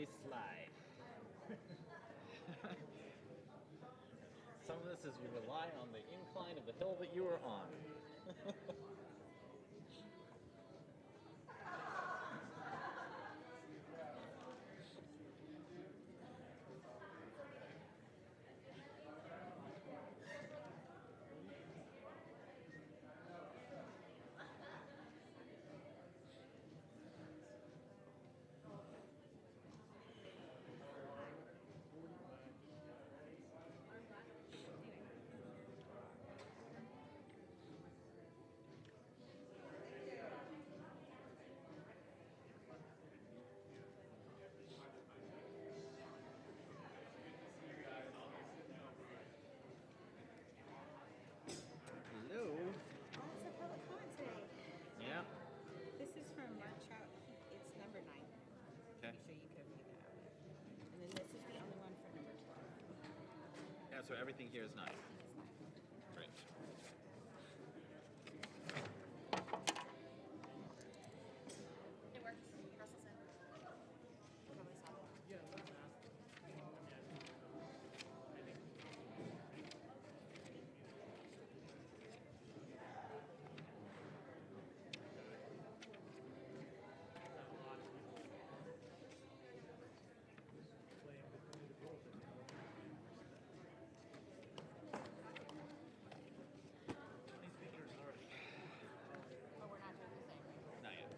we slide. Some of this is you rely on the incline of the hill that you are on. Hello. Lots of public comment today. Yeah. This is from March out. It's number 9. Okay. So you could read that out. And then this is the only one for number 12. Yeah, so everything here is 9. Great. It works. Russell said. Probably saw that. But we're not doing the same, right? Not yet.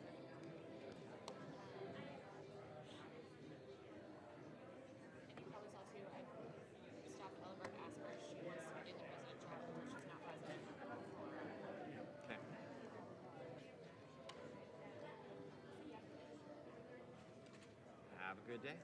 And you probably saw too, I stopped Ellenberg to ask her if she wants to be in the president chapter where she's not president. Okay. Have a good day.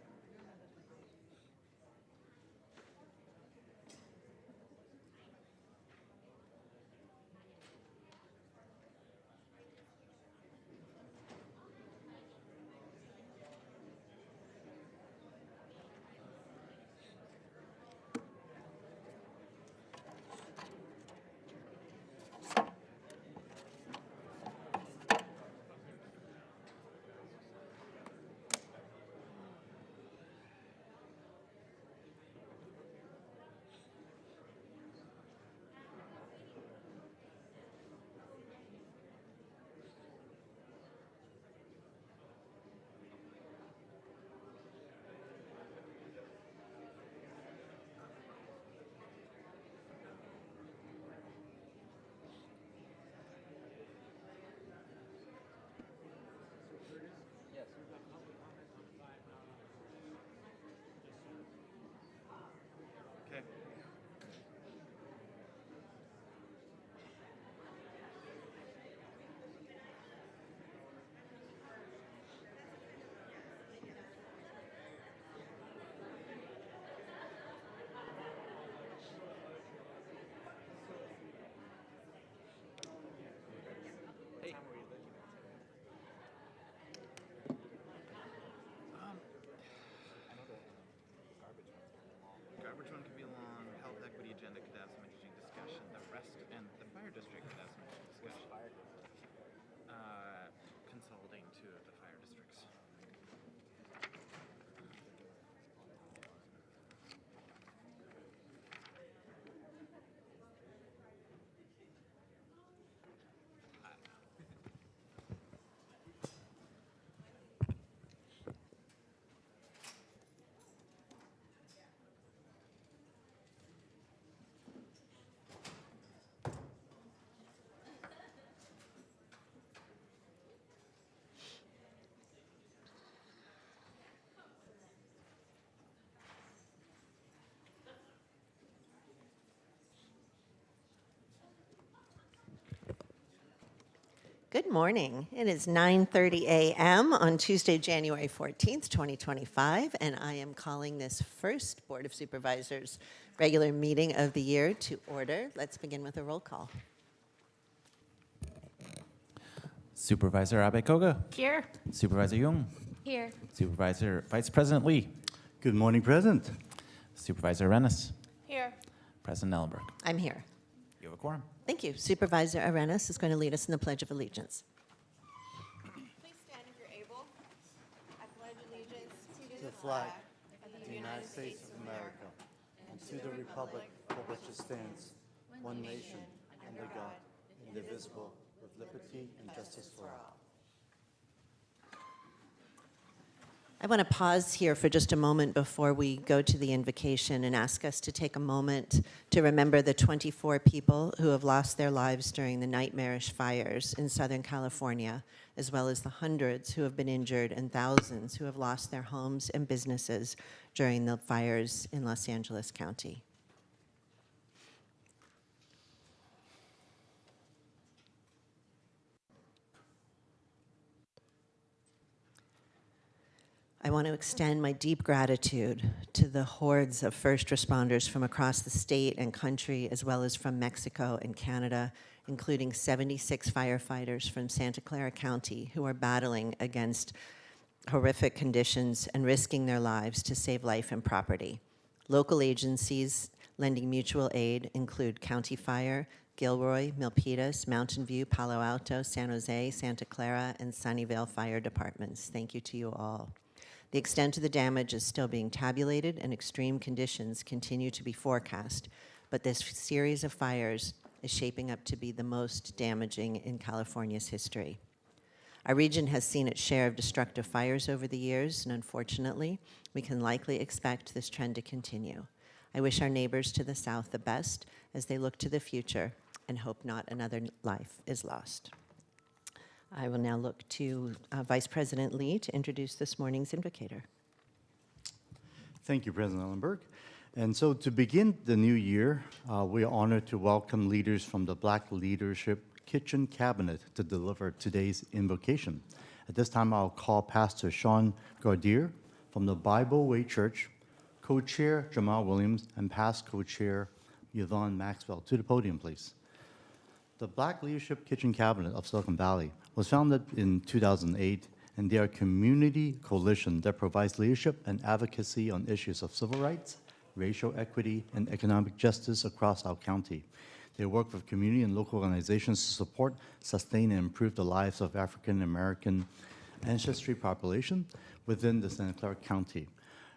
Yes. Okay. Hey. Garbage one could be long. Health equity agenda could have some interesting discussion. The rest and the fire district could have some interesting discussion. Consolidating two of the fire districts. I don't know. Good morning. It is 9:30 a.m. on Tuesday, January 14th, 2025, and I am calling this first Board of Supervisors regular meeting of the year to order. Let's begin with a roll call. Supervisor Abekoga. Here. Supervisor Jung. Here. Supervisor Vice President Lee. Good morning, President. Supervisor Arenas. Here. President Ellenberg. I'm here. You have a quorum. Thank you. Supervisor Arenas is going to lead us in the Pledge of Allegiance. Please stand if you're able. I pledge allegiance to the flag of the United States of America, and to the republic for which it stands, one nation, under God, indivisible, with liberty and justice for all. I want to pause here for just a moment before we go to the invocation and ask us to take a moment to remember the 24 people who have lost their lives during the nightmarish fires in Southern California, as well as the hundreds who have been injured and thousands who have lost their homes and businesses during the fires in Los Angeles County. I want to extend my deep gratitude to the hordes of first responders from across the state and country, as well as from Mexico and Canada, including 76 firefighters from Santa Clara County who are battling against horrific conditions and risking their lives to save life and property. Local agencies lending mutual aid include County Fire, Gilroy, Milpitas, Mountain View, Palo Alto, San Jose, Santa Clara, and Sunnyvale Fire Departments. Thank you to you all. The extent of the damage is still being tabulated, and extreme conditions continue to be forecast, but this series of fires is shaping up to be the most damaging in California's history. Our region has seen its share of destructive fires over the years, and unfortunately, we can likely expect this trend to continue. I wish our neighbors to the south the best as they look to the future and hope not another life is lost. I will now look to Vice President Lee to introduce this morning's invocator. Thank you, President Ellenberg. And so to begin the new year, we are honored to welcome leaders from the Black Leadership Kitchen Cabinet to deliver today's invocation. At this time, I'll call Pastor Sean Gaudier from the Bible Way Church, Co-Chair Jamal Williams, and past Co-Chair Yvonne Maxwell to the podium, please. The Black Leadership Kitchen Cabinet of Silicon Valley was founded in 2008, and they are a community coalition that provides leadership and advocacy on issues of civil rights, racial equity, and economic justice across our county. They work with community and local organizations to support, sustain, and improve the lives of African American ancestry population within the Santa Clara County.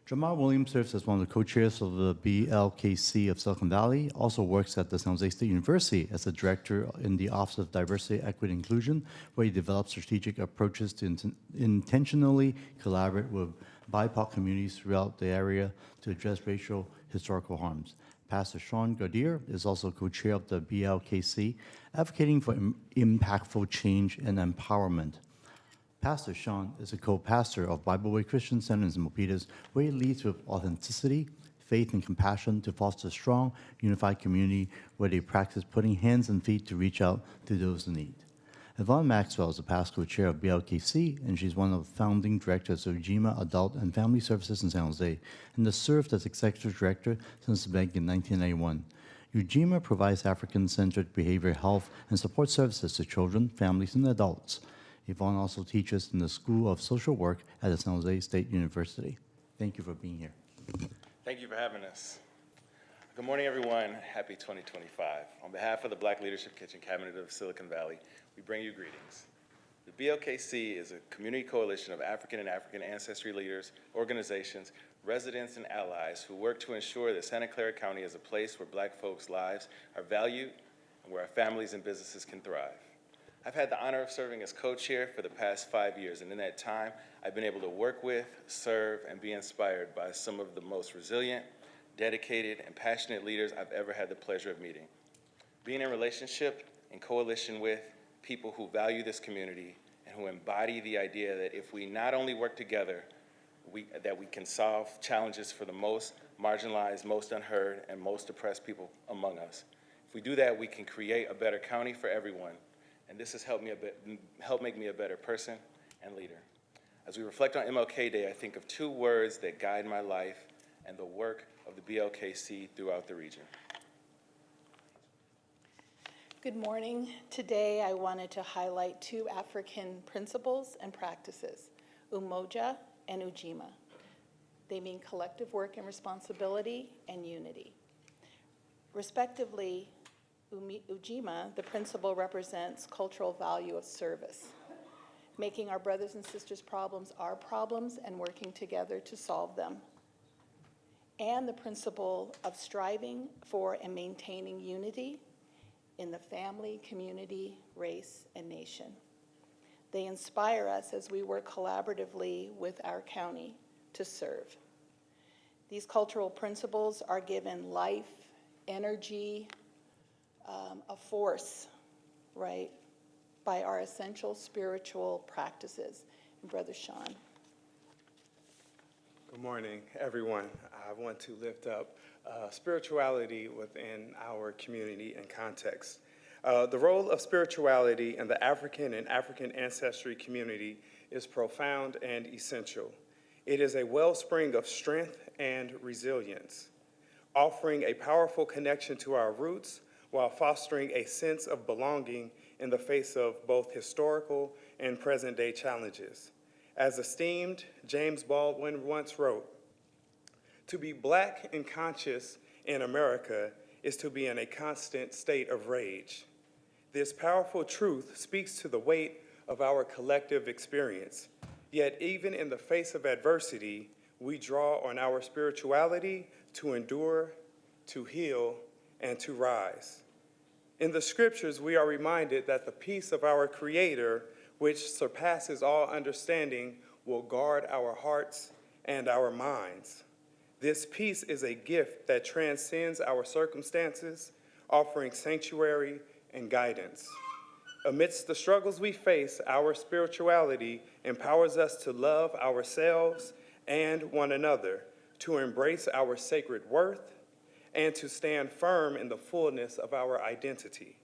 Jamal Williams serves as one of the co-chairs of the BLKC of Silicon Valley, also works at the San Jose State University as a director in the Office of Diversity, Equity, and Inclusion, where he develops strategic approaches to intentionally collaborate with BIPOC communities throughout the area to address racial historical harms. Pastor Sean Gaudier is also co-chair of the BLKC, advocating for impactful change and empowerment. Pastor Sean is a co-pastor of Bible Way Christian Center in Milpitas, where he leads with authenticity, faith, and compassion to foster a strong, unified community where they practice putting hands and feet to reach out to those in need. Yvonne Maxwell is the past co-chair of BLKC, and she's one of the founding directors of Ujima Adult and Family Services in San Jose, and has served as executive director since the bank in 1991. Ujima provides African-centered behavioral health and support services to children, families, and adults. Yvonne also teaches in the School of Social Work at the San Jose State University. Thank you for being here. Thank you for having us. Good morning, everyone. Happy 2025. On behalf of the Black Leadership Kitchen Cabinet of Silicon Valley, we bring you greetings. The BLKC is a community coalition of African and African ancestry leaders, organizations, residents, and allies who work to ensure that Santa Clara County is a place where Black folks' lives are valued and where our families and businesses can thrive. I've had the honor of serving as co-chair for the past 5 years, and in that time, I've been able to work with, serve, and be inspired by some of the most resilient, dedicated, and passionate leaders I've ever had the pleasure of meeting. Being in relationship and coalition with people who value this community and who embody the idea that if we not only work together, that we can solve challenges for the most marginalized, most unheard, and most oppressed people among us. If we do that, we can create a better county for everyone. And this has helped make me a better person and leader. As we reflect on MLK Day, I think of two words that guide my life and the work of the BLKC throughout the region. Good morning. Today I wanted to highlight two African principles and practices, Umoja and Ujima. They mean collective work and responsibility and unity. Respectively, Ujima, the principle represents cultural value of service. making our brothers and sisters' problems our problems and working together to solve them. And the principle of striving for and maintaining unity in the family, community, race, and nation. They inspire us as we work collaboratively with our county to serve. These cultural principles are given life, energy, a force, right, by our essential spiritual practices. And Brother Sean. Good morning, everyone. I want to lift up spirituality within our community and context. The role of spirituality in the African and African ancestry community is profound and essential. It is a wellspring of strength and resilience, offering a powerful connection to our roots while fostering a sense of belonging in the face of both historical and present-day challenges. As esteemed James Baldwin once wrote, "To be Black and conscious in America is to be in a constant state of rage." This powerful truth speaks to the weight of our collective experience. Yet even in the face of adversity, we draw on our spirituality to endure, to heal, and to rise. In the scriptures, we are reminded that the peace of our Creator, which surpasses all understanding, will guard our hearts and our minds. This peace is a gift that transcends our circumstances, offering sanctuary and guidance. Amidst the struggles we face, our spirituality empowers us to love ourselves and one another, to embrace our sacred worth, and to stand firm in the fullness of our identity.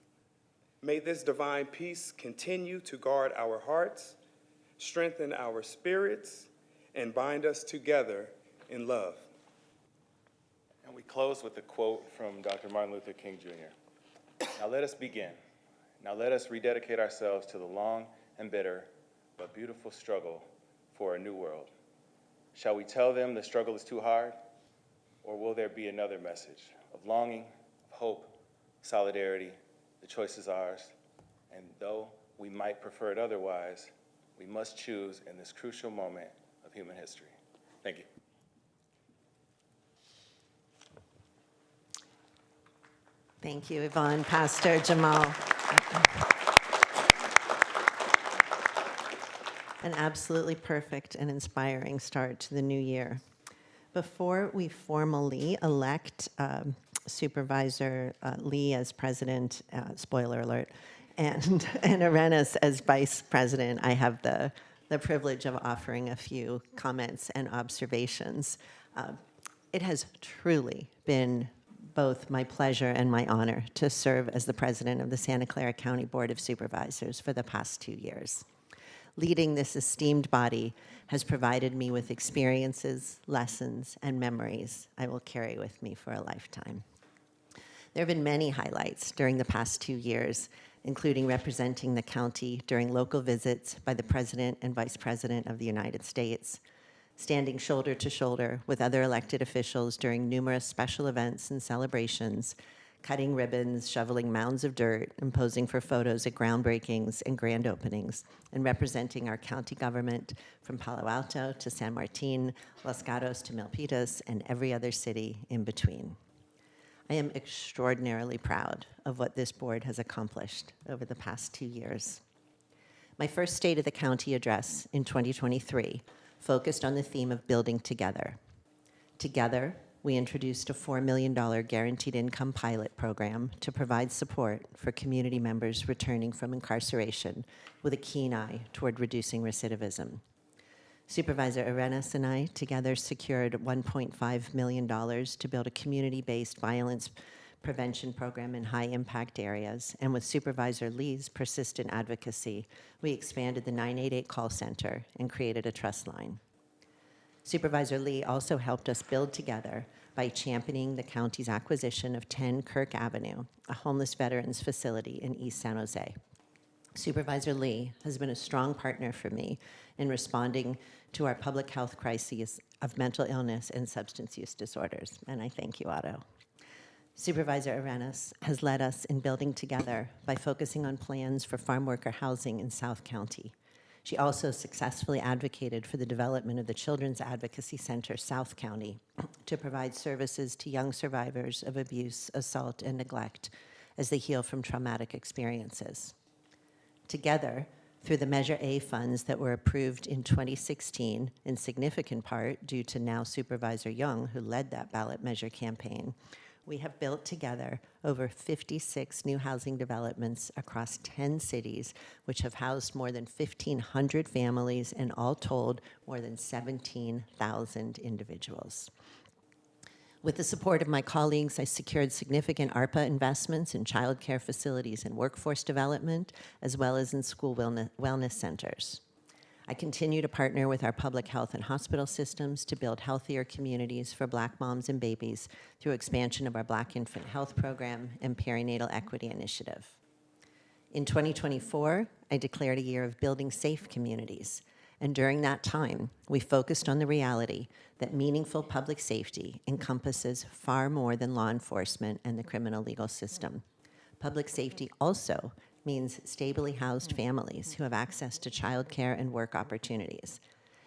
May this divine peace continue to guard our hearts, strengthen our spirits, and bind us together in love. And we close with a quote from Dr. Martin Luther King Jr. "Now let us begin. Now let us rededicate ourselves to the long and bitter but beautiful struggle for a new world. Shall we tell them the struggle is too hard? Or will there be another message of longing, of hope, solidarity? The choice is ours. And though we might prefer it otherwise, we must choose in this crucial moment of human history." Thank you. Thank you, Yvonne. Pastor Jamal. An absolutely perfect and inspiring start to the new year. Before we formally elect Supervisor Lee as president, spoiler alert, and Arenas as vice president, I have the privilege of offering a few comments and observations. It has truly been both my pleasure and my honor to serve as the president of the Santa Clara County Board of Supervisors for the past 2 years. Leading this esteemed body has provided me with experiences, lessons, and memories I will carry with me for a lifetime. There have been many highlights during the past 2 years, including representing the county during local visits by the President and Vice President of the United States, standing shoulder to shoulder with other elected officials during numerous special events and celebrations, cutting ribbons, shoveling mounds of dirt, and posing for photos at groundbreakings and grand openings, and representing our county government from Palo Alto to San Martin, Los Gatos to Milpitas, and every other city in between. I am extraordinarily proud of what this board has accomplished over the past 2 years. My first State of the County address in 2023 focused on the theme of building together. Together, we introduced a $4 million guaranteed income pilot program to provide support for community members returning from incarceration with a keen eye toward reducing recidivism. Supervisor Arenas and I together secured $1.5 million to build a community-based violence prevention program in high-impact areas, and with Supervisor Lee's persistent advocacy, we expanded the 988 call center and created a trust line. Supervisor Lee also helped us build together by championing the county's acquisition of 10 Kirk Avenue, a homeless veterans facility in East San Jose. Supervisor Lee has been a strong partner for me in responding to our public health crises of mental illness and substance use disorders, and I thank you, Otto. Supervisor Arenas has led us in building together by focusing on plans for farm worker housing in South County. She also successfully advocated for the development of the Children's Advocacy Center South County to provide services to young survivors of abuse, assault, and neglect as they heal from traumatic experiences. Together, through the Measure A funds that were approved in 2016, in significant part due to now Supervisor Young, who led that ballot measure campaign, we have built together over 56 new housing developments across 10 cities, which have housed more than 1,500 families and all told, more than 17,000 individuals. With the support of my colleagues, I secured significant ARPA investments in child care facilities and workforce development, as well as in school wellness centers. I continue to partner with our public health and hospital systems to build healthier communities for Black moms and babies through expansion of our Black Infant Health Program and Perinatal Equity Initiative. In 2024, I declared a year of building safe communities. And during that time, we focused on the reality that meaningful public safety encompasses far more than law enforcement and the criminal legal system. Public safety also means stably housed families who have access to childcare and work opportunities.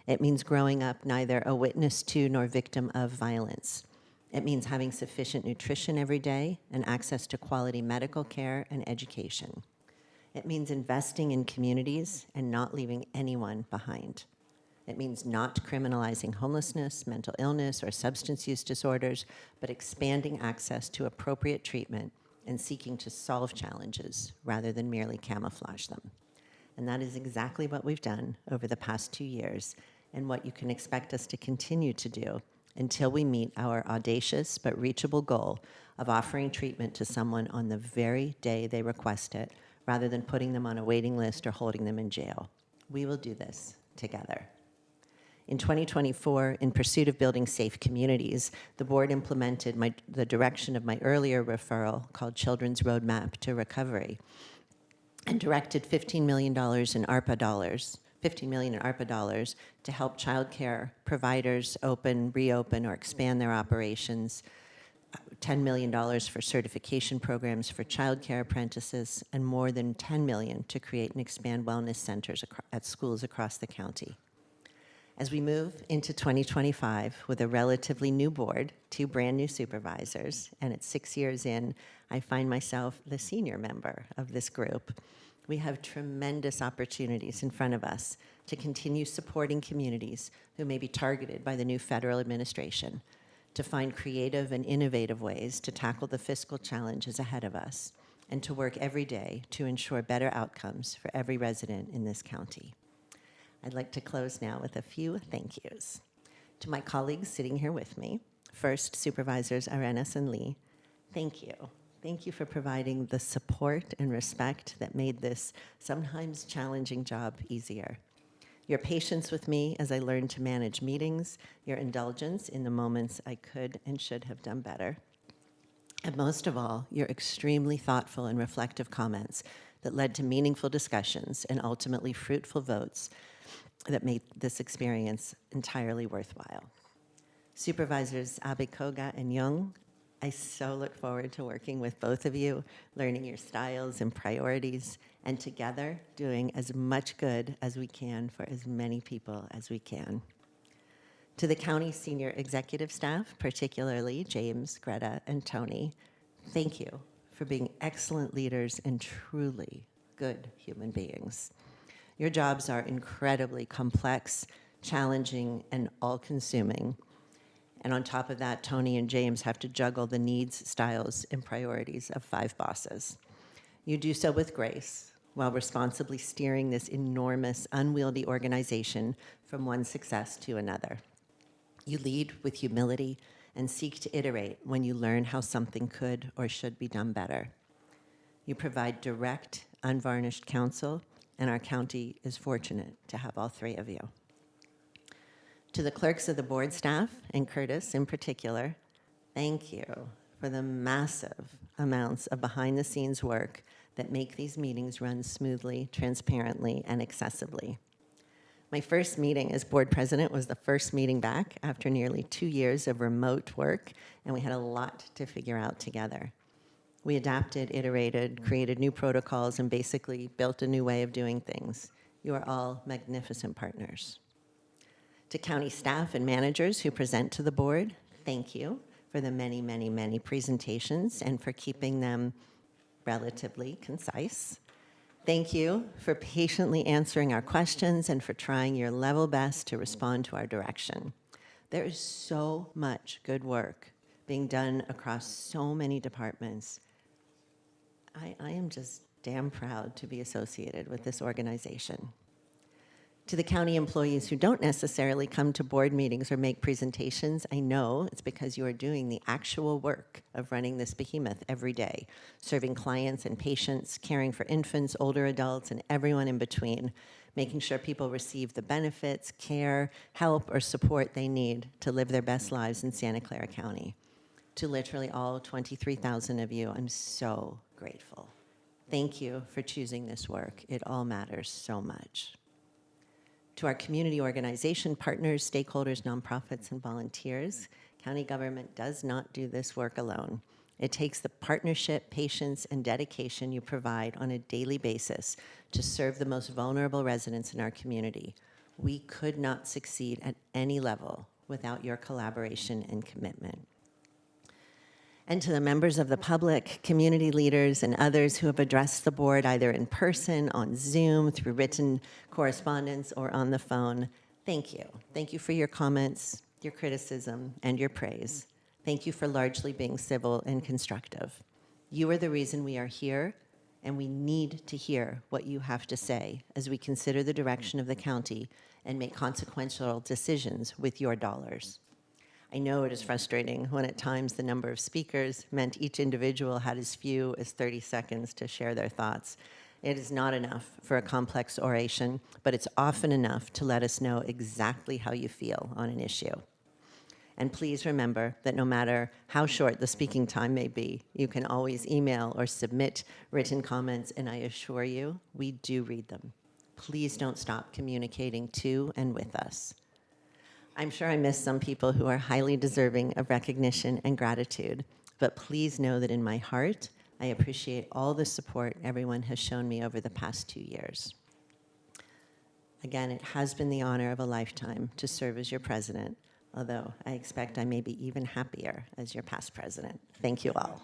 It means growing up neither a witness to nor victim of violence. It means having sufficient nutrition every day and access to quality medical care and education. It means investing in communities and not leaving anyone behind. It means not criminalizing homelessness, mental illness, or substance use disorders, but expanding access to appropriate treatment and seeking to solve challenges rather than merely camouflage them. And that is exactly what we've done over the past 2 years and what you can expect us to continue to do until we meet our audacious but reachable goal of offering treatment to someone on the very day they request it, rather than putting them on a waiting list or holding them in jail. We will do this together. In 2024, in pursuit of building safe communities, the board implemented the direction of my earlier referral called Children's Roadmap to Recovery and directed $15 million in ARPA dollars to help child care providers reopen, or expand their operations, $10 million for certification programs for child care apprentices, and more than $10 million to create and expand wellness centers at schools across the county. As we move into 2025 with a relatively new board, 2 brand new supervisors, and at 6 years in, I find myself the senior member of this group. We have tremendous opportunities in front of us to continue supporting communities who may be targeted by the new federal administration, to find creative and innovative ways to tackle the fiscal challenges ahead of us, and to work every day to ensure better outcomes for every resident in this county. I'd like to close now with a few thank yous. To my colleagues sitting here with me, first, Supervisors Arenas and Lee, thank you. Thank you for providing the support and respect that made this sometimes challenging job easier. Your patience with me as I learned to manage meetings, your indulgence in the moments I could and should have done better, and most of all, your extremely thoughtful and reflective comments that led to meaningful discussions and ultimately fruitful votes that made this experience entirely worthwhile. Supervisors Abekoga and Young, I so look forward to working with both of you, learning your styles and priorities, and together doing as much good as we can for as many people as we can. To the county senior executive staff, particularly James, Greta, and Tony, thank you for being excellent leaders and truly good human beings. Your jobs are incredibly complex, challenging, and all-consuming. And on top of that, Tony and James have to juggle the needs, styles, and priorities of 5 bosses. You do so with grace while responsibly steering this enormous, unwieldy organization from one success to another. You lead with humility and seek to iterate when you learn how something could or should be done better. You provide direct, unvarnished counsel, and our county is fortunate to have all 3 of you. To the clerks of the board staff, and Curtis in particular, thank you for the massive amounts of behind-the-scenes work that make these meetings run smoothly, transparently, and accessibly. My first meeting as board president was the first meeting back after nearly 2 years of remote work, and we had a lot to figure out together. We adapted, iterated, created new protocols, and basically built a new way of doing things. You are all magnificent partners. To county staff and managers who present to the board, thank you for the many, many, many presentations and for keeping them relatively concise. Thank you for patiently answering our questions and for trying your level best to respond to our direction. There is so much good work being done across so many departments. I am just damn proud to be associated with this organization. To the county employees who don't necessarily come to board meetings or make presentations, I know it's because you are doing the actual work of running this behemoth every day, serving clients and patients, caring for infants, older adults, and everyone in between, making sure people receive the benefits, care, help, or support they need to live their best lives in Santa Clara County. To literally all 23,000 of you, I'm so grateful. Thank you for choosing this work. It all matters so much. To our community organization partners, stakeholders, nonprofits, and volunteers, county government does not do this work alone. It takes the partnership, patience, and dedication you provide on a daily basis to serve the most vulnerable residents in our community. We could not succeed at any level without your collaboration and commitment. And to the members of the public, community leaders, and others who have addressed the board either in person, on Zoom, through written correspondence, or on the phone, thank you. Thank you for your comments, your criticism, and your praise. Thank you for largely being civil and constructive. You are the reason we are here, and we need to hear what you have to say as we consider the direction of the county and make consequential decisions with your dollars. I know it is frustrating when at times the number of speakers meant each individual had as few as 30 seconds to share their thoughts. It is not enough for a complex oration, but it's often enough to let us know exactly how you feel on an issue. And please remember that no matter how short the speaking time may be, you can always email or submit written comments, and I assure you, we do read them. Please don't stop communicating to and with us. I'm sure I missed some people who are highly deserving of recognition and gratitude, but please know that in my heart, I appreciate all the support everyone has shown me over the past 2 years. Again, it has been the honor of a lifetime to serve as your president, although I expect I may be even happier as your past president. Thank you all.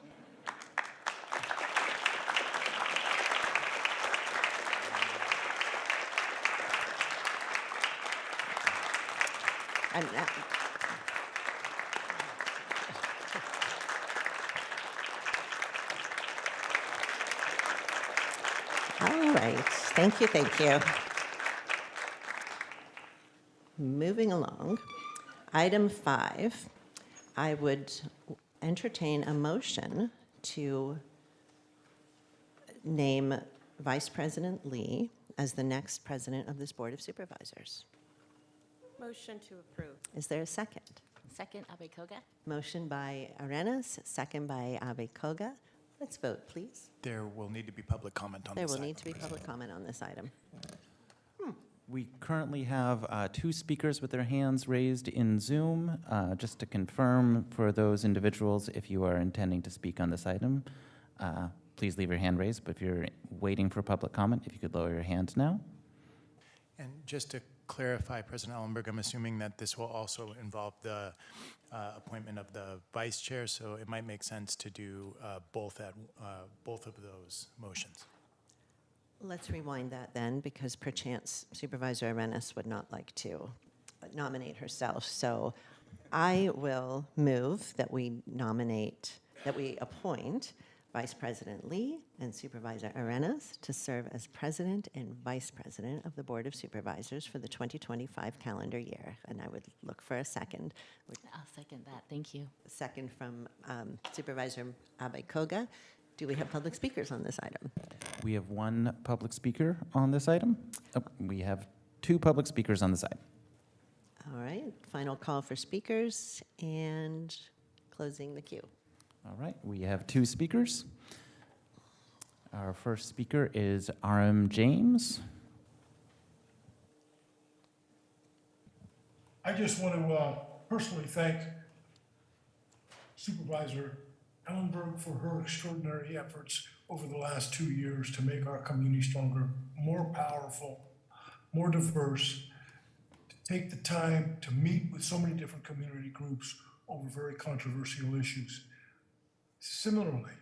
All right, thank you. Moving along, item 5, I would entertain a motion to name Vice President Lee as the next president of this Board of Supervisors. Motion to approve. Is there a second? Second, Abe Koga. Motion by Arenas, second by Abe Koga. Let's vote, please. There will need to be public comment on There this will item. need to be public comment on this item. We currently have 2 speakers with their hands raised in Zoom. Just to confirm for those individuals, if you are intending to speak on this item, please leave your hand raised. But if you're waiting for public comment, if you could lower your hand now. And just to clarify, President Ellenberg, I'm assuming that this will also involve the appointment of the vice chair, so it might make sense to do both of those motions. Let's rewind that then, because perchance Supervisor Arenas would not like to nominate herself. So I will move that we appoint Vice President Lee and Supervisor Arenas to serve as President and Vice President of the Board of Supervisors for the 2025 calendar year. And I would look for a second. I'll second that. Thank you. A second from Supervisor Abe Koga. Do we have public speakers on this item? We have 1 public speaker on this item. Oh, we have 2 public speakers on this item. All right, final call for speakers and closing the queue. All right, we have 2 speakers. Our first speaker is R.M. James. I just want to personally thank Supervisor Ellenberg for her extraordinary efforts over the last 2 years to make our community stronger, more powerful, more diverse, to take the time to meet with so many different community groups over very controversial issues. Similarly,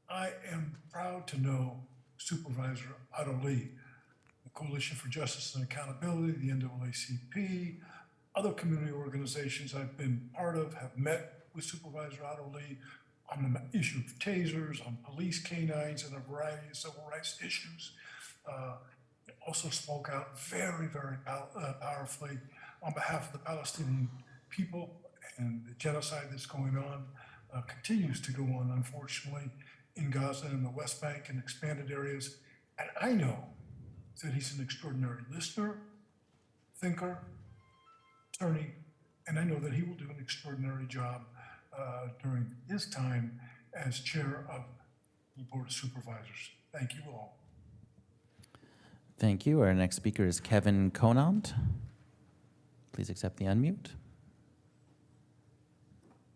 I am proud to know Supervisor Otto Lee, the Coalition for Justice and Accountability, the NAACP, other community organizations I've been part of have met with Supervisor Otto Lee on the issue of tasers, on police canines, and a variety of civil rights issues. Also spoke out very, very powerfully on behalf of the Palestinian people and the genocide that's going on, continues to go on, unfortunately, in Gaza and the West Bank and expanded areas. And I know that he's an extraordinary listener, thinker, attorney, and I know that he will do an extraordinary job during his time as chair of the Board of Supervisors. Thank you all. Thank you. Our next speaker is Kevin Conant. Please accept the unmute.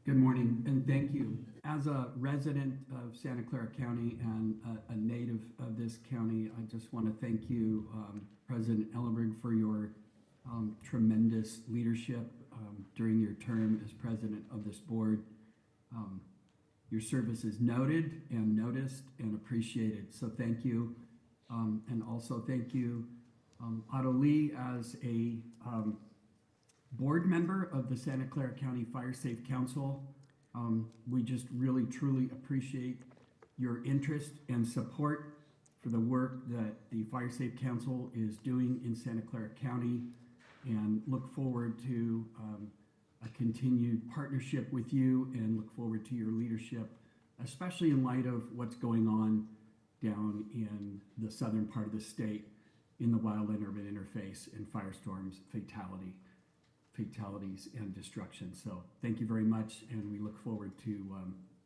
Good morning, and thank you. As a resident of Santa Clara County and a native of this county, I just want to thank you, President Ellenberg, for your tremendous leadership during your term as president of this board. Your service is noted and noticed and appreciated, so thank you. And also thank you, Otto Lee, as a board member of the Santa Clara County Fire Safe Council. We just really, truly appreciate your interest and support for the work that the Fire Safe Council is doing in Santa Clara County, and look forward to a continued partnership with you, and look forward to your leadership, especially in light of what's going on down in the southern part of the state in the wildland-urban interface and firestorms, fatalities and destruction. So thank you very much, and we look forward to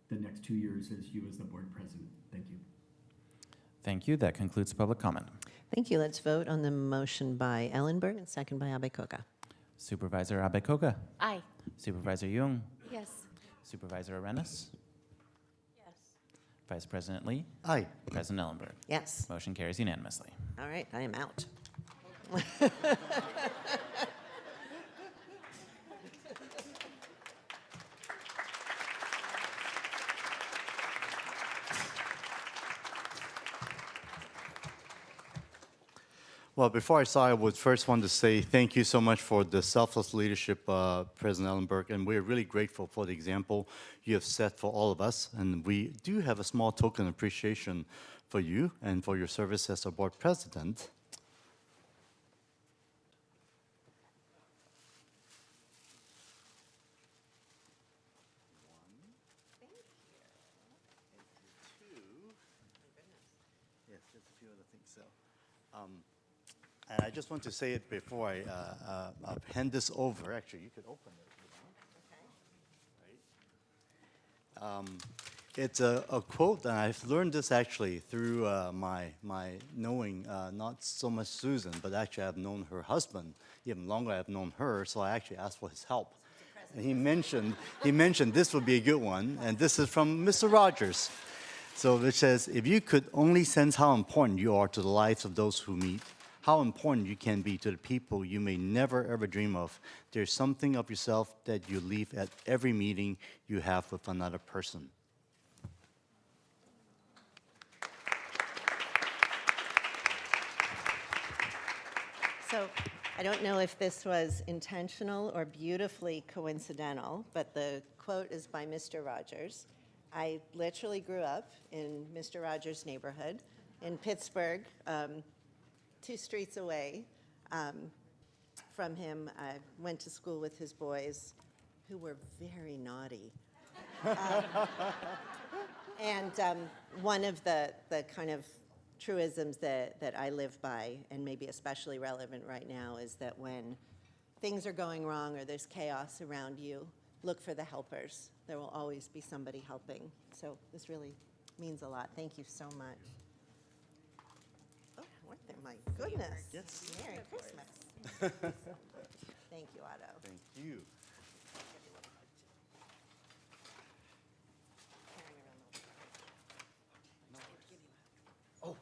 the next 2 years as you as the board president. Thank you. Thank you. That concludes public comment. Thank you. Let's vote on the motion by Ellenberg and second by Abekoga. Supervisor Abekoga. Aye. Supervisor Jung. Yes. Supervisor Arenas. Yes. Vice President Lee. Aye. President Ellenberg. Yes. Motion carries unanimously. All right, I am out. Well, before I start, I would first want to say thank you so much for the selfless leadership, President Ellenberg, and we're really grateful for the example you have set for all of us. And we do have a small token of appreciation for you and for your service as our board president. Yes, there's a few other things. So, and I just want to say it before I hand this over. Actually, you could open it. It's a quote, and I've learned this actually through my knowing not so much Susan, but actually I've known her husband even longer. I've known her, so I actually asked for his help. And he mentioned this would be a good one, and this is from Mr. Rogers. So it says, if you could only sense how important you are to the lives of those who meet, how important you can be to the people you may never ever dream of, there's something of yourself that you leave at every meeting you have with another person. So I don't know if this was intentional or beautifully coincidental, but the quote is by Mr. Rogers. I literally grew up in Mr. Rogers' neighborhood in Pittsburgh, 2 streets away from him. I went to school with his boys, who were very naughty. And one of the kind of truisms that I live by, and maybe especially relevant right now, is that when things are going wrong or there's chaos around you, look for the helpers. There will always be somebody helping. So this really means a lot. Thank you so much. Oh, my goodness. Yes. Merry Christmas. Thank you, Otto. Thank you. Oh,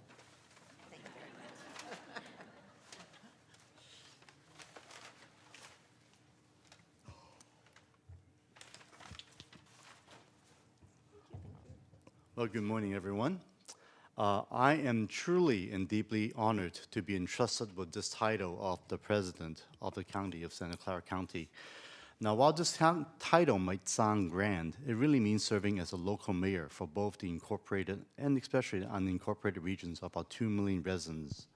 thank you very much. Well, good morning, everyone. I am truly and deeply honored to be entrusted with this title of the President of the County of Santa Clara County. Now, while this title might sound grand, it really means serving as a local mayor for both the incorporated and especially the unincorporated regions of our 2 million residents.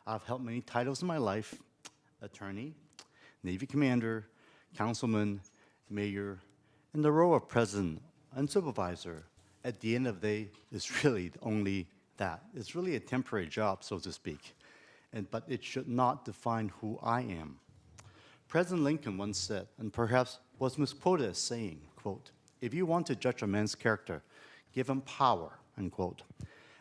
I've held many titles in my life: attorney, Navy commander, councilman, mayor, and the role of president and supervisor. At the end of the day, it's really only that. It's really a temporary job, so to speak, but it should not define who I am. President Lincoln once said, and perhaps was misquoted as saying, quote, "If you want to judge a man's character, give him power," unquote.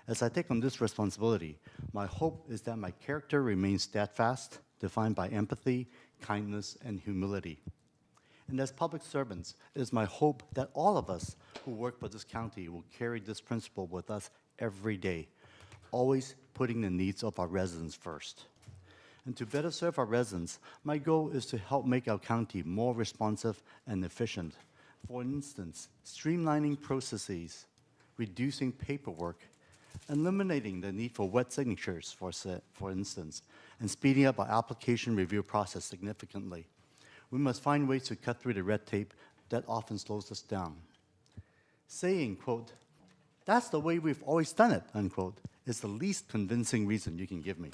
As I take on this responsibility, my hope is that my character remains steadfast, defined by empathy, kindness, and humility. And as public servants, it is my hope that all of us who work for this county will carry this principle with us every day, always putting the needs of our residents first. And to better serve our residents, my goal is to help make our county more responsive and efficient. For instance, streamlining processes, reducing paperwork, eliminating the need for wet signatures, for instance, and speeding up our application review process significantly. We must find ways to cut through the red tape that often slows us down. Saying, quote, "That's the way we've always done it," unquote, is the least convincing reason you can give me.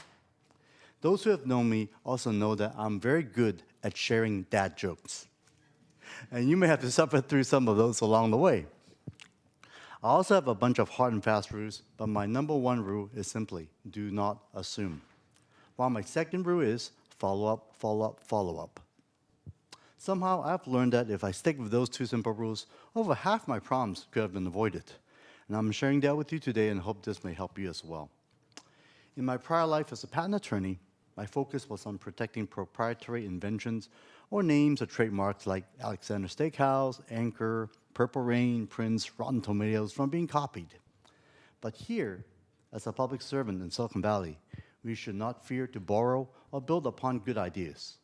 Those who have known me also know that I'm very good at sharing dad jokes. And you may have to suffer through some of those along the way. I also have a bunch of hard and fast rules, but my number one rule is simply do not assume. While my second rule is follow up, follow up, follow up. Somehow I've learned that if I stick with those two simple rules, over half my problems could have been avoided. And I'm sharing that with you today and hope this may help you as well. In my prior life as a patent attorney, my focus was on protecting proprietary inventions or names or trademarks like Alexander Steakhouse, Anchor, Purple Rain, Prince, Rotten Tomatoes from being copied. But here, as a public servant in Silicon Valley, we should not fear to borrow or build upon good ideas.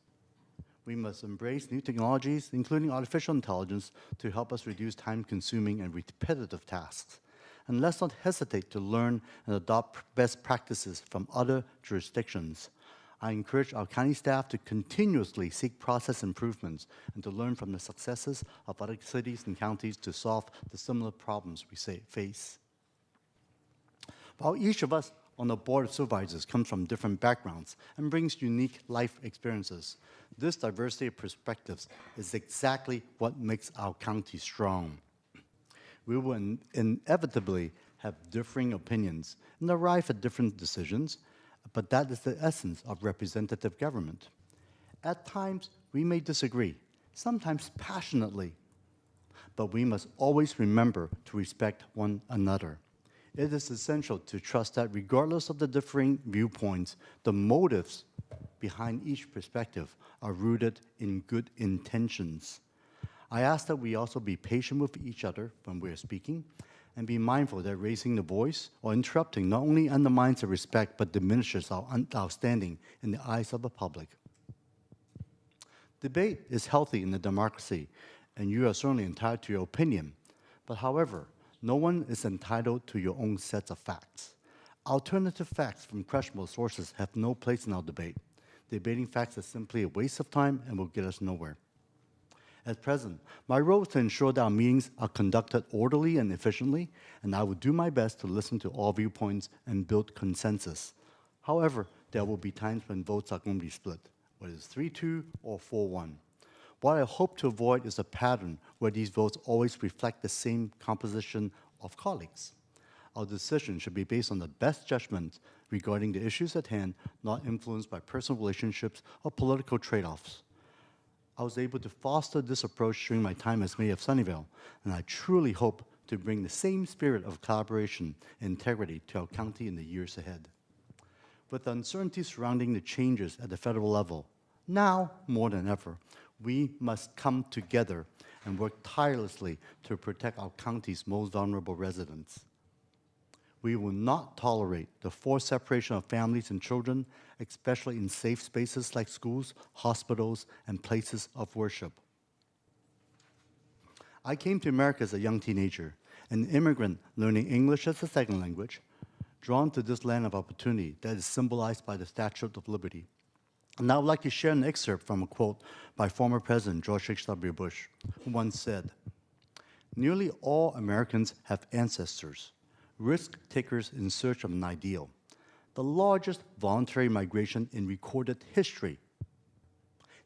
We must embrace new technologies, including artificial intelligence, to help us reduce time-consuming and repetitive tasks. And let's not hesitate to learn and adopt best practices from other jurisdictions. I encourage our county staff to continuously seek process improvements and to learn from the successes of other cities and counties to solve the similar problems we face. While each of us on the Board of Supervisors comes from different backgrounds and brings unique life experiences, this diversity of perspectives is exactly what makes our county strong. We will inevitably have differing opinions and arrive at different decisions, but that is the essence of representative government. At times, we may disagree, sometimes passionately, but we must always remember to respect one another. It is essential to trust that regardless of the differing viewpoints, the motives behind each perspective are rooted in good intentions. I ask that we also be patient with each other when we are speaking and be mindful that raising the voice or interrupting not only undermines the respect but diminishes our standing in the eyes of the public. Debate is healthy in a democracy, and you are certainly entitled to your opinion. But however, no one is entitled to your own sets of facts. Alternative facts from questionable sources have no place in our debate. Debating facts is simply a waste of time and will get us nowhere. At present, my role is to ensure that our meetings are conducted orderly and efficiently, and I will do my best to listen to all viewpoints and build consensus. However, there will be times when votes are going to be split, whether it's 3-2 or 4-1. What I hope to avoid is a pattern where these votes always reflect the same composition of colleagues. Our decision should be based on the best judgment regarding the issues at hand, not influenced by personal relationships or political trade-offs. I was able to foster this approach during my time as mayor of Sunnyvale, and I truly hope to bring the same spirit of collaboration and integrity to our county in the years ahead. With the uncertainty surrounding the changes at the federal level, now more than ever, we must come together and work tirelessly to protect our county's most vulnerable residents. We will not tolerate the forced separation of families and children, especially in safe spaces like schools, hospitals, and places of worship. I came to America as a young teenager, an immigrant learning English as a second language, drawn to this land of opportunity that is symbolized by the Statue of Liberty. And I would like to share an excerpt from a quote by former President George H.W. Bush, who once said, "Nearly all Americans have ancestors, risk-takers in search of an ideal, the largest voluntary migration in recorded history.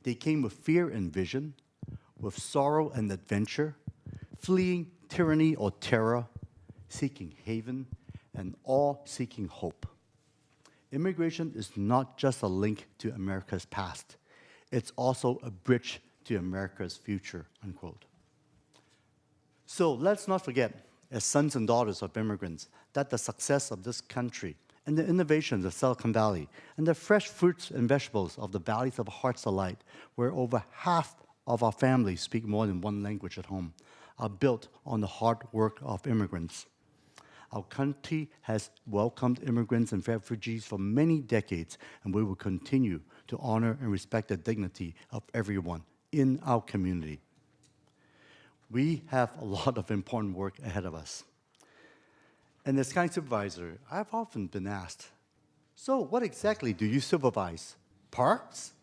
They came with fear and vision, with sorrow and adventure, fleeing tyranny or terror, seeking haven, and all seeking hope. Immigration is not just a link to America's past, it's also a bridge to America's future," unquote. So let's not forget, as sons and daughters of immigrants, that the success of this country and the innovations of Silicon Valley and the fresh fruits and vegetables of the valleys of Heart's Delight, where over half of our families speak more than one language at home, are built on the hard work of immigrants. Our country has welcomed immigrants and refugees for many decades, and we will continue to honor and respect the dignity of everyone in our community. We have a lot of important work ahead of us. And as county supervisor, I've often been asked, so what exactly do you supervise? Parks?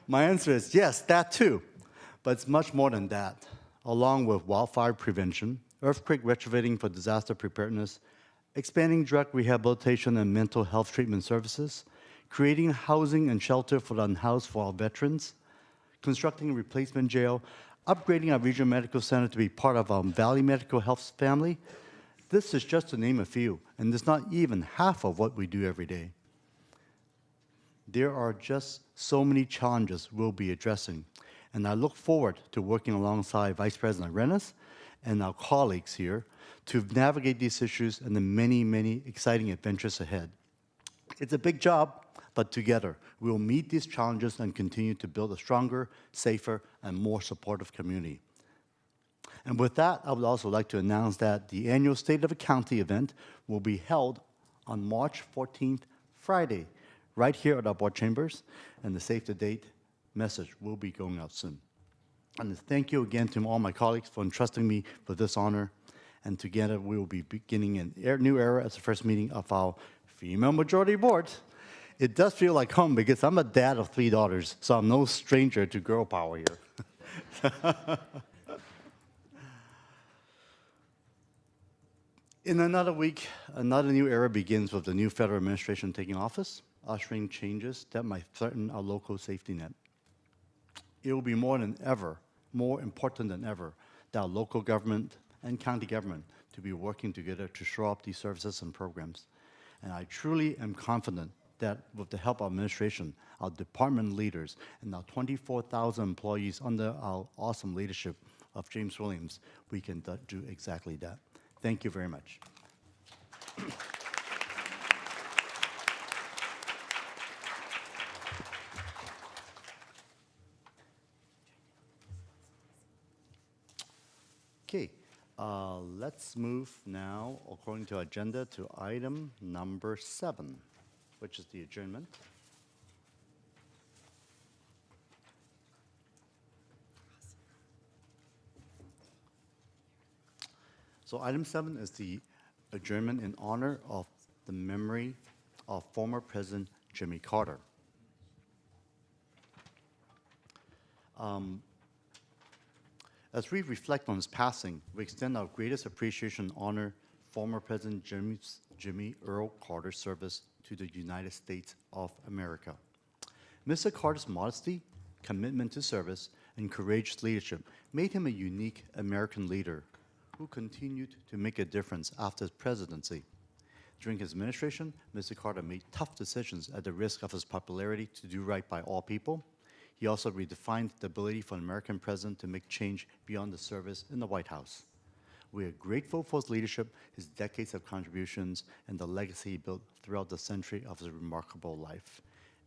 My answer is yes, that too. But it's much more than that. Along with wildfire prevention, earthquake retrofitting for disaster preparedness, expanding drug rehabilitation and mental health treatment services, creating housing and shelter for the unhoused for our veterans, constructing a replacement jail, upgrading our regional medical center to be part of our Valley Medical Health family. This is just to name a few, and it's not even half of what we do every day. There are just so many challenges we'll be addressing, and I look forward to working alongside Vice President Arenas and our colleagues here to navigate these issues and the many, many exciting adventures ahead. It's a big job, but together we will meet these challenges and continue to build a stronger, safer, and more supportive community. And with that, I would also like to announce that the annual State of the County event will be held on March 14th, Friday, right here at our board chambers, and the save the date message will be going out soon. And thank you again to all my colleagues for entrusting me with this honor, and together we will be beginning a new era as the first meeting of our female majority board. It does feel like home because I'm a dad of 3 daughters, so I'm no stranger to girl power here. In another week, another new era begins with the new federal administration taking office, ushering changes that might threaten our local safety net. It will be more important than ever, that our local government and county government to be working together to shore up these services and programs. And I truly am confident that with the help of administration, our department leaders, and our 24,000 employees under our awesome leadership of James Williams, we can do exactly that. Thank you very much. Okay, let's move now, according to our agenda, to item number 7, which is the adjournment. So item 7 is the adjournment in honor of the memory of former President Jimmy Carter. As we reflect on his passing, we extend our greatest appreciation and honor former President Jimmy Earl Carter's service to the United States of America. Mr. Carter's modesty, commitment to service, and courageous leadership made him a unique American leader who continued to make a difference after his presidency. During his administration, Mr. Carter made tough decisions at the risk of his popularity to do right by all people. He also redefined the ability for an American president to make change beyond the service in the White House. We are grateful for his leadership, his decades of contributions, and the legacy he built throughout the century of his remarkable life.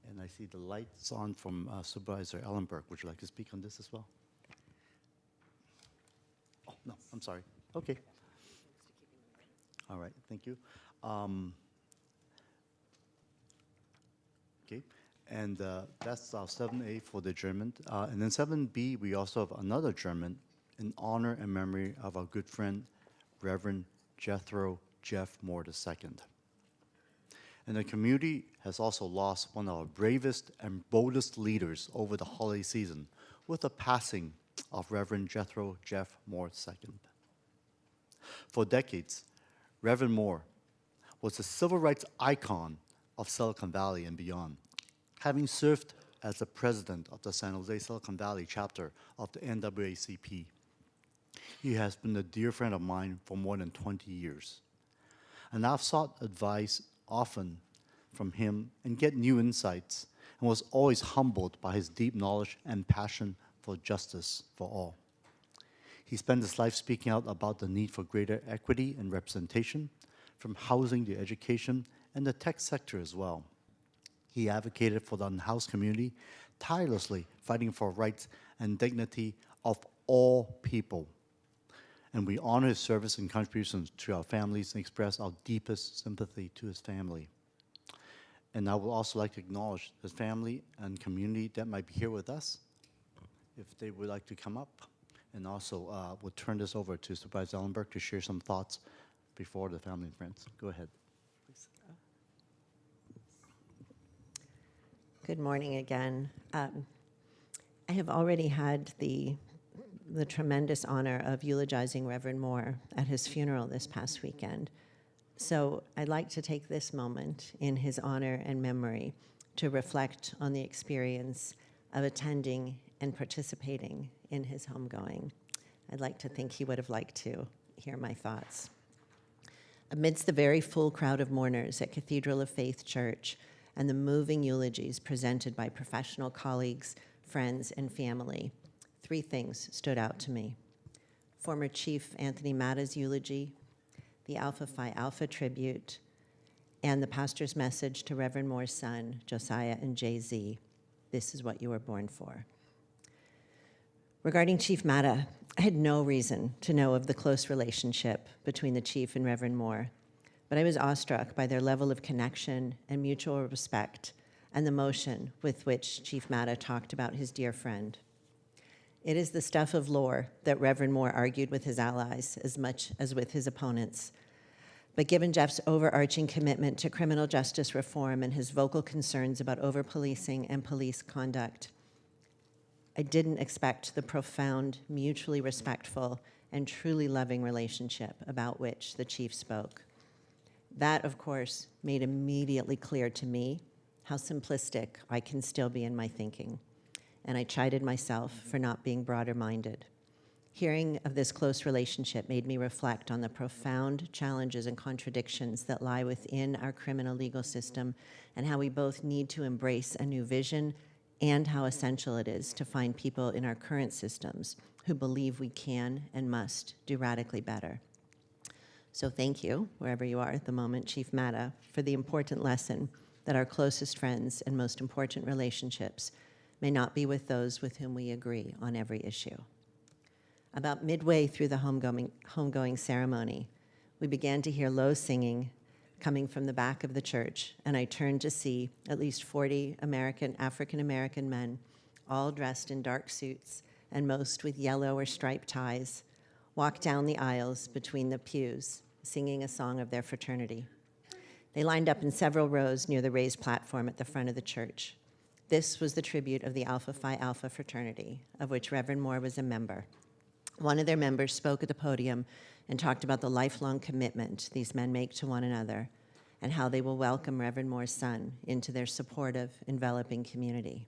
And I see the lights on from Supervisor Ellenberg. Would you like to speak on this as well? Oh, no, I'm sorry. Okay. All right, thank you. Okay, and that's our 7A for the adjournment. And then 7B, we also have another adjournment in honor and memory of our good friend, Reverend Jethro Jeff Moore II. And the community has also lost one of our bravest and boldest leaders over the holiday season with the passing of Reverend Jethro Jeff Moore II. For decades, Reverend Moore was a civil rights icon of Silicon Valley and beyond, having served as the president of the San Jose Silicon Valley chapter of the NAACP. He has been a dear friend of mine for more than 20 years. And I've sought advice often from him and get new insights, and was always humbled by his deep knowledge and passion for justice for all. He spent his life speaking out about the need for greater equity and representation, from housing to education and the tech sector as well. He advocated for the unhoused community, tirelessly fighting for rights and dignity of all people. And we honor his service and contributions to our families and express our deepest sympathy to his family. And I would also like to acknowledge his family and community that might be here with us, if they would like to come up. And also we'll turn this over to Supervisor Ellenberg to share some thoughts before the family and friends. Go ahead, please. Good morning again. I have already had the tremendous honor of eulogizing Reverend Moore at his funeral this past weekend. So I'd like to take this moment in his honor and memory to reflect on the experience of attending and participating in his homegoing. I'd like to think he would have liked to hear my thoughts. Amidst the very full crowd of mourners at Cathedral of Faith Church and the moving eulogies presented by professional colleagues, friends, and family, three things stood out to me. Former Chief Anthony Matta's eulogy, the Alpha Phi Alpha tribute, and the pastor's message to Reverend Moore's son, Josiah and Jay-Z, this is what you were born for. Regarding Chief Matta, I had no reason to know of the close relationship between the chief and Reverend Moore, but I was awestruck by their level of connection and mutual respect and the emotion with which Chief Matta talked about his dear friend. It is the stuff of lore that Reverend Moore argued with his allies as much as with his opponents. But given Jeff's overarching commitment to criminal justice reform and his vocal concerns about over-policing and police conduct, I didn't expect the profound, mutually respectful, and truly loving relationship about which the chief spoke. That, of course, made immediately clear to me how simplistic I can still be in my thinking, and I chided myself for not being broader-minded. Hearing of this close relationship made me reflect on the profound challenges and contradictions that lie within our criminal legal system and how we both need to embrace a new vision and how essential it is to find people in our current systems who believe we can and must do radically better. So thank you, wherever you are at the moment, Chief Matta, for the important lesson that our closest friends and most important relationships may not be with those with whom we agree on every issue. About midway through the homegoing ceremony, we began to hear low singing coming from the back of the church, and I turned to see at least 40 African-American men, all dressed in dark suits and most with yellow or striped ties, walk down the aisles between the pews, singing a song of their fraternity. They lined up in several rows near the raised platform at the front of the church. This was the tribute of the Alpha Phi Alpha fraternity, of which Reverend Moore was a member. One of their members spoke at the podium and talked about the lifelong commitment these men make to one another and how they will welcome Reverend Moore's son into their supportive, enveloping community.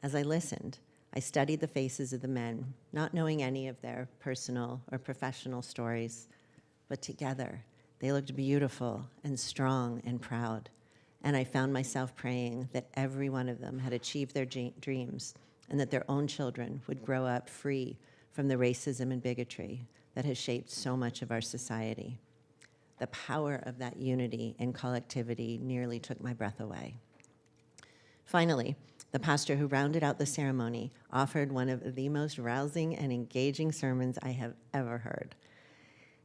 As I listened, I studied the faces of the men, not knowing any of their personal or professional stories, but together they looked beautiful and strong and proud. And I found myself praying that every one of them had achieved their dreams and that their own children would grow up free from the racism and bigotry that has shaped so much of our society. The power of that unity and collectivity nearly took my breath away. Finally, the pastor who rounded out the ceremony offered one of the most rousing and engaging sermons I have ever heard.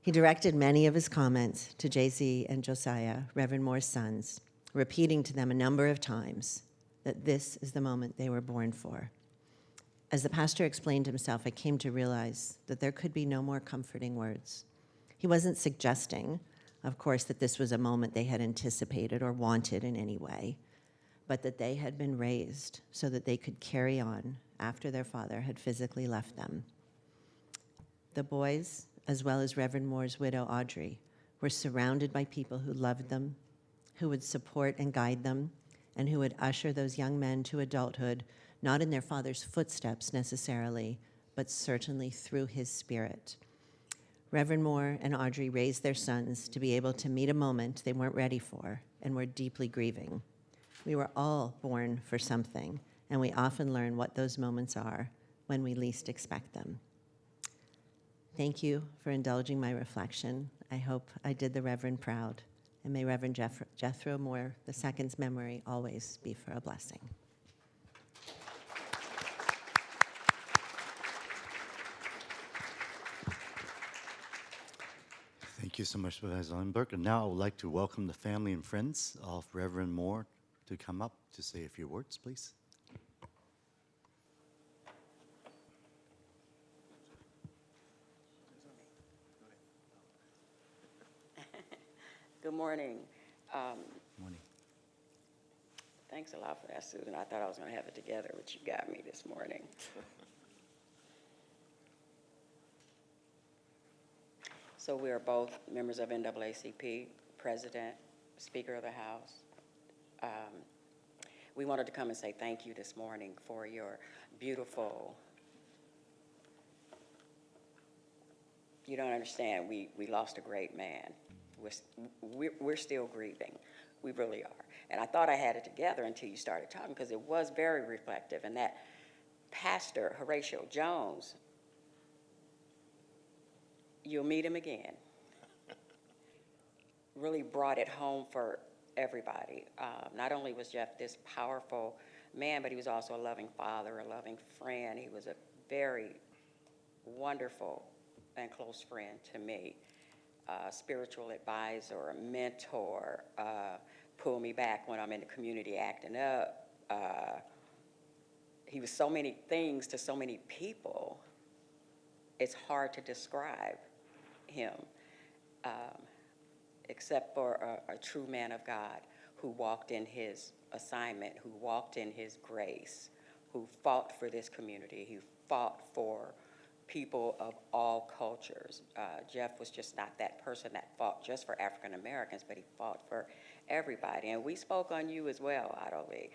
He directed many of his comments to Jay-Z and Josiah, Reverend Moore's sons, repeating to them a number of times that this is the moment they were born for. As the pastor explained himself, I came to realize that there could be no more comforting words. He wasn't suggesting, of course, that this was a moment they had anticipated or wanted in any way, but that they had been raised so that they could carry on after their father had physically left them. The boys, as well as Reverend Moore's widow, Audrey, were surrounded by people who loved them, who would support and guide them, and who would usher those young men to adulthood, not in their father's footsteps necessarily, but certainly through his spirit. Reverend Moore and Audrey raised their sons to be able to meet a moment they weren't ready for and were deeply grieving. We were all born for something, and we often learn what those moments are when we least expect them. Thank you for indulging my reflection. I hope I did the Reverend proud, and may Reverend Jethro Moore II's memory always be for a blessing. Thank you so much, Supervisor Ellenberg. And now I would like to welcome the family and friends of Reverend Moore to come up to say a few words, please. Good morning. Morning. Thanks a lot for that, Susan. I thought I was going to have it together, but you got me this morning. So we are both members of NAACP, President, Speaker of the House. We wanted to come and say thank you this morning for your beautiful, you don't understand, we lost a great man. We're still grieving. We really are. And I thought I had it together until you started talking, because it was very reflective. And that pastor, Horatio Jones, you'll meet him again, really brought it home for everybody. Not only was Jeff this powerful man, but he was also a loving father, a loving friend. He was a very wonderful and close friend to me. Spiritual advisor, a mentor, pull me back when I'm in the community acting up. He was so many things to so many people. It's hard to describe him, except for a true man of God who walked in his assignment, who walked in his grace, who fought for this community, who fought for people of all cultures. Jeff was just not that person that fought just for African Americans, but he fought for everybody. And we spoke on you as well, Adobe.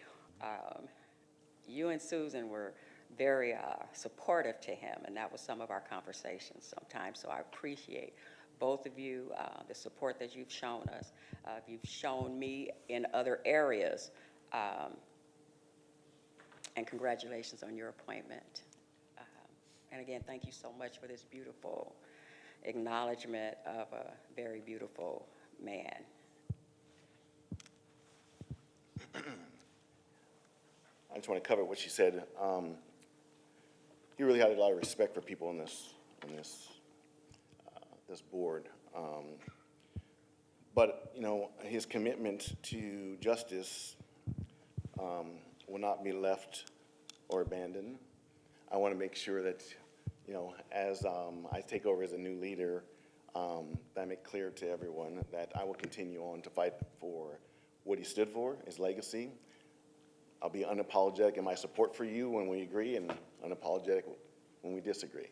You and Susan were very supportive to him, and that was some of our conversations sometimes. So I appreciate both of you, the support that you've shown us. You've shown me in other areas. And congratulations on your appointment. And again, thank you so much for this beautiful acknowledgement of a very beautiful man. I just want to cover what she said. He really had a lot of respect for people in this board. But you know, his commitment to justice will not be left or abandoned. I want to make sure that, you know, as I take over as a new leader, that I make clear to everyone that I will continue on to fight for what he stood for, his legacy. I'll be unapologetic in my support for you when we agree, and unapologetic when we disagree.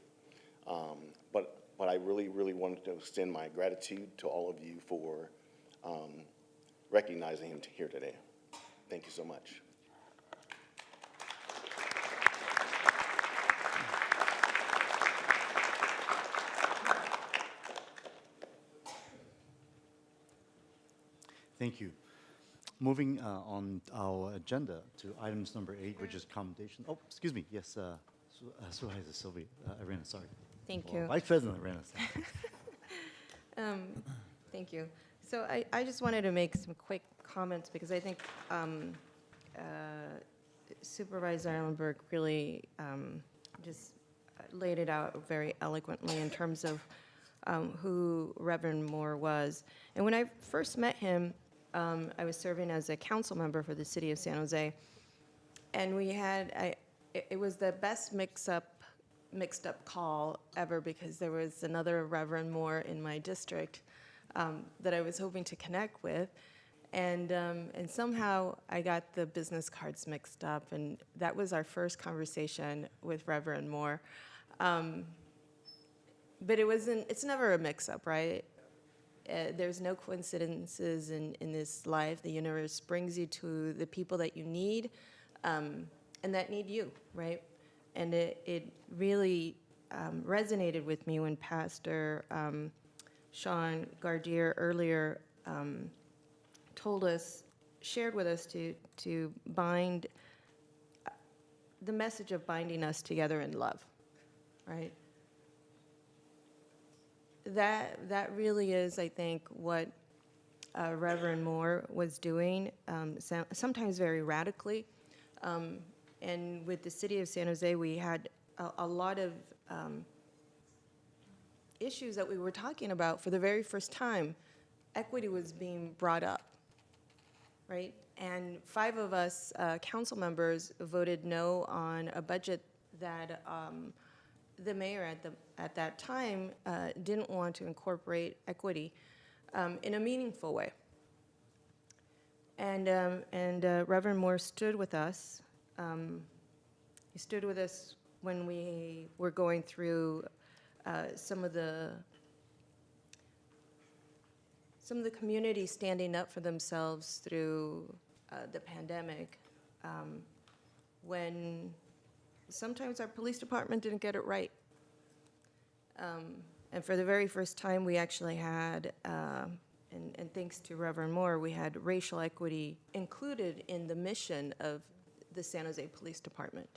But I really, really wanted to extend my gratitude to all of you for recognizing him here today. Thank you so much. Thank you. Moving on our agenda to items number 8, which is commendation. Oh, excuse me. Yes, Supervisor Sylvia Arena, sorry. Thank Or you. Vice President Arena. Thank you. So I just wanted to make some quick comments because I think Supervisor Ellenberg really just laid it out very eloquently in terms of who Reverend Moore was. And when I first met him, I was serving as a council member for the city of San Jose. And we had, it was the best mixed up call ever, because there was another Reverend Moore in my district that I was hoping to connect with. And somehow I got the business cards mixed up, and that was our first conversation with Reverend Moore. But it's never a mix-up, right? There's no coincidences in this life. The universe brings you to the people that you need, and that need you, right? And it really resonated with me when Pastor Sean Gardier earlier shared with us to bind the message of binding us together in love, right? That really is, I think, what Reverend Moore was doing, sometimes very radically. And with the city of San Jose, we had a lot of issues that we were talking about. For the very first time, equity was being brought up, right? And 5 of us council members voted no on a budget that the mayor at that time didn't want to incorporate equity in a meaningful way. And Reverend Moore stood with us. He stood with us when we were going through some of the community standing up for themselves through the pandemic, when sometimes our police department didn't get it right. And for the very first time, we actually had, and thanks to Reverend Moore, we had racial equity included in the mission of the San Jose Police Department.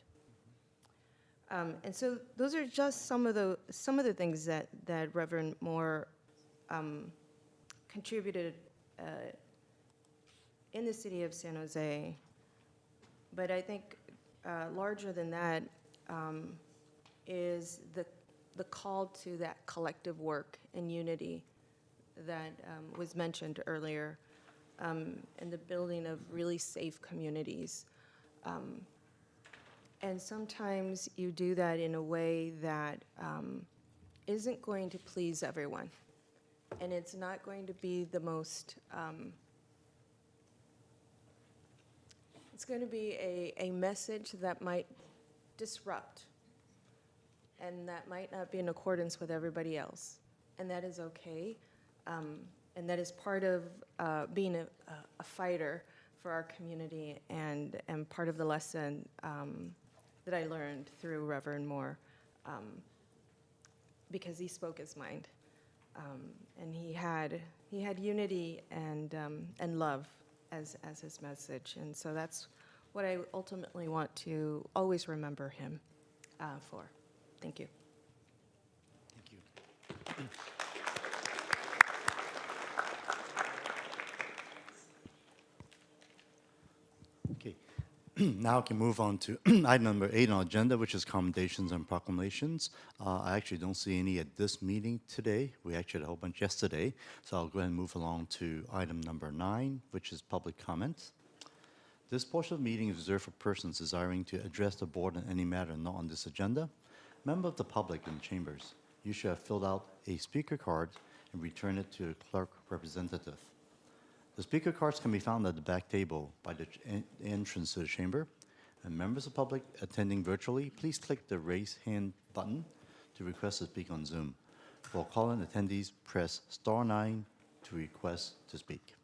And so those are just some of the things that Reverend Moore contributed in the city of San Jose. But I think larger than that is the call to that collective work and unity that was mentioned earlier, and the building of really safe communities. And sometimes you do that in a way that isn't going to please everyone. And it's not going to be the most, it's going to be a message that might disrupt, and that might not be in accordance with everybody else. And that is okay. And that is part of being a fighter for our community, and part of the lesson that I learned through Reverend Moore, because he spoke his mind. And he had unity and love as his message. And so that's what I ultimately want to always remember him for. Thank you. Thank you. Okay, now we can move on to item number 8 on our agenda, which is commendations and proclamations. I actually don't see any at this meeting today. We actually had a whole bunch yesterday, so I'll go ahead and move along to item number 9, which is public comments. This portion of the meeting is reserved for persons desiring to address the board on any matter not on this agenda. Member of the public in the chambers, you should have filled out a speaker card and returned it to the clerk representative. The speaker cards can be found at the back table by the entrance to the chamber. And members of the public attending virtually, please click the raise hand button to request to speak on Zoom. For call-in attendees, press *9 to request to speak.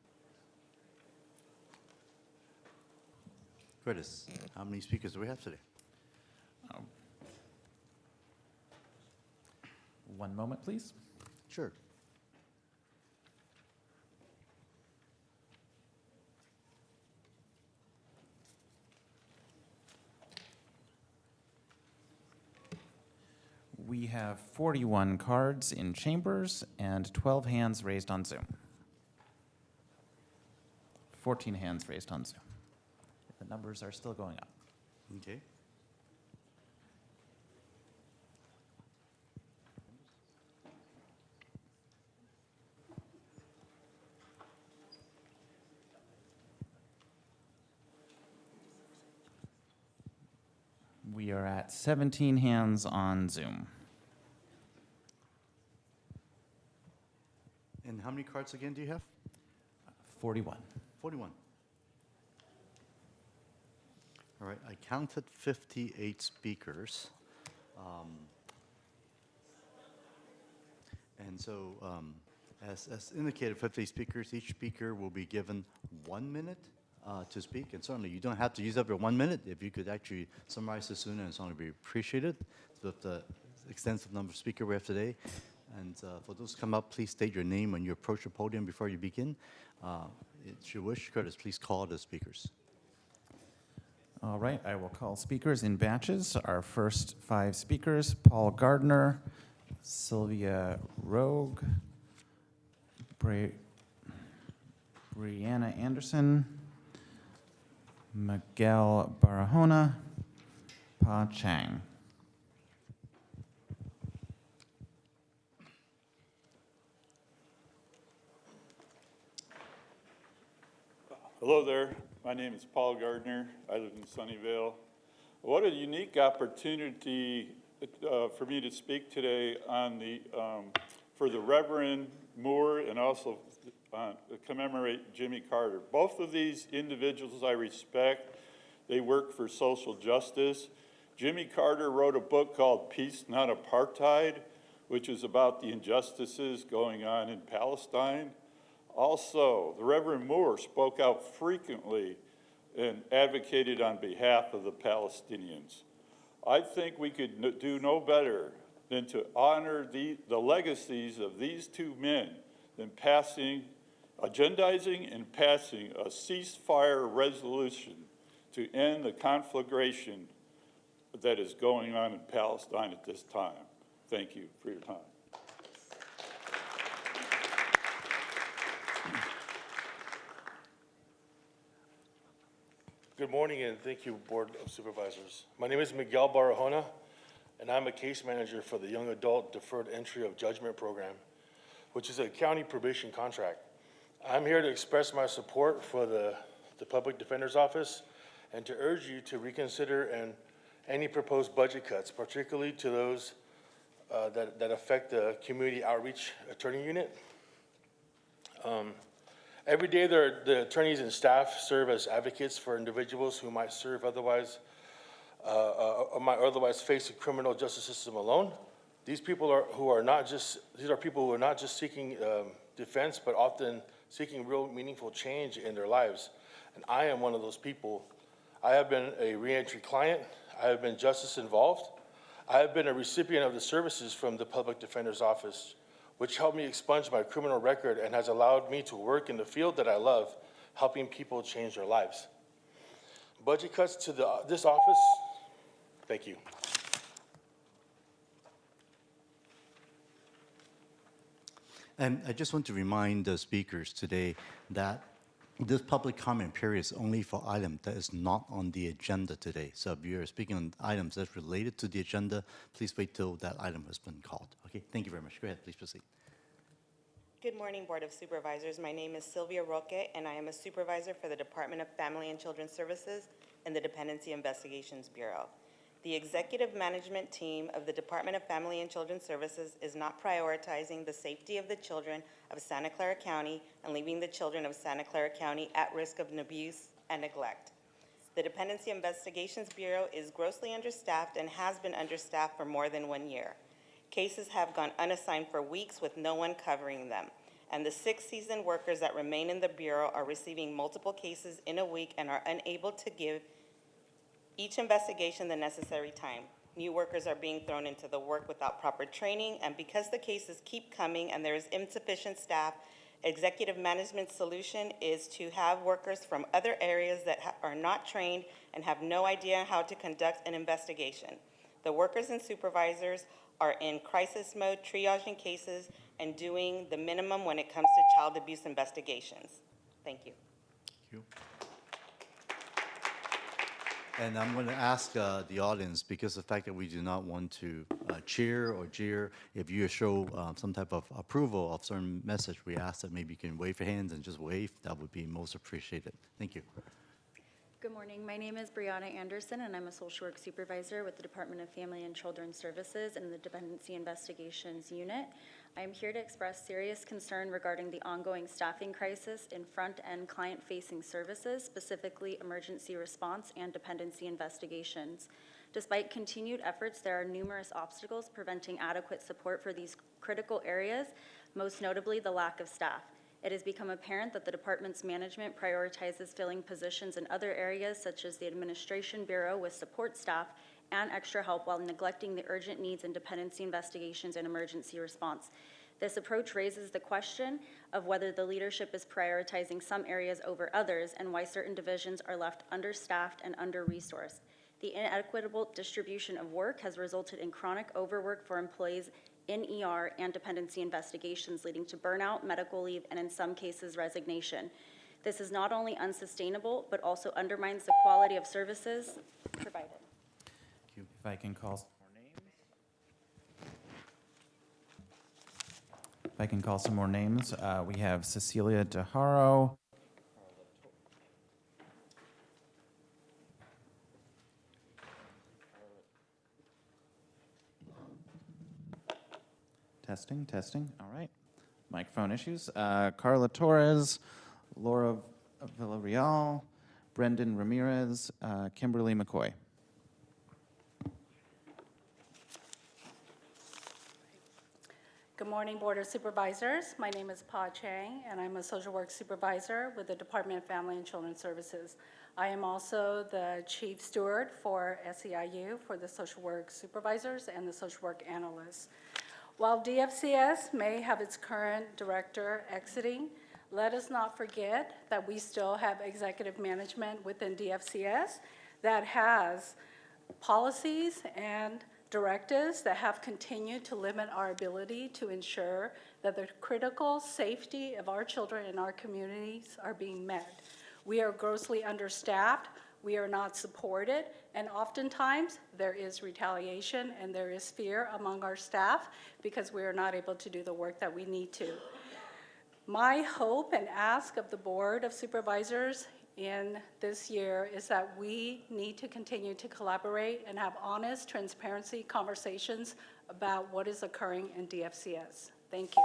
Curtis, how many speakers do we have today? One moment, please. Sure. We have 41 cards in chambers and 12 hands raised on Zoom. 14 hands raised on Zoom. The numbers are still going up. Okay. We We are at 17 hands on Zoom. And how many cards again do you have? 41. 41. All right, I counted 58 speakers. And so, as indicated, 50 speakers, each speaker will be given 1 minute to speak. And certainly, you don't have to use up your 1 minute. If you could actually summarize this sooner, it's only be appreciated with the extensive number of speakers we have today. And for those who come up, please state your name when you approach the podium before you begin. If you wish, Curtis, please call the speakers. All right, I will call speakers in batches. Our first 5 speakers: Paul Gardner, Sylvia Rogue, Brianna Anderson, Miguel Barahona, Pa Chang. Hello there. My name is Paul Gardner. I live in Sunnyvale. What a unique opportunity for me to speak today on for the Reverend Moore and also commemorate Jimmy Carter. Both of these individuals I respect. They work for social justice. Jimmy Carter wrote a book called Peace, Not Apartheid, which is about the injustices going on in Palestine. Also, the Reverend Moore spoke out frequently and advocated on behalf of the Palestinians. I think we could do no better than to honor the legacies of these two men than agendizing and passing a ceasefire resolution to end the conflagration that is going on in Palestine at this time. Thank you for your time. Good morning, and thank you, Board of Supervisors. My name is Miguel Barahona, and I'm a case manager for the Young Adult Deferred Entry of Judgment Program, which is a county probation contract. I'm here to express my support for the Public Defender's Office and to urge you to reconsider any proposed budget cuts, particularly to those that affect the Community Outreach Attorney Unit. Every day, the attorneys and staff serve as advocates for individuals who might serve otherwise, or might otherwise face a criminal justice system alone. These people are people who are not just seeking defense, but often seeking real meaningful change in their lives. And I am one of those people. I have been a reentry client. I have been justice involved. I have been a recipient of the services from the Public Defender's Office, which helped me expunge my criminal record and has allowed me to work in the field that I love, helping people change their lives. Budget cuts to this office, thank you. And I just want to remind the speakers today that this public comment period is only for items that is not on the agenda today. So if you're speaking on items that's related to the agenda, please wait till that item has been called. Okay, thank you very much. Go ahead, please proceed. Good morning, Board of Supervisors. My name is Sylvia Roque, and I am a supervisor for the Department of Family and Children's Services and the Dependency Investigations Bureau. The executive management team of the Department of Family and Children's Services is not prioritizing the safety of the children of Santa Clara County and leaving the children of Santa Clara County at risk of abuse and neglect. The Dependency Investigations Bureau is grossly understaffed and has been understaffed for more than 1 year. Cases have gone unassigned for weeks with no one covering them, and the 6 seasoned workers that remain in the Bureau are receiving multiple cases in a week and are unable to give each investigation the necessary time. New workers are being thrown into the work without proper training, and because the cases keep coming and there is insufficient staff, executive management solution is to have workers from other areas that are not trained and have no idea how to conduct an investigation. The workers and supervisors are in crisis mode, triaging cases, and doing the minimum when it comes to child abuse investigations. Thank you. Thank you. And I'm going to ask the audience, because the fact that we do not want to cheer or jeer, if you show some type of approval of certain message, we ask that maybe you can wave your hands and just wave. That would be most appreciated. Thank you. Good morning. My name is Brianna Anderson, and I'm a social work supervisor with the Department of Family and Children's Services and the Dependency Investigations Unit. I am here to express serious concern regarding the ongoing staffing crisis in front-end client-facing services, specifically emergency response and dependency investigations. Despite continued efforts, there are numerous obstacles preventing adequate support for these critical areas, most notably the lack of staff. It has become apparent that the department's management prioritizes filling positions in other areas, such as the Administration Bureau, with support staff and extra help, while neglecting the urgent needs in dependency investigations and emergency response. This approach raises the question of whether the leadership is prioritizing some areas over others, and why certain divisions are left understaffed and under-resourced. The inequitable distribution of work has resulted in chronic overwork for employees in ER and dependency investigations, leading to burnout, medical leave, and in some cases, resignation. This is not only unsustainable, but also undermines the quality of services provided. If I can call some more names. We have Cecilia DeHaro. Testing. All right. Microphone issues. Carla Torres, Laura Villarreal, Brendan Ramirez, Kimberly McCoy. Good morning, Board of Supervisors. My name is Pa Chang, and I'm a social work supervisor with the Department of Family and Children's Services. I am also the chief steward for SEIU for the social work supervisors and the social work analysts. While DFCS may have its current director exiting, let us not forget that we still have executive management within DFCS that has policies and directives that have continued to limit our ability to ensure that the critical safety of our children and our communities are being met. We are grossly understaffed, we are not supported, and oftentimes there is retaliation and there is fear among our staff because we are not able to do the work that we need to. My hope and ask of the Board of Supervisors in this year is that we need to continue to collaborate and have honest, transparency conversations about what is occurring in DFCS. Thank you.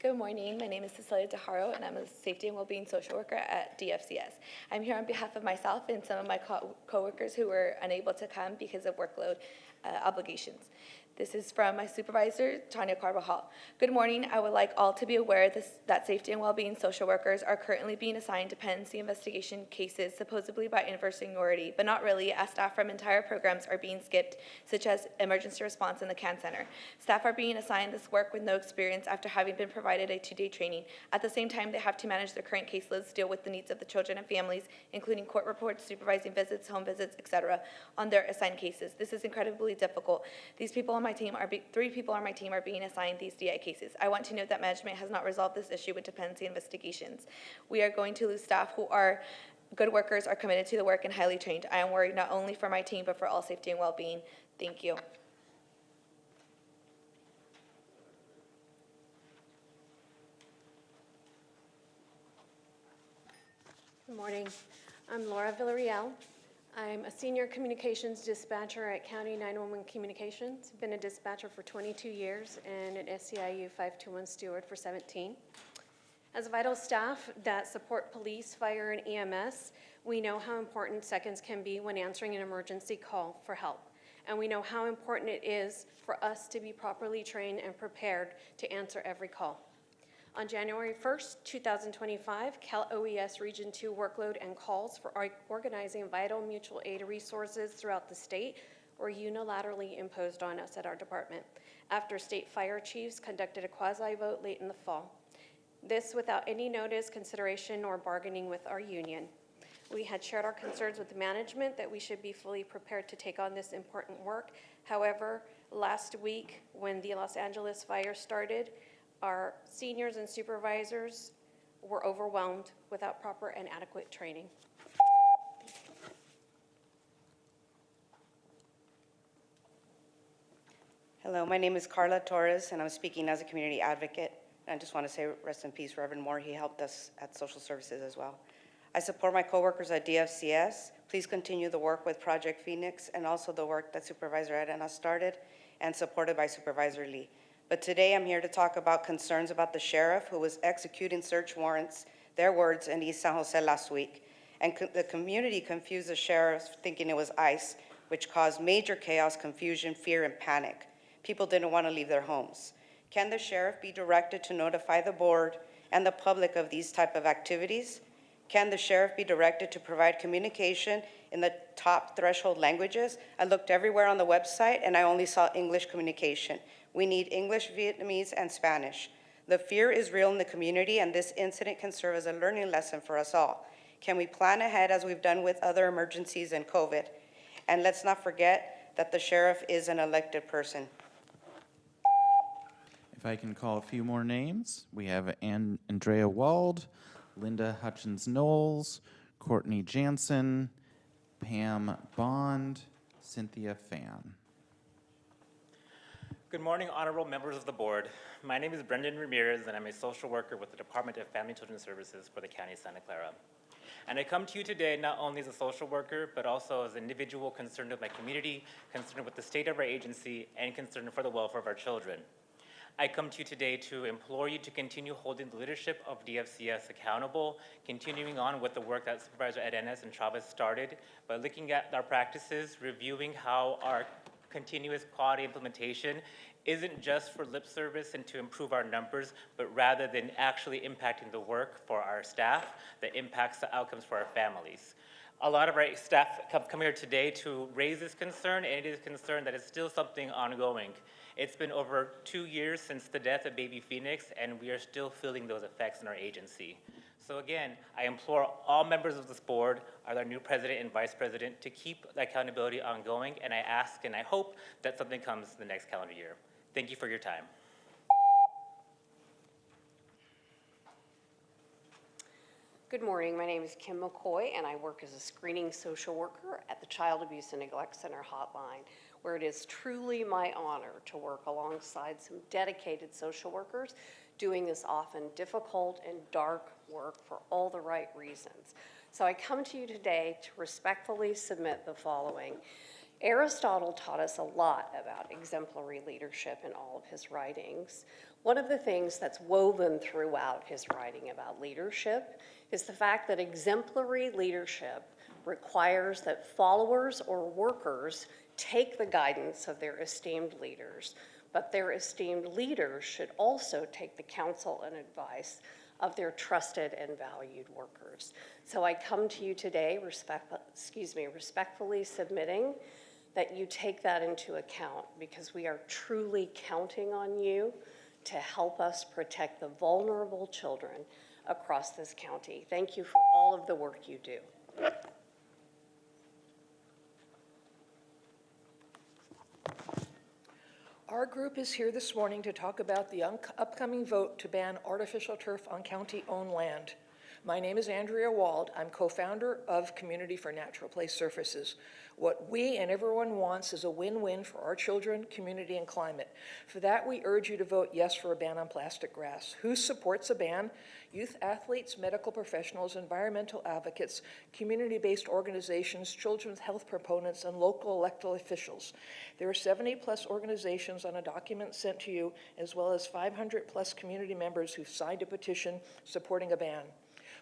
Good morning. My name is Cecilia DeHaro, and I'm a safety and wellbeing social worker at DFCS. I'm here on behalf of myself and some of my coworkers who were unable to come because of workload obligations. This is from my supervisor, Tanya Carvajal. Good morning. I would like all to be aware that safety and wellbeing social workers are currently being assigned dependency investigation cases supposedly by inverse seniority, but not really, as staff from entire programs are being skipped, such as emergency response in the CAN Center. Staff are being assigned this work with no experience after having been provided a 2-day training. At the same time, they have to manage their current caseloads, deal with the needs of the children and families, including court reports, supervising visits, home visits, etc., on their assigned cases. This is incredibly difficult. These people on my team three people on my team are being assigned these DI cases. I want to note that management has not resolved this issue with dependency investigations. We are going to lose staff who are good workers, are committed to the work, and highly trained. I am worried not only for my team, but for all safety and well-being. Thank you. Good morning. I'm Laura Villarreal. I'm a senior communications dispatcher at County 911 Communications. Been a dispatcher for 22 years and an SEIU 521 steward for 17. As vital staff that support police, fire, and EMS, we know how important seconds can be when answering an emergency call for help. And we know how important it is for us to be properly trained and prepared to answer every call. On January 1st, 2025, Cal OES Region 2 workload and calls for organizing vital mutual aid resources throughout the state were unilaterally imposed on us at our department after state fire chiefs conducted a quasi-vote late in the fall. This without any notice, consideration, or bargaining with our union. We had shared our concerns with the management that we should be fully prepared to take on this important work. However, last week when the Los Angeles fire started, our seniors and supervisors were overwhelmed without proper and adequate training. Hello, my name is Carla Torres, and I'm speaking as a community advocate. I just want to say rest in peace, Reverend Moore. He helped us at social services as well. I support my coworkers at DFCS. Please continue the work with Project Phoenix and also the work that Supervisor Arena started and supported by Supervisor Lee. But today I'm here to talk about concerns about the sheriff who was executing search warrants, their words, in East San Jose last week. And the community confused the sheriff thinking it was ICE, which caused major chaos, confusion, fear, and panic. People didn't want to leave their homes. Can the sheriff be directed to notify the board and the public of these type of activities? Can the sheriff be directed to provide communication in the top threshold languages? I looked everywhere on the website and I only saw English communication. We need English, Vietnamese, and Spanish. The fear is real in the community and this incident can serve as a learning lesson for us all. Can we plan ahead as we've done with other emergencies and COVID? And let's not forget that the sheriff is an elected person. If I can call a few more names, we have Andrea Wald, Linda Hutchins-Knowles, Courtney Jansen, Pam Bond, Cynthia Fan. Good morning, honorable members of the board. My name is Brendan Ramirez, and I'm a social worker with the Department of Family and Children's Services for the County of Santa Clara. And I come to you today not only as a social worker, but also as an individual concerned with my community, concerned with the state of our agency, and concerned for the welfare of our children. I come to you today to implore you to continue holding the leadership of DFCS accountable, continuing on with the work that Supervisor Arenas and Chavez started by looking at our practices, reviewing how our continuous quality implementation isn't just for lip service and to improve our numbers, but rather than actually impacting the work for our staff that impacts the outcomes for our families. A lot of our staff come here today to raise this concern, and it is a concern that is still something ongoing. It's been over 2 years since the death of baby Phoenix, and we are still feeling those effects in our agency. So again, I implore all members of this board, our new president and vice president, to keep the accountability ongoing, and I ask and I hope that something comes the next calendar year. Thank you for your time. Good morning, my name is Kim McCoy and I work as a screening social worker at the Child Abuse and Neglect Center hotline, where it is truly my honor to work alongside some dedicated social workers doing this often difficult and dark work for all the right reasons. So I come to you today to respectfully submit the following. Aristotle taught us a lot about exemplary leadership in all of his writings. One of the things that's woven throughout his writing about leadership is the fact that exemplary leadership requires that followers or workers take the guidance of their esteemed leaders, but their esteemed leaders should also take the counsel and advice of their trusted and valued workers. So I come to you today respectfully submitting that you take that into account, because we are truly counting on you to help us protect the vulnerable children across this county. Thank you for all of the work you do. Our group is here this morning to talk about the upcoming vote to ban artificial turf on county-owned land. My name is Andrea Wald. I'm co-founder of Community for Natural Place Surfaces. What we and everyone wants is a win-win for our children, community, and climate. For that, we urge you to vote yes for a ban on plastic grass. Who supports a ban? Youth athletes, medical professionals, environmental advocates, community-based organizations, children's health proponents, and local elected officials. There are 70+ organizations on a document sent to you, as well as 500+ community members who've signed a petition supporting a ban.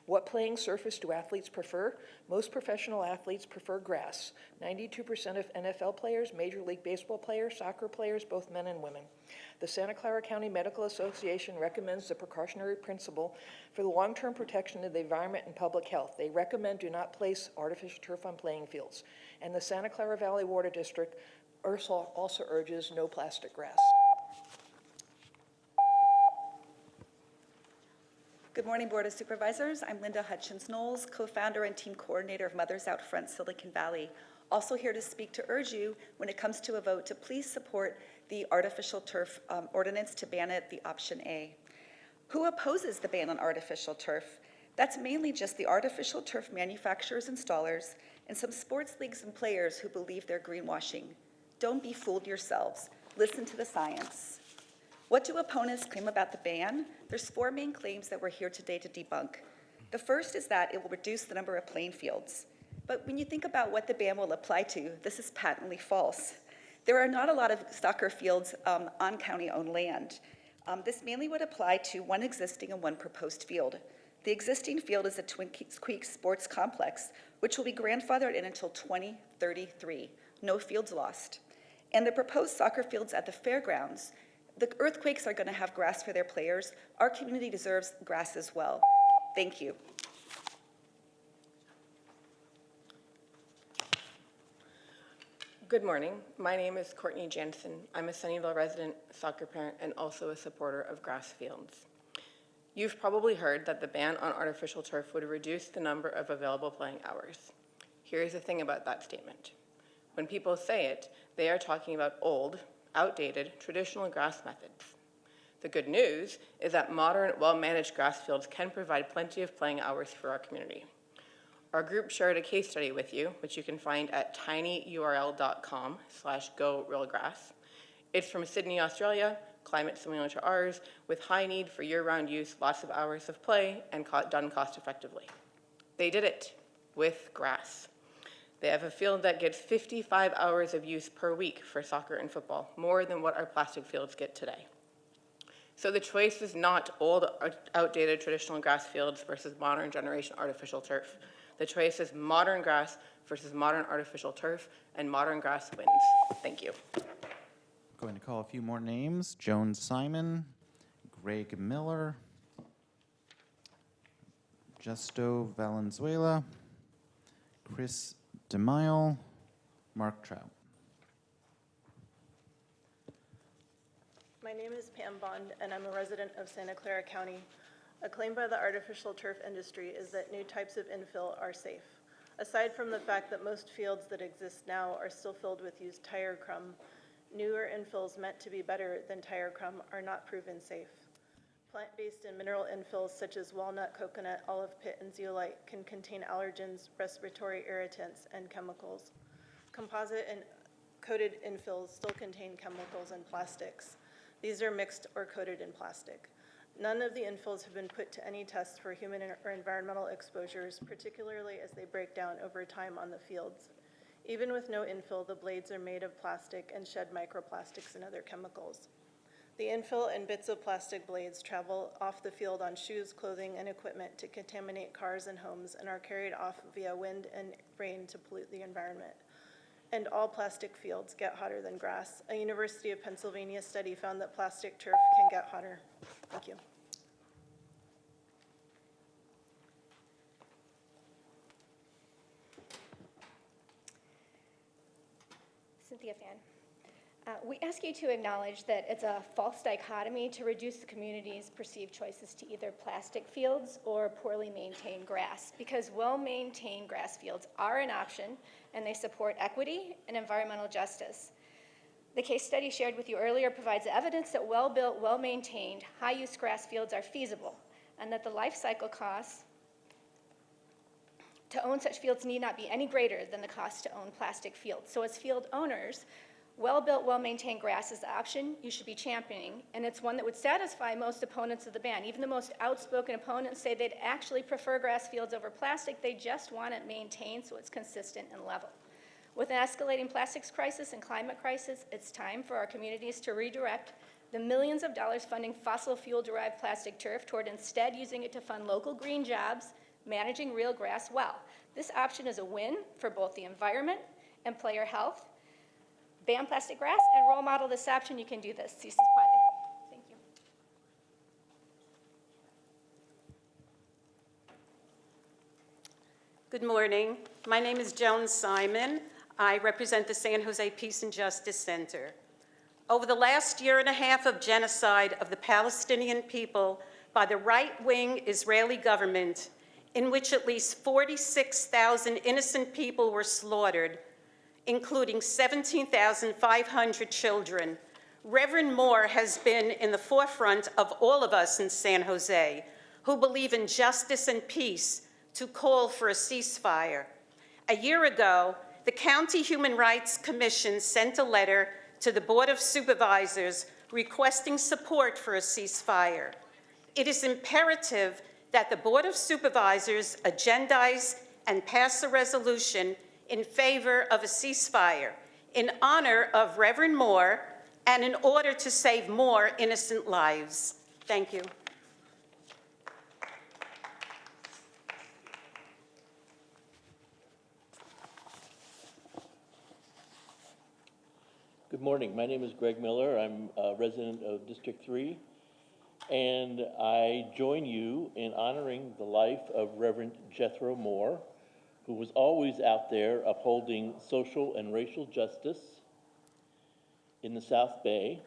What playing surface do athletes prefer? Most professional athletes prefer grass. 92% of NFL players, Major League Baseball players, soccer players, both men and women. The Santa Clara County Medical Association recommends the precautionary principle for the long-term protection of the environment and public health. They recommend do not place artificial turf on playing fields. And the Santa Clara Valley Water District also urges no plastic grass. Good morning, Board of Supervisors. I'm Linda Hutchins-Knowles, co-founder and team coordinator of Mothers Out Front Silicon Valley. Also here to speak to urge you, when it comes to a vote, to please support the artificial turf ordinance to ban it, the option A. Who opposes the ban on artificial turf? That's mainly just the artificial turf manufacturers, installers, and some sports leagues and players who believe they're greenwashing. Don't be fooled yourselves. Listen to the science. What do opponents claim about the ban? There's 4 main claims that we're here today to debunk. The first is that it will reduce the number of playing fields. But when you think about what the ban will apply to, this is patently false. There are not a lot of soccer fields on county-owned land. This mainly would apply to 1 existing and 1 proposed field. The existing field is the Twin Creeks Sports Complex, which will be grandfathered in until 2033. No fields lost. And the proposed soccer fields at the fairgrounds, the Earthquakes are going to have grass for their players. Our community deserves grass as well. Thank you. Good morning. My name is Courtney Jansen. I'm a Sunnyvale resident, soccer parent, and also a supporter of grass fields. You've probably heard that the ban on artificial turf would reduce the number of available playing hours. Here's the thing about that statement. When people say it, they are talking about old, outdated, traditional grass methods. The good news is that modern, well-managed grass fields can provide plenty of playing hours for our community. Our group shared a case study with you, which you can find at tinyurl.com/GoRealGrass. It's from Sydney, Australia, climate similar to ours, with high need for year-round use, lots of hours of play, and done cost-effectively. They did it with grass. They have a field that gets 55 hours of use per week for soccer and football, more than what our plastic fields get today. So the choice is not old, outdated traditional grass fields versus modern generation artificial turf. The choice is modern grass versus modern artificial turf, and modern grass wins. Thank you. Going to call a few more names. Joan Simon, Greg Miller, Justo Valenzuela, Chris DeMille, Mark Trout. My name is Pam Bond, and I'm a resident of Santa Clara County. A claim by the artificial turf industry is that new types of infill are safe. Aside from the fact that most fields that exist now are still filled with used tire crumb, newer infills meant to be better than tire crumb are not proven safe. Plant-based and mineral infills such as walnut, coconut, olive pit, and zeolite can contain allergens, respiratory irritants, and chemicals. Composite and coated infills still contain chemicals and plastics. These are mixed or coated in plastic. None of the infills have been put to any tests for human or environmental exposures, particularly as they break down over time on the fields. Even with no infill, the blades are made of plastic and shed microplastics and other chemicals. The infill and bits of plastic blades travel off the field on shoes, clothing, and equipment to contaminate cars and homes and are carried off via wind and rain to pollute the environment. And all plastic fields get hotter than grass. A University of Pennsylvania study found that plastic turf can get hotter. Thank you. Cynthia Fan. We ask you to acknowledge that it's a false dichotomy to reduce the community's perceived choices to either plastic fields or poorly maintained grass, because well-maintained grass fields are an option and they support equity and environmental justice. The case study shared with you earlier provides evidence that well-built, well-maintained, high-use grass fields are feasible, and that the life cycle costs to own such fields need not be any greater than the cost to own plastic fields. So as field owners, well-built, well-maintained grass is the option you should be championing, and it's one that would satisfy most opponents of the ban. Even the most outspoken opponents say they'd actually prefer grass fields over plastic. They just want it maintained so it's consistent and level. With an escalating plastics crisis and climate crisis, it's time for our communities to redirect the millions of dollars funding fossil fuel-derived plastic turf toward instead using it to fund local green jobs, managing real grass well. This option is a win for both the environment and player health. Ban plastic grass and role model this option. You can do this. Thank you. Good morning. My name is Joan Simon. I represent the San Jose Peace and Justice Center. Over the last year and a half of genocide of the Palestinian people by the right-wing Israeli government, in which at least 46,000 innocent people were slaughtered, including 17,500 children, Reverend Moore has been in the forefront of all of us in San Jose who believe in justice and peace to call for a ceasefire. A year ago, the County Human Rights Commission sent a letter to the Board of Supervisors requesting support for a ceasefire. It is imperative that the Board of Supervisors agendize and pass a resolution in favor of a ceasefire in honor of Reverend Moore and in order to save more innocent lives. Thank you. Good morning. My name is Greg Miller. I'm a resident of District 3, and I join you in honoring the life of Reverend Jethro Moore, who was always out there upholding social and racial justice in the South Bay.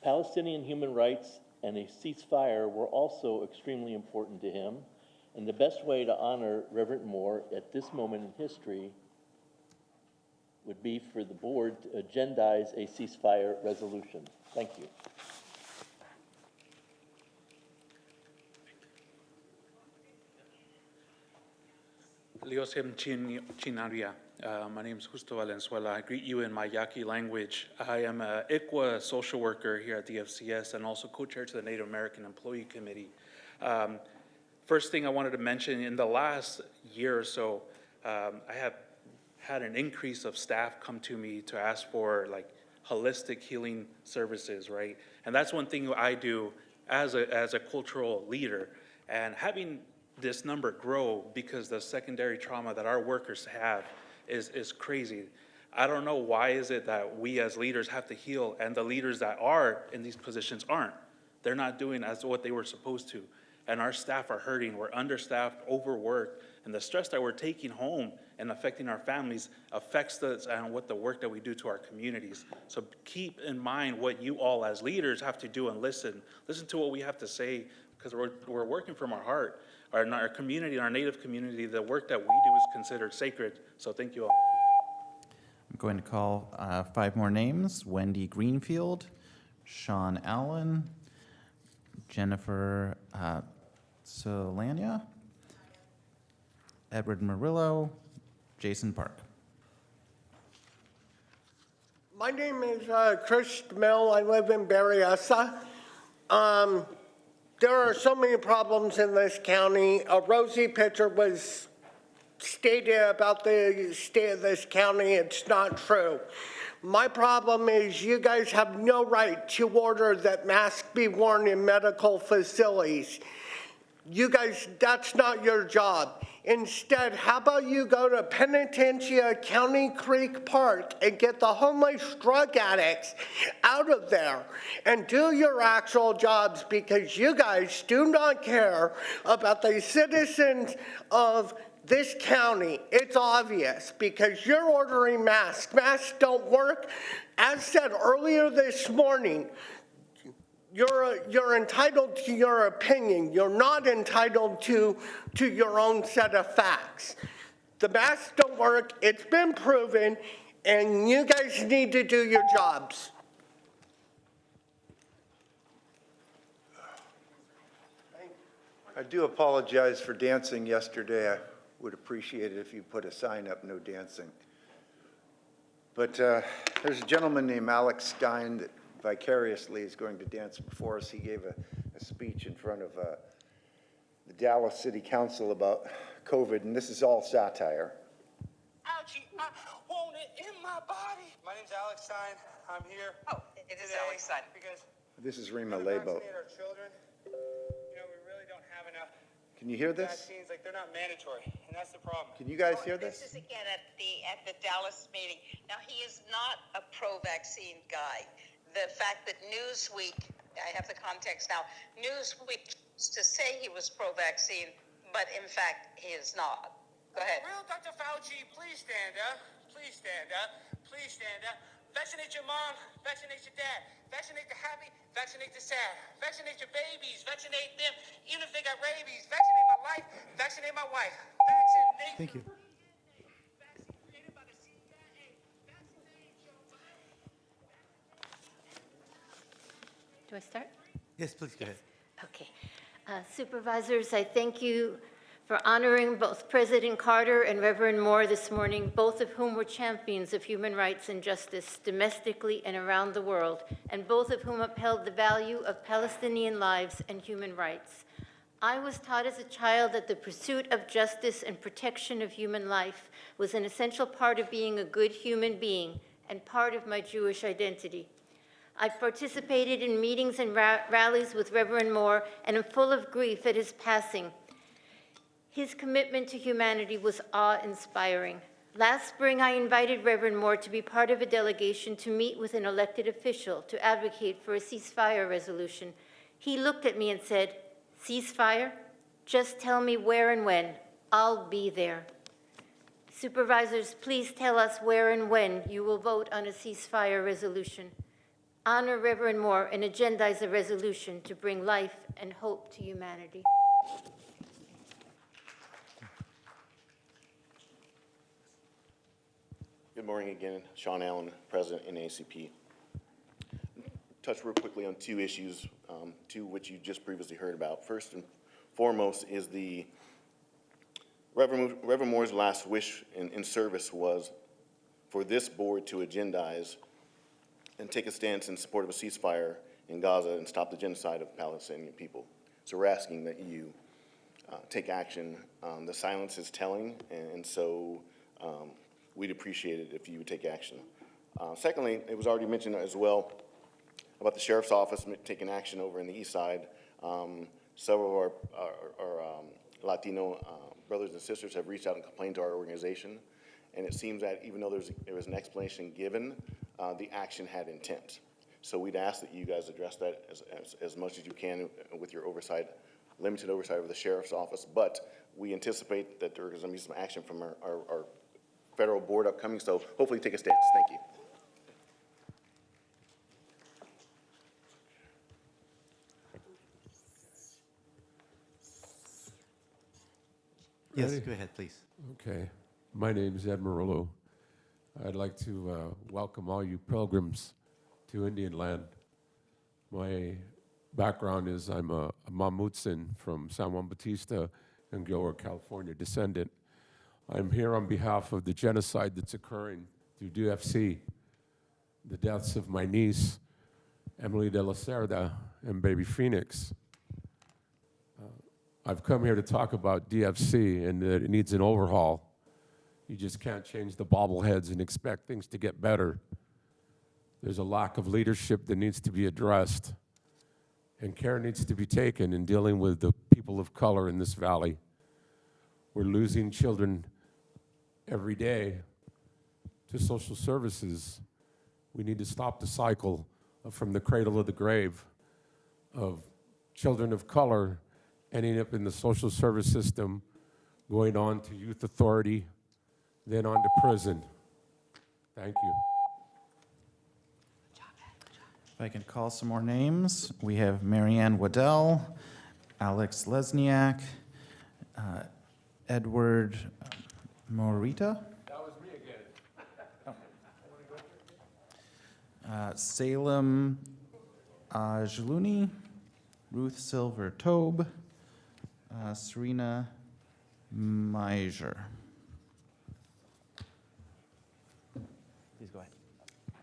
Palestinian human rights and a ceasefire were also extremely important to him, and the best way to honor Reverend Moore at this moment in history would be for the board to agendize a ceasefire resolution. Thank you. Liosem Chinaria. My name is Justo Valenzuela. I greet you in my Yaqui language. I am an ICWA social worker here at the FCS and also co-chair to the Native American Employee Committee. First thing I wanted to mention, in the last year or so, I have had an increase of staff come to me to ask for like holistic healing services, right? And that's one thing I do as a cultural leader. And having this number grow because the secondary trauma that our workers have is crazy. I don't know why is it that we as leaders have to heal and the leaders that are in these positions aren't. They're not doing as what they were supposed to. And our staff are hurting. We're understaffed, overworked, and the stress that we're taking home and affecting our families affects us and what the work that we do to our communities. So keep in mind what you all as leaders have to do and listen. Listen to what we have to say because we're working from our heart. In our community, in our Native community, the work that we do is considered sacred. So thank you all. I'm going to call 5 more names: Wendy Greenfield, Sean Allen, Jennifer Solania, Edward Murillo, Jason Park. My name is Chris Mill. I live in Berryessa. There are so many problems in this county. A rosy picture was stated about the state of this county. It's not true. My problem is you guys have no right to order that masks be worn in medical facilities. You guys, that's not your job. Instead, how about you go to Penitencia County Creek Park and get the homeless drug addicts out of there and do your actual jobs, because you guys do not care about the citizens of this county. It's obvious because you're ordering masks. Masks don't work. As said earlier this morning, you're entitled to your opinion. You're not entitled to your own set of facts. The masks don't work. It's been proven, and you guys need to do your jobs. I do apologize for dancing yesterday. I would appreciate it if you put a sign up, no dancing. But there's a gentleman named Alex Stein that vicariously is going to dance before us. He gave a speech in front of the Dallas City Council about COVID, and this is all satire. Ouchie, I want it in my body. My name's Alex Stein. I'm here. Oh, it is Alex Stein. Because This is Rima Lebo. vaccinate our children. You know, we really don't have enough Can you hear this? vaccines. Like, they're not mandatory, and that's the problem. Can you guys hear This this? is again at the Dallas meeting. Now, he is not a pro-vaccine guy. The fact that Newsweek, I have the context now, Newsweek used to say he was pro-vaccine, but in fact, he is not. Go ahead. Real Dr. Fauci, please stand up. Please stand up. Please stand up. Vaccinate your mom. Vaccinate your dad. Vaccinate the happy. Vaccinate the sad. Vaccinate your babies. Vaccinate them. Even if they got rabies. Vaccinate my life. Vaccinate my wife. Vaccinate. Thank you. Do I start? Yes, please go ahead. Okay. Supervisors, I thank you for honoring both President Carter and Reverend Moore this morning, both of whom were champions of human rights and justice domestically and around the world, and both of whom upheld the value of Palestinian lives and human rights. I was taught as a child that the pursuit of justice and protection of human life was an essential part of being a good human being and part of my Jewish identity. I've participated in meetings and rallies with Reverend Moore and am full of grief at his passing. His commitment to humanity was awe-inspiring. Last spring, I invited Reverend Moore to be part of a delegation to meet with an elected official to advocate for a ceasefire resolution. He looked at me and said, "Ceasefire? Just tell me where and when. I'll be there." Supervisors, please tell us where and when you will vote on a ceasefire resolution. Honor Reverend Moore and agendize a resolution to bring life and hope to humanity. Good morning again. Sean Allen, President NAACP. Touch real quickly on two issues, two which you just previously heard about. First and foremost is the Reverend Moore's last wish in service was for this board to agendize and take a stance in support of a ceasefire in Gaza and stop the genocide of Palestinian people. So we're asking that you take action. The silence is telling, and so we'd appreciate it if you would take action. Secondly, it was already mentioned as well about the sheriff's office taking action over in the east side. Several of our Latino brothers and sisters have reached out and complained to our organization, and it seems that even though there was an explanation given, the action had intent. So we'd ask that you guys address that as much as you can with your oversight, limited oversight of the sheriff's office, but we anticipate that there's going to be some action from our federal board upcoming, so hopefully take a stance. Thank you. Yes, go ahead, please. Okay. My name is Ed Murillo. I'd like to welcome all you pilgrims to Indian land. My background is I'm a Mamutsan from San Juan Bautista and Gilroy, California descendant. I'm here on behalf of the genocide that's occurring through DFC, the deaths of my niece, Emily de la Cerda, and baby Phoenix. I've come here to talk about DFC and that it needs an overhaul. You just can't change the bobbleheads and expect things to get better. There's a lack of leadership that needs to be addressed, and care needs to be taken in dealing with the people of color in this valley. We're losing children every day to social services. We need to stop the cycle from the cradle to the grave of children of color ending up in the social service system, going on to youth authority, then on to prison. Thank you. If I can call some more names, we have Marianne Waddell, Alex Lesniak, Edward Morita. That was me again. Salem Ajluni, Ruth Silver Tobe, Serena Meijer. Please go ahead.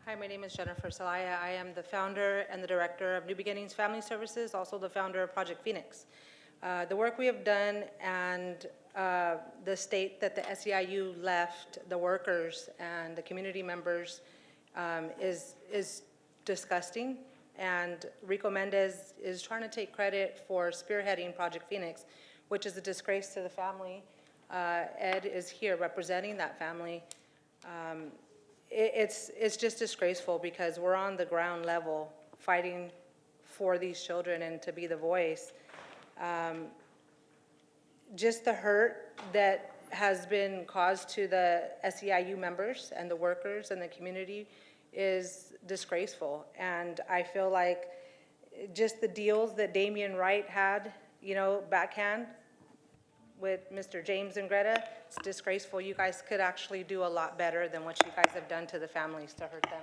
Hi, my name is Jennifer Salaya. I am the founder and the director of New Beginnings Family Services, also the founder of Project Phoenix. The work we have done and the state that the SEIU left the workers and the community members is disgusting. And Rico Mendez is trying to take credit for spearheading Project Phoenix, which is a disgrace to the family. Ed is here representing that family. It's just disgraceful because we're on the ground level fighting for these children and to be the voice. Just the hurt that has been caused to the SEIU members and the workers and the community is disgraceful. And I feel like just the deals that Damian Wright had, backhand with Mr. James and Greta, it's disgraceful. You guys could actually do a lot better than what you guys have done to the families to hurt them.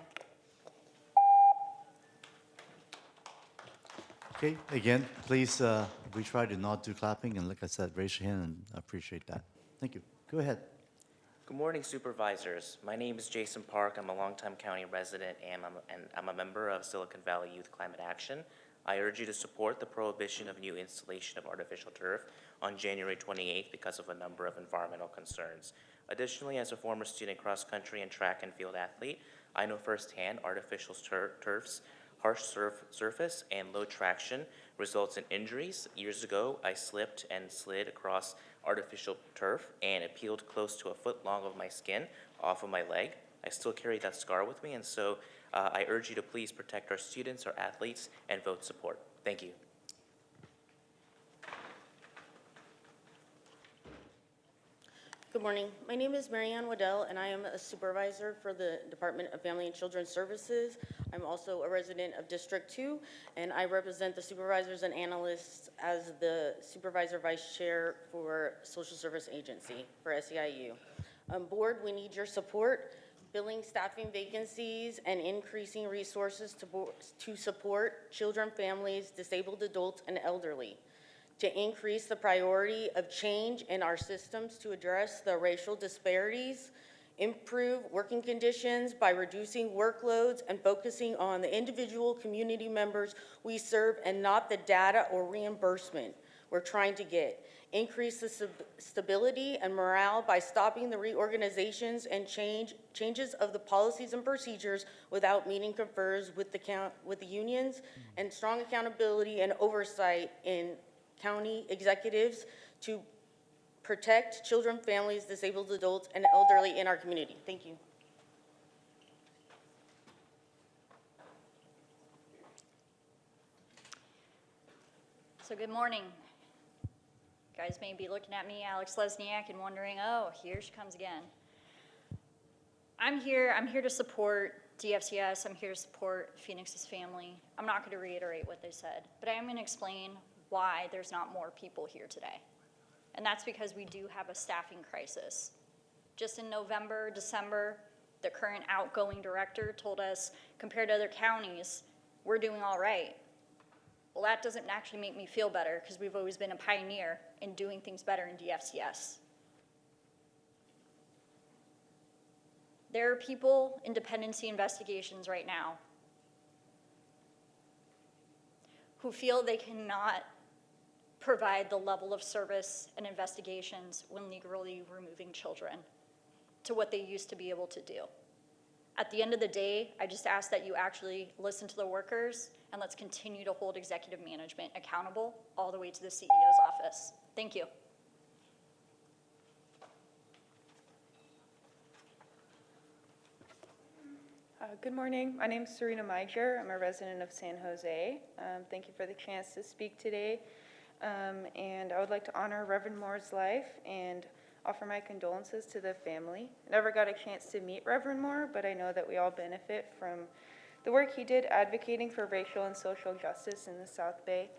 Okay, again, please, we try to not do clapping, and like I said, raise your hand, and I appreciate that. Thank you. Go ahead. Good morning, Supervisors. My name is Jason Park. I'm a longtime county resident, and I'm a member of Silicon Valley Youth Climate Action. I urge you to support the prohibition of new installation of artificial turf on January 28th because of a number of environmental concerns. Additionally, as a former student cross-country and track and field athlete, I know firsthand artificial turfs, harsh surface, and low traction results in injuries. Years ago, I slipped and slid across artificial turf, and it peeled close to a foot long of my skin off of my leg. I still carry that scar with me, and so I urge you to please protect our students, our athletes, and vote support. Thank you. Good morning. My name is Marianne Waddell, and I am a supervisor for the Department of Family and Children's Services. I'm also a resident of District 2, and I represent the supervisors and analysts as the supervisor vice chair for Social Service Agency for SEIU. Board, we need your support, filling staffing vacancies and increasing resources to support children, families, disabled adults, and elderly, to increase the priority of change in our systems to address the racial disparities, improve working conditions by reducing workloads and focusing on the individual community members we serve and not the data or reimbursement we're trying to get. Increase the stability and morale by stopping the reorganizations and changes of the policies and procedures without meeting confers with the unions, and strong accountability and oversight in county executives to protect children, families, disabled adults, and elderly in our community. Thank you. So good morning. You guys may be looking at me, Alex Lesniak, and wondering, oh, here she comes again. I'm here to support DFCS. I'm here to support Phoenix's family. I'm not going to reiterate what they said, but I am going to explain why there's not more people here today. And that's because we do have a staffing crisis. Just in November, December, the current outgoing director told us, compared to other counties, we're doing all right. Well, that doesn't actually make me feel better because we've always been a pioneer in doing things better in DFCS. There are people in dependency investigations right now who feel they cannot provide the level of service and investigations when legally removing children to what they used to be able to do. At the end of the day, I just ask that you actually listen to the workers, and let's continue to hold executive management accountable all the way to the CEO's office. Thank you. Good morning. My name is Serena Meiger. I'm a resident of San Jose. Thank you for the chance to speak today. And I would like to honor Reverend Moore's life and offer my condolences to the family. I never got a chance to meet Reverend Moore, but I know that we all benefit from the work he did advocating for racial and social justice in the South Bay.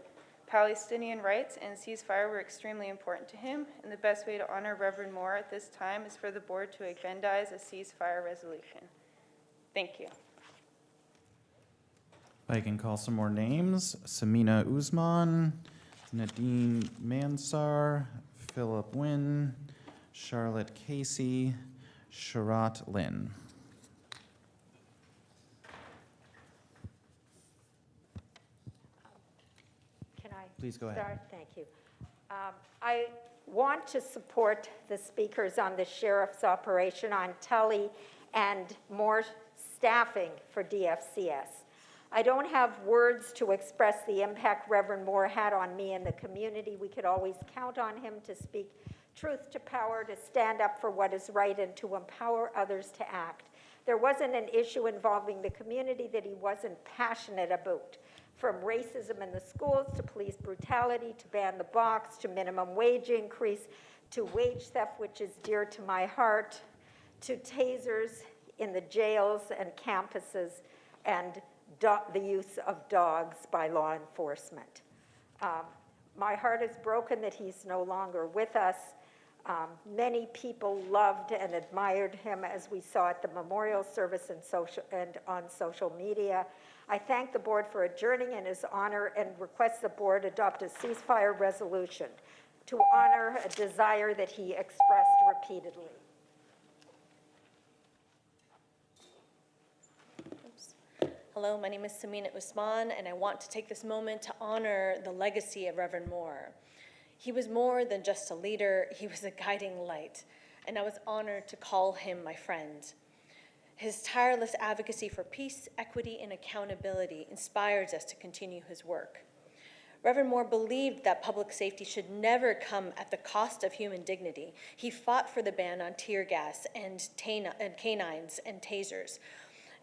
Palestinian rights and ceasefire were extremely important to him, and the best way to honor Reverend Moore at this time is for the board to agendize a ceasefire resolution. Thank you. I can call some more names. Samina Usman, Nadine Mansar, Philip Wynn, Charlotte Casey, Sharat Lynn. Can I Please go ahead. start? Thank you. I want to support the speakers on the sheriff's operation on Tully and more staffing for DFCS. I don't have words to express the impact Reverend Moore had on me and the community. We could always count on him to speak truth to power, to stand up for what is right, and to empower others to act. There wasn't an issue involving the community that he wasn't passionate about, from racism in the schools to police brutality to ban the box to minimum wage increase to wage theft, which is dear to my heart, to tasers in the jails and campuses, and the use of dogs by law enforcement. My heart is broken that he's no longer with us. Many people loved and admired him, as we saw at the memorial service and on social media. I thank the board for adjourning in his honor and request the board adopt a ceasefire resolution to honor a desire that he expressed repeatedly. Hello, my name is Samina Usman, and I want to take this moment to honor the legacy of Reverend Moore. He was more than just a leader, he was a guiding light, and I was honored to call him my friend. His tireless advocacy for peace, equity, and accountability inspires us to continue his work. Reverend Moore believed that public safety should never come at the cost of human dignity. He fought for the ban on tear gas and canines and tasers,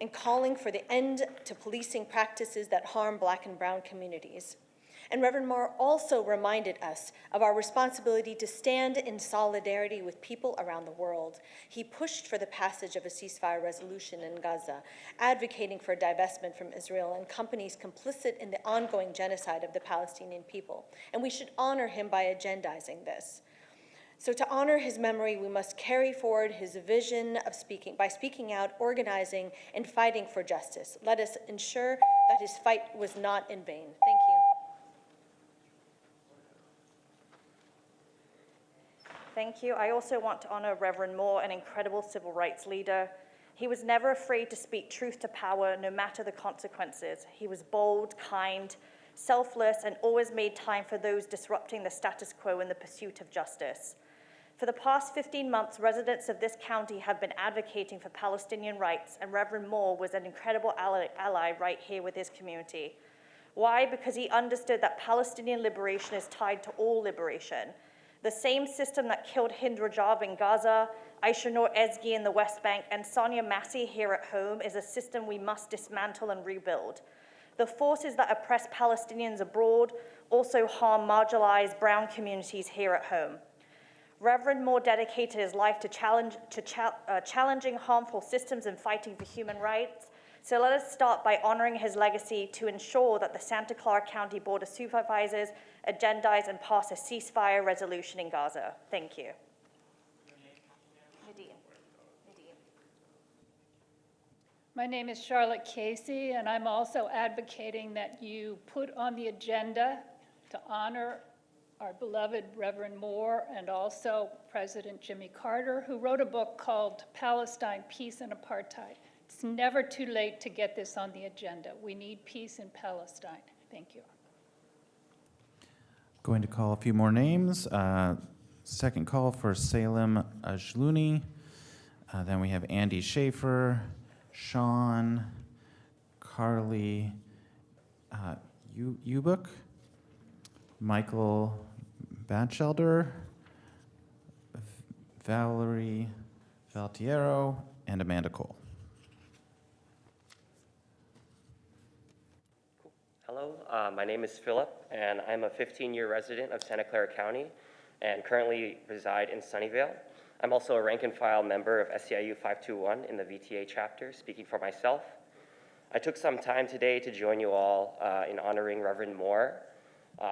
and calling for the end to policing practices that harm Black and brown communities. And Reverend Moore also reminded us of our responsibility to stand in solidarity with people around the world. He pushed for the passage of a ceasefire resolution in Gaza, advocating for divestment from Israel and companies complicit in the ongoing genocide of the Palestinian people. And we should honor him by agendizing this. So to honor his memory, we must carry forward his vision of by speaking out, organizing, and fighting for justice. Let us ensure that his fight was not in vain. Thank you. Thank you. I also want to honor Reverend Moore, an incredible civil rights leader. He was never afraid to speak truth to power, no matter the consequences. He was bold, kind, selfless, and always made time for those disrupting the status quo in the pursuit of justice. For the past 15 months, residents of this county have been advocating for Palestinian rights, and Reverend Moore was an incredible ally right here with his community. Why? Because he understood that Palestinian liberation is tied to all liberation. The same system that killed Hind Rajab in Gaza, Aisha Noor Ezgi in the West Bank, and Sonia Massey here at home is a system we must dismantle and rebuild. The forces that oppress Palestinians abroad also harm marginalized brown communities here at home. Reverend Moore dedicated his life to challenging harmful systems and fighting for human rights. So let us start by honoring his legacy to ensure that the Santa Clara County Board of Supervisors agendize and pass a ceasefire resolution in Gaza. Thank you. My name is Charlotte Casey, and I'm also advocating that you put on the agenda to honor our beloved Reverend Moore and also President Jimmy Carter, who wrote a book called Palestine, Peace and Apartheid. It's never too late to get this on the agenda. We need peace in Palestine. Thank you. Going to call a few more names. Second call for Salem Ajluni. Then we have Andy Schaefer, Sean, Carly Ubuk, Michael Batchelder, Valerie Valtiero, and Amanda Cole. Hello, my name is Philip, and I'm a 15-year resident of Santa Clara County and currently reside in Sunnyvale. I'm also a rank and file member of SEIU 521 in the VTA chapter, speaking for myself. I took some time today to join you all in honoring Reverend Moore,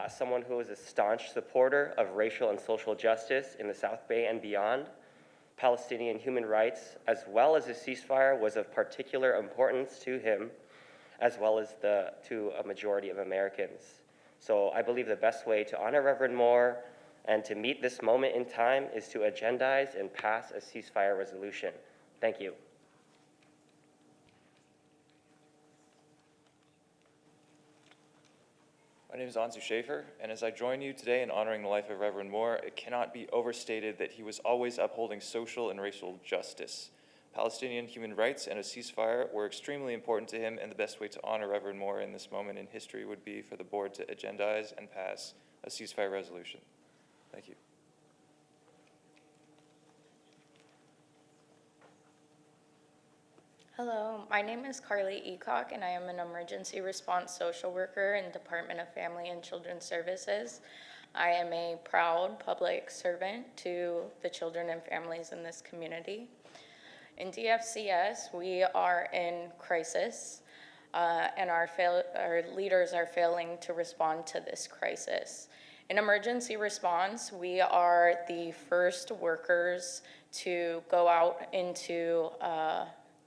someone who was a staunch supporter of racial and social justice in the South Bay and beyond. Palestinian human rights, as well as a ceasefire, was of particular importance to him, as well as to a majority of Americans. So I believe the best way to honor Reverend Moore and to meet this moment in time is to agendize and pass a ceasefire resolution. Thank you. My name is Anzu Schaefer, and as I join you today in honoring the life of Reverend Moore, it cannot be overstated that he was always upholding social and racial justice. Palestinian human rights and a ceasefire were extremely important to him, and the best way to honor Reverend Moore in this moment in history would be for the board to agendize and pass a ceasefire resolution. Thank you. Hello, my name is Carly Eacock, and I am an emergency response social worker in Department of Family and Children's Services. I am a proud public servant to the children and families in this community. In DFCS, we are in crisis, and our leaders are failing to respond to this crisis. In emergency response, we are the first workers to go out into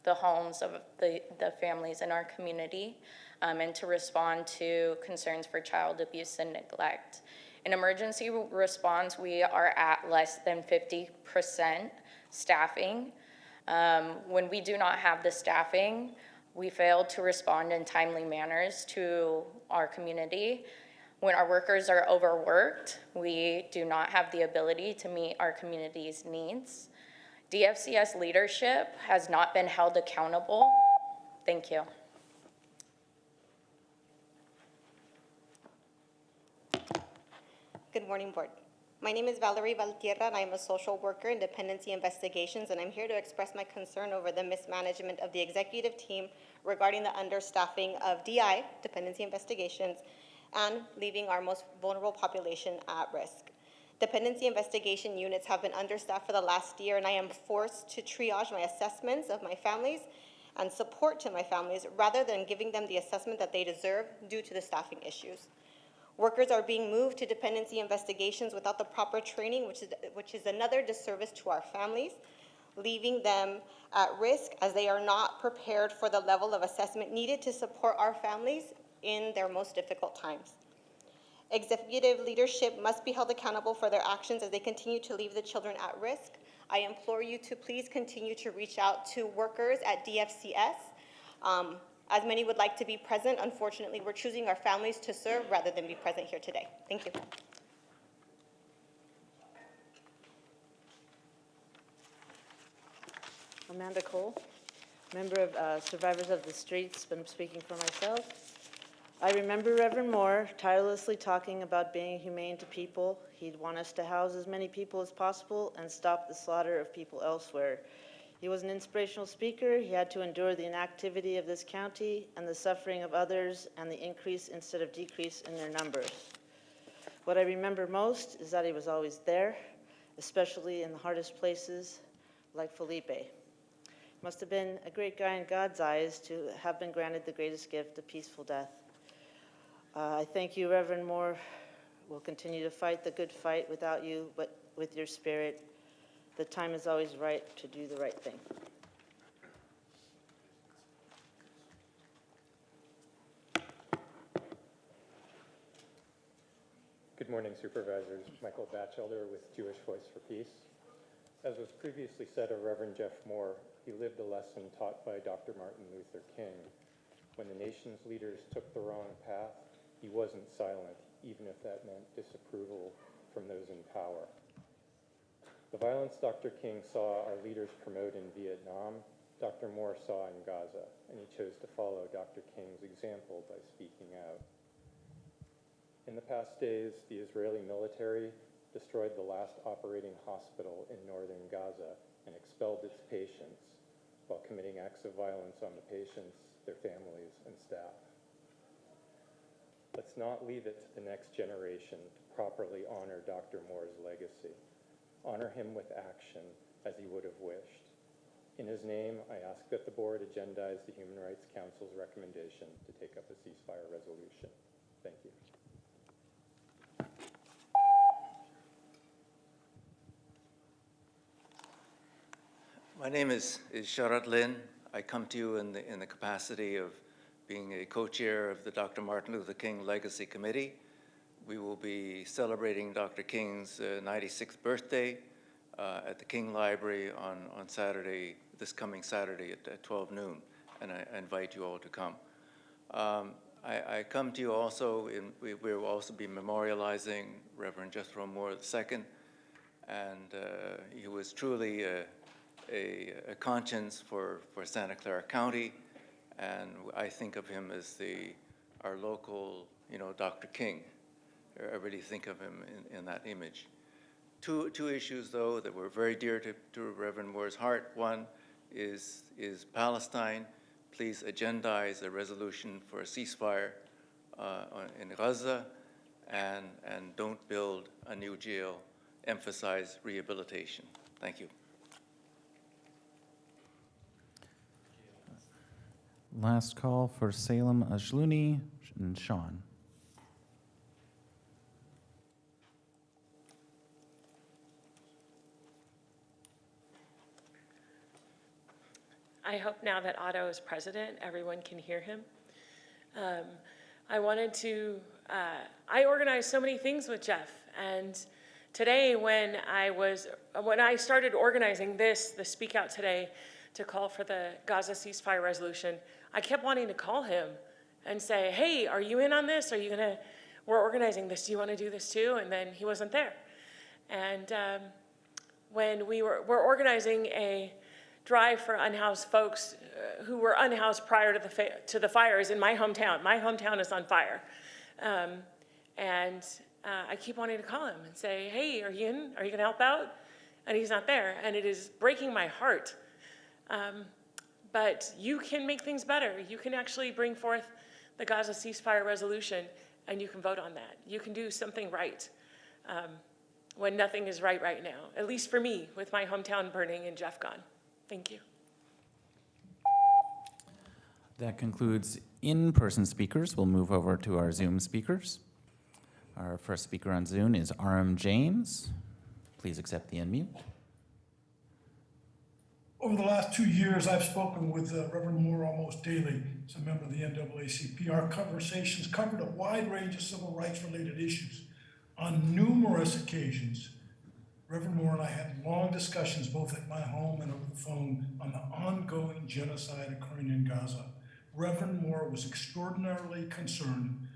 the homes of the families in our community and to respond to concerns for child abuse and neglect. In emergency response, we are at less than 50% staffing. When we do not have the staffing, we fail to respond in timely manners to our community. When our workers are overworked, we do not have the ability to meet our community's needs. DFCS leadership has not been held accountable. Thank you. Good morning, Board. My name is Valerie Valtierra, and I am a social worker in dependency investigations, and I'm here to express my concern over the mismanagement of the executive team regarding the understaffing of DI, dependency investigations, and leaving our most vulnerable population at risk. Dependency investigation units have been understaffed for the last year, and I am forced to triage my assessments of my families and support to my families rather than giving them the assessment that they deserve due to the staffing issues. Workers are being moved to dependency investigations without the proper training, which is another disservice to our families, leaving them at risk as they are not prepared for the level of assessment needed to support our families in their most difficult times. Executive leadership must be held accountable for their actions as they continue to leave the children at risk. I implore you to please continue to reach out to workers at DFCS. As many would like to be present, unfortunately, we're choosing our families to serve rather than be present here today. Thank you. Amanda Cole, member of Survivors of the Streets, been speaking for myself. I remember Reverend Moore tirelessly talking about being humane to people. He'd want us to house as many people as possible and stop the slaughter of people elsewhere. He was an inspirational speaker. He had to endure the inactivity of this county and the suffering of others and the increase instead of decrease in their numbers. What I remember most is that he was always there, especially in the hardest places like Felipe. Must have been a great guy in God's eyes to have been granted the greatest gift, a peaceful death. I thank you, Reverend Moore. We'll continue to fight the good fight without you, but with your spirit. The time is always right to do the right thing. Good morning, Supervisors. Michael Batchelder with Jewish Voice for Peace. As was previously said of Reverend Jeff Moore, he lived a lesson taught by Dr. Martin Luther King. When the nation's leaders took the wrong path, he wasn't silent, even if that meant disapproval from those in power. The violence Dr. King saw our leaders promote in Vietnam, Dr. Moore saw in Gaza, and he chose to follow Dr. King's example by speaking out. In the past days, the Israeli military destroyed the last operating hospital in northern Gaza and expelled its patients while committing acts of violence on the patients, their families, and staff. Let's not leave it to the next generation to properly honor Dr. Moore's legacy. Honor him with action as he would have wished. In his name, I ask that the board agendize the Human Rights Council's recommendation to take up a ceasefire resolution. Thank you. My name is Sharat Lin. I come to you in the capacity of being a co-chair of the Dr. Martin Luther King Legacy Committee. We will be celebrating Dr. King's 96th birthday at the King Library on Saturday, this coming Saturday at 12 noon, and I invite you all to come. I come to you also, we will also be memorializing Reverend Jethro Moore II, and he was truly a conscience for Santa Clara County, and I think of him as our local, Dr. King. I really think of him in that image. Two issues, though, that were very dear to Reverend Moore's heart. One is Palestine. Please agendize a resolution for a ceasefire in Gaza, and don't build a new jail. Emphasize rehabilitation. Thank you. Last call for Salem Ajluni and Sean. I hope now that Otto is president, everyone can hear him. I wanted to, I organized so many things with Jeff, and today when I started organizing the Speak Out today to call for the Gaza ceasefire resolution, I kept wanting to call him and say, hey, are you in on this? We're organizing this, do you want to do this too? And then he wasn't there. And when we're organizing a drive for unhoused folks who were unhoused prior to the fires in my hometown. My hometown is on fire. I keep wanting to call him and say, hey, are you in? Are you gonna help out? And he's not there, and it is breaking my heart. But you can make things better. You can actually bring forth the Gaza ceasefire resolution, and you can vote on that. You can do something right when nothing is right now, at least for me, with my hometown burning and Jeff gone. Thank you. That concludes in-person speakers. We'll move over to our Zoom speakers. Our first speaker on Zoom is RM James. Please accept the unmute. Over the last 2 years, I've spoken with Reverend Moore almost daily as a member of the NAACP. Our conversations covered a wide range of civil rights-related issues. On numerous occasions, Reverend Moore and I had long discussions both at my home and over the phone on the ongoing genocide occurring in Gaza. Reverend Moore was extraordinarily concerned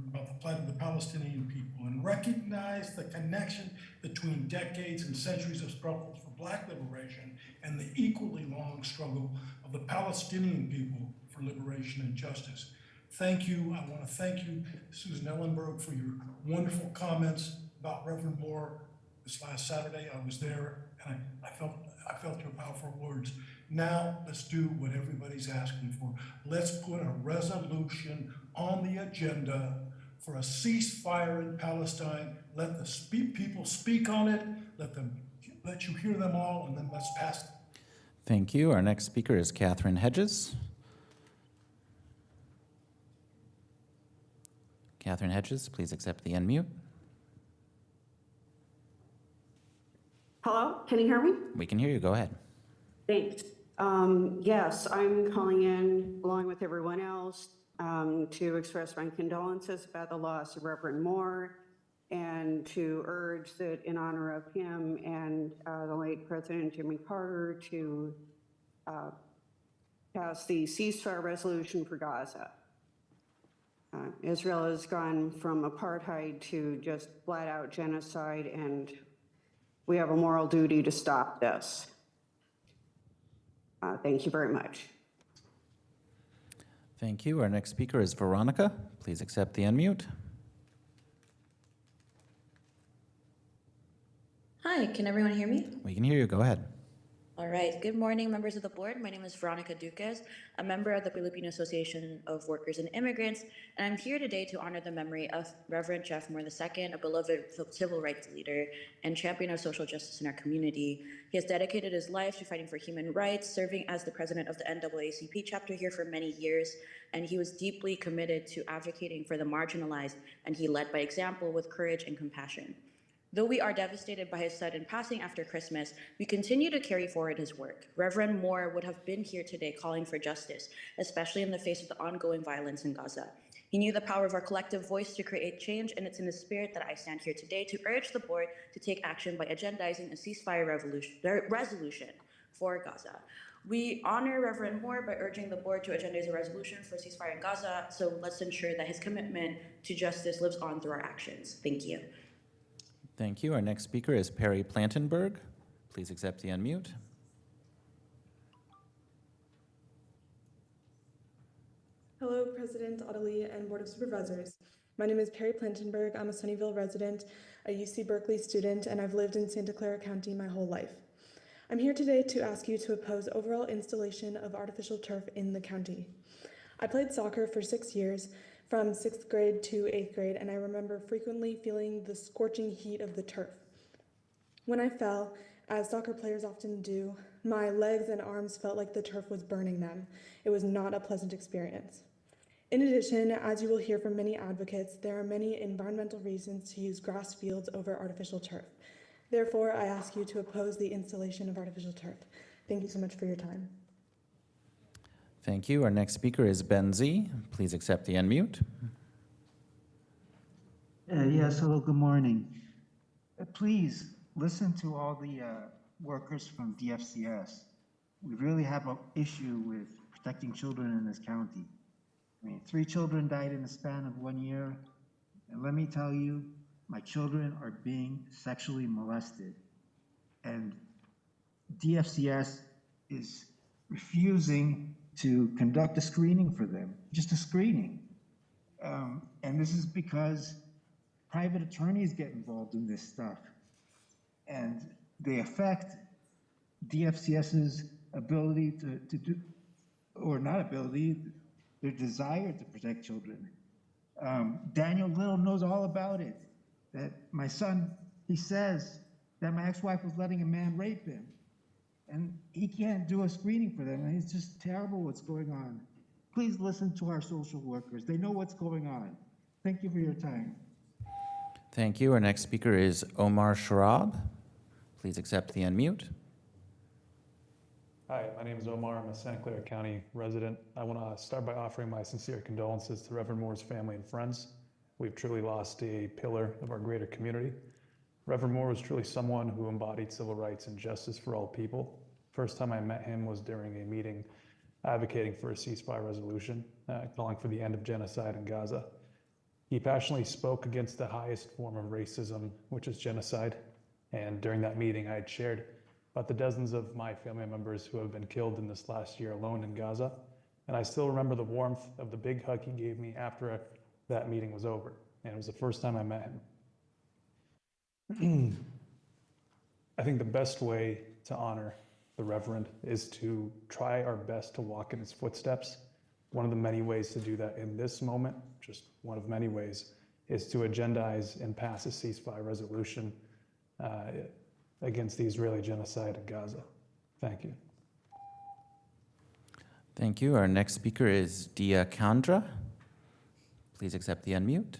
about the plight of the Palestinian people and recognized the connection between decades and centuries of struggles for Black liberation and the equally long struggle of the Palestinian people for liberation and justice. Thank you. I want to thank you, Susan Ellenberg, for your wonderful comments about Reverend Moore this last Saturday. I was there, and I felt your powerful words. Now, let's do what everybody's asking for. Let's put a resolution on the agenda for a ceasefire in Palestine. Let the people speak on it. Let you hear them all, and then let's pass it. Thank you. Our next speaker is Catherine Hedges. Catherine Hedges, please accept the unmute. Hello, can you hear me? We can hear you. Go ahead. Thanks. Yes, I'm calling in along with everyone else to express my condolences about the loss of Reverend Moore and to urge that in honor of him and the late President Jimmy Carter to pass the ceasefire resolution for Gaza. Israel has gone from apartheid to just flat out genocide, and we have a moral duty to stop this. Thank you very much. Thank you. Our next speaker is Veronica. Please accept the unmute. Hi, can everyone hear me? We can hear you. Go ahead. All right. Good morning, members of the board. My name is Veronica Duquez, a member of the Filipino Association of Workers and Immigrants, and I'm here today to honor the memory of Reverend Jeff Moore II, a beloved civil rights leader and champion of social justice in our community. He has dedicated his life to fighting for human rights, serving as the president of the NAACP chapter here for many years, and he was deeply committed to advocating for the marginalized, and he led by example with courage and compassion. Though we are devastated by his sudden passing after Christmas, we continue to carry forward his work. Reverend Moore would have been here today calling for justice, especially in the face of the ongoing violence in Gaza. He knew the power of our collective voice to create change, and it's in the spirit that I stand here today to urge the board to take action by agendizing a ceasefire resolution for Gaza. We honor Reverend Moore by urging the board to agendize a resolution for ceasefire in Gaza, so let's ensure that his commitment to justice lives on through our actions. Thank you. Thank you. Our next speaker is Perry Plantenberg. Please accept the unmute. Hello, President Audley and Board of Supervisors. My name is Perry Plantenberg. I'm a Sunnyvale resident, a UC Berkeley student, and I've lived in Santa Clara County my whole life. I'm here today to ask you to oppose overall installation of artificial turf in the county. I played soccer for 6 years, from 6th grade to 8th grade, and I remember frequently feeling the scorching heat of the turf. When I fell, as soccer players often do, my legs and arms felt like the turf was burning them. It was not a pleasant experience. In addition, as you will hear from many advocates, there are many environmental reasons to use grass fields over artificial turf. Therefore, I ask you to oppose the installation of artificial turf. Thank you so much for your time. Thank you. Our next speaker is Ben Z. Please accept the unmute. Yes, hello, good morning. Please listen to all the workers from DFCS. We really have an issue with protecting children in this county. I mean, 3 children died in the span of 1 year. And let me tell you, my children are being sexually molested. And DFCS is refusing to conduct a screening for them, just a screening. And this is because private attorneys get involved in this stuff. And they affect DFCS's ability to do, or not ability, their desire to protect children. Daniel Little knows all about it. That my son, he says that my ex-wife was letting a man rape him. And he can't do a screening for them. And it's just terrible what's going on. Please listen to our social workers. They know what's going on. Thank you for your time. Thank you. Our next speaker is Omar Sharab. Please accept the unmute. Hi, my name is Omar. I'm a Santa Clara County resident. I want to start by offering my sincere condolences to Reverend Moore's family and friends. We've truly lost a pillar of our greater community. Reverend Moore was truly someone who embodied civil rights and justice for all people. First time I met him was during a meeting advocating for a ceasefire resolution, calling for the end of genocide in Gaza. He passionately spoke against the highest form of racism, which is genocide. And during that meeting, I had shared about the dozens of my family members who have been killed in this last year alone in Gaza. And I still remember the warmth of the big hug he gave me after that meeting was over. And it was the first time I met him. I think the best way to honor the Reverend is to try our best to walk in his footsteps. One of the many ways to do that in this moment, just one of many ways, is to agendize and pass a ceasefire resolution against the Israeli genocide in Gaza. Thank you. Thank you. Our next speaker is Dia Kandra. Please accept the unmute.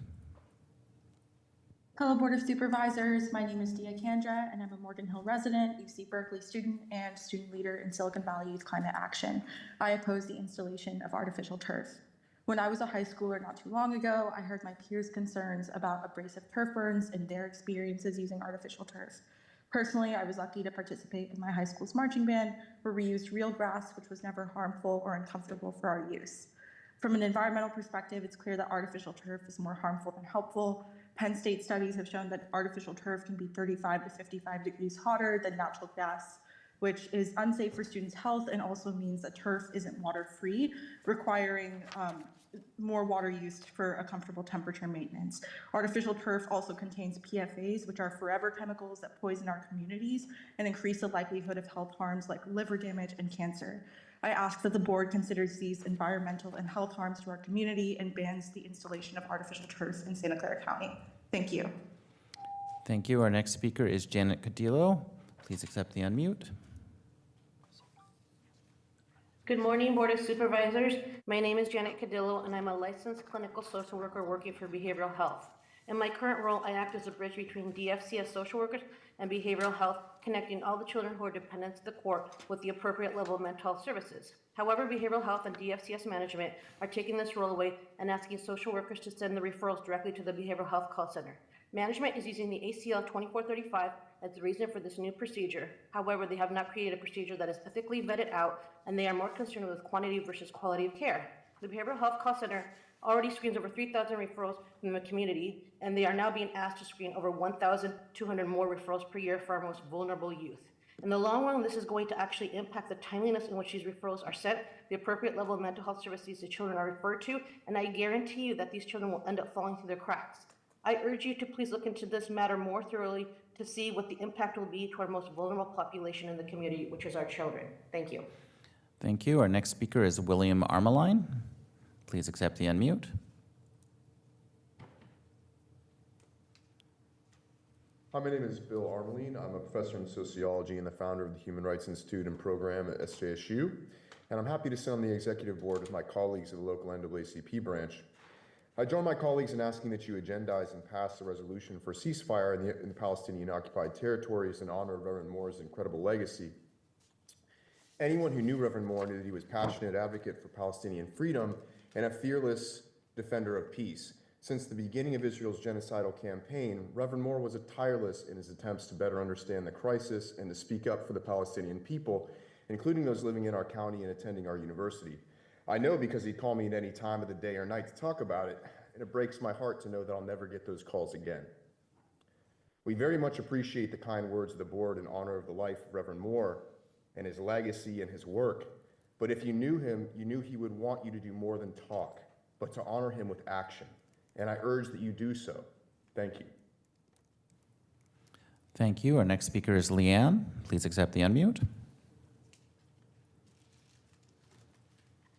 Hello, Board of Supervisors. My name is Dia Kandra, and I'm a Morgan Hill resident, UC Berkeley student, and student leader in Silicon Valley Youth Climate Action. I oppose the installation of artificial turf. When I was a high schooler not too long ago, I heard my peers' concerns about abrasive turf burns and their experiences using artificial turf. Personally, I was lucky to participate in my high school's marching band, where we used real grass, which was never harmful or uncomfortable for our use. From an environmental perspective, it's clear that artificial turf is more harmful than helpful. Penn State studies have shown that artificial turf can be 35 to 55 degrees hotter than natural grass, which is unsafe for students' health and also means that turf isn't water-free, requiring more water used for a comfortable temperature maintenance. Artificial turf also contains PFAs, which are forever chemicals that poison our communities and increase the likelihood of health harms like liver damage and cancer. I ask that the board considers these environmental and health harms to our community and bans the installation of artificial turf in Santa Clara County. Thank you. Thank you. Our next speaker is Janet Cadillo. Please accept the unmute. Good morning, Board of Supervisors. My name is Janet Cadillo, and I'm a licensed clinical social worker working for behavioral health. In my current role, I act as a bridge between DFCS social workers and behavioral health, connecting all the children who are dependents of the court with the appropriate level of mental health services. However, behavioral health and DFCS management are taking this role away and asking social workers to send the referrals directly to the behavioral health call center. Management is using the ACL 2435 as the reason for this new procedure. However, they have not created a procedure that is ethically vetted out, and they are more concerned with quantity versus quality of care. The Behavioral Health Call Center already screens over 3,000 referrals from the community, and they are now being asked to screen over 1,200 more referrals per year for our most vulnerable youth. In the long run, this is going to actually impact the timeliness in which these referrals are sent, the appropriate level of mental health services the children are referred to, and I guarantee you that these children will end up falling through the cracks. I urge you to please look into this matter more thoroughly to see what the impact will be to our most vulnerable population in the community, which is our children. Thank you. Thank you. Our next speaker is William Armeline. Please accept the unmute. Hi, my name is Bill Armeline. I'm a professor in sociology and the founder of the Human Rights Institute and program at SJSU. And I'm happy to sit on the executive board with my colleagues at the local NAACP branch. I join my colleagues in asking that you agendize and pass a resolution for ceasefire in the Palestinian occupied territories in honor of Reverend Moore's incredible legacy. Anyone who knew Reverend Moore knew that he was a passionate advocate for Palestinian freedom and a fearless defender of peace. Since the beginning of Israel's genocidal campaign, Reverend Moore was tireless in his attempts to better understand the crisis and to speak up for the Palestinian people, including those living in our county and attending our university. I know because he'd call me at any time of the day or night to talk about it, and it breaks my heart to know that I'll never get those calls again. We very much appreciate the kind words of the board in honor of the life of Reverend Moore and his legacy and his work, but if you knew him, you knew he would want you to do more than talk, but to honor him with action. And I urge that you do so. Thank you. Thank you. Our next speaker is Leanne. Please accept the unmute.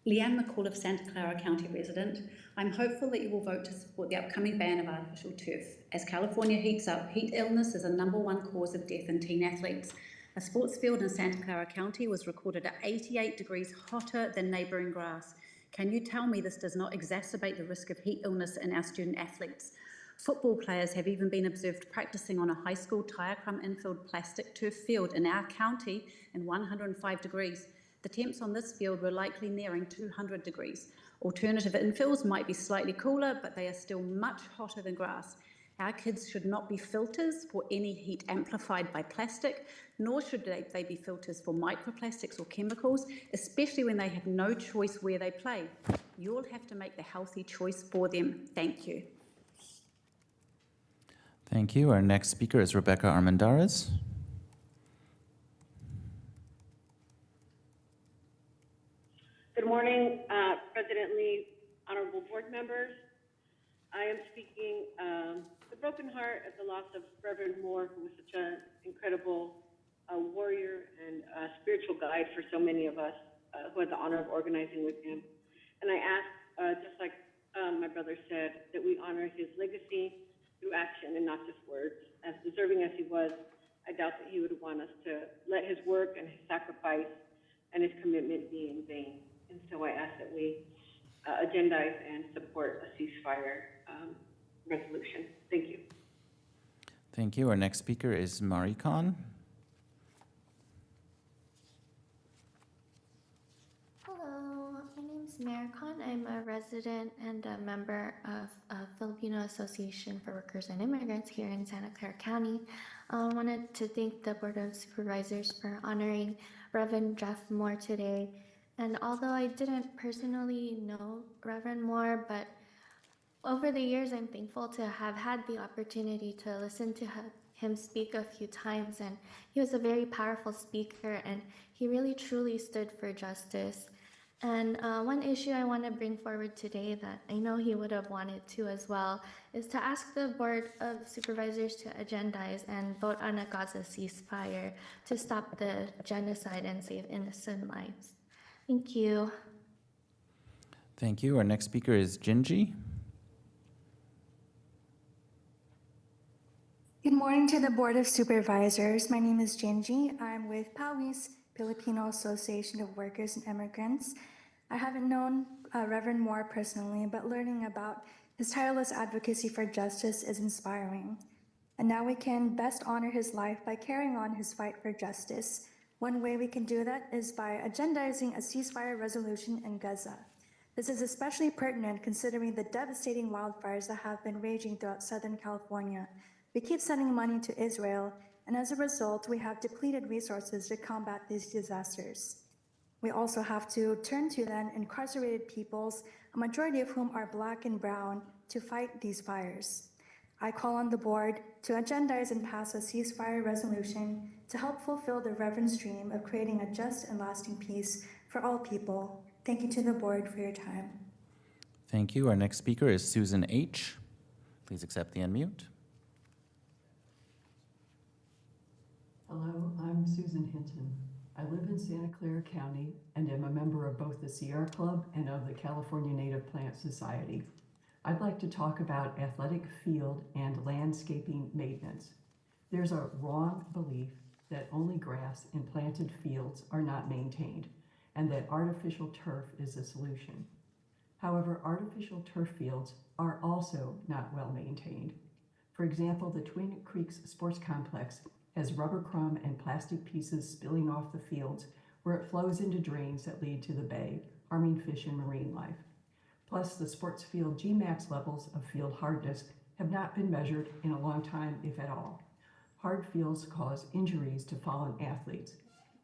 Leanne McCall of Santa Clara County resident. I'm hopeful that you will vote to support the upcoming ban of artificial turf. As California heats up, heat illness is a #1 cause of death in teen athletes. A sports field in Santa Clara County was recorded at 88 degrees hotter than neighbouring grass. Can you tell me this does not exacerbate the risk of heat illness in our student athletes? Football players have even been observed practicing on a high school tire crumb infield plastic turf field in our county in 105 degrees. The temps on this field were likely nearing 200 degrees. Alternative infields might be slightly cooler, but they are still much hotter than grass. Our kids should not be filters for any heat amplified by plastic, nor should they be filters for microplastics or chemicals, especially when they have no choice where they play. You'll have to make the healthy choice for them. Thank you. Thank you. Our next speaker is Rebecca Armendariz. Good morning, President Lee, honorable board members. I am speaking the broken heart at the loss of Reverend Moore, who was such an incredible warrior and spiritual guide for so many of us who had the honor of organizing with him. And I ask, just like my brother said, that we honor his legacy through action and not just words. As deserving as he was, I doubt that he would want us to let his work and his sacrifice and his commitment be in vain. And so I ask that we agendize and support a ceasefire resolution. Thank you. Thank you. Our next speaker is Mari Khan. Hello, my name is Mari Khan. I'm a resident and a member of Filipino Association for Workers and Immigrants here in Santa Clara County. I wanted to thank the Board of Supervisors for honoring Reverend Jeff Moore today. And although I didn't personally know Reverend Moore, but over the years, I'm thankful to have had the opportunity to listen to him speak a few times. And he was a very powerful speaker, and he really truly stood for justice. And one issue I want to bring forward today that I know he would have wanted to as well is to ask the Board of Supervisors to agendize and vote on a Gaza ceasefire to stop the genocide and save innocent lives. Thank you. Thank you. Our next speaker is Gingy. Good morning to the Board of Supervisors. My name is Gingy. I'm with PAWI's, Filipino Association of Workers and Immigrants. I haven't known Reverend Moore personally, but learning about his tireless advocacy for justice is inspiring. And now we can best honor his life by carrying on his fight for justice. One way we can do that is by agendizing a ceasefire resolution in Gaza. This is especially pertinent considering the devastating wildfires that have been raging throughout Southern California. We keep sending money to Israel, and as a result, we have depleted resources to combat these disasters. We also have to turn to then incarcerated peoples, a majority of whom are Black and brown, to fight these fires. I call on the board to agendize and pass a ceasefire resolution to help fulfill the Reverend's dream of creating a just and lasting peace for all people. Thank you to the board for your time. Thank you. Our next speaker is Susan H. Please accept the unmute. Hello, I'm Susan Hinton. I live in Santa Clara County and am a member of both the Sierra Club and of the California Native Plant Society. I'd like to talk about athletic field and landscaping maintenance. There's a wrong belief that only grass in planted fields are not maintained and that artificial turf is a solution. However, artificial turf fields are also not well maintained. For example, the Twin Creeks Sports Complex has rubber crumb and plastic pieces spilling off the fields where it flows into drains that lead to the bay, harming fish and marine life. Plus, the sports field Gmax levels of field hardness have not been measured in a long time, if at all. Hard fields cause injuries to fallen athletes.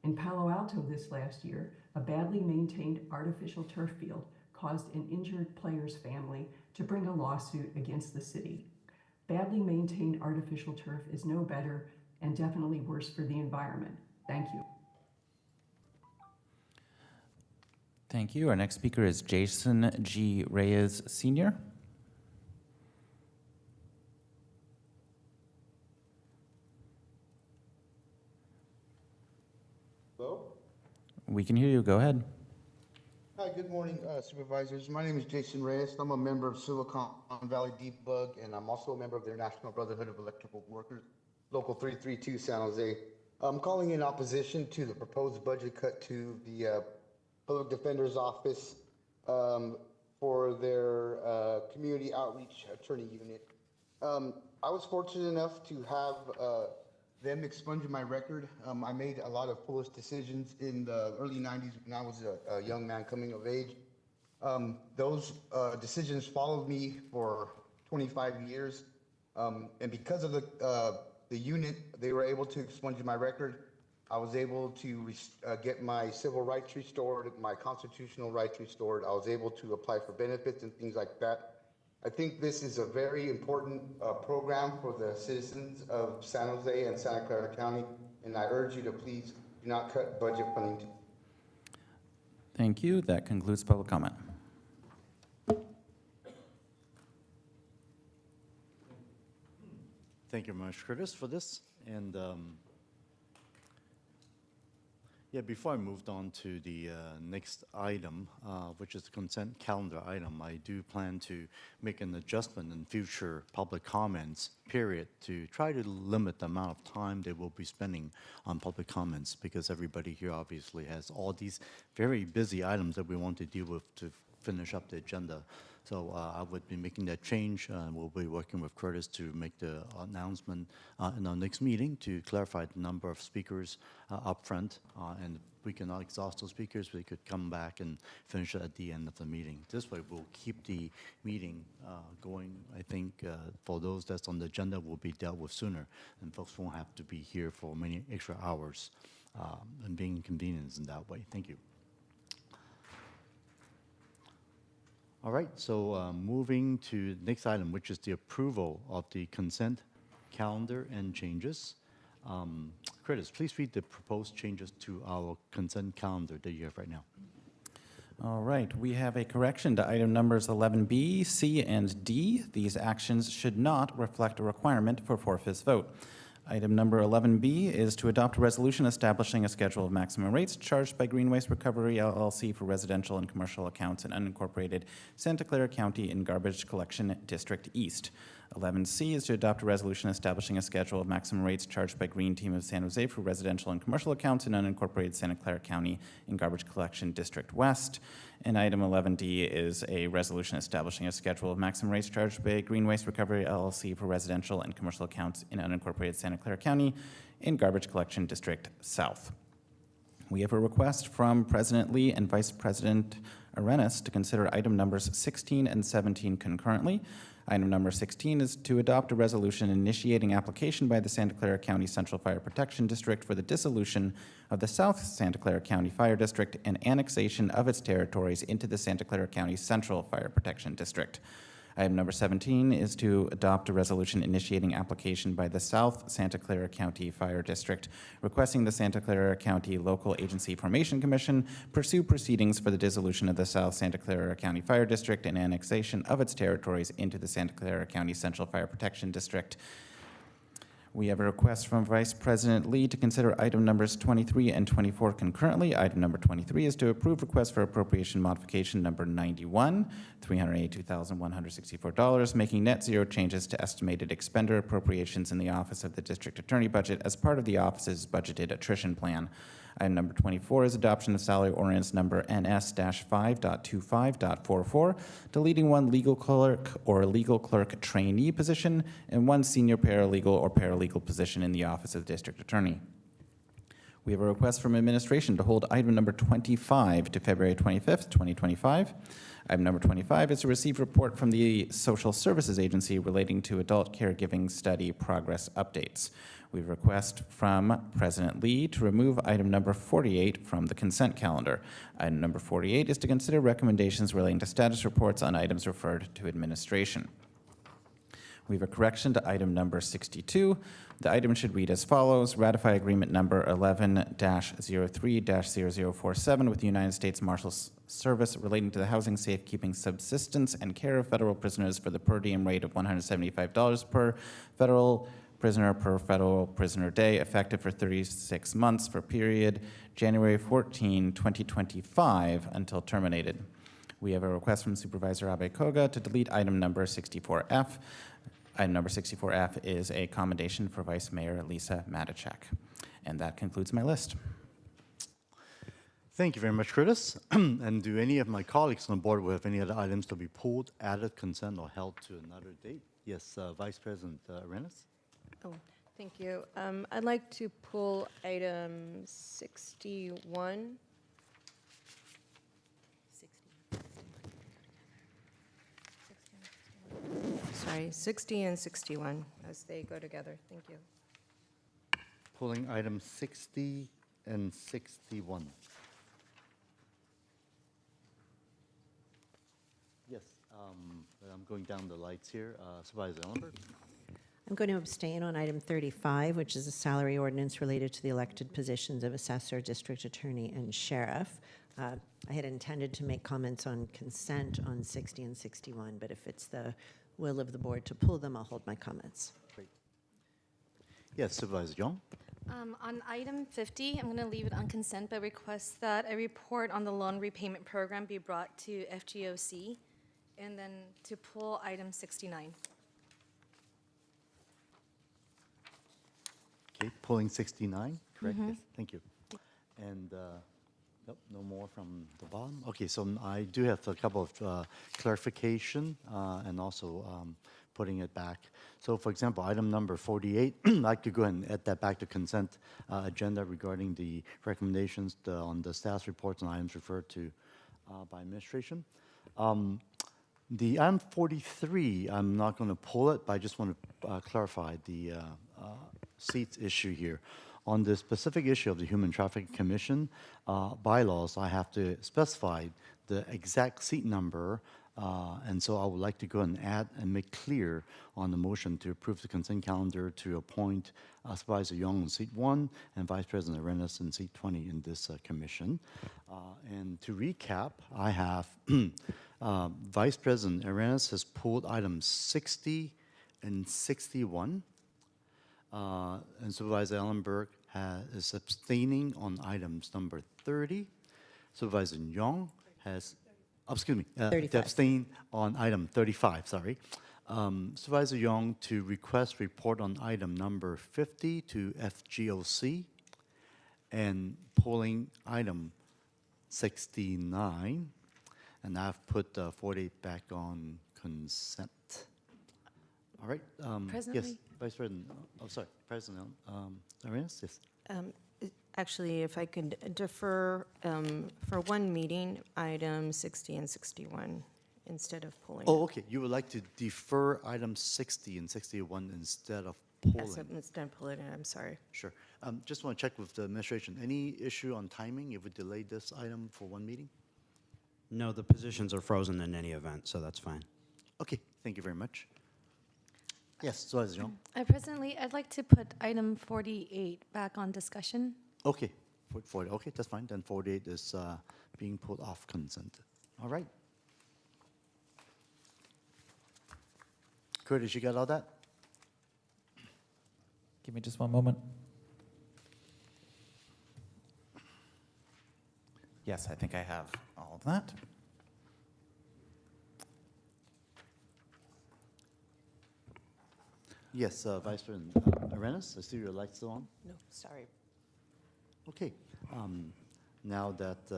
In Palo Alto this last year, a badly maintained artificial turf field caused an injured player's family to bring a lawsuit against the city. Badly maintained artificial turf is no better and definitely worse for the environment. Thank you. Thank you. Our next speaker is Jason G. Reyes, Sr. Hello? We can hear you. Go ahead. Hi, good morning, supervisors. My name is Jason Reyes. I'm a member of Silicon Valley Debug, and I'm also a member of the National Brotherhood of Electrical Workers, Local 332, San Jose. I'm calling in opposition to the proposed budget cut to the Public Defender's Office for their Community Outreach Attorney Unit. I was fortunate enough to have them expunging my record. I made a lot of foolish decisions in the early 90s when I was a young man coming of age. Those decisions followed me for 25 years. And because of the unit, they were able to expunge my record. I was able to get my civil rights restored, my constitutional rights restored. I was able to apply for benefits and things like that. I think this is a very important program for the citizens of San Jose and Santa Clara County, and I urge you to please do not cut budget funding. Thank you. That concludes public comment. Thank you very much, Curtis, for this. And yeah, before I moved on to the next item, which is the consent calendar item, I do plan to make an adjustment in future public comments period to try to limit the amount of time they will be spending on public comments, because everybody here obviously has all these very busy items that we want to deal with to finish up the agenda. So I would be making that change. We'll be working with Curtis to make the announcement in our next meeting to clarify the number of speakers up front. And if we cannot exhaust those speakers, we could come back and finish it at the end of the meeting. This way, we'll keep the meeting going. I think for those that's on the agenda will be dealt with sooner, and folks won't have to be here for many extra hours and being inconvenienced in that way. Thank you. All right, so moving to the next item, which is the approval of the consent calendar and changes. Curtis, please read the proposed changes to our consent calendar that you have right now. All right, we have a correction to item numbers 11B, C, and D. These actions should not reflect a requirement for 4/5 vote. Item number 11B is to adopt a resolution establishing a schedule of maximum rates charged by Green Waste Recovery LLC for residential and commercial accounts in unincorporated Santa Clara County in Garbage Collection District East. 11C is to adopt a resolution establishing a schedule of maximum rates charged by Green Team of San Jose for residential and commercial accounts in unincorporated Santa Clara County in Garbage Collection District West. And item 11D is a resolution establishing a schedule of maximum rates charged by Green Waste Recovery LLC for residential and commercial accounts in unincorporated Santa Clara County in Garbage Collection District South. We have a request from President Lee and Vice President Arenas to consider item numbers 16 and 17 concurrently. Item number 16 is to adopt a resolution initiating application by the Santa Clara County Central Fire Protection District for the dissolution of the South Santa Clara County Fire District and annexation of its territories into the Santa Clara County Central Fire Protection District. Item number 17 is to adopt a resolution initiating application by the South Santa Clara County Fire District, requesting the Santa Clara County Local Agency Formation Commission pursue proceedings for the dissolution of the South Santa Clara County Fire District and annexation of its territories into the Santa Clara County Central Fire Protection District. We have a request from Vice President Lee to consider item numbers 23 and 24 concurrently. Item number 23 is to approve request for appropriation modification number 91, $382,164, making net zero changes to estimated expender appropriations in the Office of the District Attorney budget as part of the office's budgeted attrition plan. Item number 24 is adoption of salary ordinance number NS-5.25.44, deleting one legal clerk or legal clerk trainee position and one senior paralegal or paralegal position in the Office of the District Attorney. We have a request from administration to hold item number 25 to February 25th, 2025. Item number 25 is to receive report from the Social Services Agency relating to adult caregiving study progress updates. We have a request from President Lee to remove item number 48 from the consent calendar. Item number 48 is to consider recommendations relating to status reports on items referred to administration. We have a correction to item number 62. The item should read as follows: ratify agreement number 11-03-0047 with the United States Marshals Service relating to the housing, safekeeping, subsistence, and care of federal prisoners for the per diem rate of $175 per federal prisoner day, effective for 36 months for period January 14, 2025 until terminated. We have a request from Supervisor Abe-Koga to delete item number 64F. Item number 64F is a commendation for Vice Mayor Lisa Matichak. And that concludes my list. Thank you very much, Curtis. And do any of my colleagues on the board have any other items to be pulled, added, consent, or held to another date? Yes, Vice President Arenas. Oh, thank you. I'd like to pull item 61. Sorry, 60 and 61 as they go together. Thank you. Pulling items 60 and 61. Yes, I'm going down the lights here. Supervisor Ellenberg. I'm going to abstain on item 35, which is a salary ordinance related to the elected positions of assessor, district attorney, and sheriff. I had intended to make comments on consent on 60 and 61, but if it's the will of the board to pull them, I'll hold my comments. Great. Yes, Supervisor Young. On item 50, I'm going to leave it on consent, but request that a report on the loan repayment program be brought to FGOC, and then to pull item 69. Okay, pulling 69, correct? Mhm. Yes, thank you. And nope, no more from the bottom. Okay, so I do have a couple of clarification and also putting it back. So for example, item number 48, I'd like to go ahead and add that back to consent agenda regarding the recommendations on the status reports and items referred to by administration. The item 43, I'm not going to pull it, but I just want to clarify the seats issue here. On the specific issue of the Human Trafficking Commission bylaws, I have to specify the exact seat number, and so I would like to go and add and make clear on the motion to approve the consent calendar to appoint Supervisor Young in seat 1 and Vice President Arenas in seat 20 in this commission. And to recap, I have Vice President Arenas has pulled items 60 and 61. And Supervisor Ellenberg is abstaining on items number 30. Supervisor Young has, to abstain on item 35, sorry. Supervisor Young to request report on item number 50 to FGOC, and pulling item 69, and I've put 48 back on consent. All right. Yes, Vice President. Oh, sorry, President Arenas. Yes. Actually, if I could defer for one meeting, item 60 and 61 instead of pulling. Oh, okay. You would like to defer items 60 and 61 instead of pulling. Yes, instead of pulling it. I'm sorry. Sure. Just want to check with the administration. Any issue on timing if we delay this item for one meeting? No, the positions are frozen in any event, so that's fine. Okay. Thank you very much. Yes, Supervisor Young. Presently, I'd like to put item 48 back on discussion. Okay. 40. Okay, that's fine. Then 48 is being pulled off consent. All right. Curtis, you got all that? Give me just one moment. Yes, I think I have all of that. Yes, Vice President Arenas, I see your light's still on. No, sorry. Okay. Now that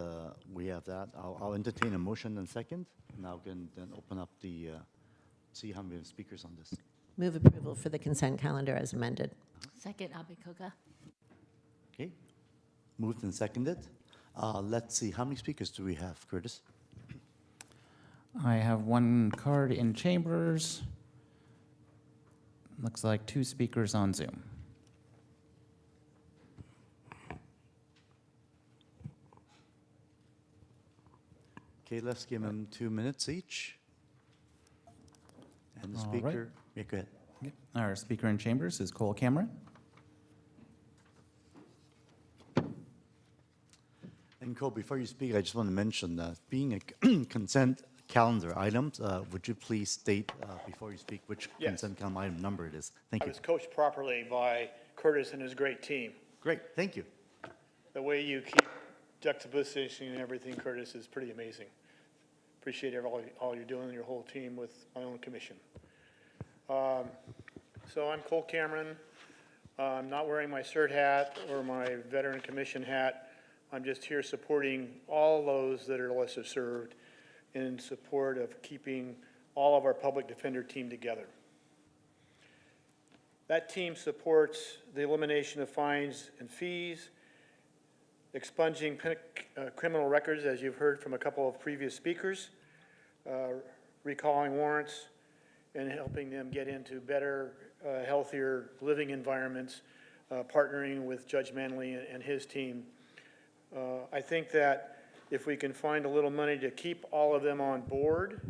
we have that, I'll entertain a motion and second. Now can then open up the, see how many speakers on this. Move approval for the consent calendar as amended. Second, Abe-Koga. Okay. Moved and seconded. Let's see, how many speakers do we have, Curtis? I have one card in chambers. Looks like 2 speakers on Zoom. Okay, let's give them 2 minutes each. And the All right. speaker, yeah, go ahead. Okay. Our speaker in chambers is Cole Cameron. And Cole, before you speak, I just want to mention that being a consent calendar items, would you please state before you speak which Yes. consent calendar item number it is? Thank I you. was coached properly by Curtis and his great team. Great, thank you. The way you keep juxtapositioning and everything, Curtis, is pretty amazing. Appreciate all you're doing, your whole team with my own commission. So I'm Cole Cameron. I'm not wearing my CERT hat or my veteran commission hat. I'm just here supporting all those that are lesser served in support of keeping all of our public defender team together. That team supports the elimination of fines and fees, expunging criminal records, as you've heard from a couple of previous speakers, recalling warrants, and helping them get into better, healthier living environments, partnering with Judge Manley and his team. I think that if we can find a little money to keep all of them on board,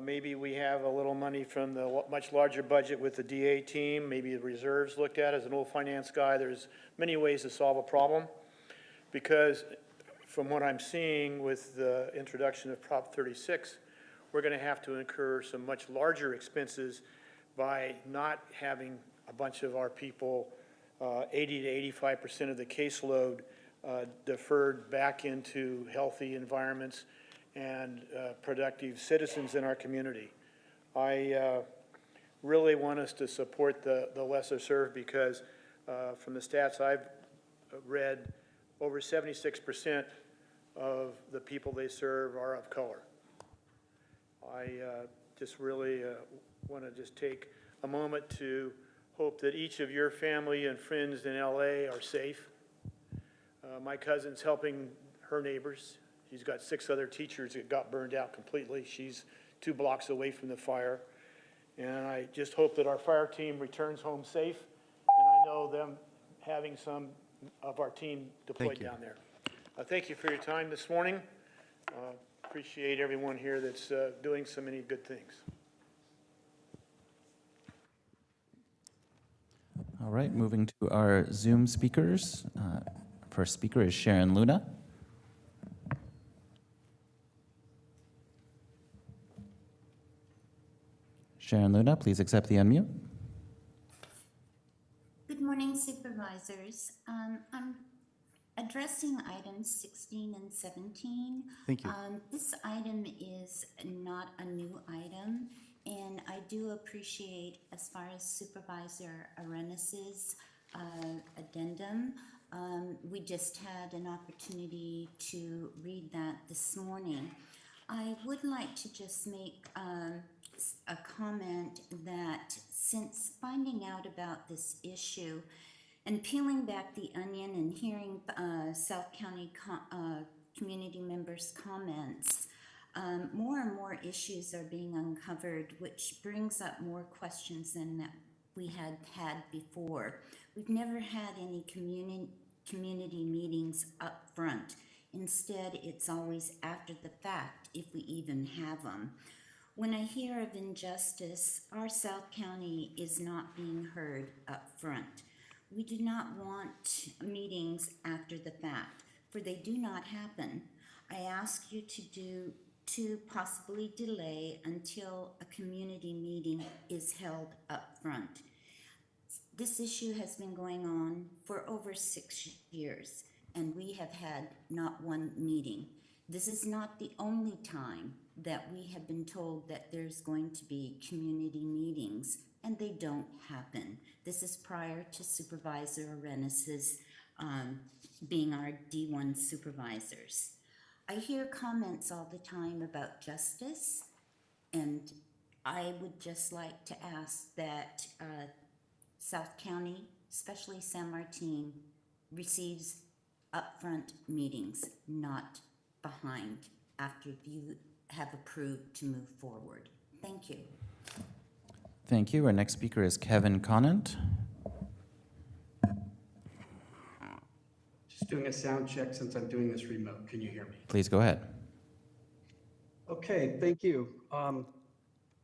maybe we have a little money from the much larger budget with the DA team, maybe the reserves looked at. As an old finance guy, there's many ways to solve a problem, because from what I'm seeing with the introduction of Prop 36, we're going to have to incur some much larger expenses by not having a bunch of our people, 80 to 85% of the caseload, deferred back into healthy environments and productive citizens in our community. I really want us to support the lesser served, because from the stats I've read, over 76% of the people they serve are of color. I just really want to just take a moment to hope that each of your family and friends in LA are safe. My cousin's helping her neighbors. She's got 6 other teachers that got burned out completely. She's 2 blocks away from the fire. And I just hope that our fire team returns home safe. And I know them having some of our team deployed down there. Thank you for your time this morning. Appreciate everyone here that's doing so many good things. All right, moving to our Zoom speakers. First speaker is Sharon Luna. Sharon Luna, please accept the unmute. Good morning, Supervisors. I'm addressing items 16 and 17. Thank you. This item is not a new item, and I do appreciate, as far as Supervisor Arenas' addendum, we just had an opportunity to read that this morning. I would like to just make a comment that since finding out about this issue and peeling back the onion and hearing South County community members' comments, more and more issues are being uncovered, which brings up more questions than that we had before. We've never had any community meetings up front. Instead, it's always after the fact, if we even have them. When I hear of injustice, our South County is not being heard up front. We do not want meetings after the fact, for they do not happen. I ask you to possibly delay until a community meeting is held up front. This issue has been going on for over 6 years, and we have had not one meeting. This is not the only time that we have been told that there's going to be community meetings, and they don't happen. This is prior to Supervisor Arenas' being our D1 supervisors. I hear comments all the time about justice, and I would just like to ask that South County, especially San Martin, receives upfront meetings, not behind, after you have approved to move forward. Thank you. Thank you. Our next speaker is Kevin Conant. Just doing a sound check since I'm doing this remote. Can you hear me? Please go ahead. Okay, thank you.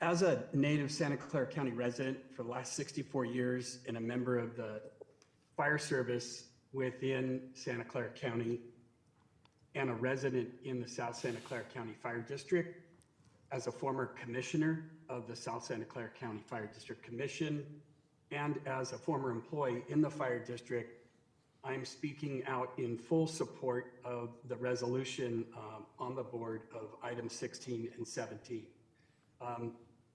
As a native Santa Clara County resident for the last 64 years and a member of the fire service within Santa Clara County and a resident in the South Santa Clara County Fire District, as a former commissioner of the South Santa Clara County Fire District Commission, and as a former employee in the fire district, I'm speaking out in full support of the resolution on the board of items 16 and 17.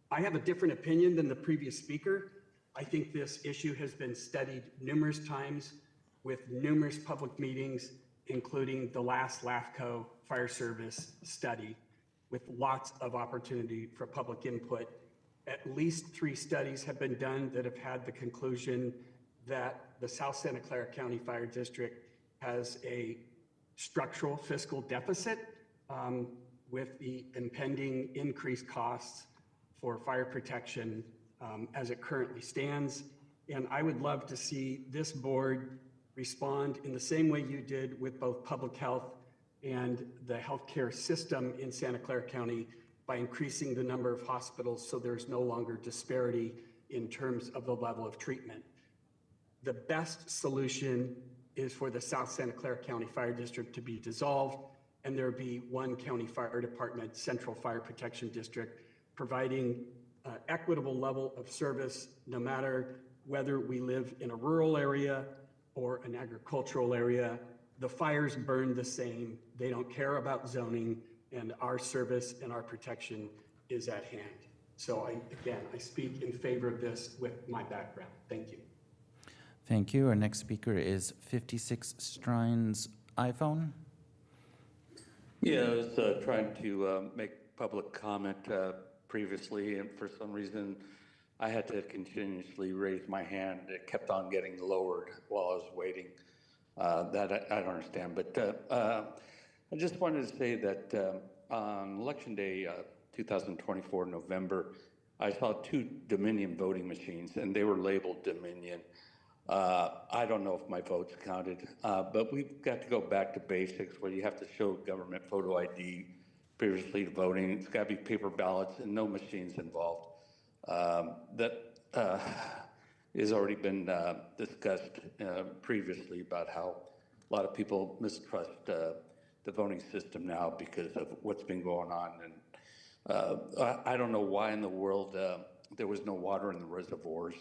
I have a different opinion than the previous speaker. I think this issue has been studied numerous times with numerous public meetings, including the last LAFCO fire service study, with lots of opportunity for public input. At least 3 studies have been done that have had the conclusion that the South Santa Clara County Fire District has a structural fiscal deficit with the impending increased costs for fire protection as it currently stands. And I would love to see this board respond in the same way you did with both public health and the healthcare system in Santa Clara County by increasing the number of hospitals so there's no longer disparity in terms of the level of treatment. The best solution is for the South Santa Clara County Fire District to be dissolved and there be one county fire department, Central Fire Protection District, providing equitable level of service no matter whether we live in a rural area or an agricultural area. The fires burn the same. They don't care about zoning, and our service and our protection is at hand. So I speak in favor of this with my background. Thank you. Thank you. Our next speaker is 56 Strine's iPhone. Yeah, I was trying to make public comment previously, and for some reason I had to continuously raise my hand. It kept on getting lowered while I was waiting. That I don't understand, but I just wanted to say that on Election Day 2024, November, I saw 2 Dominion voting machines, and they were labeled Dominion. I don't know if my vote's counted, but we've got to go back to basics where you have to show government photo ID previously to voting. It's got to be paper ballots and no machines involved. That has already been discussed previously about how a lot of people mistrust the voting system now because of what's been going on. And I don't know why in the world there was no water in the reservoirs.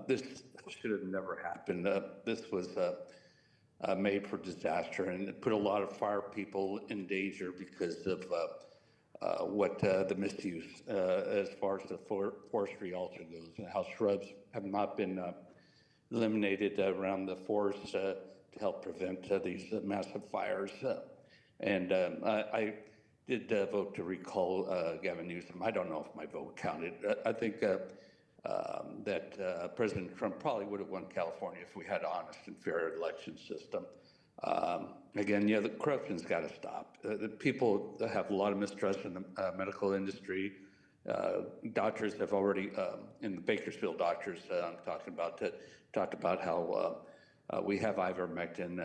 This should have never happened. This was made for disaster, and it put a lot of fire people in danger because of what the misuse as far as the forestry also goes, and how shrubs have not been eliminated around the forest to help prevent these massive fires. And I did vote to recall Gavin Newsom. I don't know if my vote counted. I think that President Trump probably would have won California if we had an honest and fair election system. Again, the corruption's got to stop. The people have a lot of mistrust in the medical industry. Doctors have already, in the Bakersfield doctors I'm talking about, talked about how we have ivermectin,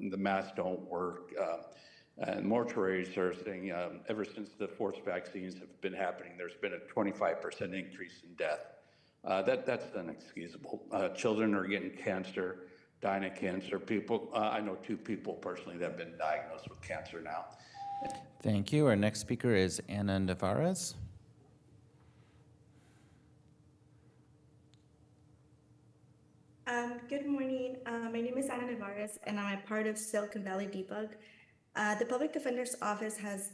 the masks don't work. And mortuaries are saying ever since the forced vaccines have been happening, there's been a 25% increase in death. That's inexcusable. Children are getting cancer, dying of cancer. People, I know 2 people personally that have been diagnosed with cancer now. Thank you. Our next speaker is Ana Navarez. Good morning. My name is Ana Navarez, and I'm a part of Silicon Valley Debug. The Public Defender's Office has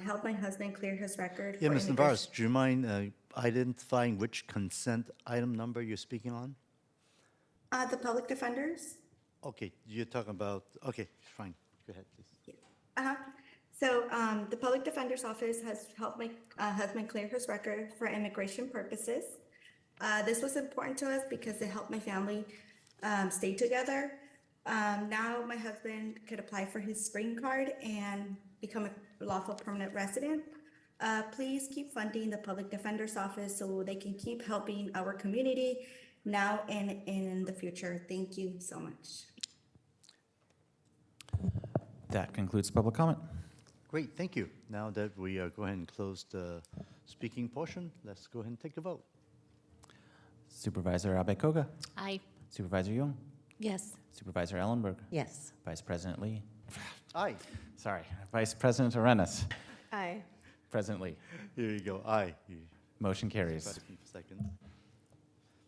helped my husband clear his record. Yeah, Ms. Navarez, do you mind identifying which consent item number you're speaking on? The Public Defenders. Okay, you're talking about, okay, fine. Go ahead, please. So the Public Defender's Office has helped my husband clear his record for immigration purposes. This was important to us because it helped my family stay together. Now my husband could apply for his green card and become a lawful permanent resident. Please keep funding the Public Defender's Office so they can keep helping our community now and in the future. Thank you so much. That concludes public comment. Great, thank you. Now that we go ahead and close the speaking portion, let's go ahead and take a vote. Supervisor Abe-Koga. Aye. Supervisor Jung. Yes. Supervisor Ellenberg. Yes. Vice President Lee. Aye. Sorry, Vice President Arenas. Aye. President Lee. Here you go, aye. Motion carries. Second.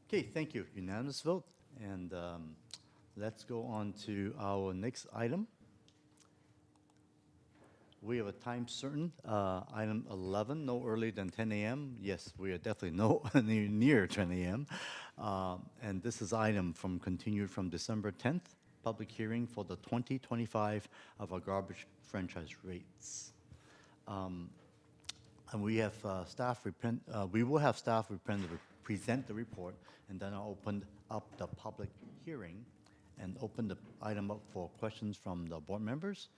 Okay, thank you. Unanimous vote. And let's go on to our next item. We have a time certain, item 11, no earlier than 10 a.m. Yes, we are definitely no near 10 a.m. And this is item continued from December 10th, public hearing for the 2025 of our garbage franchise rates. And we have we will have staff present the report, and then I'll open up the public hearing and open the item up for questions from the board members,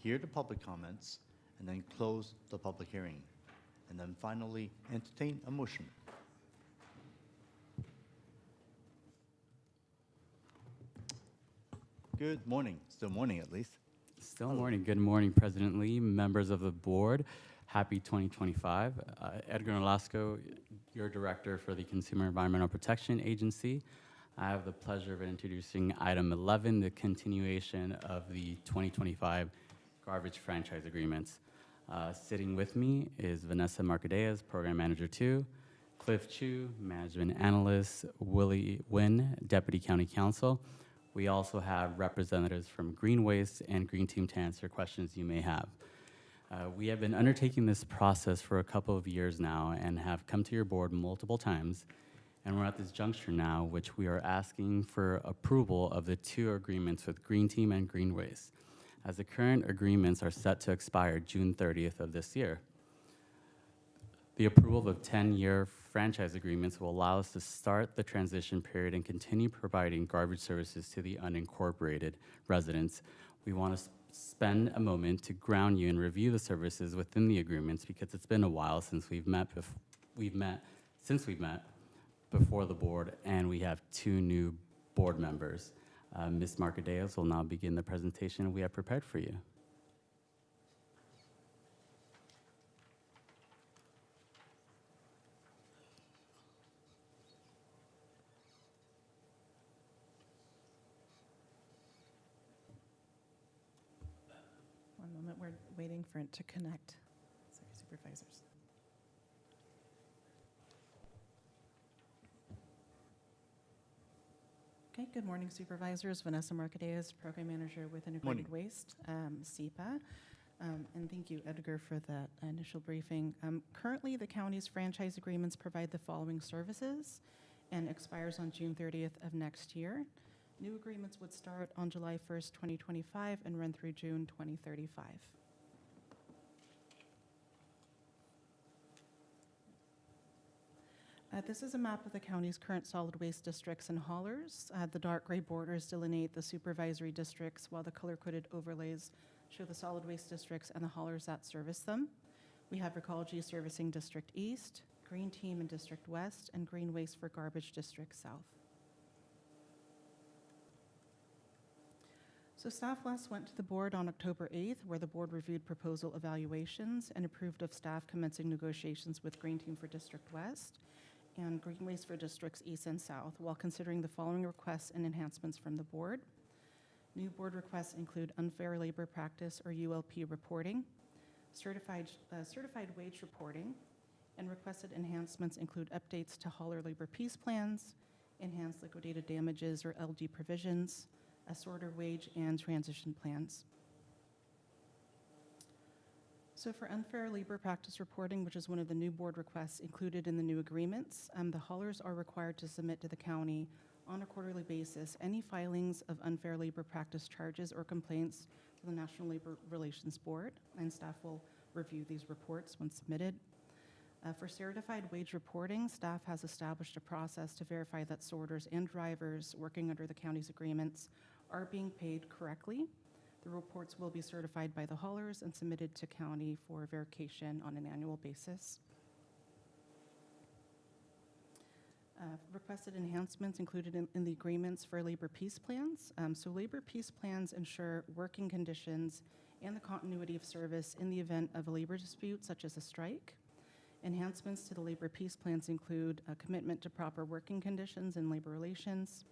hear the public comments, and then close the public hearing. And then finally, entertain a motion. Good morning. Still morning, at least. Still morning. Good morning, President Lee, members of the board. Happy 2025. Edgar Nolasco, your director for the Consumer Environmental Protection Agency. I have the pleasure of introducing item 11, the continuation of the 2025 garbage franchise agreements. Sitting with me is Vanessa Marcadeas, Program Manager 2, Cliff Chu, Management Analyst, Willie Wynn, Deputy County Counsel. We also have representatives from Green Waste and Green Team to answer questions you may have. We have been undertaking this process for a couple of years now and have come to your board multiple times. And we're at this juncture now, which we are asking for approval of the 2 agreements with Green Team and Green Waste, as the current agreements are set to expire June 30th of this year. The approval of 10-year franchise agreements will allow us to start the transition period and continue providing garbage services to the unincorporated residents. We want to spend a moment to ground you and review the services within the agreements, because it's been a while since we've met before the board, and we have 2 new board members. Ms. Marcadeas will now begin the presentation we have prepared for you. One moment, we're waiting for it to connect. Sorry, supervisors. Okay, good morning, supervisors. Vanessa Marcadeas, Program Manager with Integrated Waste, SEPA. And thank you, Edgar, for that initial briefing. Currently, the county's franchise agreements provide the following services and expires on June 30th of next year. New agreements would start on July 1st, 2025 and run through June 2035. This is a map of the county's current solid waste districts and haulers. The dark gray borders delineate the supervisory districts, while the color-coded overlays show the solid waste districts and the haulers that service them. We have Recology servicing District East, Green Team in District West, and Green Waste for Garbage District South. So staff last went to the board on October 8th, where the board reviewed proposal evaluations and approved of staff commencing negotiations with Green Team for District West and Green Waste for Districts East and South, while considering the following requests and enhancements from the board. New board requests include unfair labor practice or ULP reporting, certified wage reporting, and requested enhancements include updates to hauler labor peace plans, enhanced liquidated damages or LD provisions, a sorter wage, and transition plans. So for unfair labor practice reporting, which is one of the new board requests included in the new agreements, the haulers are required to submit to the county on a quarterly basis any filings of unfair labor practice charges or complaints to the National Labor Relations Board, and staff will review these reports when submitted. For certified wage reporting, staff has established a process to verify that sorters and drivers working under the county's agreements are being paid correctly. The reports will be certified by the haulers and submitted to county for verification on an annual basis. Requested enhancements included in the agreements for labor peace plans. So labor peace plans ensure working conditions and the continuity of service in the event of a labor dispute, such as a strike. Enhancements to the labor peace plans include a commitment to proper working conditions and labor relations,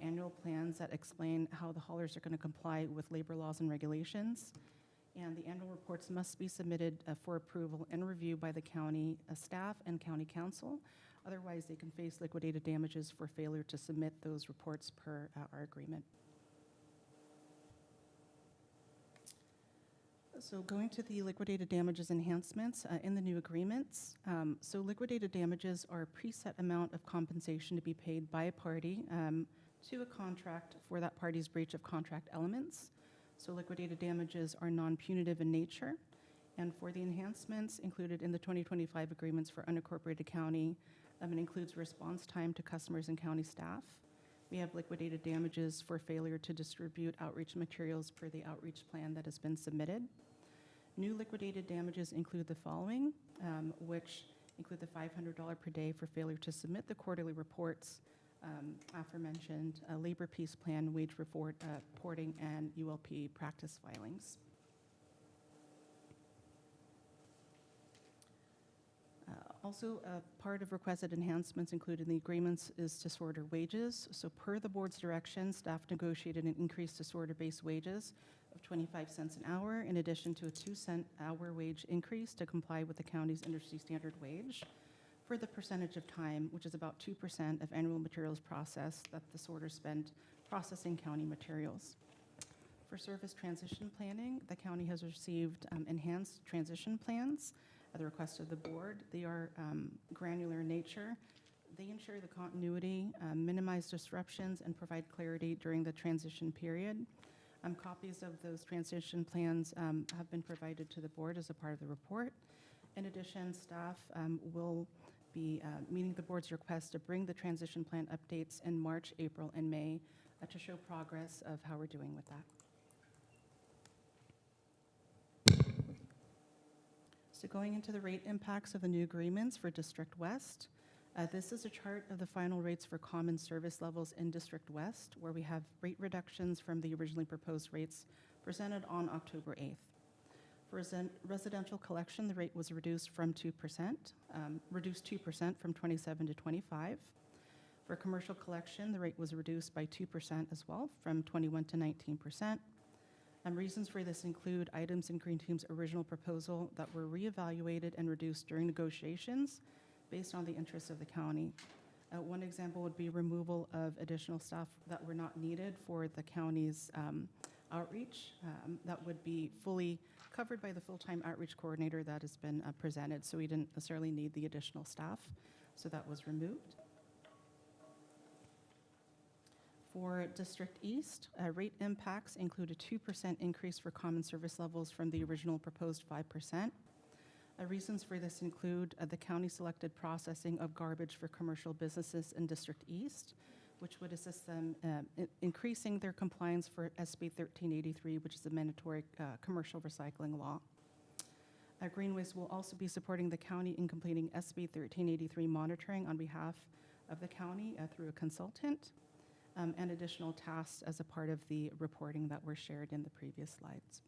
annual plans that explain how the haulers are going to comply with labor laws and regulations, and the annual reports must be submitted for approval and review by the county staff and county council. Otherwise, they can face liquidated damages for failure to submit those reports per our agreement. So going to the liquidated damages enhancements in the new agreements. So liquidated damages are a preset amount of compensation to be paid by a party to a contract for that party's breach of contract elements. So liquidated damages are non-punitive in nature. And for the enhancements included in the 2025 agreements for unincorporated county, it includes response time to customers and county staff. We have liquidated damages for failure to distribute outreach materials per the outreach plan that has been submitted. New liquidated damages include the following, which include the $500 per day for failure to submit the quarterly reports, aforementioned labor peace plan, wage reporting, and ULP practice filings. Also, part of requested enhancements included in the agreements is to sorter wages. So per the board's direction, staff negotiated an increase to sorter-based wages of 25 cents an hour, in addition to a 2-cent hour wage increase to comply with the county's industry standard wage for the percentage of time, which is about 2% of annual materials processed that the sorters spend processing county materials. For service transition planning, the county has received enhanced transition plans at the request of the board. They are granular in nature. They ensure the continuity, minimize disruptions, and provide clarity during the transition period. Copies of those transition plans have been provided to the board as a part of the report. In addition, staff will be meeting the board's request to bring the transition plan updates in March, April, and May to show progress of how we're doing with that. So going into the rate impacts of the new agreements for District West, this is a chart of the final rates for common service levels in District West, where we have rate reductions from the originally proposed rates presented on October 8th. For residential collection, the rate was reduced from 2%, reduced 2% from 27 to 25. For commercial collection, the rate was reduced by 2% as well, from 21 to 19%. Reasons for this include items in Green Team's original proposal that were reevaluated and reduced during negotiations based on the interests of the county. One example would be removal of additional staff that were not needed for the county's outreach that would be fully covered by the full-time outreach coordinator that has been presented, so we didn't necessarily need the additional staff, so that was removed. For District East, rate impacts include a 2% increase for common service levels from the original proposed 5%. Reasons for this include the county selected processing of garbage for commercial businesses in District East, which would assist them increasing their compliance for SB 1383, which is a mandatory commercial recycling law. Green Waste will also be supporting the county in completing SB 1383 monitoring on behalf of the county through a consultant. And additional tasks as a part of the reporting that were shared in the previous slides.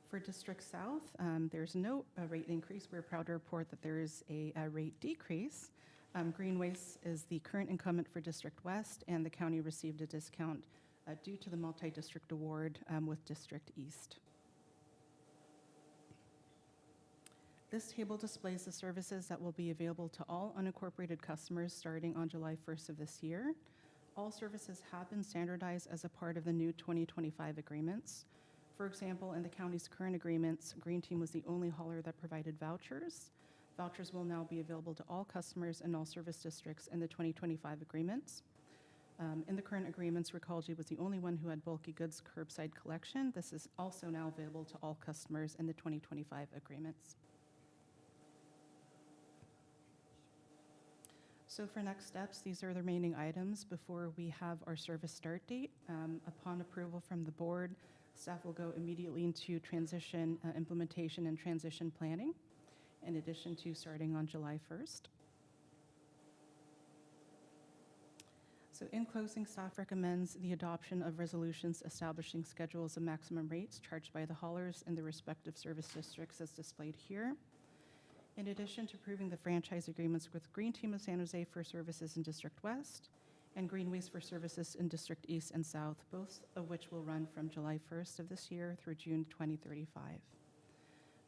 For District South, there's no rate increase. We're proud to report that there is a rate decrease. Green Waste is the current incumbent for District West, and the county received a discount due to the multi-district award with District East. This table displays the services that will be available to all unincorporated customers starting on July 1st of this year. All services have been standardized as a part of the new 2025 agreements. For example, in the county's current agreements, Green Team was the only hauler that provided vouchers. Vouchers will now be available to all customers in all service districts in the 2025 agreements. In the current agreements, Recalgy was the only one who had bulky goods curbside collection. This is also now available to all customers in the 2025 agreements. So for next steps, these are the remaining items before we have our service start date. Upon approval from the board, staff will go immediately into transition implementation and transition planning, in addition to starting on July 1st. So in closing, staff recommends the adoption of resolutions establishing schedules of maximum rates charged by the haulers in the respective service districts as displayed here. In addition to approving the franchise agreements with Green Team of San Jose for services in District West and Greenways for services in District East and South, both of which will run from July 1st of this year through June 2035.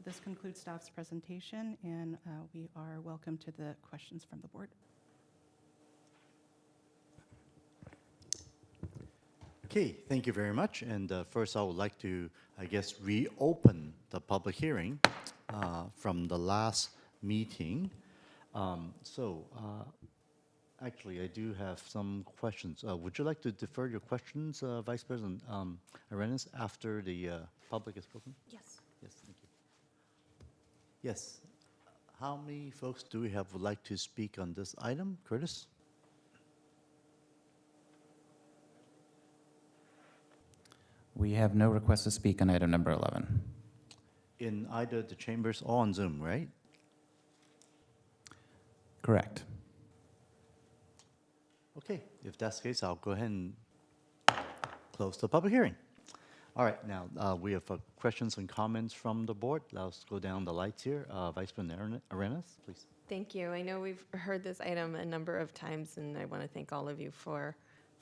This concludes staff's presentation, and we are welcome to the questions from the board. Okay, thank you very much. And first, I would like to, I guess, reopen the public hearing from the last meeting. Actually, I do have some questions. Would you like to defer your questions, Vice President Arenas, after the public has spoken? Yes. Yes, thank you. Yes. How many folks do we have would like to speak on this item? Curtis? We have no request to speak on item number 11. In either the chambers or on Zoom, right? Correct. Okay, if that's the case, I'll go ahead and close the public hearing. All right, now we have questions and comments from the board. Let's go down the lights here. Vice President Arenas, please. Thank you. I know we've heard this item a number of times, and I want to thank all of you for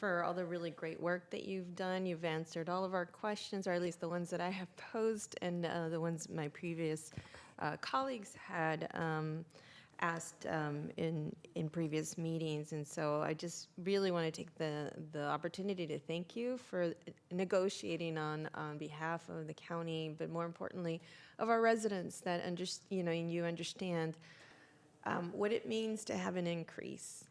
all the really great work that you've done. You've answered all of our questions, or at least the ones that I have posed, and the ones my previous colleagues had asked in previous meetings. And so I just really want to take the opportunity to thank you for negotiating on behalf of the county, but more importantly, of our residents that you understand what it means to have an increase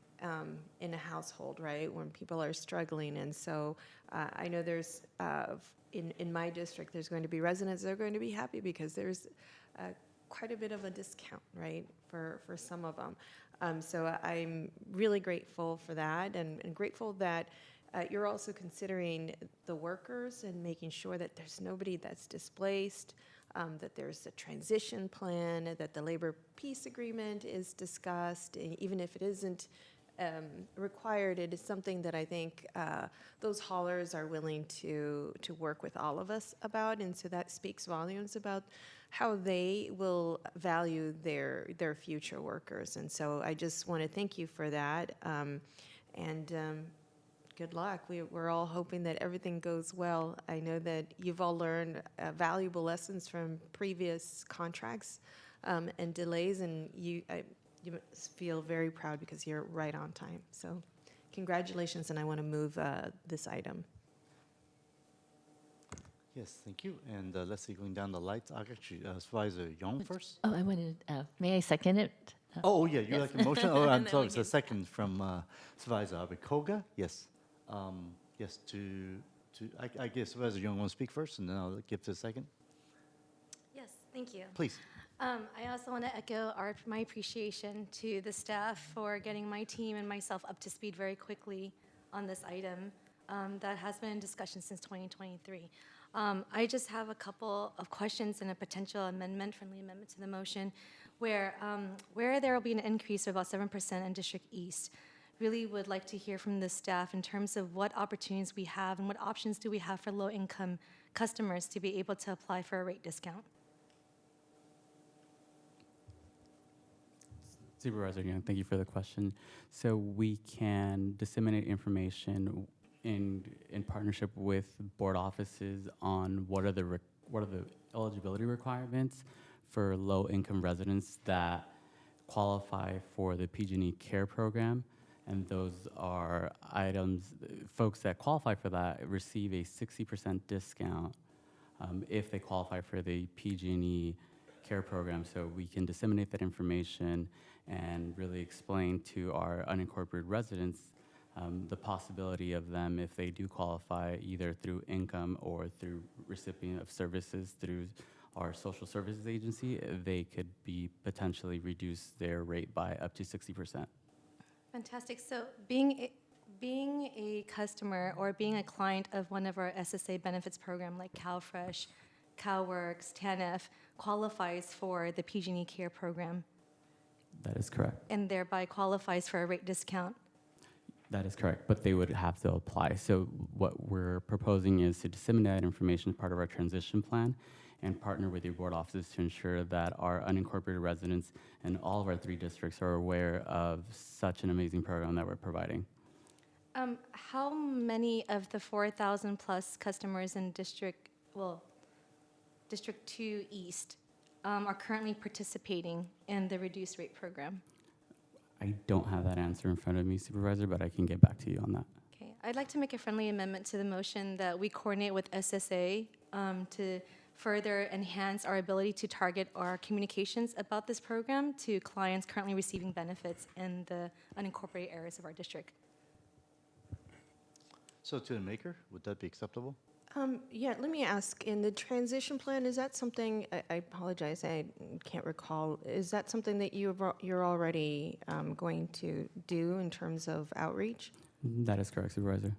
in a household, right, when people are struggling. And so I know there's, in my district, there's going to be residents that are going to be happy because there's quite a bit of a discount, right, for some of them. So I'm really grateful for that, and grateful that you're also considering the workers and making sure that there's nobody that's displaced, that there's a transition plan, that the labor peace agreement is discussed, and even if it isn't required, it is something that I think those haulers are willing to work with all of us about, and so that speaks volumes about how they will value their future workers. And so I just want to thank you for that, and good luck. We're all hoping that everything goes well. I know that you've all learned valuable lessons from previous contracts and delays, and you must feel very proud because you're right on time. So congratulations, and I want to move this item. Yes, thank you. And let's see, going down the lights, actually, Supervisor Young first. Oh, I wanted, may I second it? Oh, yeah, you like a motion? Oh, I'm then sorry, we it's a second from Supervisor Abikoga. Yes. Yes, I guess Supervisor Young want to speak first, and then I'll give to the second. Yes, thank you. Please. I also want to echo my appreciation to the staff for getting my team and myself up to speed very quickly on this item that has been in discussion since 2023. I just have a couple of questions and a potential friendly amendment to the motion, where there will be an increase of about 7% in District East. Really would like to hear from the staff in terms of what opportunities we have and what options do we have for low-income customers to be able to apply for a rate discount. Supervisor Young, thank you for the question. So we can disseminate information in partnership with board offices on what are the eligibility requirements for low-income residents that qualify for the PG&E Care program, and those are items. Folks that qualify for that receive a 60% discount if they qualify for the PG&E Care program. So we can disseminate that information and really explain to our unincorporated residents the possibility of them, if they do qualify, either through income or through recipient of services through our social services agency, they could be potentially reduce their rate by up to 60%. Fantastic. So being a customer or being a client of one of our SSA benefits program like CalFresh, CalWorks, TANF qualifies for the PG&E Care program That is correct. and thereby qualifies for a rate discount. That is correct, but they would have to apply. So what we're proposing is to disseminate that information as part of our transition plan and partner with your board offices to ensure that our unincorporated residents in all of our 3 districts are aware of such an amazing program that we're providing. How many of the 4,000 plus customers in District 2 East are currently participating in the reduced rate program? I don't have that answer in front of me, Supervisor, but I can get back to you on that. Okay, I'd like to make a friendly amendment to the motion that we coordinate with SSA to further enhance our ability to target our communications about this program to clients currently receiving benefits in the unincorporated areas of our district. So to the maker, would that be acceptable? Yeah, let me ask, in the transition plan, is that something, I apologize, I can't recall, is that something that you're already going to do in terms of outreach? That is correct, Supervisor.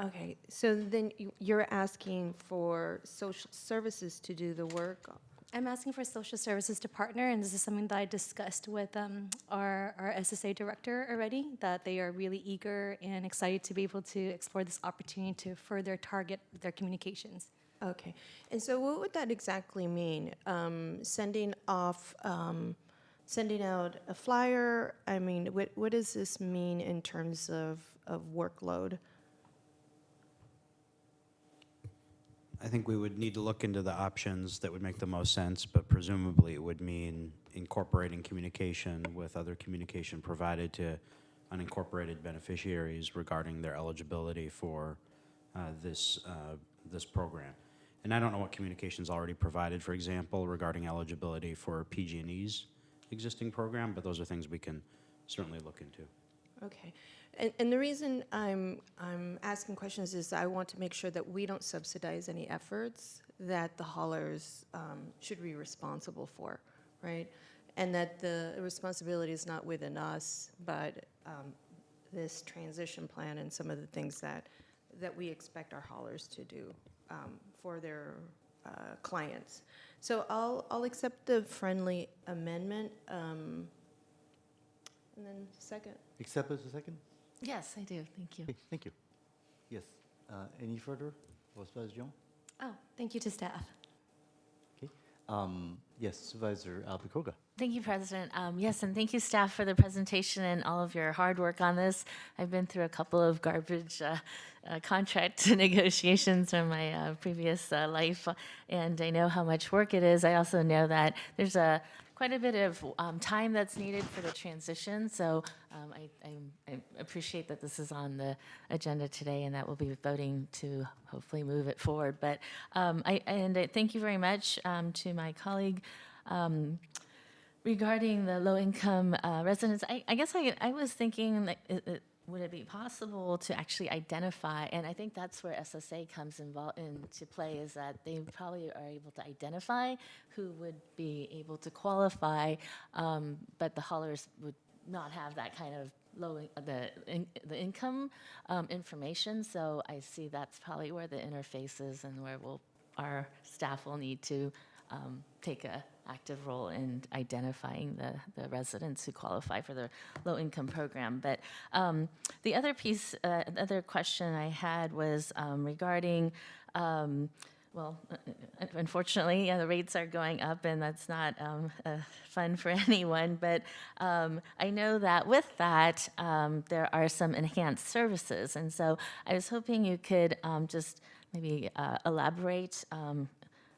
Okay, so then you're asking for social services to do the work? I'm asking for social services to partner, and this is something that I discussed with our SSA director already, that they are really eager and excited to be able to explore this opportunity to further target their communications. Okay, and so what would that exactly mean? Sending out a flyer? I mean, what does this mean in terms of workload? I think we would need to look into the options that would make the most sense, but presumably it would mean incorporating communication with other communication provided to unincorporated beneficiaries regarding their eligibility for this program. And I don't know what communication's already provided, for example, regarding eligibility for PG&E's existing program, but those are things we can certainly look into. Okay, and the reason I'm asking questions is I want to make sure that we don't subsidize any efforts that the haulers should be responsible for, right? And that the responsibility is not within us, but this transition plan and some of the things that we expect our haulers to do for their clients. So I'll accept the friendly amendment. And then second. Accept as a second? Yes, I do. Thank you. Okay, thank you. Yes. Any further? Vice Jean? Oh, thank you to staff. Okay. Yes, Supervisor Albicoga. Thank you, President. Yes, and thank you, staff, for the presentation and all of your hard work on this. I've been through a couple of garbage contract negotiations in my previous life, and I know how much work it is. I also know that there's quite a bit of time that's needed for the transition, so I appreciate that this is on the agenda today and that we'll be voting to hopefully move it forward. But I thank you very much to my colleague regarding the low-income residents. I guess I was thinking that would it be possible to actually identify, and I think that's where SSA comes into play, is that they probably are able to identify who would be able to qualify, but the haulers would not have that kind of the income information. So I see that's probably where the interface is and where our staff will need to take a active role in identifying the residents who qualify for the low-income program. But the other piece, the other question I had was regarding, unfortunately, the rates are going up, and that's not fun for anyone. But I know that with that, there are some enhanced services. And so I was hoping you could just maybe elaborate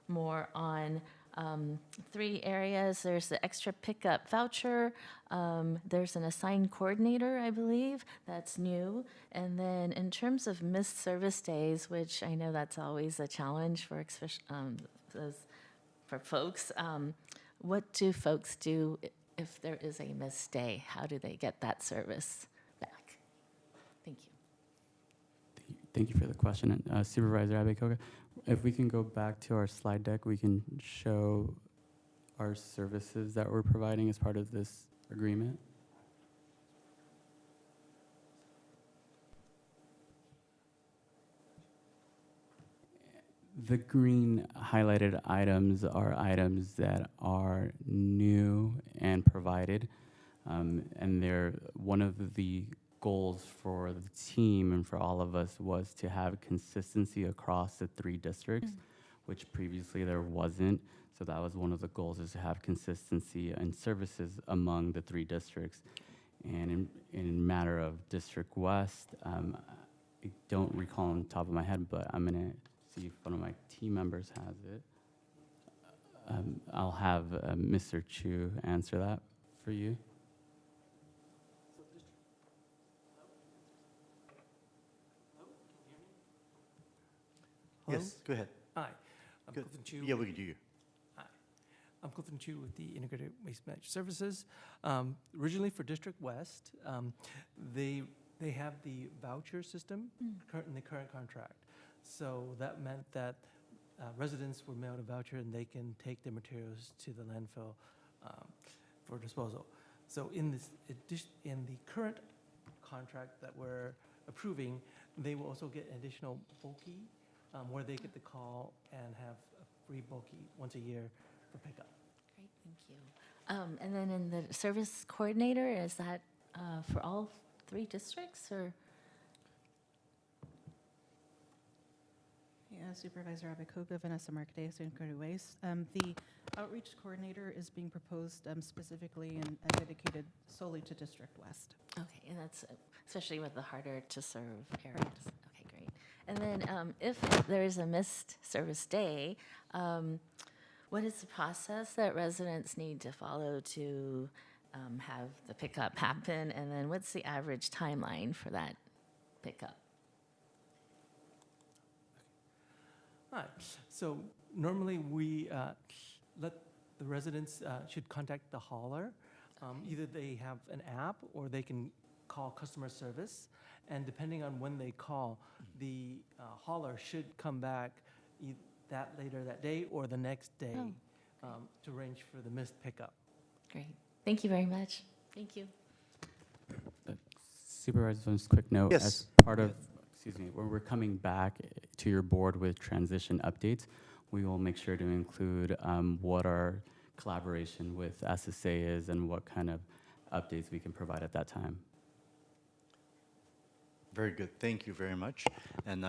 more on 3 areas. There's the extra pickup voucher. There's an assigned coordinator, I believe, that's new. And then in terms of missed service days, which I know that's always a challenge for folks, what do folks do if there is a missed day? How do they get that service back? Thank you. Thank you for the question, Supervisor Abekoga. If we can go back to our slide deck, we can show our services that we're providing as part of this agreement. The green highlighted items are items that are new and provided. And they're one of the goals for the team and for all of us was to have consistency across the 3 districts, which previously there wasn't. So that was one of the goals, is to have consistency in services among the 3 districts. And in matter of District West, I don't recall on the top of my head, but I'm gonna see if one of my team members has it. I'll have Mr. Chu answer that for you. Hello? Yes, go ahead. Hi, I'm Good. Clifton Chu. Yeah, we can do you. Hi, I'm Clifton Chu with the Integrated Waste Management Services. Originally for District West, they have the voucher system in the current contract. So that meant that residents were mailed a voucher and they can take their materials to the landfill for disposal. So in the current contract that we're approving, they will also get an additional bulky where they get the call and have a free bulky once a year for pickup. Great, thank you. And then in the service coordinator, is that for all 3 districts, or? Yeah, Supervisor Abakoga, Vanessa Marcadeus, Integrated Waste. The outreach coordinator is being proposed specifically and dedicated solely to District West. Okay, and that's especially with the harder to serve areas. Okay, great. And then if there is a missed service day, what is the process that residents need to follow to have the pickup happen? And then what's the average timeline for that pickup? All right, so normally we let the residents should contact the hauler. Either they have an app or they can call customer service. And depending on when they call, the hauler should come back that later that day or the next day to arrange for the missed pickup. Great. Thank you very much. Thank you. Supervisor, just a quick note. Yes. As part of, excuse me, when we're coming back to your board with transition updates, we will make sure to include what our collaboration with SSA is and what kind of updates we can provide at that time. Very good. Thank you very much. And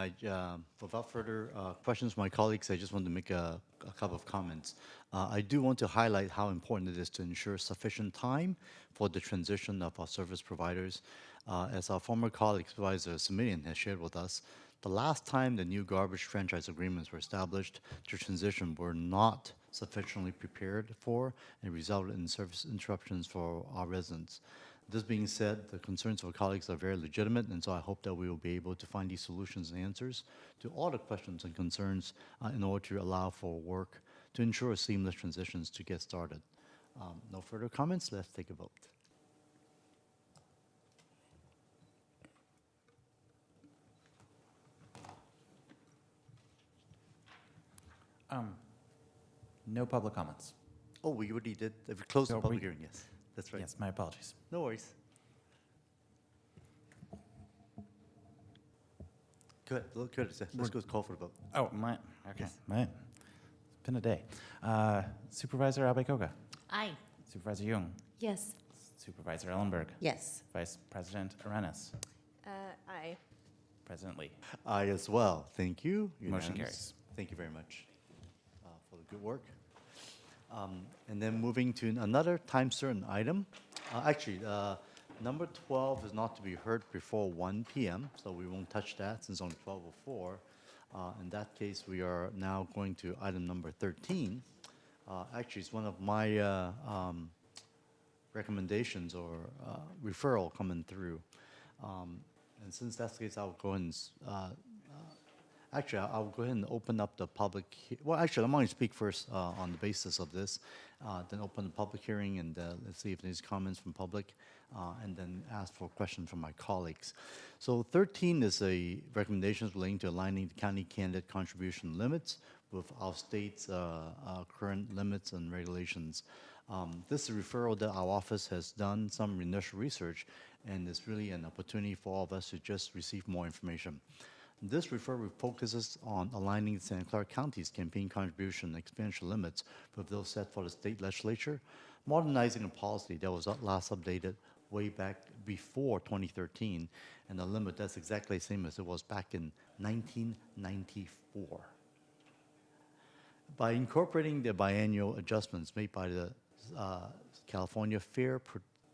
without further questions from my colleagues, I just want to make a couple of comments. I do want to highlight how important it is to ensure sufficient time for the transition of our service providers. As our former colleague, Supervisor Simonian, has shared with us, the last time the new garbage franchise agreements were established, the transition were not sufficiently prepared for and resulted in service interruptions for our residents. This being said, the concerns of our colleagues are very legitimate, and so I hope that we will be able to find these solutions and answers to all the questions and concerns in order to allow for work to ensure seamless transitions to get started. No further comments. Let's take a vote. No public comments. Oh, we already did. We closed the So public we- hearing, yes. That's right. Yes, my apologies. No worries. Go ahead, Curtis, let's go call for the vote. Oh, my, okay, Yes. right. It's been a day. Supervisor Abakoga, Aye. Supervisor Jung, Yes. Supervisor Ellenberg, Yes. Vice President Arenas, Aye. President Lee. I as well. Thank you. Motion Unanimous. carries. Thank you very much for the good work. And then moving to another time certain item. Actually, number 12 is not to be heard before 1 p.m., so we won't touch that since only 12:04. In that case, we are now going to item number 13. Actually, it's one of my recommendations or referral coming through. And since that's the case, I'll go ahead and I'll go ahead and open up the public. Well, actually, I'm going to speak first on the basis of this, then open the public hearing, and let's see if there's comments from public, and then ask for questions from my colleagues. So 13 is a recommendations relating to aligning the county candidate contribution limits with our state's current limits and regulations. This is a referral that our office has done some initial research, and it's really an opportunity for all of us to just receive more information. This referral focuses on aligning Santa Clara County's campaign contribution expenditure limits with those set for the state legislature, modernizing a policy that was last updated way back before 2013, and the limit that's exactly the same as it was back in 1994. By incorporating the biannual adjustments made by the California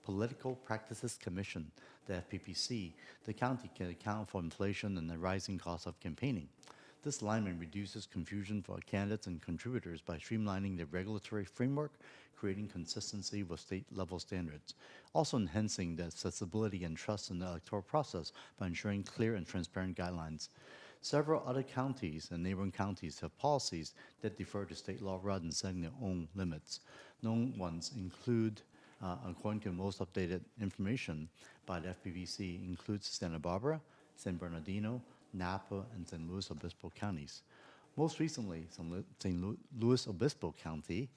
Political Practices Commission, the FPPC, the county can account for inflation and the rising cost of campaigning. This alignment reduces confusion for candidates and contributors by streamlining the regulatory framework, creating consistency with state-level standards, also enhancing the accessibility and trust in the electoral process by ensuring clear and transparent guidelines. Several other counties and neighboring counties have policies that defer to state law rather than setting their own limits. Known ones include, according to most updated information by the FPPC, includes Santa Barbara, San Bernardino, Napa, and San Luis Obispo counties. Most recently, San Luis Obispo County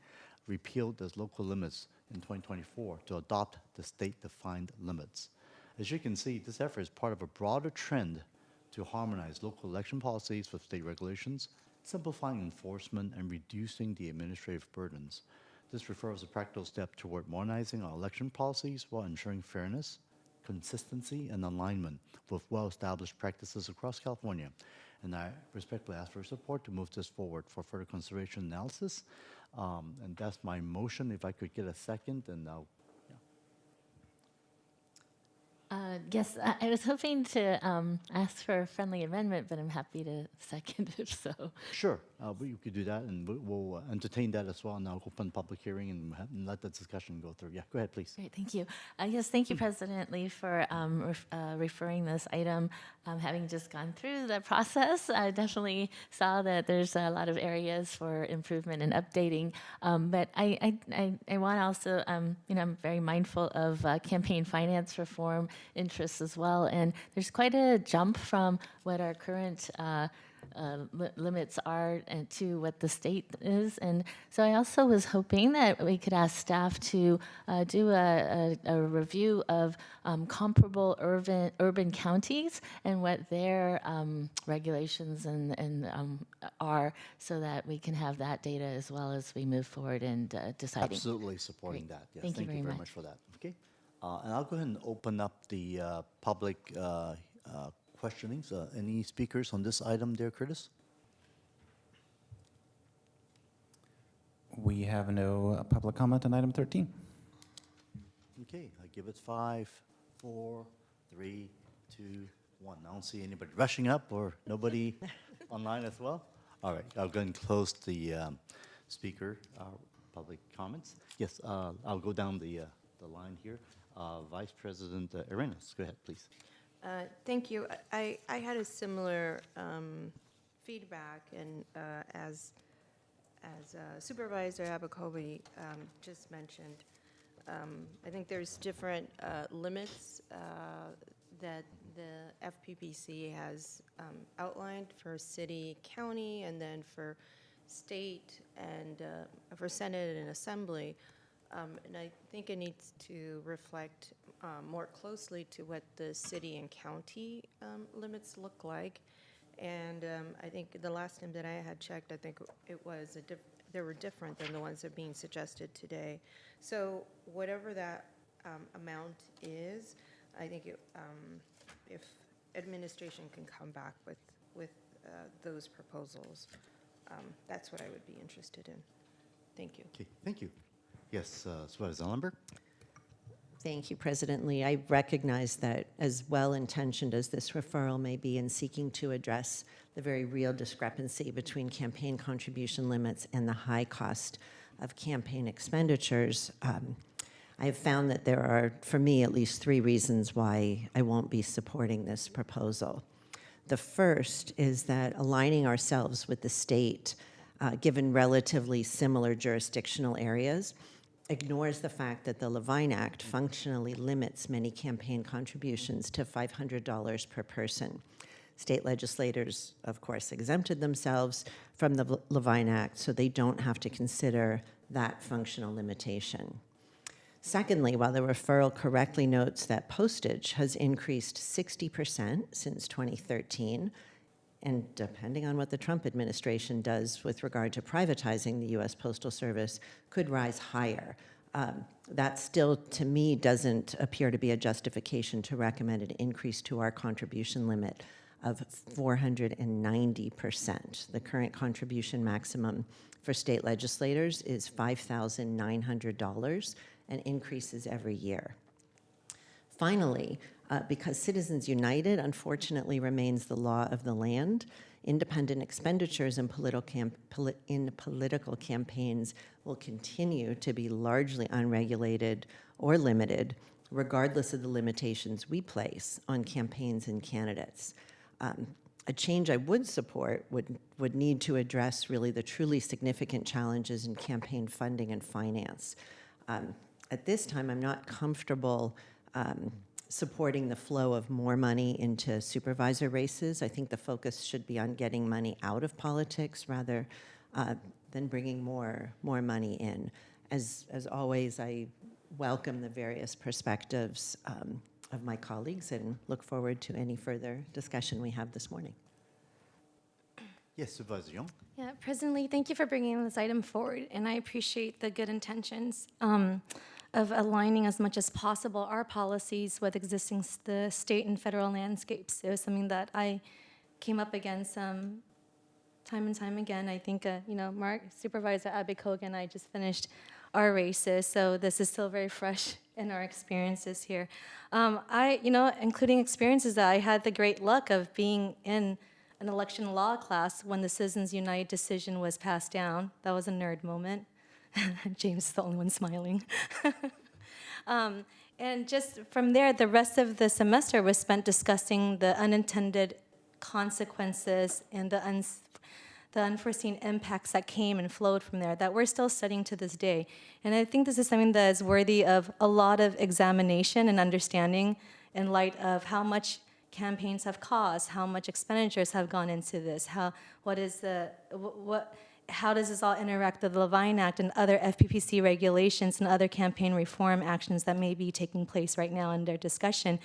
repealed its local limits in 2024 to adopt the state-defined limits. As you can see, this effort is part of a broader trend to harmonize local election policies with state regulations, simplifying enforcement and reducing the administrative burdens. This referral is a practical step toward modernizing our election policies while ensuring fairness, consistency, and alignment with well-established practices across California. And I respectfully ask for your support to move this forward for further consideration and analysis. And that's my motion. If I could get a second, and I'll. Yes, I was hoping to ask for a friendly amendment, but I'm happy to second if so. Sure, you could do that, and we'll entertain that as well, and I'll open public hearing and let the discussion go through. Yeah, go ahead, please. Great, thank you. Yes, thank you, President Lee, for referring this item. Having just gone through the process, I definitely saw that there's a lot of areas for improvement and updating. But I want to also, I'm very mindful of campaign finance reform interests as well. And there's quite a jump from what our current limits are and to what the state is. And so I also was hoping that we could ask staff to do a review of comparable urban counties and what their regulations and are, so that we can have that data as well as we move forward in deciding. Absolutely supporting Great. that. Yes, Thank you very much for that. Okay, and I'll go ahead and open up the public questionings. Any speakers on this item there, Curtis? We have no public comment on item 13. Okay, I give it 5, 4, 3, 2, 1. I don't see anybody rushing up or nobody online as well. All right, I'll go and close the speaker public comments. Yes, I'll go down the line here. Vice President Arenas, go ahead, please. Thank you. I had a similar feedback, and as Supervisor Abacobi just mentioned, I think there's different limits that the FPPC has outlined for city, county, and then for state and for Senate and Assembly. And I think it needs to reflect more closely to what the city and county limits look like. And I think the last time that I had checked, I think it was they were different than the ones that are being suggested today. So whatever that amount is, I think if administration can come back with those proposals, that's what I would be interested in. Thank you. Okay, thank you. Yes, Supervisor Ellenberg? Thank you, President Lee. I recognize that as well-intentioned as this referral may be in seeking to address the very real discrepancy between campaign contribution limits and the high cost of campaign expenditures, I have found that there are, for me, at least 3 reasons why I won't be supporting this proposal. The first is that aligning ourselves with the state, given relatively similar jurisdictional areas, ignores the fact that the Levine Act functionally limits many campaign contributions to $500 per person. State legislators, of course, exempted themselves from the Levine Act, so they don't have to consider that functional limitation. Secondly, while the referral correctly notes that postage has increased 60% since 2013, and depending on what the Trump administration does with regard to privatizing the U.S. Postal Service, could rise higher. That still, to me, doesn't appear to be a justification to recommend an increase to our contribution limit of 490%. The current contribution maximum for state legislators is $5,900 and increases every year. Finally, because Citizens United unfortunately remains the law of the land, independent expenditures in political campaigns will continue to be largely unregulated or limited, regardless of the limitations we place on campaigns and candidates. A change I would support would need to address really the truly significant challenges in campaign funding and finance. At this time, I'm not comfortable supporting the flow of more money into supervisor races. I think the focus should be on getting money out of politics rather than bringing more money in. As always, I welcome the various perspectives of my colleagues and look forward to any further discussion we have this morning. Yes, Supervisor Young. Yeah, President Lee, thank you for bringing this item forward, and I appreciate the good intentions of aligning as much as possible our policies with the state and federal landscapes. It was something that I came up against time and time again. I think, Mark, Supervisor Abicoga and I just finished our races, so this is still very fresh in our experiences here. Including experiences that I had the great luck of being in an election law class when the Citizens United decision was passed down. That was a nerd moment. James is the only one smiling. And just from there, the rest of the semester was spent discussing the unintended consequences and the unforeseen impacts that came and flowed from there that we're still studying to this day. And I think this is something that is worthy of a lot of examination and understanding in light of how much campaigns have cost, how much expenditures have gone into this, how does this all interact with the Levine Act and other FPPC regulations and other campaign reform actions that may be taking place right now in their discussion.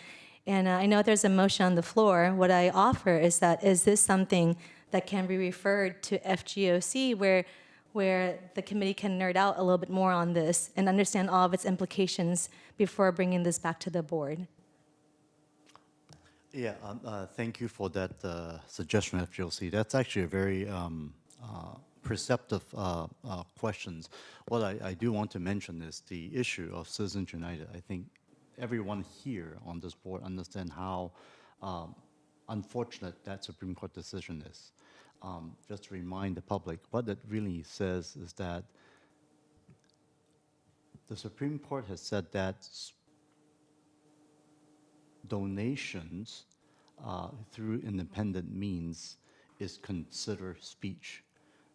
And I know there's a motion on the floor. What I offer is this something that can be referred to FGOC where the committee can nerd out a little bit more on this and understand all of its implications before bringing this back to the board? Yeah, thank you for that suggestion, FGOC. That's actually a very perceptive questions. What I do want to mention is the issue of Citizens United. I think everyone here on this board understand how unfortunate that Supreme Court decision is. Just to remind the public, what it really says is that the Supreme Court has said that donations through independent means is considered speech.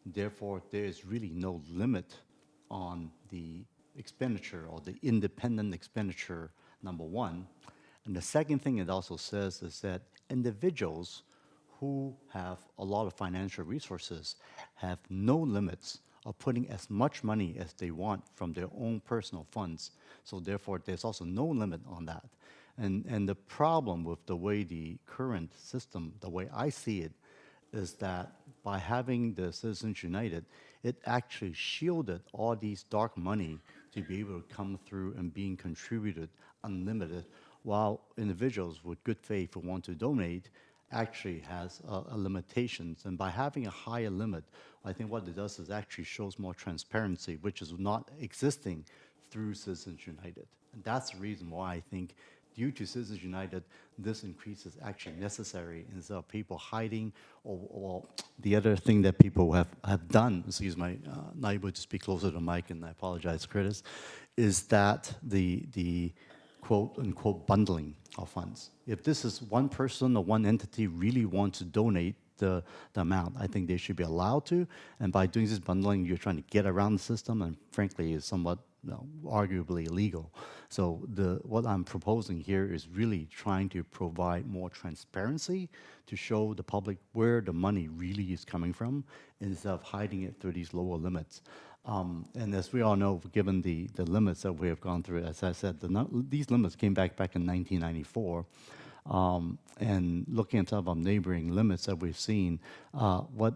Therefore, there is really no limit on the expenditure or the independent expenditure, number one. And the second thing it also says is that individuals who have a lot of financial resources have no limits of putting as much money as they want from their own personal funds. So therefore, there's also no limit on that. And the problem with the way the current system, the way I see it, is that by having the Citizens United, it actually shielded all these dark money to be able to come through and being contributed unlimited, while individuals with good faith who want to donate actually has limitations. And by having a higher limit, I think what it does is actually shows more transparency, which is not existing through Citizens United. And that's the reason why I think due to Citizens United, this increase is actually necessary instead of people hiding or the other thing that people have done, excuse me, not able to speak closer to the mic, and I apologize, Curtis, is that the quote-unquote bundling of funds. If this is one person or one entity really wants to donate the amount, I think they should be allowed to, and by doing this bundling, you're trying to get around the system, and frankly, is somewhat arguably illegal. So what I'm proposing here is really trying to provide more transparency to show the public where the money really is coming from instead of hiding it through these lower limits. And as we all know, given the limits that we have gone through, as I said, these limits came back in 1994. And looking at some of our neighboring limits that we've seen, what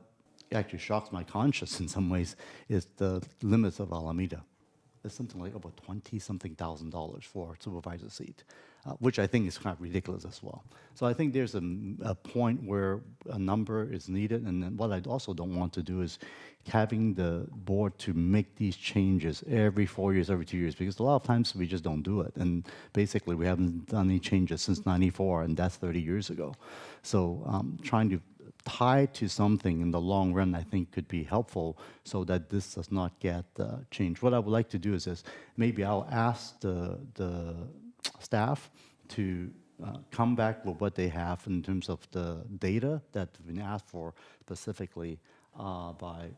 actually shocks my conscience in some ways is the limits of Alameda. It's something like about $20-something thousand for a supervisor seat, which I think is kind of ridiculous as well. So I think there's a point where a number is needed, and then what I also don't want to do is having the board to make these changes every 4 years, every 2 years, because a lot of times we just don't do it. And basically, we haven't done any changes since '94, and that's 30 years ago. So trying to tie to something in the long run, I think, could be helpful so that this does not get changed. What I would like to do is this: maybe I'll ask the staff to come back with what they have in terms of the data that's been asked for specifically by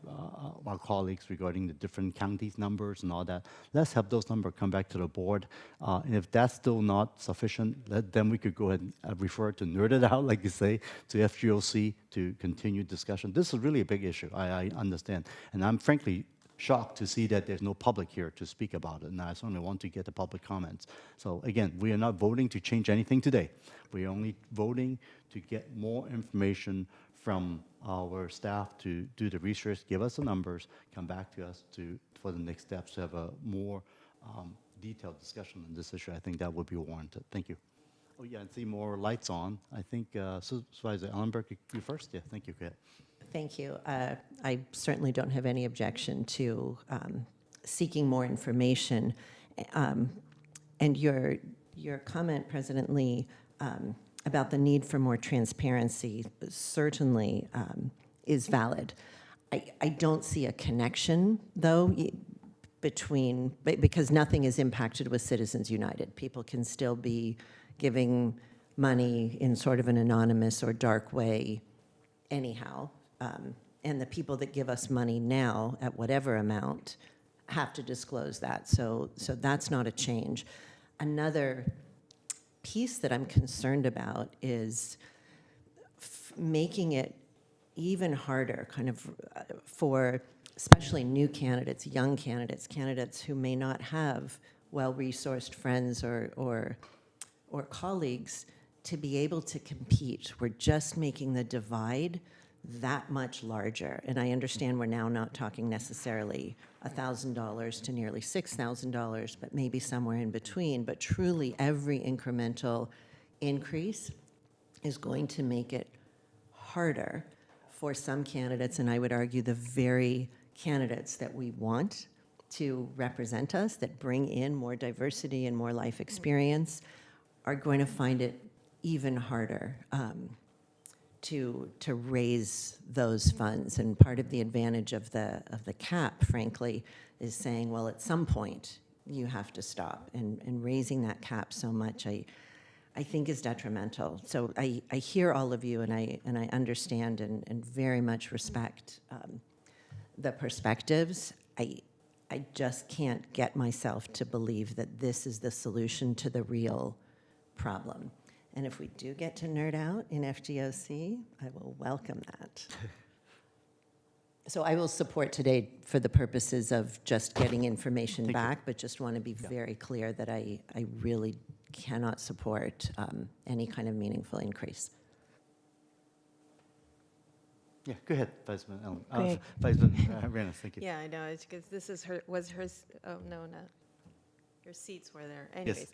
our colleagues regarding the different counties numbers and all that. Let's have those numbers come back to the board. And if that's still not sufficient, then we could go ahead and refer to nerd it out, like you say, to FGOC to continue discussion. This is really a big issue, I understand. And I'm frankly shocked to see that there's no public here to speak about it, and I certainly want to get the public comments. So again, we are not voting to change anything today. We're only voting to get more information from our staff to do the research, give us the numbers, come back to us for the next steps to have a more detailed discussion on this issue. I think that would be warranted. Thank you. Oh yeah, and see more lights on. I think Supervisor Ellenberg, you first. Yeah, thank you. Go ahead. Thank you. I certainly don't have any objection to seeking more information. And your comment, President Lee, about the need for more transparency certainly is valid. I don't see a connection, though, because nothing is impacted with Citizens United. People can still be giving money in sort of an anonymous or dark way anyhow. And the people that give us money now at whatever amount have to disclose that. So that's not a change. Another piece that I'm concerned about is making it even harder kind of for especially new candidates, young candidates, candidates who may not have well-resourced friends or colleagues to be able to compete. We're just making the divide that much larger. And I understand we're now not talking necessarily $1,000 to nearly $6,000, but maybe somewhere in between. But truly, every incremental increase is going to make it harder for some candidates, and I would argue the very candidates that we want to represent us, that bring in more diversity and more life experience, are going to find it even harder to raise those funds. And part of the advantage of the cap, frankly, is saying, well, at some point you have to stop. And raising that cap so much, I think is detrimental. So I hear all of you, and I understand and very much respect the perspectives. I just can't get myself to believe that this is the solution to the real problem. And if we do get to nerd out in FGOC, I will welcome that. So I will support today for the purposes of just getting information back, but just want to be very clear that I really cannot support any kind of meaningful increase. Yeah, go ahead, Vice President Ellen. Great. Vice President Reynolds, thank you. Yeah, I know, it's because this is hers, oh, no, not, your seats were there. Anyways,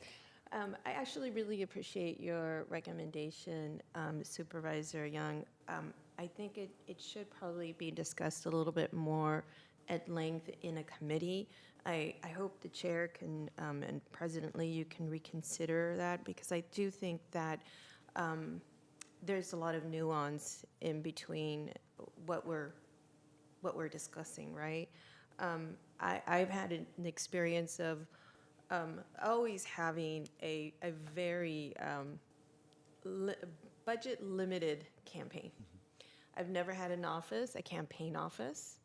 I actually really appreciate your recommendation, Supervisor Young. I think it should probably be discussed a little bit more at length in a committee. I hope the chair can, and President Lee, you can reconsider that, because I do think that there's a lot of nuance in between what we're discussing, right? I've had an experience of always having a very budget-limited campaign. I've never had an office, a campaign office.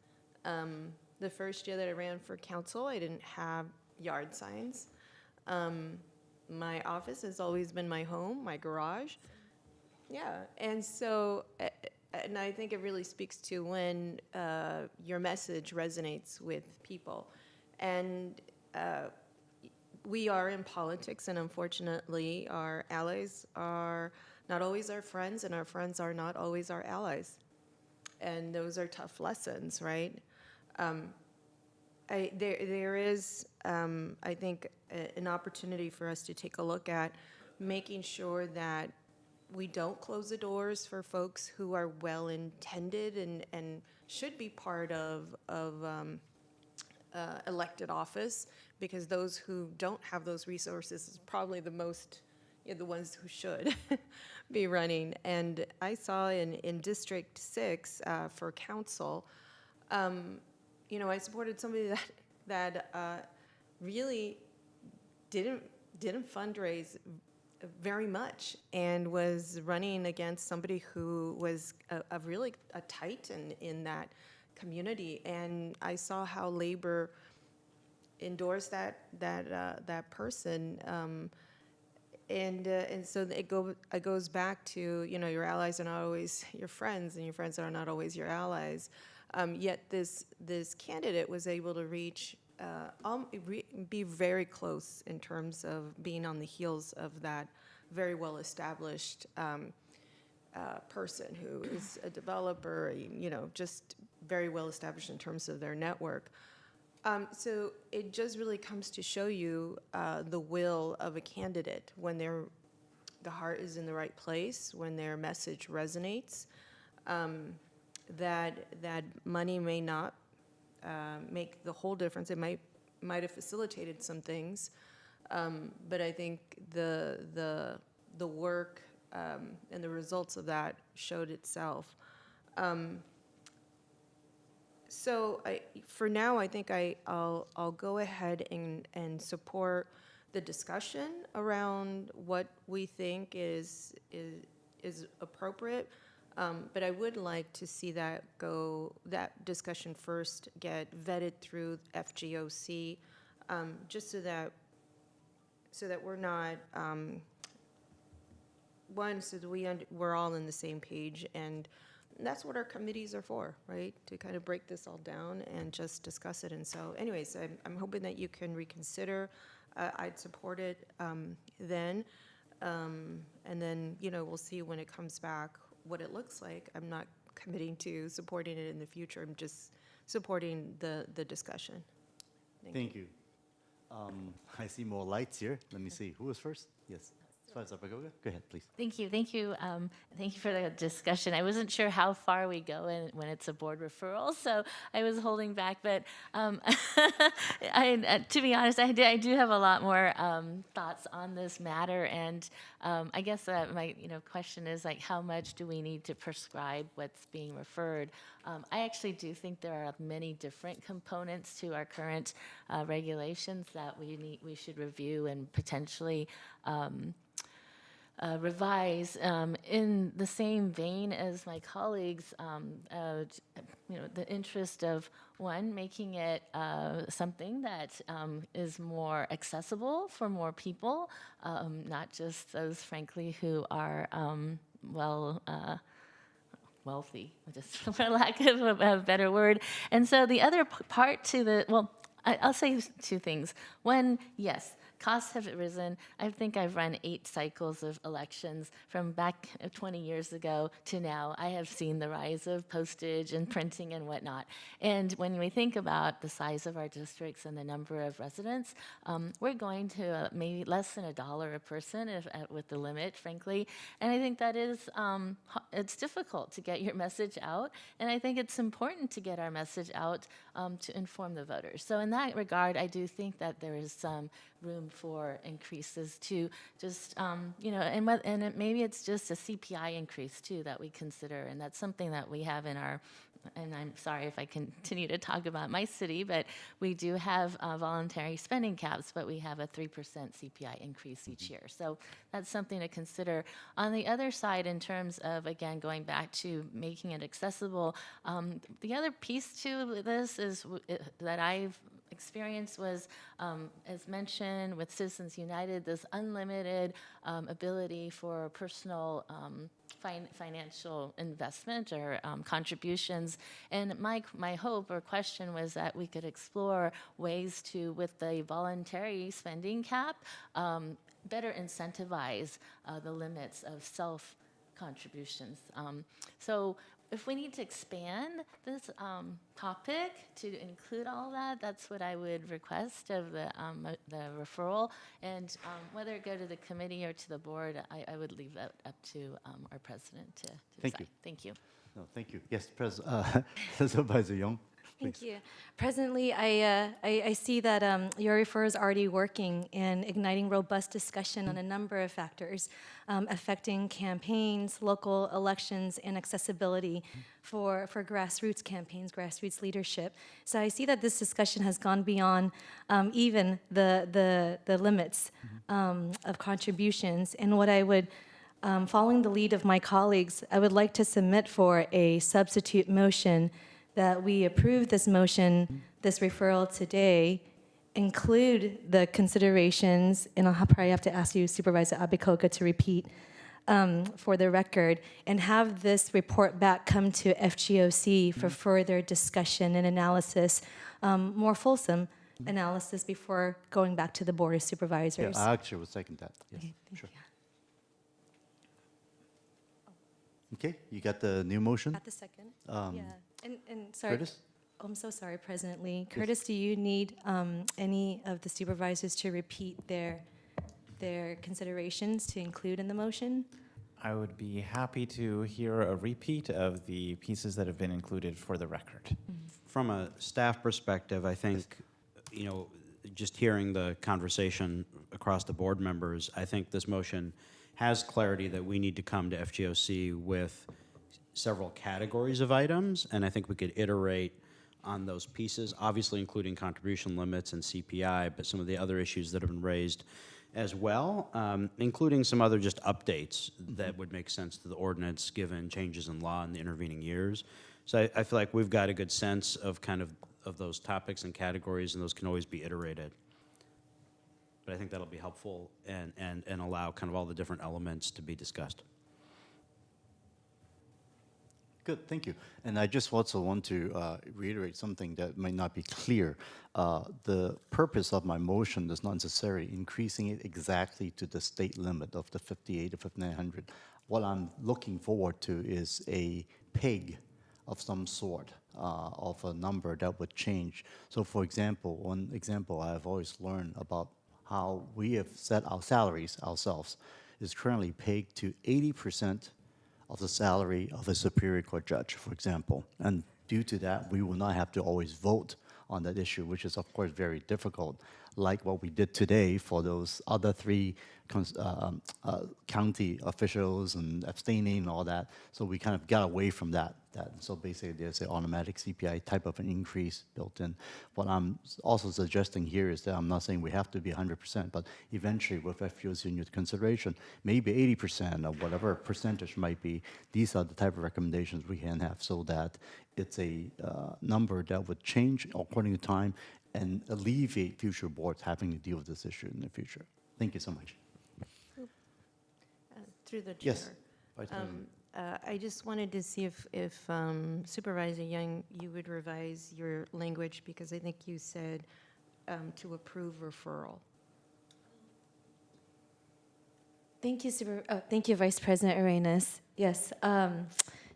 The first year that I ran for council, I didn't have yard signs. My office has always been my home, my garage. Yeah, and so, and I think it really speaks to when your message resonates with people. And we are in politics, and unfortunately, our allies are not always our friends, and our friends are not always our allies. And those are tough lessons, right? There is, I think, an opportunity for us to take a look at making sure that we don't close the doors for folks who are well-intended and should be part of elected office, because those who don't have those resources is probably the ones who should be running. And I saw in District 6 for council, I supported somebody that really didn't fundraise very much and was running against somebody who was a really a titan in that community. And I saw how labor endorsed that person. And so it goes back to, your allies are not always your friends, and your friends are not always your allies. Yet this candidate was able to reach, be very close in terms of being on the heels of that very well-established person who is a developer, just very well-established in terms of their network. So it just really comes to show you the will of a candidate when the heart is in the right place, when their message resonates. That money may not make the whole difference. It might have facilitated some things, but I think the work and the results of that showed itself. So for now, I think I'll go ahead and support the discussion around what we think is appropriate. But I would like to see that discussion first get vetted through FGOC, just so that we're not, so that we're all on the same page. And that's what our committees are for, right? To kind of break this all down and just discuss it. And so anyways, I'm hoping that you can reconsider. I'd support it then. And then, we'll see when it comes back what it looks like. I'm not committing to supporting it in the future. I'm just supporting the discussion. Thank you. I see more lights here. Let me see. Who was first? Yes. Supervisor Pagoga, go ahead, please. Thank you. Thank you for the discussion. I wasn't sure how far we go when it's a board referral, so I was holding back. But to be honest, I do have a lot more thoughts on this matter, and I guess my question is, like, how much do we need to prescribe what's being referred? I actually do think there are many different components to our current regulations that we should review and potentially revise in the same vein as my colleagues. The interest of making it something that is more accessible for more people, not just those, frankly, who are wealthy, just for lack of a better word. And so the other part to I'll say two things. One, yes, costs have risen. I think I've run 8 cycles of elections from back 20 years ago to now. I have seen the rise of postage and printing and whatnot. And when we think about the size of our districts and the number of residents, we're going to maybe less than $1 a person with the limit, frankly. And I think that is, it's difficult to get your message out. And I think it's important to get our message out to inform the voters. So in that regard, I do think that there is some room for increases to just, maybe it's just a CPI increase too that we consider, and that's something that we have in our, and I'm sorry if I continue to talk about my city, but we do have voluntary spending caps, but we have a 3% CPI increase each year. So that's something to consider. On the other side, in terms of, again, going back to making it accessible, the other piece to this is that I've experience was, as mentioned with Citizens United, this unlimited ability for personal financial investment or contributions. And my hope or question was that we could explore ways to, with the voluntary spending cap, better incentivize the limits of self-contributions. So if we need to expand this topic to include all that, that's what I would request of the referral. And whether it go to the committee or to the board, I would leave that up to our president to Thank decide. you. Thank you. No, thank you. Yes, Supervisor Young. Thank you. Presently, I see that your referral is already working in igniting robust discussion on a number of factors affecting campaigns, local elections, and accessibility for grassroots campaigns, grassroots leadership. So I see that this discussion has gone beyond even the limits of contributions. And what I would, following the lead of my colleagues, I would like to submit for a substitute motion that we approve this motion, this referral today, include the considerations, and I'll probably have to ask you, Supervisor Abacoca, to repeat for the record, and have this report back come to FGOC for further discussion and analysis, more fulsome analysis before going back to the Board of Supervisors. Yeah, I actually would second that. Yes, Okay, thank sure. you. Okay, you got the new motion? At the second, yeah. And sorry. Curtis? Oh, I'm so sorry, President Lee. Curtis, do you need any of the supervisors to repeat their considerations to include in the motion? I would be happy to hear a repeat of the pieces that have been included for the record. From a staff perspective, I think, you know, just hearing the conversation across the board members, I think this motion has clarity that we need to come to FGOC with several categories of items, and I think we could iterate on those pieces, obviously including contribution limits and CPI, but some of the other issues that have been raised as well, including some other just updates that would make sense to the ordinance given changes in law in the intervening years. So I feel like we've got a good sense of kind of those topics and categories, and those can always be iterated. But I think that'll be helpful and allow kind of all the different elements to be discussed. Good, thank you. And I just also want to reiterate something that might not be clear. The purpose of my motion is not necessarily increasing it exactly to the state limit of the 58 to 5,900. What I'm looking forward to is a peg of some sort, of a number that would change. So for example, one example I've always learned about how we have set our salaries ourselves is currently pegged to 80% of the salary of a Superior Court judge, for example. And due to that, we will not have to always vote on that issue, which is, of course, very difficult, like what we did today for those other three county officials and abstaining and all that. So we kind of got away from that. So basically, there's an automatic CPI type of an increase built in. What I'm also suggesting here is that I'm not saying we have to be 100%, but eventually with FGOC in your consideration, maybe 80% or whatever percentage might be, these are the type of recommendations we can have so that it's a number that would change according to time and alleviate future boards having to deal with this issue in the future. Thank you so much. Through the chair. Yes, Vice President. I just wanted to see if Supervisor Young, you would revise your language, because I think you said to approve referral. Thank you, thank you, Vice President Arenas. Yes,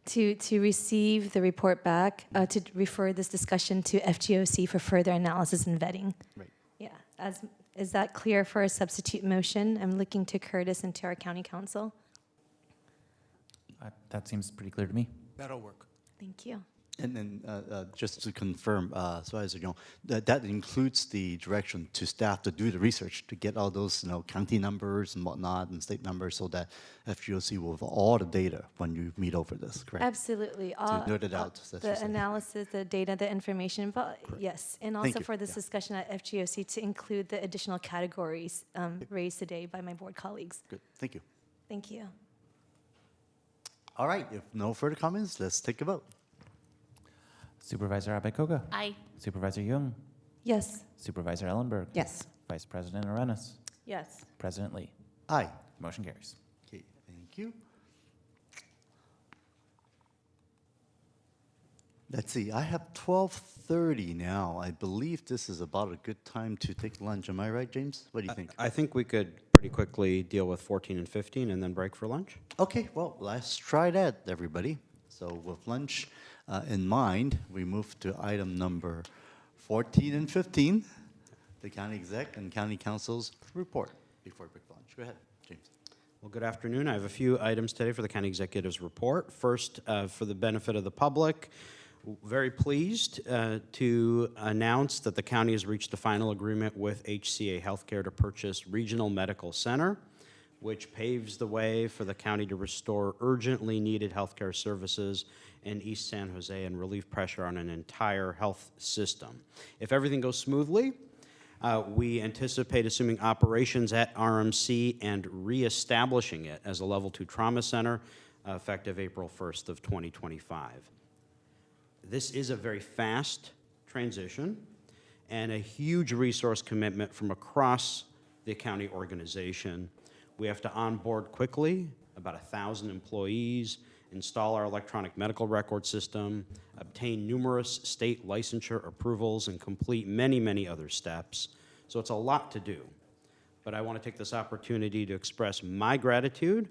to receive the report back, to refer this discussion to FGOC for further analysis and vetting. Right. Yeah, is that clear for a substitute motion? I'm looking to Curtis and to our county council. That seems pretty clear to me. That'll work. Thank you. And then just to confirm, Supervisor Young, that includes the direction to staff to do the research, to get all those county numbers and whatnot and state numbers so that FGOC will have all the data when you meet over this, correct? Absolutely. To nerd it out. The analysis, the data, the information, yes. And also for this discussion at FGOC to include the additional categories raised today by my board colleagues. Good, thank you. Thank you. All right, if no further comments, let's take a vote. Supervisor Abacoga. Aye. Supervisor Young. Yes. Supervisor Ellenberg. Yes. Vice President Arenas. Yes. President Lee. Aye. Motion carries. Okay, thank you. Let's see, I have 12:30 now. I believe this is about a good time to take lunch. Am I right, James? What do you think? I think we could pretty quickly deal with 14 and 15 and then break for lunch. Okay, well, let's try that, everybody. So with lunch in mind, we move to item number 14 and 15, the county exec and county council's report before break for lunch. Go ahead, James. Well, good afternoon. I have a few items today for the county executive's report. First, for the benefit of the public, very pleased to announce that the county has reached a final agreement with HCA Healthcare to purchase Regional Medical Center, which paves the way for the county to restore urgently needed healthcare services in East San Jose and relieve pressure on an entire health system. If everything goes smoothly, we anticipate assuming operations at RMC and reestablishing it as a Level 2 trauma center effective April 1st of 2025. This is a very fast transition and a huge resource commitment from across the county organization. We have to onboard quickly, about 1,000 employees, install our electronic medical record system, obtain numerous state licensure approvals, and complete many, many other steps. So it's a lot to do. But I want to take this opportunity to express my gratitude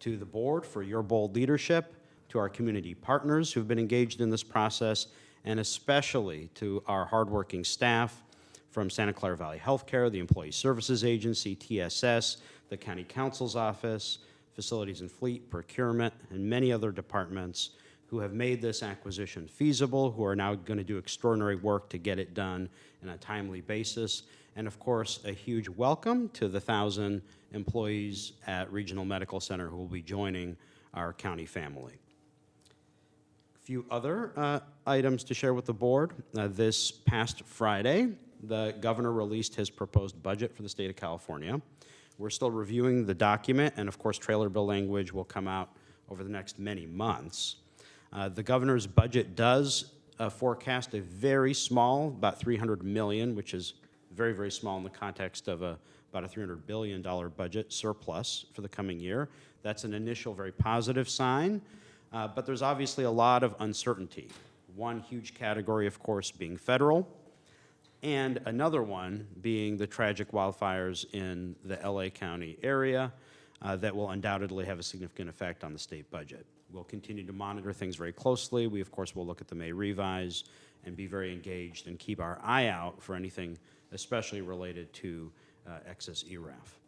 to the board for your bold leadership, to our community partners who've been engaged in this process, and especially to our hardworking staff from Santa Clara Valley Healthcare, the Employee Services Agency, TSS, the County Counsel's Office, Facilities and Fleet, Procurement, and many other departments who have made this acquisition feasible, who are now going to do extraordinary work to get it done on a timely basis. And of course, a huge welcome to the 1,000 employees at Regional Medical Center who will be joining our county family. A few other items to share with the board. This past Friday, the governor released his proposed budget for the state of California. We're still reviewing the document, and of course, trailer bill language will come out over the next many months. The governor's budget does forecast a very small, about $300 million, which is very, very small in the context of about a $300 billion budget surplus for the coming year. That's an initial very positive sign. But there's obviously a lot of uncertainty. One huge category, of course, being federal, and another one being the tragic wildfires in the LA County area that will undoubtedly have a significant effect on the state budget. We'll continue to monitor things very closely. We, of course, will look at the May revise and be very engaged and keep our eye out for anything especially related to excess ERAF.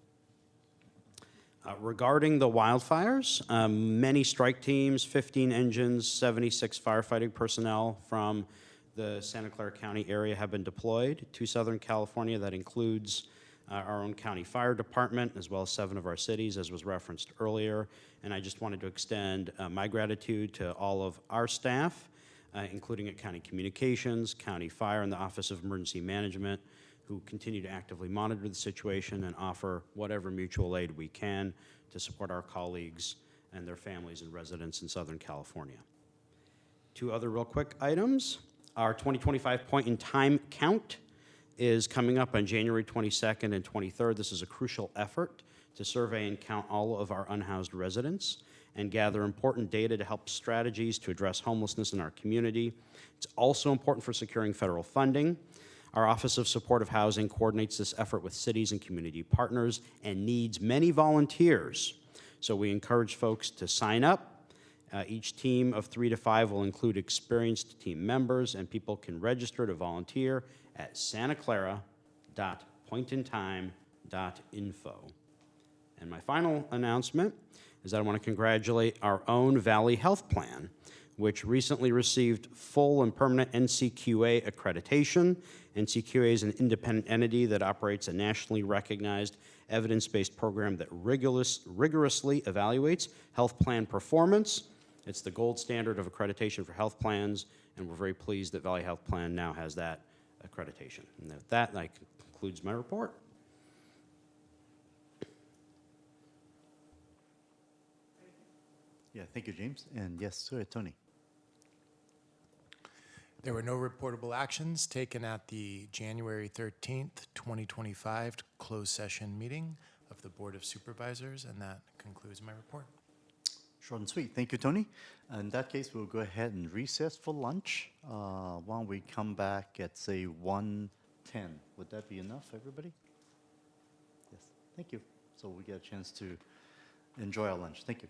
Regarding the wildfires, many strike teams, 15 engines, 76 firefighting personnel from the Santa Clara County area have been deployed to Southern California. That includes our own county fire department, as well as 7 of our cities, as was referenced earlier. And I just wanted to extend my gratitude to all of our staff, including at County Communications, County Fire, and the Office of Emergency Management, who continue to actively monitor the situation and offer whatever mutual aid we can to support our colleagues and their families and residents in Southern California. 2 other real quick items. Our 2025 point-in-time count is coming up on January 22nd and 23rd. This is a crucial effort to survey and count all of our unhoused residents and gather important data to help strategies to address homelessness in our community. It's also important for securing federal funding. Our Office of Supportive Housing coordinates this effort with cities and community partners and needs many volunteers. So we encourage folks to sign up. Each team of 3 to 5 will include experienced team members, and people can register to volunteer at santaclara.pointintime.info. And my final announcement is that I want to congratulate our own Valley Health Plan, which recently received full and permanent NCQA accreditation. NCQA is an independent entity that operates a nationally recognized evidence-based program that rigorously evaluates health plan performance. It's the gold standard of accreditation for health plans, and we're very pleased that Valley Health Plan now has that accreditation. And with that concludes my report. Yeah, thank you, James. And yes, sir, Tony. There were no reportable actions taken at the January 13th, 2025 closed session meeting of the Board of Supervisors, and that concludes my report. Short and sweet. Thank you, Tony. In that case, we'll go ahead and recess for lunch. Why don't we come back at, say, 1:10? Would that be enough, everybody? Yes. Thank you. So we get a chance to enjoy our lunch. Thank you.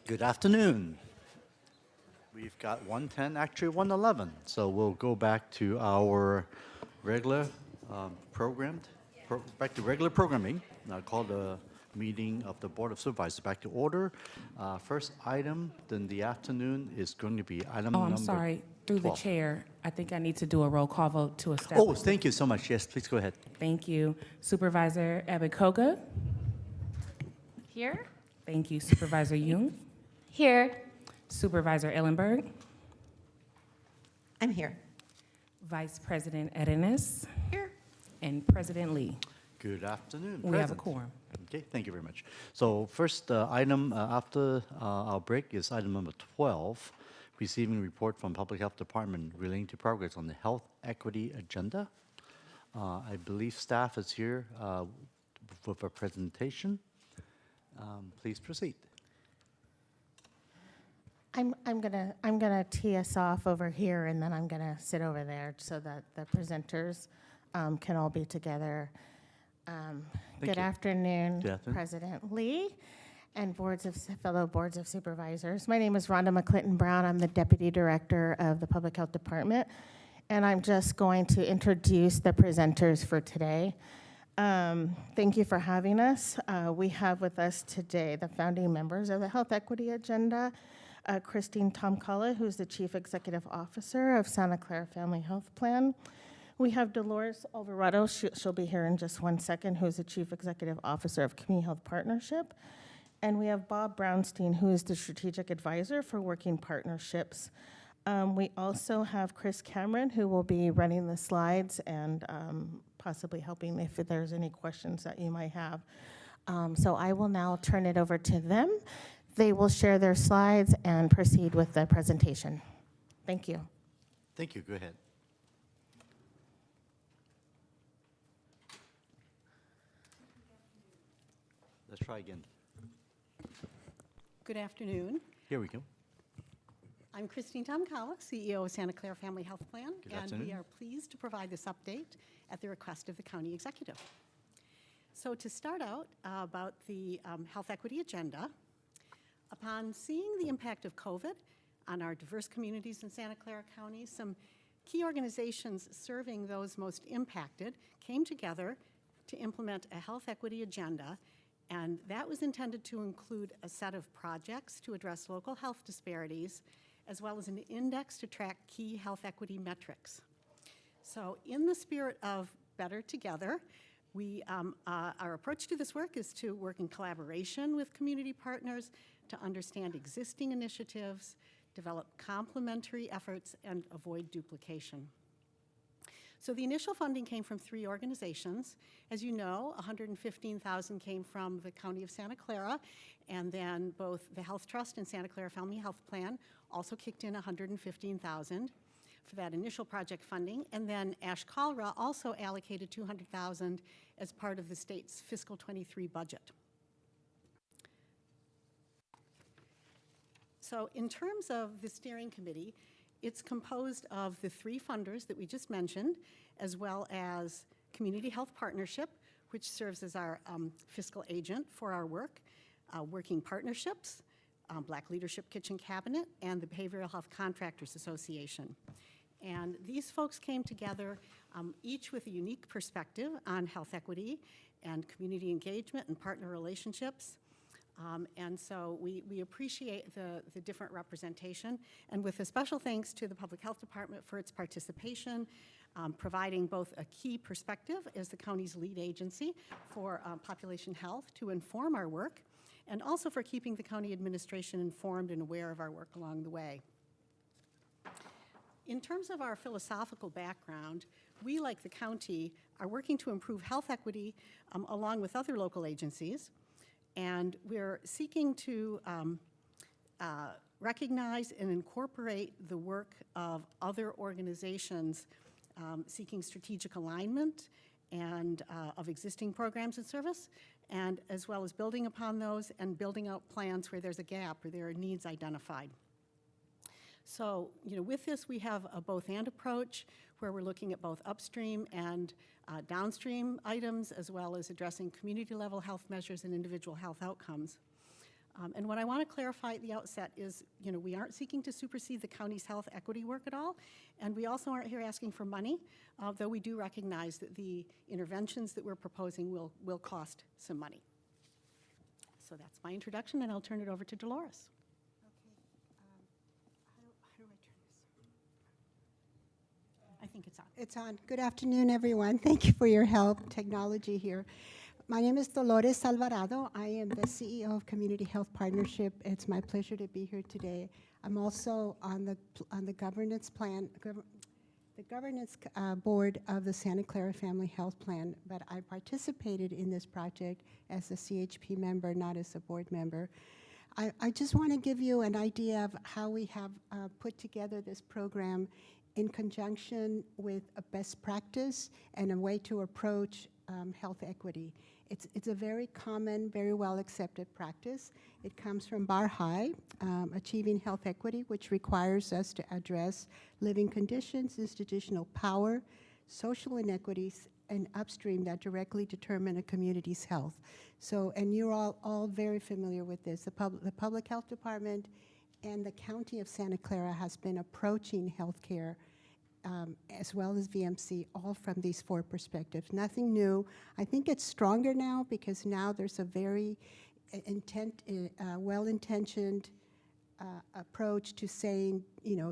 Good afternoon. We've got 110, actually 111. So we'll go back to our regular back to regular programming. Now call the meeting of the Board of Supervisors back to order. First item in the afternoon is going to be item Oh, number I'm sorry. Through the 12. chair, I think I need to do a roll call vote to establish. Oh, thank you so much. Yes, please go ahead. Thank you. Supervisor Abakoga. Here? Thank you. Supervisor Yoon. Here. Supervisor Ellenberg. I'm here. Vice President Edenis. Here. And President Lee. Good afternoon. We have a Present. quorum. Okay, thank you very much. So first item after our break is item number 12, receiving report from Public Health Department relating to progress on the health equity agenda. I believe staff is here with a presentation. Please proceed. I'm gonna tee us off over here, and then I'm gonna sit over there so that the presenters can all be together. Good you. afternoon, Good afternoon. President Lee and fellow boards of supervisors. My name is Rhonda McClinton Brown. I'm the Deputy Director of the Public Health Department, and I'm just going to introduce the presenters for today. Thank you for having us. We have with us today the founding members of the Health Equity Agenda, Christine Tomkala, who's the Chief Executive Officer of Santa Clara Family Health Plan. We have Dolores Alvarado, she'll be here in just 1 second, who's the Chief Executive Officer of Community Health Partnership. And we have Bob Brownstein, who is the Strategic Advisor for Working Partnerships. We also have Chris Cameron, who will be running the slides and possibly helping if there's any questions that you might have. So I will now turn it over to them. They will share their slides and proceed with the presentation. Thank you. Thank you. Go ahead. Let's try again. Good afternoon. Here we go. I'm Christine Tomkala, CEO of Santa Clara Family Health Plan. Good and afternoon. we are pleased to provide this update at the request of the County Executive. So to start out about the health equity agenda, upon seeing the impact of COVID on our diverse communities in Santa Clara County, some key organizations serving those most impacted came together to implement a health equity agenda, and that was intended to include a set of projects to address local health disparities, as well as an index to track key health equity metrics. So in the spirit of Better Together, our approach to this work is to work in collaboration with community partners to understand existing initiatives, develop complementary efforts, and avoid duplication. So the initial funding came from 3 organizations. As you know, $115,000 came from the County of Santa Clara, and then both the Health Trust and Santa Clara Family Health Plan also kicked in $115,000 for that initial project funding, and then Clara also allocated $200,000 as part of the state's fiscal '23 budget. So in terms of the steering committee, it's composed of the 3 funders that we just mentioned, as well as Community Health Partnership, which serves as our fiscal agent for our work, Working Partnerships, Black Leadership Kitchen Cabinet, and the Behavioral Health Contractors Association. And these folks came together, each with a unique perspective on health equity and community engagement and partner relationships. And so we appreciate the different representation, and with a special thanks to the Public Health Department for its participation, providing both a key perspective as the county's lead agency for population health to inform our work, and also for keeping the county administration informed and aware of our work along the way. In terms of our philosophical background, we, like the county, are working to improve health equity along with other local agencies. And we're seeking to recognize and incorporate the work of other organizations seeking strategic alignment and of existing programs and service, and as well as building upon those and building out plans where there's a gap or there are needs identified. So, with this, we have a both-and approach where we're looking at both upstream and downstream items, as well as addressing community-level health measures and individual health outcomes. And what I want to clarify at the outset is, we aren't seeking to supersede the county's health equity work at all, and we also aren't here asking for money, though we do recognize that the interventions that we're proposing will cost some money. So that's my introduction, and I'll turn it over to Dolores. How do I turn this? I think it's on. It's on. Good afternoon, everyone. Thank you for your help. Technology here. My name is Dolores Alvarado. I am the CEO of Community Health Partnership. It's my pleasure to be here today. I'm also on the governance plan, the governance board of the Santa Clara Family Health Plan, but I participated in this project as a CHP member, not as a board member. I just want to give you an idea of how we have put together this program in conjunction with a best practice and a way to approach health equity. It's a very common, very well accepted practice. It comes from Bar High, Achieving Health Equity, which requires us to address living conditions, institutional power, social inequities, and upstream that directly determine a community's health. So, and you're all very familiar with this. The Public Health Department and the County of Santa Clara has been approaching healthcare as well as VMC, all from these four perspectives. Nothing new. I think it's stronger now because now there's a very well-intentioned approach to saying,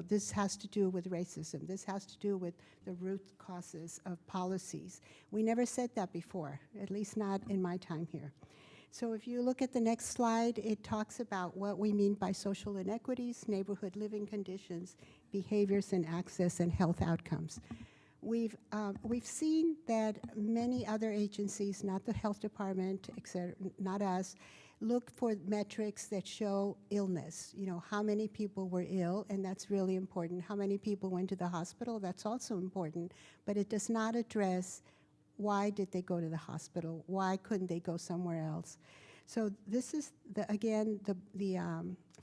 this has to do with racism. This has to do with the root causes of policies. We never said that before, at least not in my time here. So if you look at the next slide, it talks about what we mean by social inequities, neighborhood living conditions, behaviors and access, and health outcomes. We've seen that many other agencies, not the health department, not us, look for metrics that show illness. How many people were ill, and that's really important. How many people went to the hospital, that's also important, but it does not address why did they go to the hospital? Why couldn't they go somewhere else? So this is, the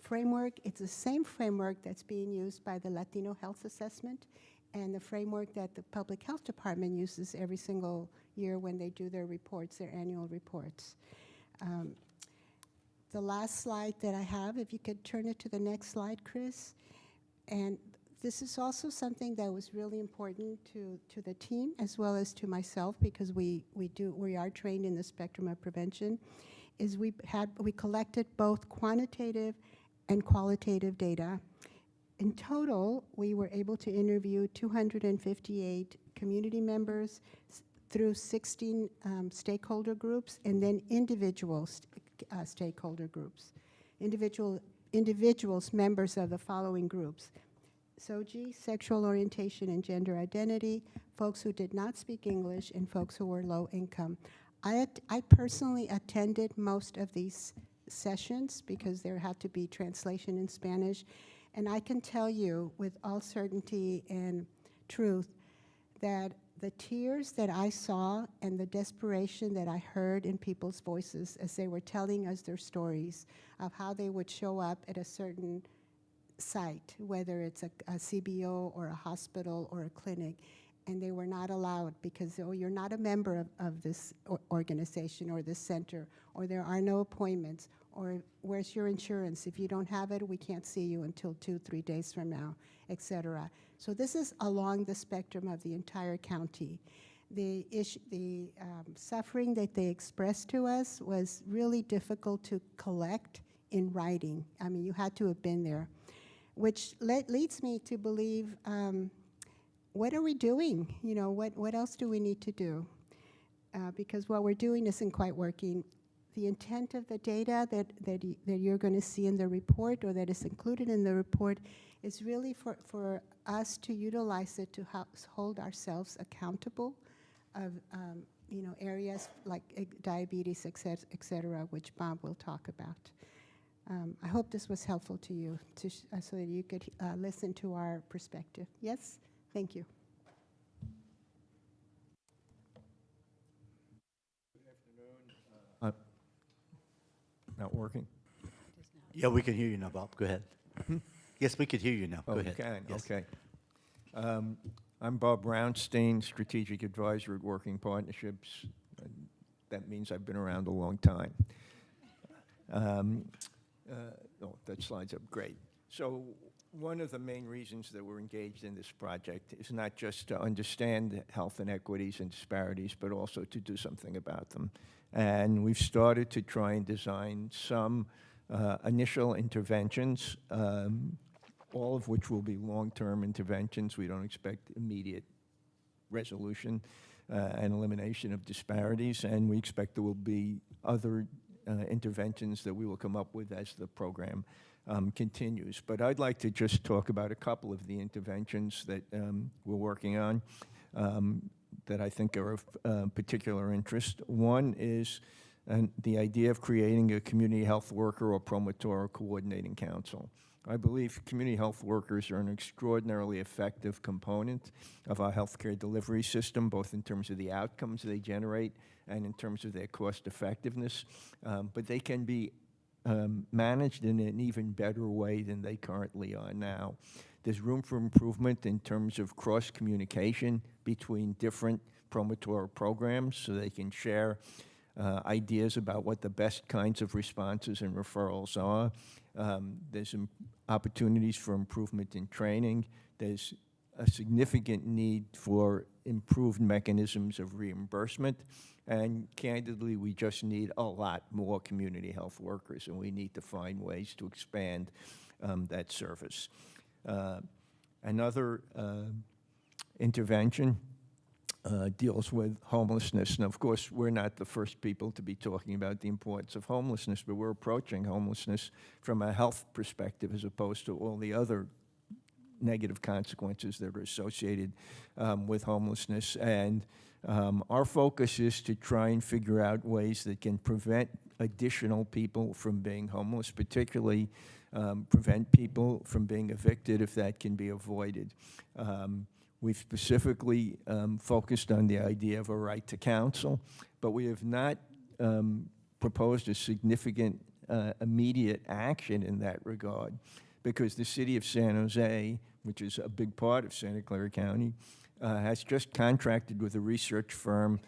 framework. It's the same framework that's being used by the Latino Health Assessment and the framework that the Public Health Department uses every single year when they do their reports, their annual reports. The last slide that I have, if you could turn it to the next slide, Chris. And this is also something that was really important to the team as well as to myself, because we are trained in the spectrum of prevention, is we collected both quantitative and qualitative data. In total, we were able to interview 258 community members through 16 stakeholder groups, and then individual stakeholder groups. Individuals, members of the following groups: SOGI, sexual orientation and gender identity, folks who did not speak English, and folks who were low income. I personally attended most of these sessions because there had to be translation in Spanish, and I can tell you with all certainty and truth that the tears that I saw and the desperation that I heard in people's voices as they were telling us their stories of how they would show up at a certain site, whether it's a CBO or a hospital or a clinic, and they were not allowed because, oh, you're not a member of this organization or this center, or there are no appointments, or where's your insurance? If you don't have it, we can't see you until 2-3 days from now, et cetera. So this is along the spectrum of the entire county. The suffering that they expressed to us was really difficult to collect in writing. I mean, you had to have been there, which leads me to believe, what are we doing? What else do we need to do? Because what we're doing isn't quite working. The intent of the data that you're going to see in the report, or that is included in the report, is really for us to utilize it to hold ourselves accountable of areas like diabetes, et cetera, which Bob will talk about. I hope this was helpful to you so that you could listen to our perspective. Yes? Thank you. Not working? Yeah, we can hear you now, Bob. Go ahead. Yes, we can hear you now. Go ahead. Okay, Yes. okay. I'm Bob Brownstein, Strategic Advisor at Working Partnerships. That means I've been around a long time. Oh, that slide's up, great. So one of the main reasons that we're engaged in this project is not just to understand health inequities and disparities, but also to do something about them. And we've started to try and design some initial interventions, all of which will be long-term interventions. We don't expect immediate resolution and elimination of disparities, and we expect there will be other interventions that we will come up with as the program continues. But I'd like to just talk about a couple of the interventions that we're working on that I think are of particular interest. One is the idea of creating a community health worker or promotor coordinating council. I believe community health workers are an extraordinarily effective component of our healthcare delivery system, both in terms of the outcomes they generate and in terms of their cost effectiveness. But they can be managed in an even better way than they currently are now. There's room for improvement in terms of cross-communication between different promotor programs so they can share ideas about what the best kinds of responses and referrals are. There's opportunities for improvement in training. There's a significant need for improved mechanisms of reimbursement. And candidly, we just need a lot more community health workers, and we need to find ways to expand that service. Another intervention deals with homelessness. And of course, we're not the first people to be talking about the importance of homelessness, but we're approaching homelessness from a health perspective as opposed to all the other negative consequences that are associated with homelessness. And our focus is to try and figure out ways that can prevent additional people from being homeless, particularly prevent people from being evicted if that can be avoided. We've specifically focused on the idea of a right to counsel, but we have not proposed a significant immediate action in that regard because the city of San Jose, which is a big part of Santa Clara County, has just contracted with a research firm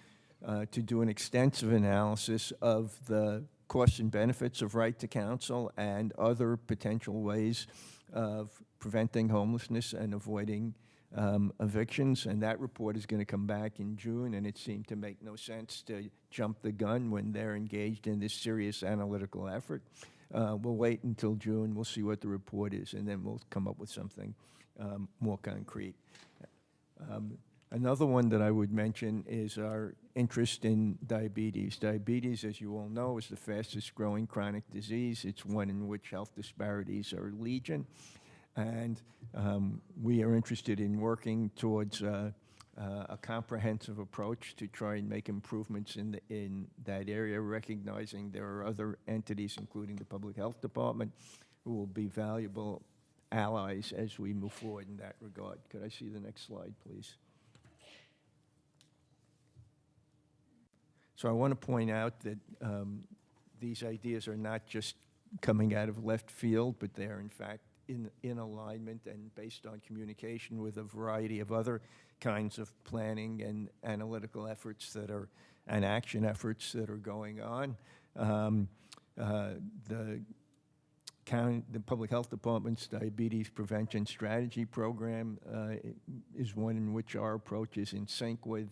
to do an extensive analysis of the costs and benefits of right to counsel and other potential ways of preventing homelessness and avoiding evictions, and that report is going to come back in June, and it seemed to make no sense to jump the gun when they're engaged in this serious analytical effort. We'll wait until June, we'll see what the report is, and then we'll come up with something more concrete. Another one that I would mention is our interest in diabetes. Diabetes, as you all know, is the fastest growing chronic disease. It's one in which health disparities are legion. And we are interested in working towards a comprehensive approach to try and make improvements in that area, recognizing there are other entities, including the Public Health Department, who will be valuable allies as we move forward in that regard. Could I see the next slide, please? So I want to point out that these ideas are not just coming out of left field, but they are in fact in alignment and based on communication with a variety of other kinds of planning and analytical efforts that are, and action efforts that are going on. The Public Health Department's Diabetes Prevention Strategy Program is one in which our approach is in sync with.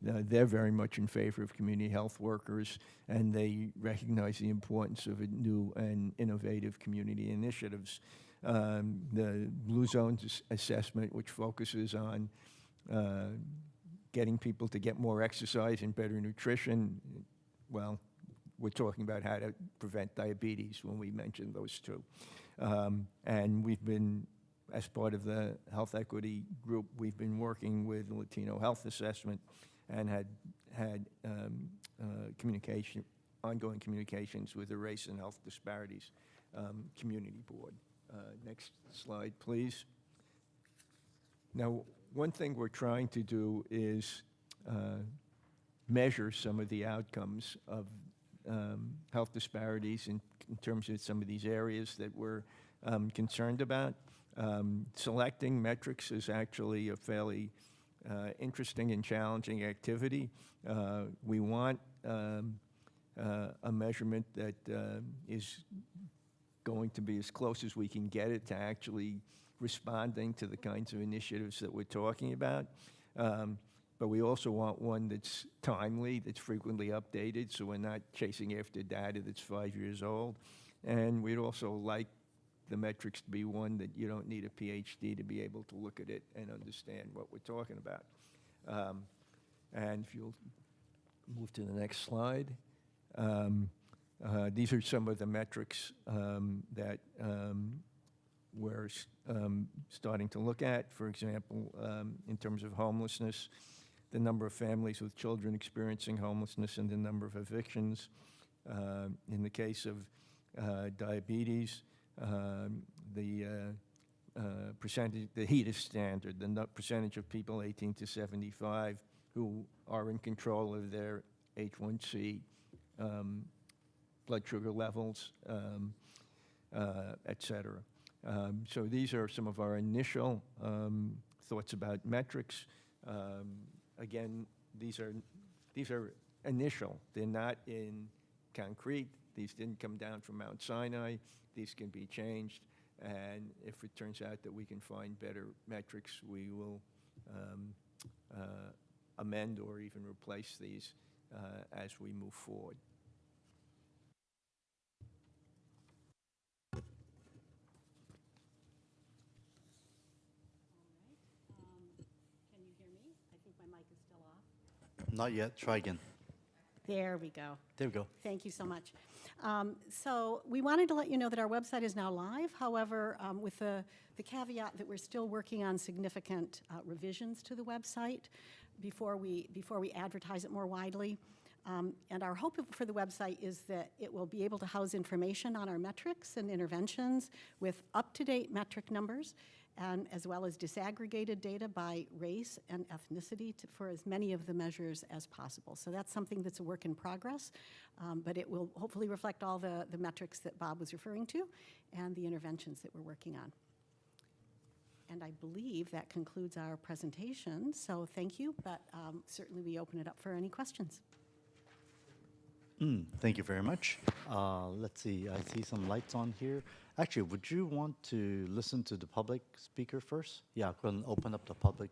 They're very much in favor of community health workers, and they recognize the importance of new and innovative community initiatives. The Blue Zones assessment, which focuses on getting people to get more exercise and better nutrition, well, we're talking about how to prevent diabetes when we mention those two. And we've been, as part of the health equity group, we've been working with Latino Health Assessment and had ongoing communications with the Race and Health Disparities Community Board. Next slide, please. Now, one thing we're trying to do is measure some of the outcomes of health disparities in terms of some of these areas that we're concerned about. Selecting metrics is actually a fairly interesting and challenging activity. We want a measurement that is going to be as close as we can get it to actually responding to the kinds of initiatives that we're talking about. But we also want one that's timely, that's frequently updated, so we're not chasing after data that's 5 years old. And we'd also like the metrics to be one that you don't need a PhD to be able to look at it and understand what we're talking about. And if you'll move to the next slide. These are some of the metrics that we're starting to look at. For example, in terms of homelessness, the number of families with children experiencing homelessness and the number of evictions. In the case of diabetes, the percentage, the HEDIS standard, the percentage of people 18 to 75 who are in control of their H1C, blood sugar levels, et cetera. So these are some of our initial thoughts about metrics. Again, these are initial. They're not in concrete. These didn't come down from Mount Sinai. These can be changed. And if it turns out that we can find better metrics, we will amend or even replace these as we move forward. Can you hear me? I think my mic is still off. Not yet. Try again. There we go. There we go. Thank you so much. So we wanted to let you know that our website is now live. However, with the caveat that we're still working on significant revisions to the website before we advertise it more widely. And our hope for the website is that it will be able to house information on our metrics and interventions with up-to-date metric numbers, and as well as disaggregated data by race and ethnicity for as many of the measures as possible. So that's something that's a work in progress, but it will hopefully reflect all the metrics that Bob was referring to and the interventions that we're working on. And I believe that concludes our presentation, so thank you, but certainly we open it up for any questions. Thank you very much. Let's see, I see some lights on here. Actually, would you want to listen to the public speaker first? Yeah, go ahead and open up the public.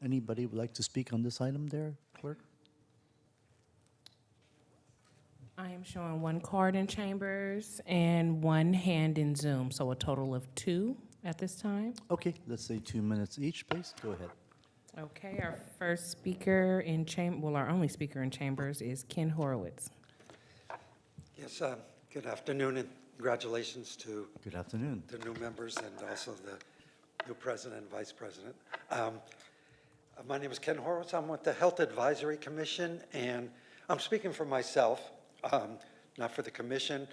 Anybody would like to speak on this item there, clerk? I am showing one card in chambers and one hand in Zoom, so a total of 2 at this time. Okay, let's say 2 minutes each, please. Go ahead. Okay, our first speaker in our only speaker in chambers is Ken Horowitz. Yes, good afternoon and congratulations to Good afternoon. the new members and also the new president and vice president. My name is Ken Horowitz. I'm with the Health Advisory Commission, and I'm speaking for myself, not for the commission.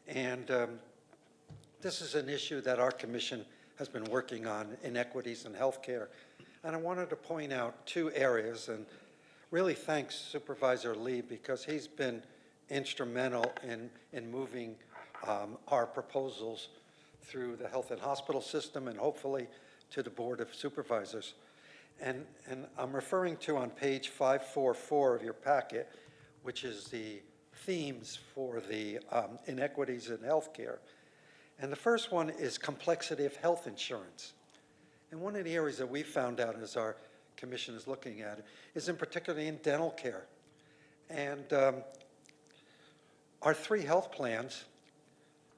And this is an issue that our commission has been working on, inequities in healthcare. And I wanted to point out 2 areas, and really thanks Supervisor Lee, because he's been instrumental in moving our proposals through the health and hospital system and hopefully to the Board of Supervisors. And I'm referring to on page 544 of your packet, which is the themes for the inequities in healthcare. And the first one is complexity of health insurance. And one of the areas that we found out as our commission is looking at is in particularly in dental care. And our 3 health plans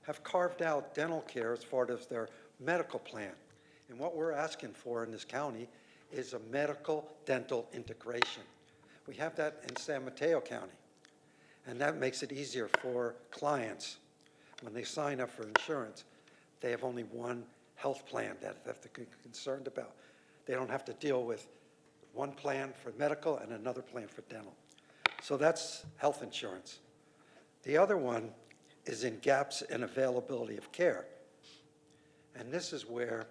have carved out dental care as far as their medical plan. And what we're asking for in this county is a medical dental integration. We have that in San Mateo County. And that makes it easier for clients when they sign up for insurance. They have only one health plan that they're concerned about. They don't have to deal with one plan for medical and another plan for dental. So that's health insurance. The other one is in gaps in availability of care. And this is where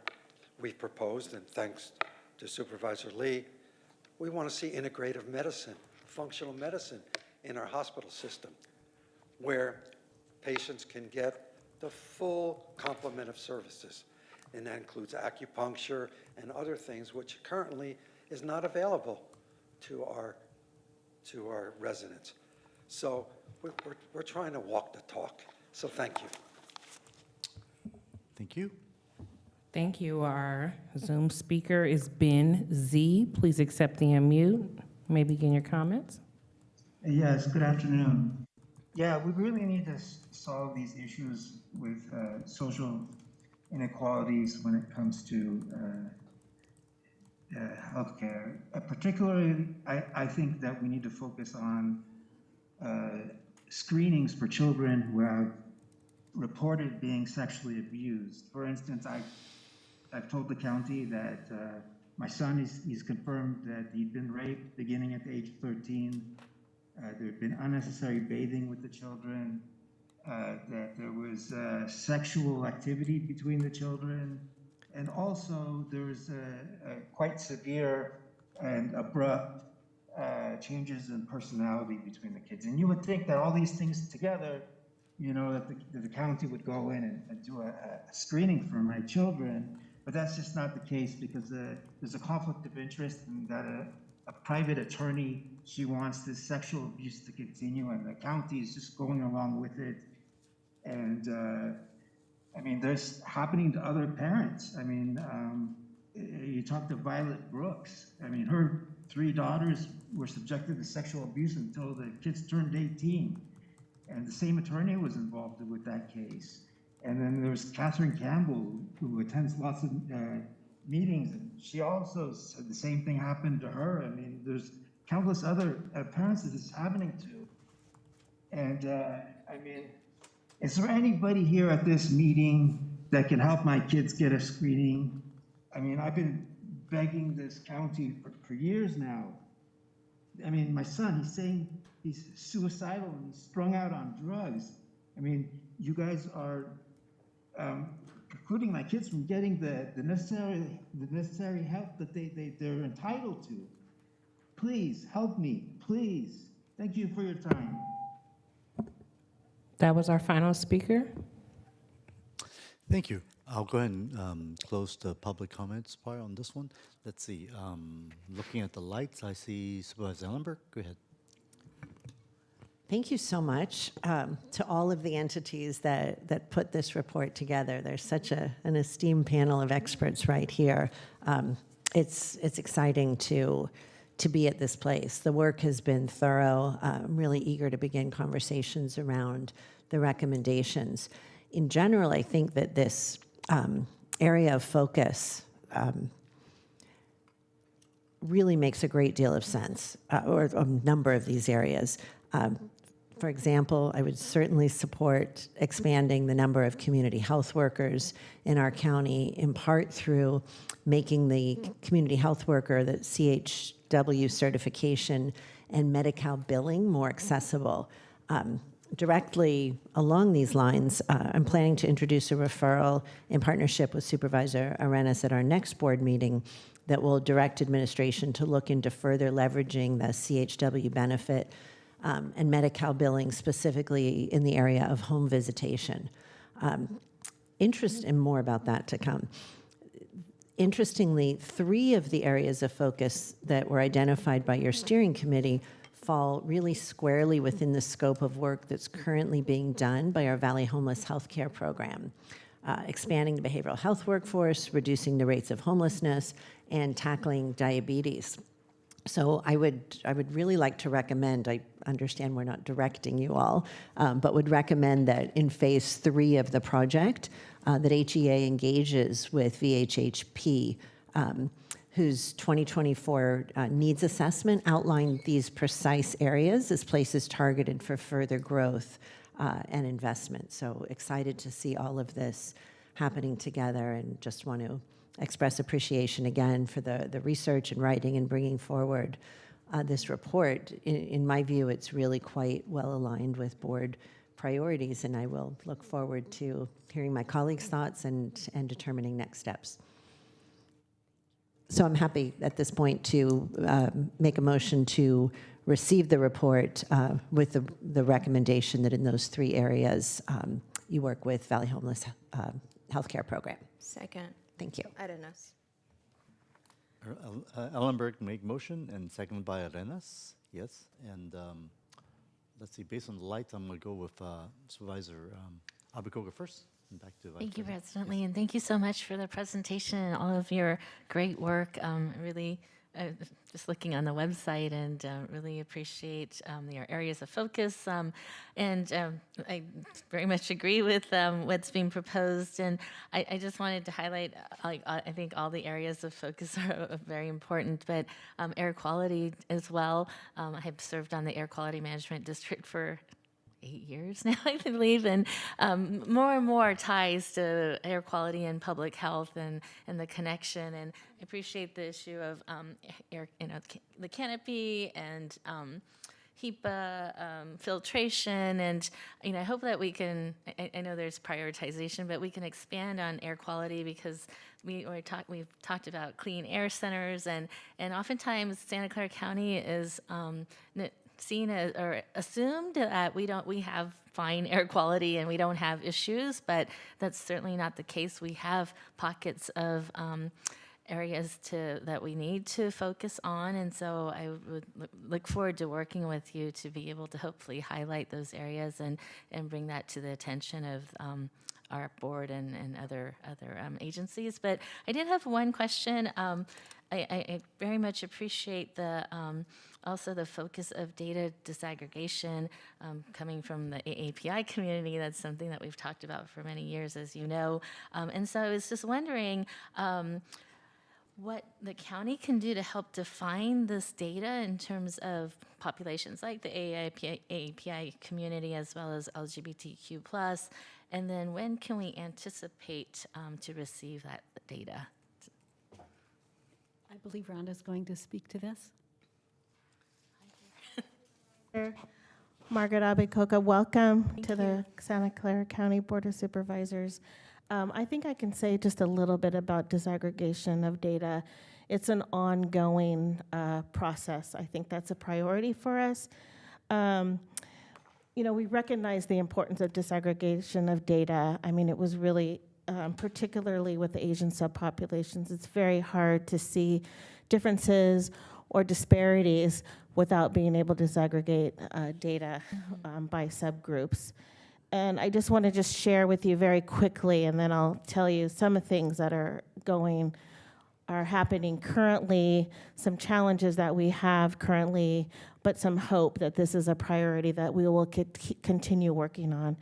we proposed, and thanks to Supervisor Lee, we want to see integrative medicine, functional medicine in our hospital system, where patients can get the full complement of services. And that includes acupuncture and other things which currently is not available to our residents. So we're trying to walk the talk. So thank you. Thank you. Thank you. Our Zoom speaker is Ben Z. Please accept the unmute. May begin your comments. Yes, good afternoon. Yeah, we really need to solve these issues with social inequalities when it comes to healthcare. Particularly, I think that we need to focus on screenings for children who have reported being sexually abused. For instance, I've told the county that my son he's confirmed that he'd been raped beginning at the age of 13. There had been unnecessary bathing with the children, that there was sexual activity between the children, and also there was quite severe and abrupt changes in personality between the kids. And you would think that all these things together, you know, that the county would go in and do a screening for my children, but that's just not the case because there's a conflict of interest and that a private attorney, she wants this sexual abuse to continue and the county is just going along with it. And I mean, there's happening to other parents. I mean, you talk to Violet Brooks. I mean, her 3 daughters were subjected to sexual abuse until the kids turned 18. And the same attorney was involved with that case. And then there's Catherine Campbell, who attends lots of meetings, and she also said the same thing happened to her. I mean, there's countless other parents that this is happening to. And I mean, is there anybody here at this meeting that can help my kids get a screening? I mean, I've been begging this county for years now. I mean, my son, he's saying he's suicidal and he's strung out on drugs. I mean, you guys are precluding my kids from getting the necessary help that they're entitled to. Please help me, please. Thank you for your time. That was our final speaker. Thank you. I'll go ahead and close the public comments part on this one. Let's see. Looking at the lights, I see Supervisor Ellenberg. Go ahead. Thank you so much to all of the entities that put this report together. There's such an esteemed panel of experts right here. It's exciting to be at this place. The work has been thorough. I'm really eager to begin conversations around the recommendations. In general, I think that this area of focus really makes a great deal of sense, or a number of these areas. For example, I would certainly support expanding the number of community health workers in our county, in part through making the community health worker, the CHW certification and Medi-Cal billing more accessible. Directly along these lines, I'm planning to introduce a referral in partnership with Supervisor Arenas at our next board meeting that will direct administration to look into further leveraging the CHW benefit and Medi-Cal billing, specifically in the area of home visitation. And more about that to come. Interestingly, 3 of the areas of focus that were identified by your steering committee fall really squarely within the scope of work that's currently being done by our Valley Homeless Healthcare Program. Expanding the behavioral health workforce, reducing the rates of homelessness, and tackling diabetes. So I would really like to recommend, I understand we're not directing you all, but would recommend that in phase 3 of the project, that HEA engages with VHHP, whose 2024 needs assessment outlined these precise areas as places targeted for further growth and investment. So excited to see all of this happening together, and just want to express appreciation again for the research and writing and bringing forward this report. In my view, it's really quite well aligned with board priorities, and I will look forward to hearing my colleagues' thoughts and determining next steps. So I'm happy at this point to make a motion to receive the report with the recommendation that in those 3 areas you work with Valley Homeless Healthcare Program. Second. Thank you. Arenas. Ellenberg make motion and seconded by Arenas. Yes. And let's see, based on the lights, I'm going to go with Supervisor Abicoga first. And back to Vice Thank you, President. President Lee, and thank you so much for the presentation and all of your great work. Really, just looking on the website and really appreciate your areas of focus. And I very much agree with what's being proposed. And I just wanted to highlight, I think all the areas of focus are very important, but air quality as well. I have served on the Air Quality Management District for 8 years now, I believe, and more and more ties to air quality and public health and the connection. And I appreciate the issue of air, the canopy and HEPA filtration. And I hope that we can. I know there's prioritization, but we can expand on air quality because we've talked about clean air centers, and oftentimes Santa Clara County is seen as or assumed that we have fine air quality and we don't have issues, but that's certainly not the case. We have pockets of areas that we need to focus on, and so I would look forward to working with you to be able to hopefully highlight those areas and bring that to the attention of our board and other agencies. But I did have one question. I very much appreciate also the focus of data disaggregation coming from the AAPI community. That's something that we've talked about for many years, as you know. And so I was just wondering what the county can do to help define this data in terms of populations like the AAPI community as well as LGBTQ+. And then when can we anticipate to receive that data? I believe Rhonda's going to speak to this. Margaret Abecoca, welcome to the Santa Clara County Board of Supervisors. I think I can say just a little bit about disaggregation of data. It's an ongoing process. I think that's a priority for us. We recognize the importance of disaggregation of data. I mean, it was really, particularly with the Asian subpopulations, it's very hard to see differences or disparities without being able to disaggregate data by subgroups. And I just want to share with you very quickly, and then I'll tell you some of the things that are happening currently, some challenges that we have currently, but some hope that this is a priority that we will continue working on.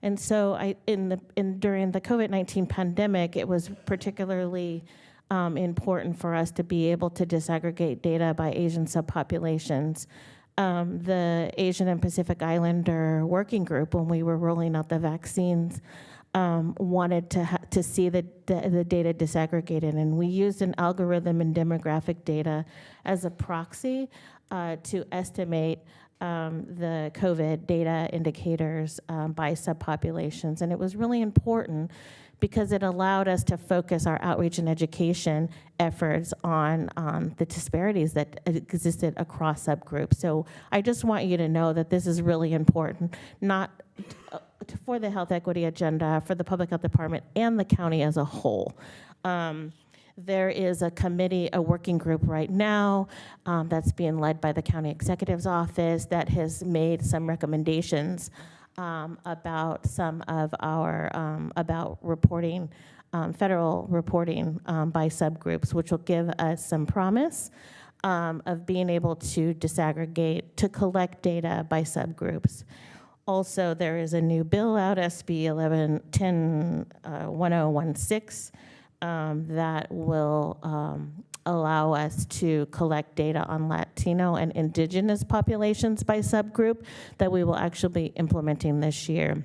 And so during the COVID-19 pandemic, it was particularly important for us to be able to disaggregate data by Asian subpopulations. The Asian and Pacific Islander Working Group, when we were rolling out the vaccines, wanted to see the data disaggregated, and we used an algorithm and demographic data as a proxy to estimate the COVID data indicators by subpopulations. And it was really important because it allowed us to focus our outreach and education efforts on the disparities that existed across subgroups. So I just want you to know that this is really important, not for the health equity agenda, for the public health department, and the county as a whole. There is a committee, a working group right now that's being led by the county executive's office that has made some recommendations about some of our, about reporting, federal reporting by subgroups, which will give us some promise of being able to disaggregate, to collect data by subgroups. Also, there is a new bill out, SB 1016, that will allow us to collect data on Latino and Indigenous populations by subgroup that we will actually be implementing this year.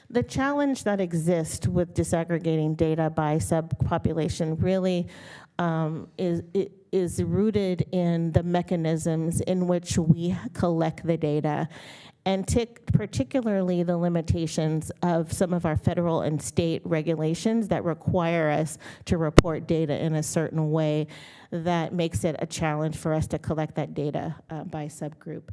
The challenge that exists with disaggregating data by subpopulation really is rooted in the mechanisms in which we collect the data, and particularly the limitations of some of our federal and state regulations that require us to report data in a certain way that makes it a challenge for us to collect that data by subgroup.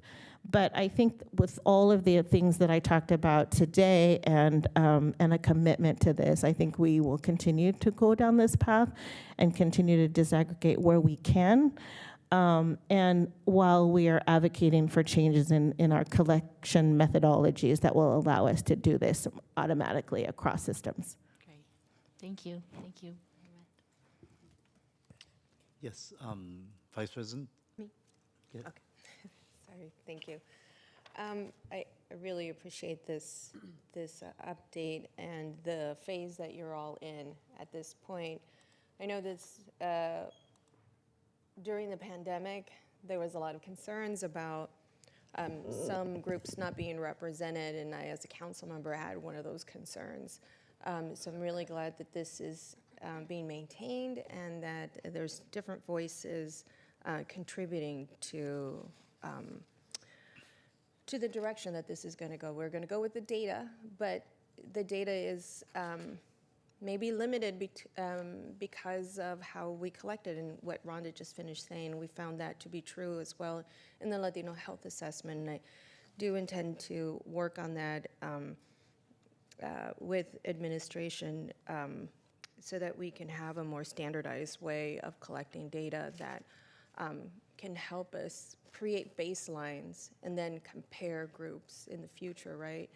But I think with all of the things that I talked about today and a commitment to this, I think we will continue to go down this path and continue to disaggregate where we can. And while we are advocating for changes in our collection methodologies that will allow us to do this automatically across systems. Great. Thank you. Thank you. Yes, Vice President? Me? Yeah. Okay. Sorry, thank you. I really appreciate this update and the phase that you're all in at this point. I know this, during the pandemic, there was a lot of concerns about some groups not being represented, and I, as a council member, had one of those concerns. So I'm really glad that this is being maintained and that there's different voices contributing to the direction that this is going to go. We're going to go with the data, but the data is maybe limited because of how we collect it, and what Rhonda just finished saying. We found that to be true as well in the Latino health assessment, and I do intend to work on that with administration so that we can have a more standardized way of collecting data that can help us create baselines and then compare groups in the future, right?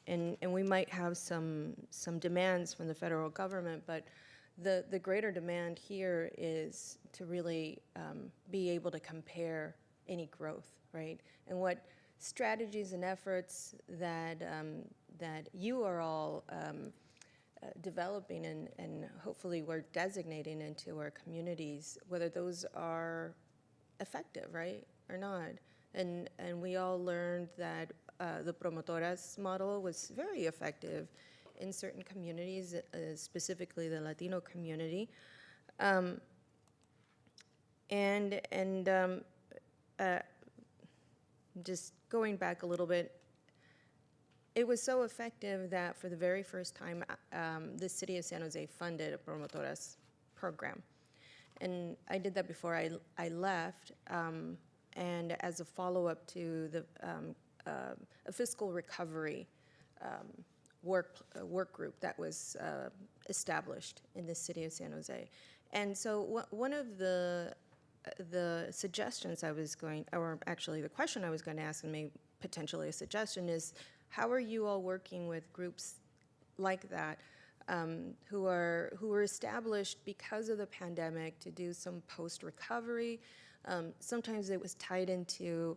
And we might have some demands from the federal government, but the greater demand here is to really be able to compare any growth, right? And what strategies and efforts that you are all developing and hopefully we're designating into our communities, whether those are effective, right, or not. And we all learned that the promotoras model was very effective in certain communities, specifically the Latino community. Just going back a little bit, it was so effective that for the very first time, the city of San Jose funded a promotoras program. And I did that before I left, and as a follow-up to the a fiscal recovery work group that was established in the city of San Jose. And so one of the suggestions I was going, or actually the question I was going to ask, and maybe potentially a suggestion, is how are you all working with groups like that who were established because of the pandemic to do some post-recovery? Sometimes it was tied into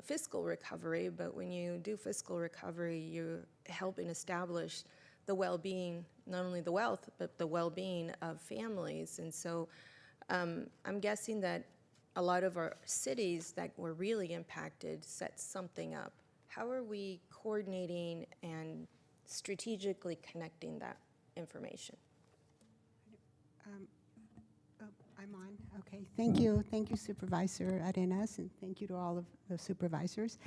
fiscal recovery, but when you do fiscal recovery, you're helping establish the well-being, not only the wealth, but the well-being of families. And so I'm guessing that a lot of our cities that were really impacted set something up. How are we coordinating and strategically connecting that information? I'm on. Okay. Thank you. Thank you, Supervisor Arenas, and thank you to all of the supervisors.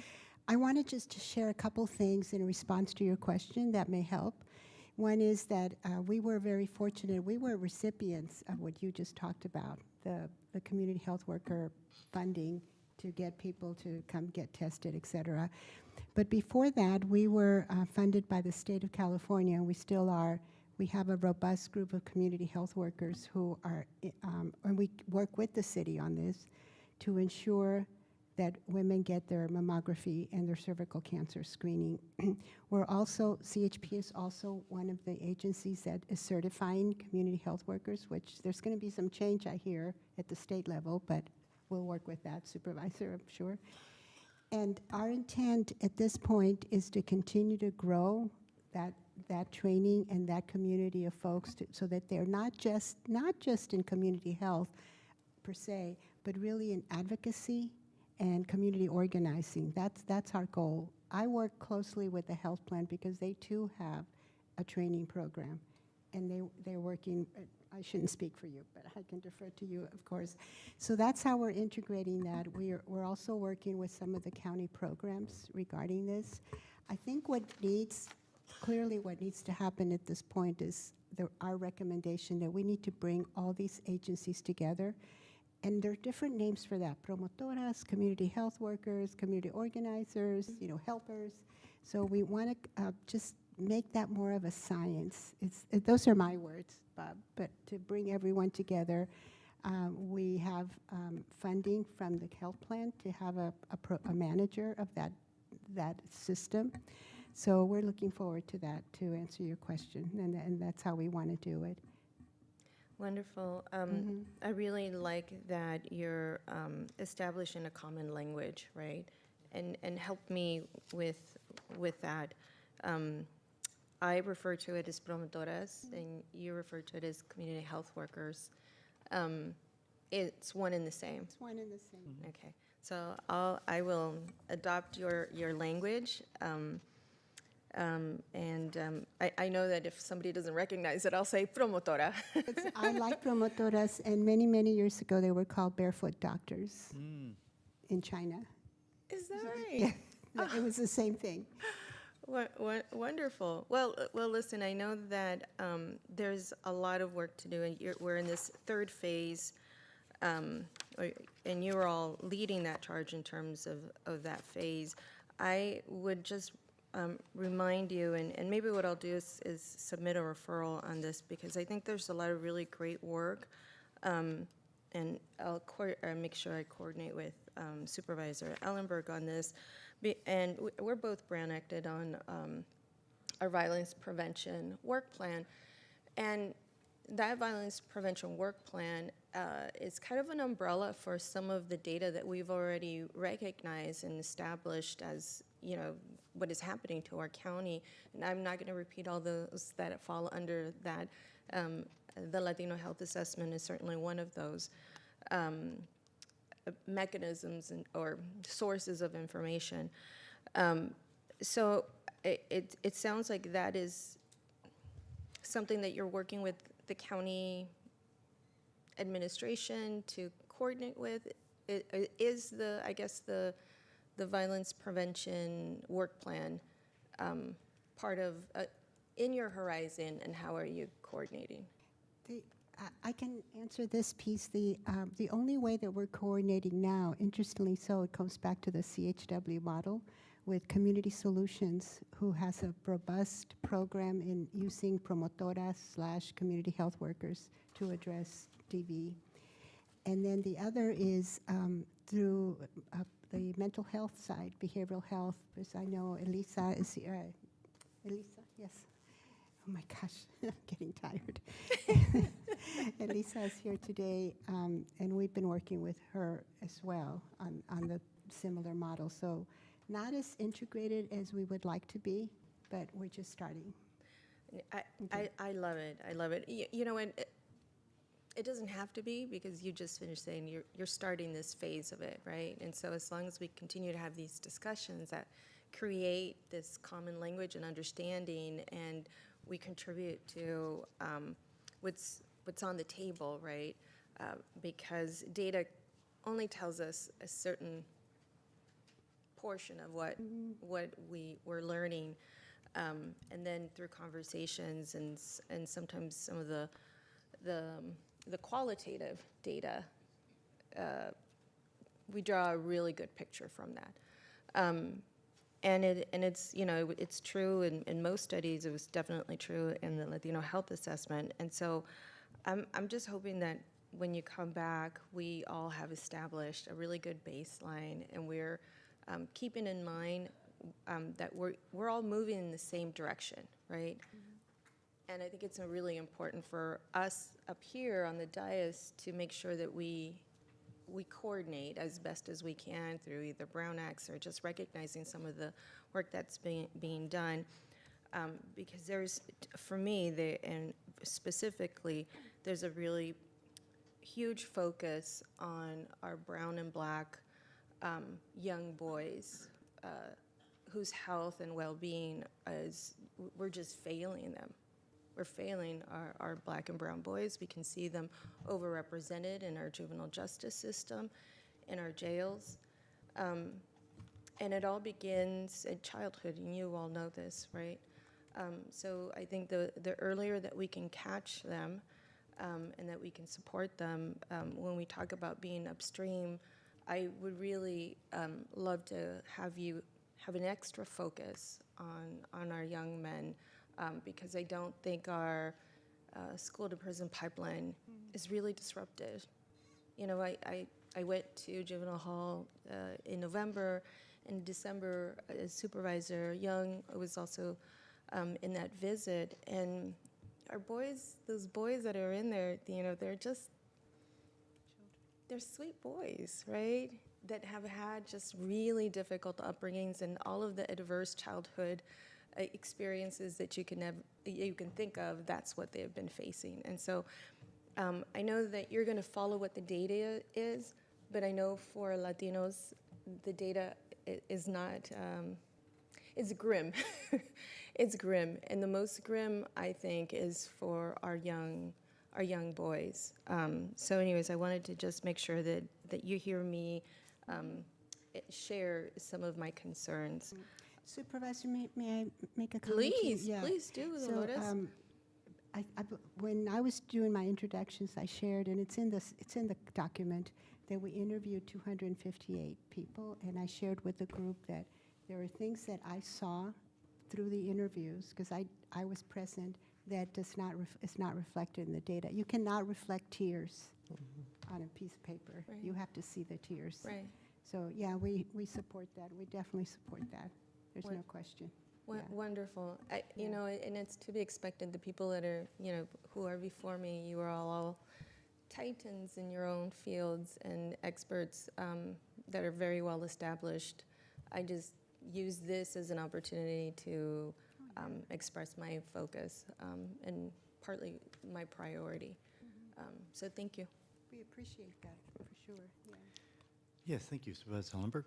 I wanted just to share a couple things in response to your question that may help. One is that we were very fortunate. We were recipients of what you just talked about, the community health worker funding to get people to come get tested, et cetera. But before that, we were funded by the state of California, and we still are. We have a robust group of community health workers who are, and we work with the city on this to ensure that women get their mammography and their cervical cancer screening. We're also, CHP is also one of the agencies that is certifying community health workers, which there's going to be some change, I hear, at the state level, but we'll work with that, Supervisor, I'm sure. And our intent at this point is to continue to grow that training and that community of folks so that they're not just in community health per se, but really in advocacy and community organizing. That's our goal. I work closely with the health plan because they too have a training program, and they're working. I shouldn't speak for you, but I can defer to you, of course. So that's how we're integrating that. We're also working with some of the county programs regarding this. I think what needs to happen at this point is our recommendation that we need to bring all these agencies together. And there are different names for that: promotoras, community health workers, community organizers, helpers. So we want to just make that more of a science. Those are my words, Bob, but to bring everyone together We have funding from the health plan to have a manager of that system. So we're looking forward to that, to answer your question, and that's how we want to do it. Wonderful. I really like that you're establishing a common language, right? And help me with that. I refer to it as promotoras, and you refer to it as community health workers. It's one and the same. It's one and the same. Okay, so I will adopt your language. I know that if somebody doesn't recognize it, I'll say promotora. I like promotoras, and many, many years ago, they were called barefoot doctors in China. Is that right? Yeah, it was the same thing. Wonderful. Well, listen, I know that there's a lot of work to do, and we're in this third phase, and you're all leading that charge in terms of that phase. I would just remind you, and maybe what I'll do is submit a referral on this, because I think there's a lot of really great work, and I'll make sure I coordinate with Supervisor Ellenberg on this. And we're both brand acted on our violence prevention work plan. And that violence prevention work plan is kind of an umbrella for some of the data that we've already recognized and established as, what is happening to our county. And I'm not going to repeat all those that fall under that. The Latino Health Assessment is certainly one of those mechanisms or sources of information. So it sounds like that is something that you're working with the county administration to coordinate with. Is the violence prevention work plan part of in your horizon, and how are you coordinating? I can answer this piece. The only way that we're coordinating now, interestingly so, it comes back to the CHW model with Community Solutions, who has a robust program in using promotoras/community health workers to address DV. And then the other is through the mental health side, behavioral health, because I know Elisa is here. Elisa, yes. Oh my gosh, I'm getting tired. Elisa is here today, and we've been working with her as well on the similar model. So not as integrated as we would like to be, but we're just starting. I love it. I love it. And it doesn't have to be, because you just finished saying you're starting this phase of it, right? And so as long as we continue to have these discussions that create this common language and understanding, and we contribute to what's on the table, right? Because data only tells us a certain portion of what we're learning, and then through conversations and sometimes some of the qualitative data, we draw a really good picture from that. And it's true in most studies. It was definitely true in the Latino Health Assessment. And so I'm just hoping that when you come back, we all have established a really good baseline, and we're keeping in mind that we're all moving in the same direction, right? And I think it's really important for us up here on the dais to make sure that we coordinate as best as we can through either Brown Acts or just recognizing some of the work that's being done. Because there's, for me, and specifically, there's a really huge focus on our brown and black young boys whose health and well-being we're just failing them. We're failing our black and brown boys. We can see them overrepresented in our juvenile justice system, in our jails. And it all begins in childhood, and you all know this, right? So I think the earlier that we can catch them and that we can support them, when we talk about being upstream, I would really love to have you have an extra focus on our young men, because I don't think our school to prison pipeline is really disrupted I went to juvenile hall in November. In December, as Supervisor Young was also in that visit. And our boys, those boys that are in there, they're sweet boys, right? That have had just really difficult upbringings and all of the adverse childhood experiences that you can think of. That's what they have been facing. And so I know that you're going to follow what the data is, but I know for Latinos, the data is not. It's grim. It's grim, and the most grim, I think, is for our young boys. So anyways, I wanted to just make sure that you hear me share some of my concerns. Supervisor, may I make a comment? Please, Yeah. please do, So, Dolores. when I was doing my introductions, I shared, and it's in the document, that we interviewed 258 people, and I shared with the group that there are things that I saw through the interviews, because I was present, that is not reflected in the data. You cannot reflect tears on a piece of paper. Right. You have to see the tears. Right. So yeah, we support that. We definitely support that. There's no question. Yeah. Wonderful. And it's to be expected. The people that are, who are before me, you are all titans in your own fields and experts that are very well established. I just use this as an opportunity to express my focus and partly my priority. So thank you. We appreciate that, for sure. Yeah. Yes, thank you, Supervisor Ellenberg.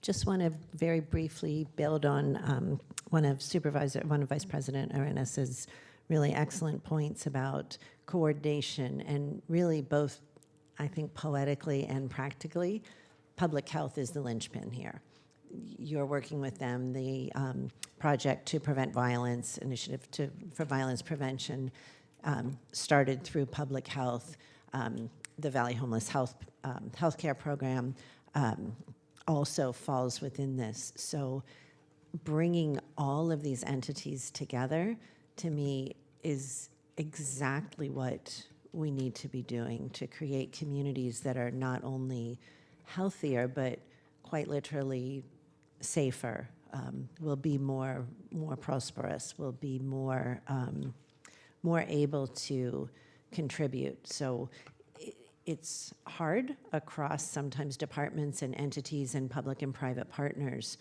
Just want to very briefly build on one of Vice President Arenas' really excellent points about coordination, and really both, I think, poetically and practically, public health is the linchpin here. You're working with them. The Project to Prevent Violence, Initiative for Violence Prevention, started through public health. The Valley Homeless Healthcare Program also falls within this. So bringing all of these entities together, to me, is exactly what we need to be doing to create communities that are not only healthier, but quite literally safer, will be more prosperous, will be more able to contribute. So it's hard across sometimes departments and entities and public and private partners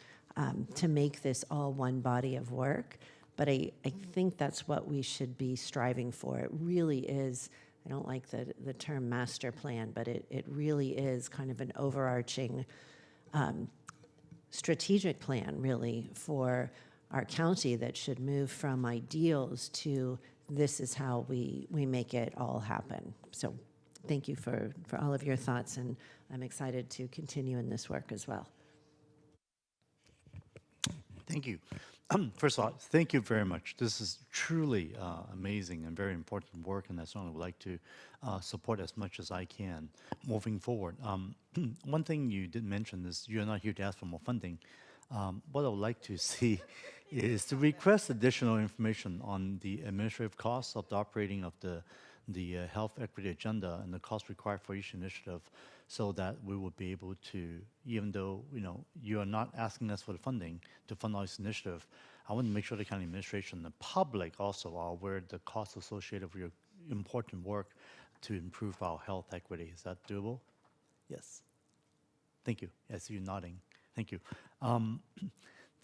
to make this all one body of work. But I think that's what we should be striving for. It really is, I don't like the term master plan, but it really is kind of an overarching strategic plan, really, for our county that should move from ideals to this is how we make it all happen. So thank you for all of your thoughts, and I'm excited to continue in this work as well. Thank you. First of all, thank you very much. This is truly amazing and very important work, and I certainly would like to support as much as I can moving forward. One thing you did mention is you're not here to ask for more funding. What I would like to see is to request additional information on the administrative costs of the operating of the health equity agenda and the cost required for each initiative, so that we will be able to, even though you are not asking us for the funding to fund all this initiative, I want to make sure the county administration and the public also are aware of the costs associated with your important work to improve our health equity. Is that doable? Yes. Thank you. I see you nodding. Thank you.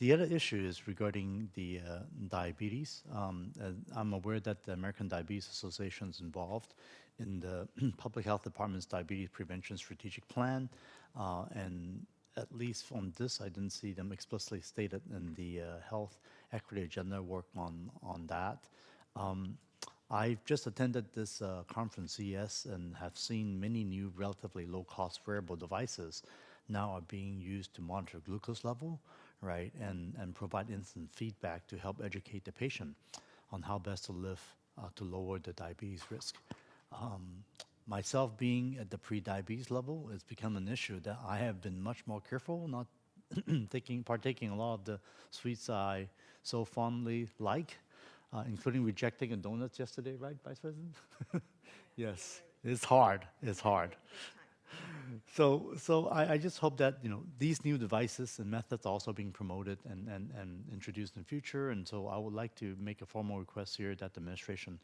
The other issue is regarding the diabetes. I'm aware that the American Diabetes Association is involved in the Public Health Department's Diabetes Prevention Strategic Plan, and at least on this, I didn't see them explicitly stated in the Health Equity Agenda work on that. I've just attended this conference, CES, and have seen many new relatively low-cost wearable devices now are being used to monitor glucose level, right, and provide instant feedback to help educate the patient on how best to live to lower the diabetes risk. Myself being at the pre-diabetes level, it's become an issue that I have been much more careful, not partaking a lot of the sweets I so fondly like, including rejecting a donut yesterday, right, Vice President? Yes, It's hard. It's hard. So I just hope that, these new devices and methods are also being promoted and introduced in the future. And so I would like to make a formal request here that the administration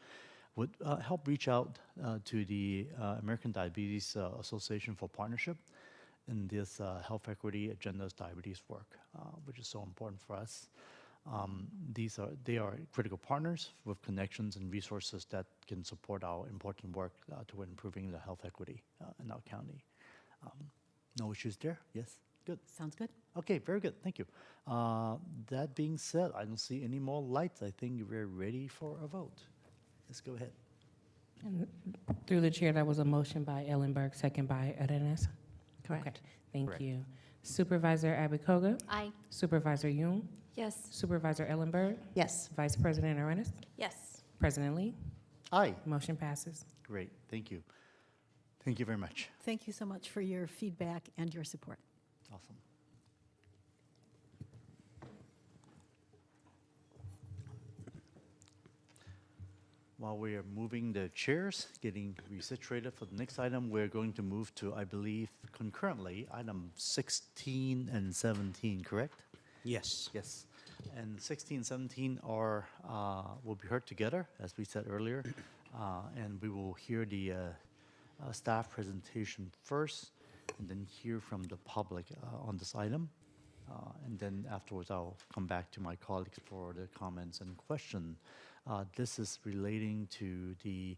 would help reach out to the American Diabetes Association for partnership in this health equity agenda's diabetes work, which is so important for us. They are critical partners with connections and resources that can support our important work toward improving the health equity in our county. No issues there? Yes? Good. Sounds good. Okay, very good. Thank you. That being said, I don't see any more lights. I think we're ready for a vote. Let's go ahead. And through the chair, that was a motion by Ellenberg, second by Arenas. Correct. Okay, thank Correct. you. Supervisor Abakoga? Aye. Supervisor Jung? Yes. Supervisor Ellenberg? Yes. Vice President Arenas? Yes. President Lee? Aye. Motion passes. Great. Thank you. Thank you very much. Thank you so much for your feedback and your support. Awesome. While we are moving the chairs, getting resituated for the next item, we're going to move to, I believe, concurrently, item 16 and 17, correct? Yes. Yes. And 16 and 17 are, will be heard together, as we said earlier. And we will hear the staff presentation first, and then hear from the public on this item. And then afterwards, I'll come back to my colleagues for the comments and question. This is relating to the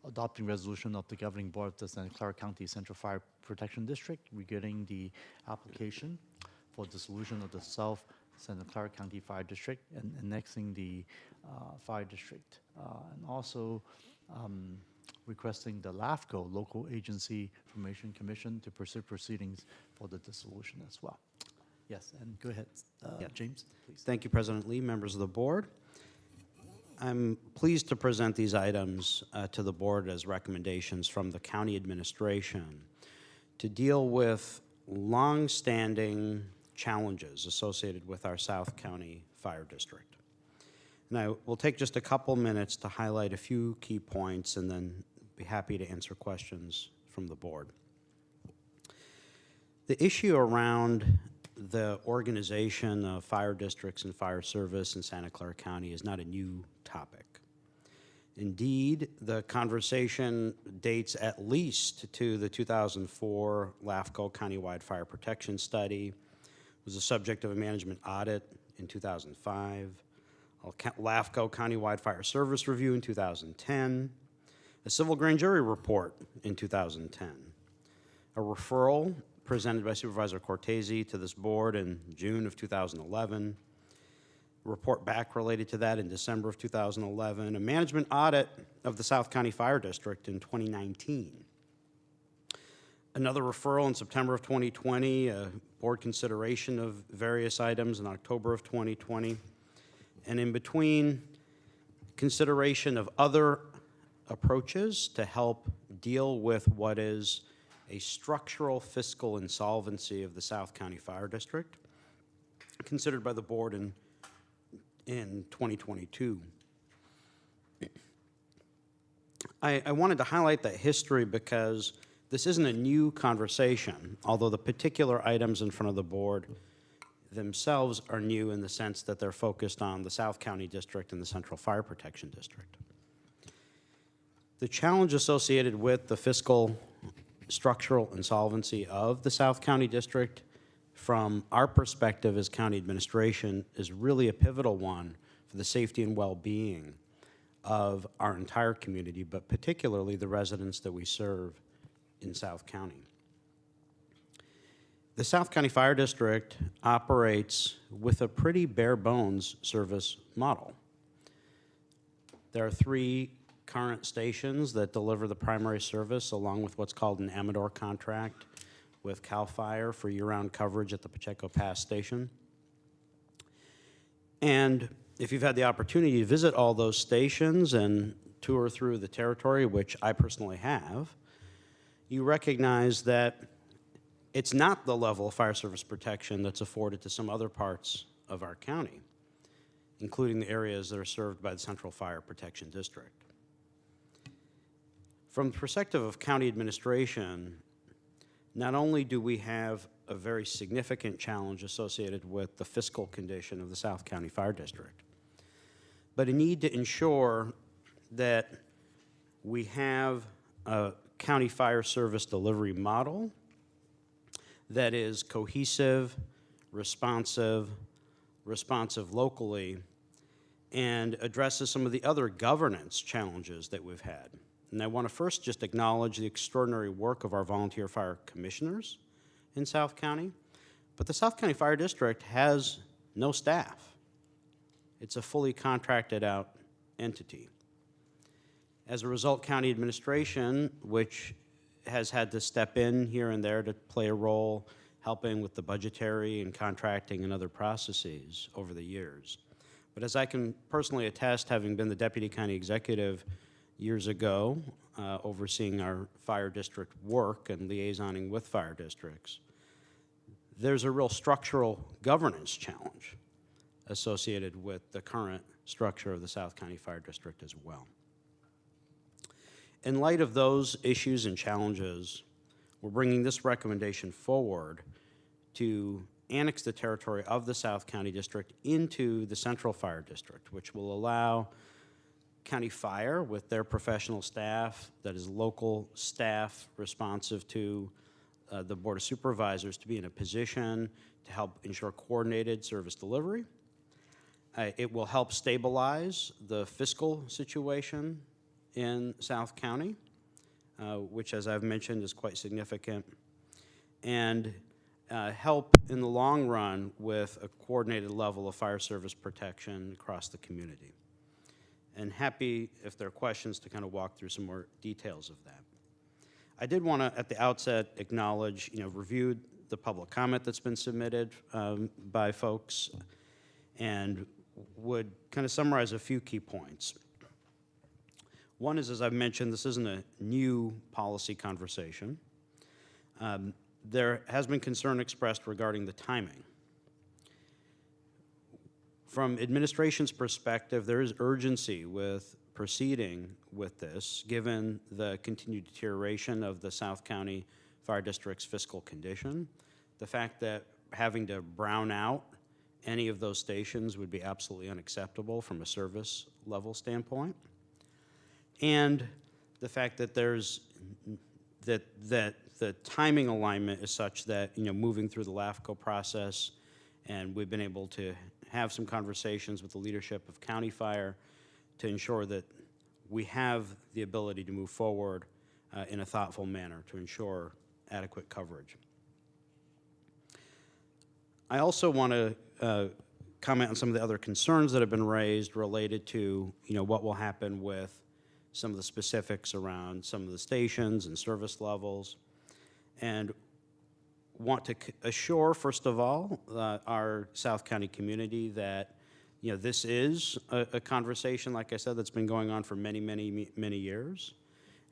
adopting resolution of the governing board of the Santa Clara County Central Fire Protection District regarding the application for dissolution of the South Santa Clara County Fire District and annexing the fire district. And also requesting the LAFCO, Local Agency Information Commission, to pursue proceedings for the dissolution as well. Yes, and go ahead, Yeah. James, please. Thank you, President Lee, members of the board. I'm pleased to present these items to the board as recommendations from the county administration to deal with long-standing challenges associated with our South County Fire District. And I will take just a couple minutes to highlight a few key points and then be happy to answer questions from the board. The issue around the organization of fire districts and fire service in Santa Clara County is not a new topic. Indeed, the conversation dates at least to the 2004 LAFCO Countywide Fire Protection Study, was the subject of a management audit in 2005, a LAFCO Countywide Fire Service Review in 2010, a civil grand jury report in 2010, a referral presented by Supervisor Cortese to this board in June of 2011, a report back related to that in December of 2011, a management audit of the South County Fire District in 2019, another referral in September of 2020, a board consideration of various items in October of 2020, and in between, consideration of other approaches to help deal with what is a structural fiscal insolvency of the South County Fire District, considered by the board in 2022. I wanted to highlight that history because this isn't a new conversation, although the particular items in front of the board themselves are new in the sense that they're focused on the South County District and the Central Fire Protection District. The challenge associated with the fiscal structural insolvency of the South County District, from our perspective as county administration, is really a pivotal one for the safety and well-being of our entire community, but particularly the residents that we serve in South County. The South County Fire District operates with a pretty bare-bones service model. There are 3 current stations that deliver the primary service, along with what's called an Amador contract with CAL FIRE for year-round coverage at the Pacheco Pass station. And if you've had the opportunity to visit all those stations and tour through the territory, which I personally have, you recognize that it's not the level of fire service protection that's afforded to some other parts of our county, including the areas that are served by the Central Fire Protection District. From the perspective of county administration, not only do we have a very significant challenge associated with the fiscal condition of the South County Fire District, but a need to ensure that we have a county fire service delivery model that is cohesive, responsive locally, and addresses some of the other governance challenges that we've had. And I want to first just acknowledge the extraordinary work of our volunteer fire commissioners in South County, but the South County Fire District has no staff. It's a fully contracted out entity. As a result, county administration, which has had to step in here and there to play a role helping with the budgetary and contracting and other processes over the years. But as I can personally attest, having been the deputy county executive years ago, overseeing our fire district work and liaisoning with fire districts, there's a real structural governance challenge associated with the current structure of the South County Fire District as well. In light of those issues and challenges, we're bringing this recommendation forward to annex the territory of the South County District into the Central Fire District, which will allow County Fire, with their professional staff, that is local staff responsive to the Board of Supervisors, to be in a position to help ensure coordinated service delivery. It will help stabilize the fiscal situation in South County, which, as I've mentioned, is quite significant, and help in the long run with a coordinated level of fire service protection across the community. And happy, if there are questions, to kind of walk through some more details of that. I did want to, at the outset, acknowledge, reviewed the public comment that's been submitted by folks, and would kind of summarize a few key points. One is, as I've mentioned, this isn't a new policy conversation. There has been concern expressed regarding the timing. From administration's perspective, there is urgency with proceeding with this, given the continued deterioration of the South County Fire District's fiscal condition. The fact that having to brown out any of those stations would be absolutely unacceptable from a service level standpoint. And the fact that there's that the timing alignment is such that, moving through the LAFCO process, and we've been able to have some conversations with the leadership of County Fire to ensure that we have the ability to move forward in a thoughtful manner to ensure adequate coverage. I also want to comment on some of the other concerns that have been raised related to, what will happen with some of the specifics around some of the stations and service levels, and want to assure, first of all, our South County community that, this is a conversation, like I said, that's been going on for many, many, many years,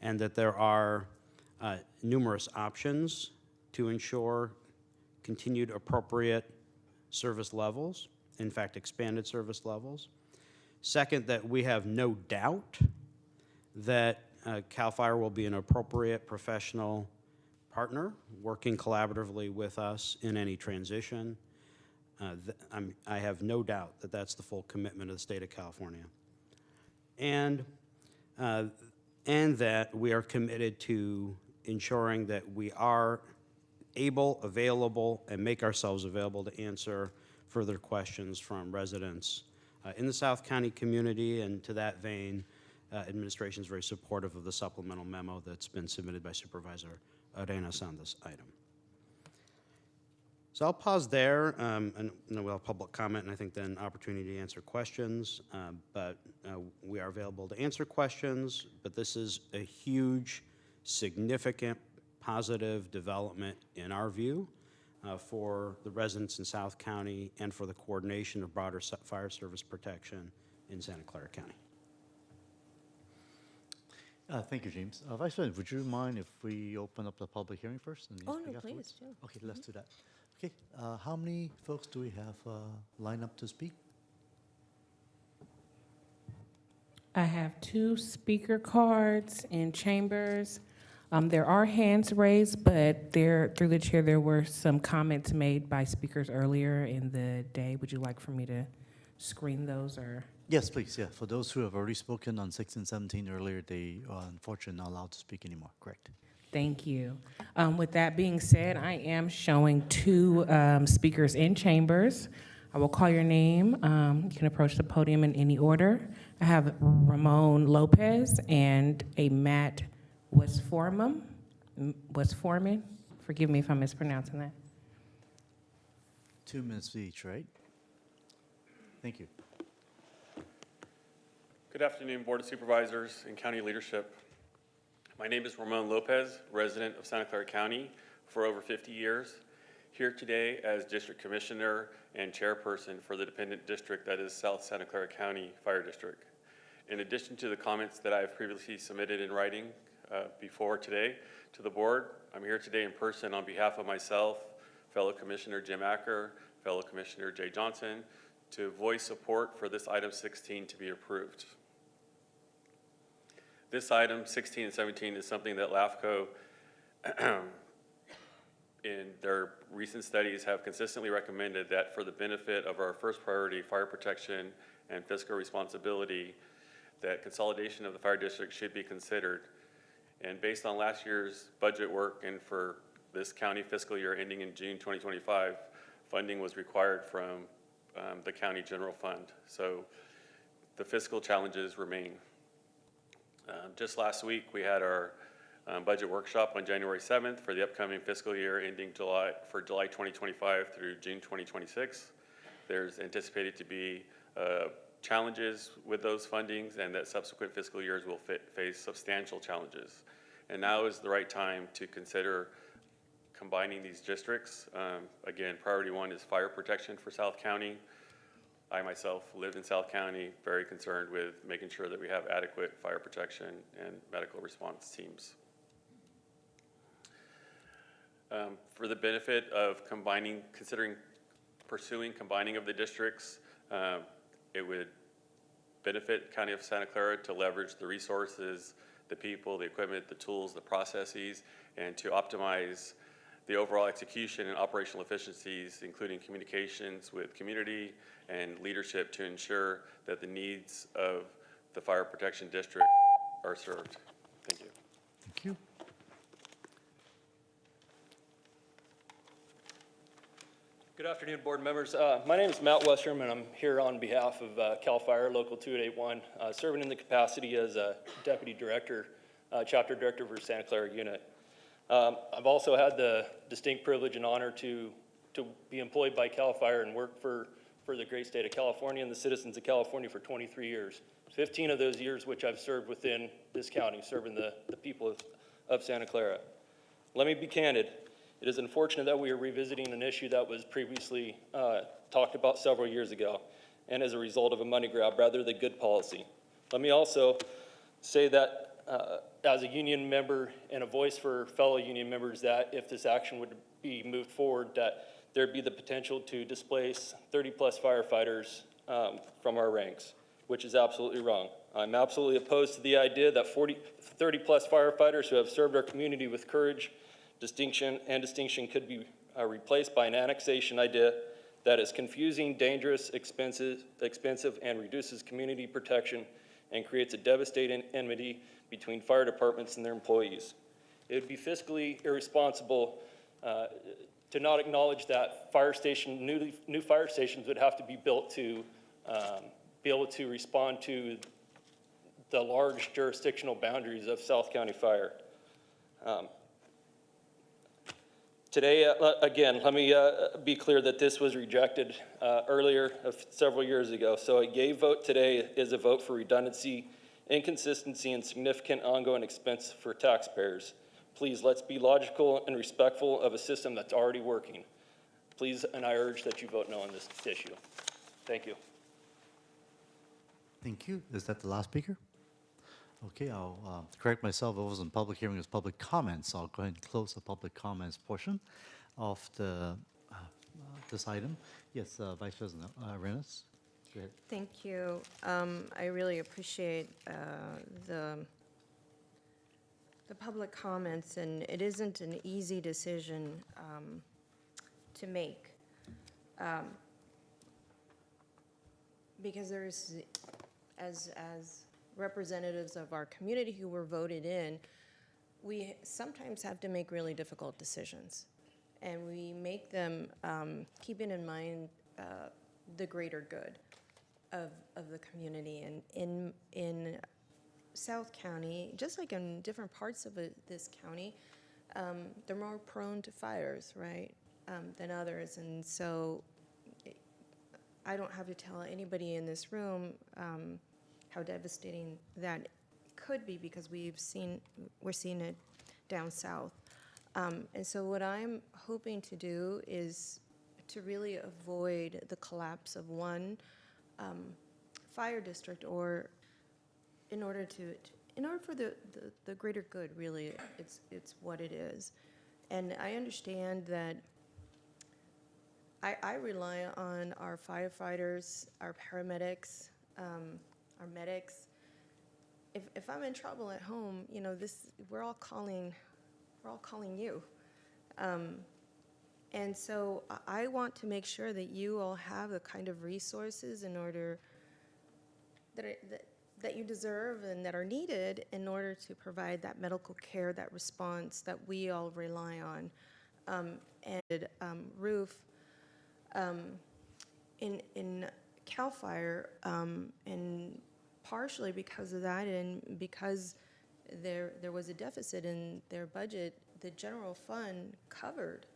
and that there are numerous options to ensure continued appropriate service levels, in fact, expanded service levels. Second, that we have no doubt that CAL FIRE will be an appropriate professional partner working collaboratively with us in any transition. I have no doubt that that's the full commitment of the state of California. And that we are committed to ensuring that we are able, available, and make ourselves available to answer further questions from residents in the South County community. And to that vein, administration is very supportive of the supplemental memo that's been submitted by Supervisor Arenas on this item. So I'll pause there, and we'll have public comment, and I think then opportunity to answer questions. But we are available to answer questions, but this is a huge, significant, positive development in our view for the residents in South County and for the coordination of broader fire service protection in Santa Clara County. Thank you, James. Vice President, would you mind if we open up the public hearing first? And Oh, speak no, afterwards? please, do. Okay, let's do that. Okay, how many folks do we have lined up to speak? I have 2 speaker cards in chambers. There are hands raised, but through the chair, there were some comments made by speakers earlier in the day. Would you like for me to screen those or? Yes, please, yeah. For those who have already spoken on 16, 17 earlier, they are unfortunately not allowed to speak anymore, correct? Thank you. With that being said, I am showing 2 speakers in chambers. I will call your name. You can approach the podium in any order. I have Ramon Lopez and a Matt Westforeman. Forgive me if I'm mispronouncing that. 2 minutes each, right? Thank you. Good afternoon, Board of Supervisors and County leadership. My name is Ramon Lopez, resident of Santa Clara County for over 50 years, here today as District Commissioner and Chairperson for the dependent district that is South Santa Clara County Fire District. In addition to the comments that I have previously submitted in writing before today to the board, I'm here today in person on behalf of myself, fellow Commissioner Jim Acker, fellow Commissioner Jay Johnson, to voice support for this item 16 to be approved. This item 16 and 17 is something that LAFCO in their recent studies have consistently recommended that for the benefit of our first priority, fire protection and fiscal responsibility, that consolidation of the fire district should be considered. And based on last year's budget work and for this county fiscal year ending in June 2025, funding was required from the county general fund. So the fiscal challenges remain. Just last week, we had our budget workshop on January 7th for the upcoming fiscal year ending July 2025 through June 2026. There's anticipated to be challenges with those fundings and that subsequent fiscal years will face substantial challenges. And now is the right time to consider combining these districts. Again, priority 1 is fire protection for South County. I myself live in South County, very concerned with making sure that we have adequate fire protection and medical response teams. For the benefit of pursuing combining of the districts, it would benefit County of Santa Clara to leverage the resources, the people, the equipment, the tools, the processes, and to optimize the overall execution and operational efficiencies, including communications with community and leadership to ensure that the needs of the fire protection district are served. Thank you. Thank you. Good afternoon, board members. My name is Matt Westrom, and I'm here on behalf of CAL FIRE Local 2881, serving in the capacity as a Deputy Director, Chapter Director for Santa Clara Unit. I've also had the distinct privilege and honor to be employed by CAL FIRE and work for the great state of California and the citizens of California for 23 years. 15 of those years which I've served within this county, serving the people of Santa Clara. Let me be candid. It is unfortunate that we are revisiting an issue that was previously talked about several years ago, and as a result of a money grab rather than good policy. Let me also say that as a union member and a voice for fellow union members, that if this action would be moved forward, that there'd be the potential to displace 30-plus firefighters from our ranks, which is absolutely wrong. I'm absolutely opposed to the idea that 30-plus firefighters who have served our community with courage, distinction could be replaced by an annexation idea that is confusing, dangerous, expensive, and reduces community protection and creates a devastating enmity between fire departments and their employees. It would be fiscally irresponsible to not acknowledge that new fire stations would have to be built to be able to respond to the large jurisdictional boundaries of South County Fire. Today, again, let me be clear that this was rejected earlier, several years ago. So a yea vote today is a vote for redundancy, inconsistency, and significant ongoing expense for taxpayers. Please, let's be logical and respectful of a system that's already working. Please, and I urge that you vote no on this issue. Thank you. Thank you. Is that the last speaker? Okay, I'll correct myself. It wasn't public hearing, it was public comments. I'll go ahead and close the public comments portion of this item. Yes, Vice President Arenas. Go ahead. Thank you. I really appreciate the public comments, and it isn't an easy decision to make. Because there's, as representatives of our community who were voted in, we sometimes have to make really difficult decisions. And we make them keeping in mind the greater good of the community. And in South County, just like in different parts of this county, they're more prone to fires, right, than others. And so I don't have to tell anybody in this room how devastating that could be, because we're seeing it down south. And so what I'm hoping to do is to really avoid the collapse of one fire district, or in order for the greater good, really, it's what it is. And I understand that I rely on our firefighters, our paramedics, our medics. If I'm in trouble at home, you know, we're all calling you. And so I want to make sure that you all have the kind of resources in order that you deserve and that are needed in order to provide that medical care, that response that we all rely on. And Roof, in CAL FIRE, and partially because of that, and because there was a deficit in their budget, the general fund covered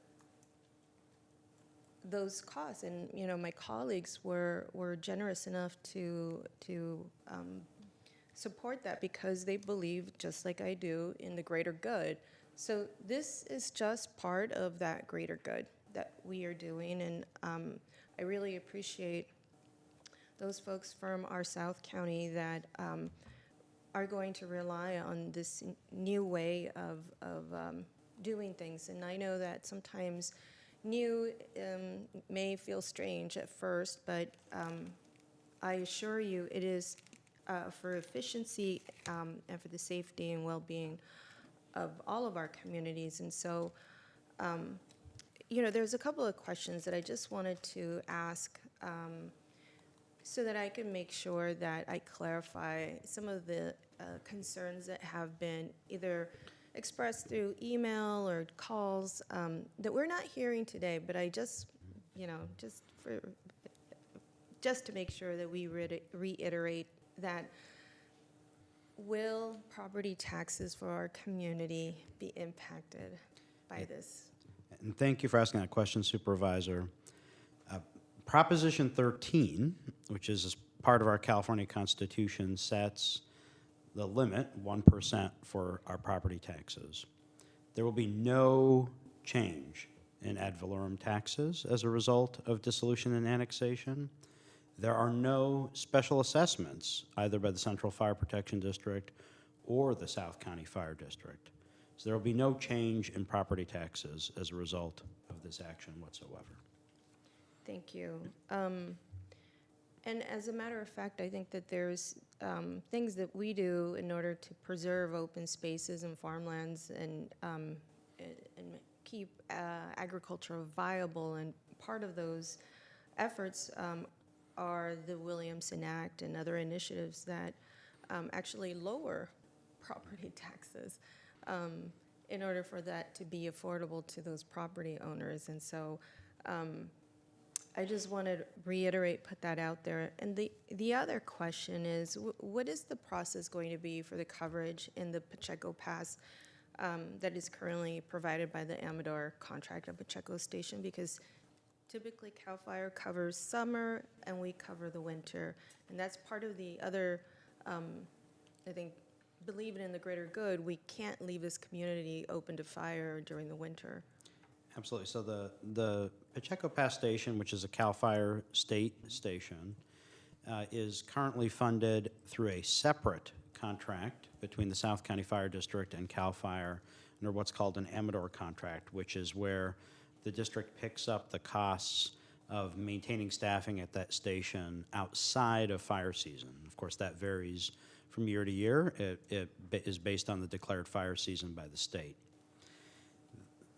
those costs. And you know, my colleagues were generous enough to support that, because they believe, just like I do, in the greater good. So this is just part of that greater good that we are doing, and I really appreciate those folks from our South County that are going to rely on this new way of doing things. And I know that sometimes new may feel strange at first, but I assure you it is for efficiency and for the safety and well-being of all of our communities. And so, you know, there's a couple of questions that I just wanted to ask so that I can make sure that I clarify some of the concerns that have been either expressed through email or calls that we're not hearing today. But I just, you know, just to make sure that we reiterate that, will property taxes for our community be impacted by this? And thank you for asking that question, Supervisor. Proposition 13, which is as part of our California Constitution, sets the limit, 1%, for our property taxes. There will be no change in ad valorem taxes as a result of dissolution and annexation. There are no special assessments, either by the Central Fire Protection District or the South County Fire District. So there will be no change in property taxes as a result of this action whatsoever. Thank you. And as a matter of fact, I think that there's things that we do in order to preserve open spaces and farmlands and keep agriculture viable. And part of those efforts are the Williamson Act and other initiatives that actually lower property taxes in order for that to be affordable to those property owners. And so I just want to reiterate, put that out there. And the other question is, what is the process going to be for the coverage in the Pacheco Pass that is currently provided by the Amador contract at Pacheco Station? Because typically CAL FIRE covers summer and we cover the winter. And that's part of the other, I think, believing in the greater good, we can't leave this community open to fire during the winter. Absolutely. So the Pacheco Pass Station, which is a CAL FIRE state station, is currently funded through a separate contract between the South County Fire District and CAL FIRE under what's called an Amador contract, which is where the district picks up the costs of maintaining staffing at that station outside of fire season. Of course, that varies from year to year. It is based on the declared fire season by the state.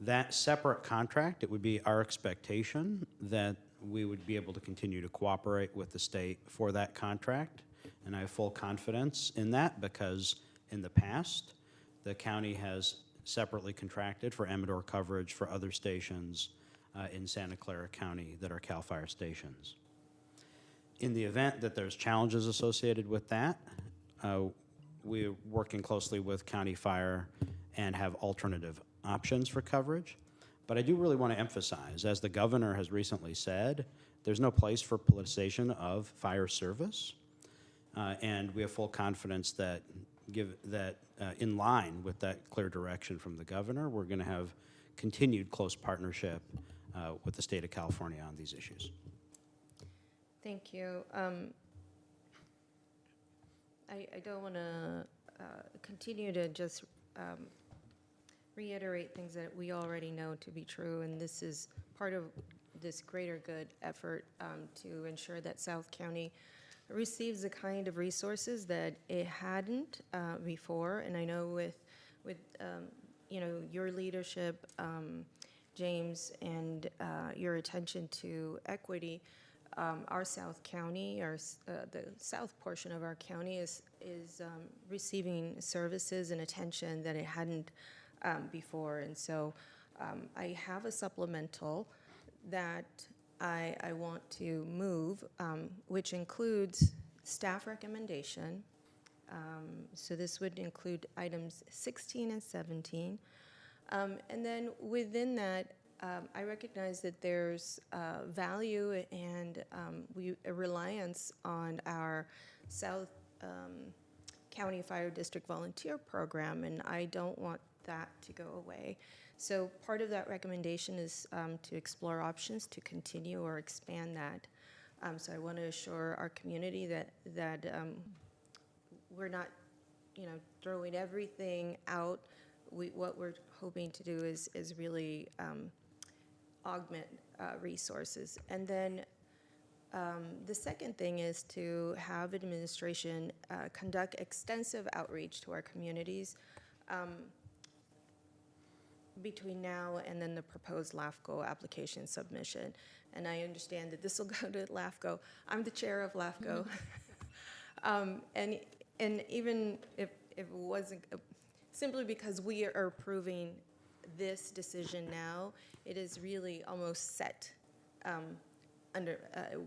That separate contract, it would be our expectation that we would be able to continue to cooperate with the state for that contract. And I have full confidence in that because in the past, the county has separately contracted for Amador coverage for other stations in Santa Clara County that are CAL FIRE stations. In the event that there's challenges associated with that, we're working closely with County Fire and have alternative options for coverage. But I do really want to emphasize, as the governor has recently said, there's no place for politicization of fire service. And we have full confidence that in line with that clear direction from the governor, we're going to have continued close partnership with the state of California on these issues. Thank you. I don't want to continue to just reiterate things that we already know to be true, and this is part of this greater good effort to ensure that South County receives the kind of resources that it hadn't before. And I know with you know, your leadership, James, and your attention to equity, our South County, the south portion of our county is receiving services and attention that it hadn't before. And so I have a supplemental that I want to move, which includes staff recommendation. So this would include items 16 and 17. And then within that, I recognize that there's value and a reliance on our South County Fire District Volunteer Program, and I don't want that to go away. So part of that recommendation is to explore options to continue or expand that. So I want to assure our community that we're not, you know, throwing everything out. What we're hoping to do is really augment resources. And then the second thing is to have administration conduct extensive outreach to our communities between now and then the proposed LAFCO application submission. And I understand that this will go to LAFCO. I'm the chair of LAFCO. And even if it wasn't, simply because we are approving this decision now, it is really almost set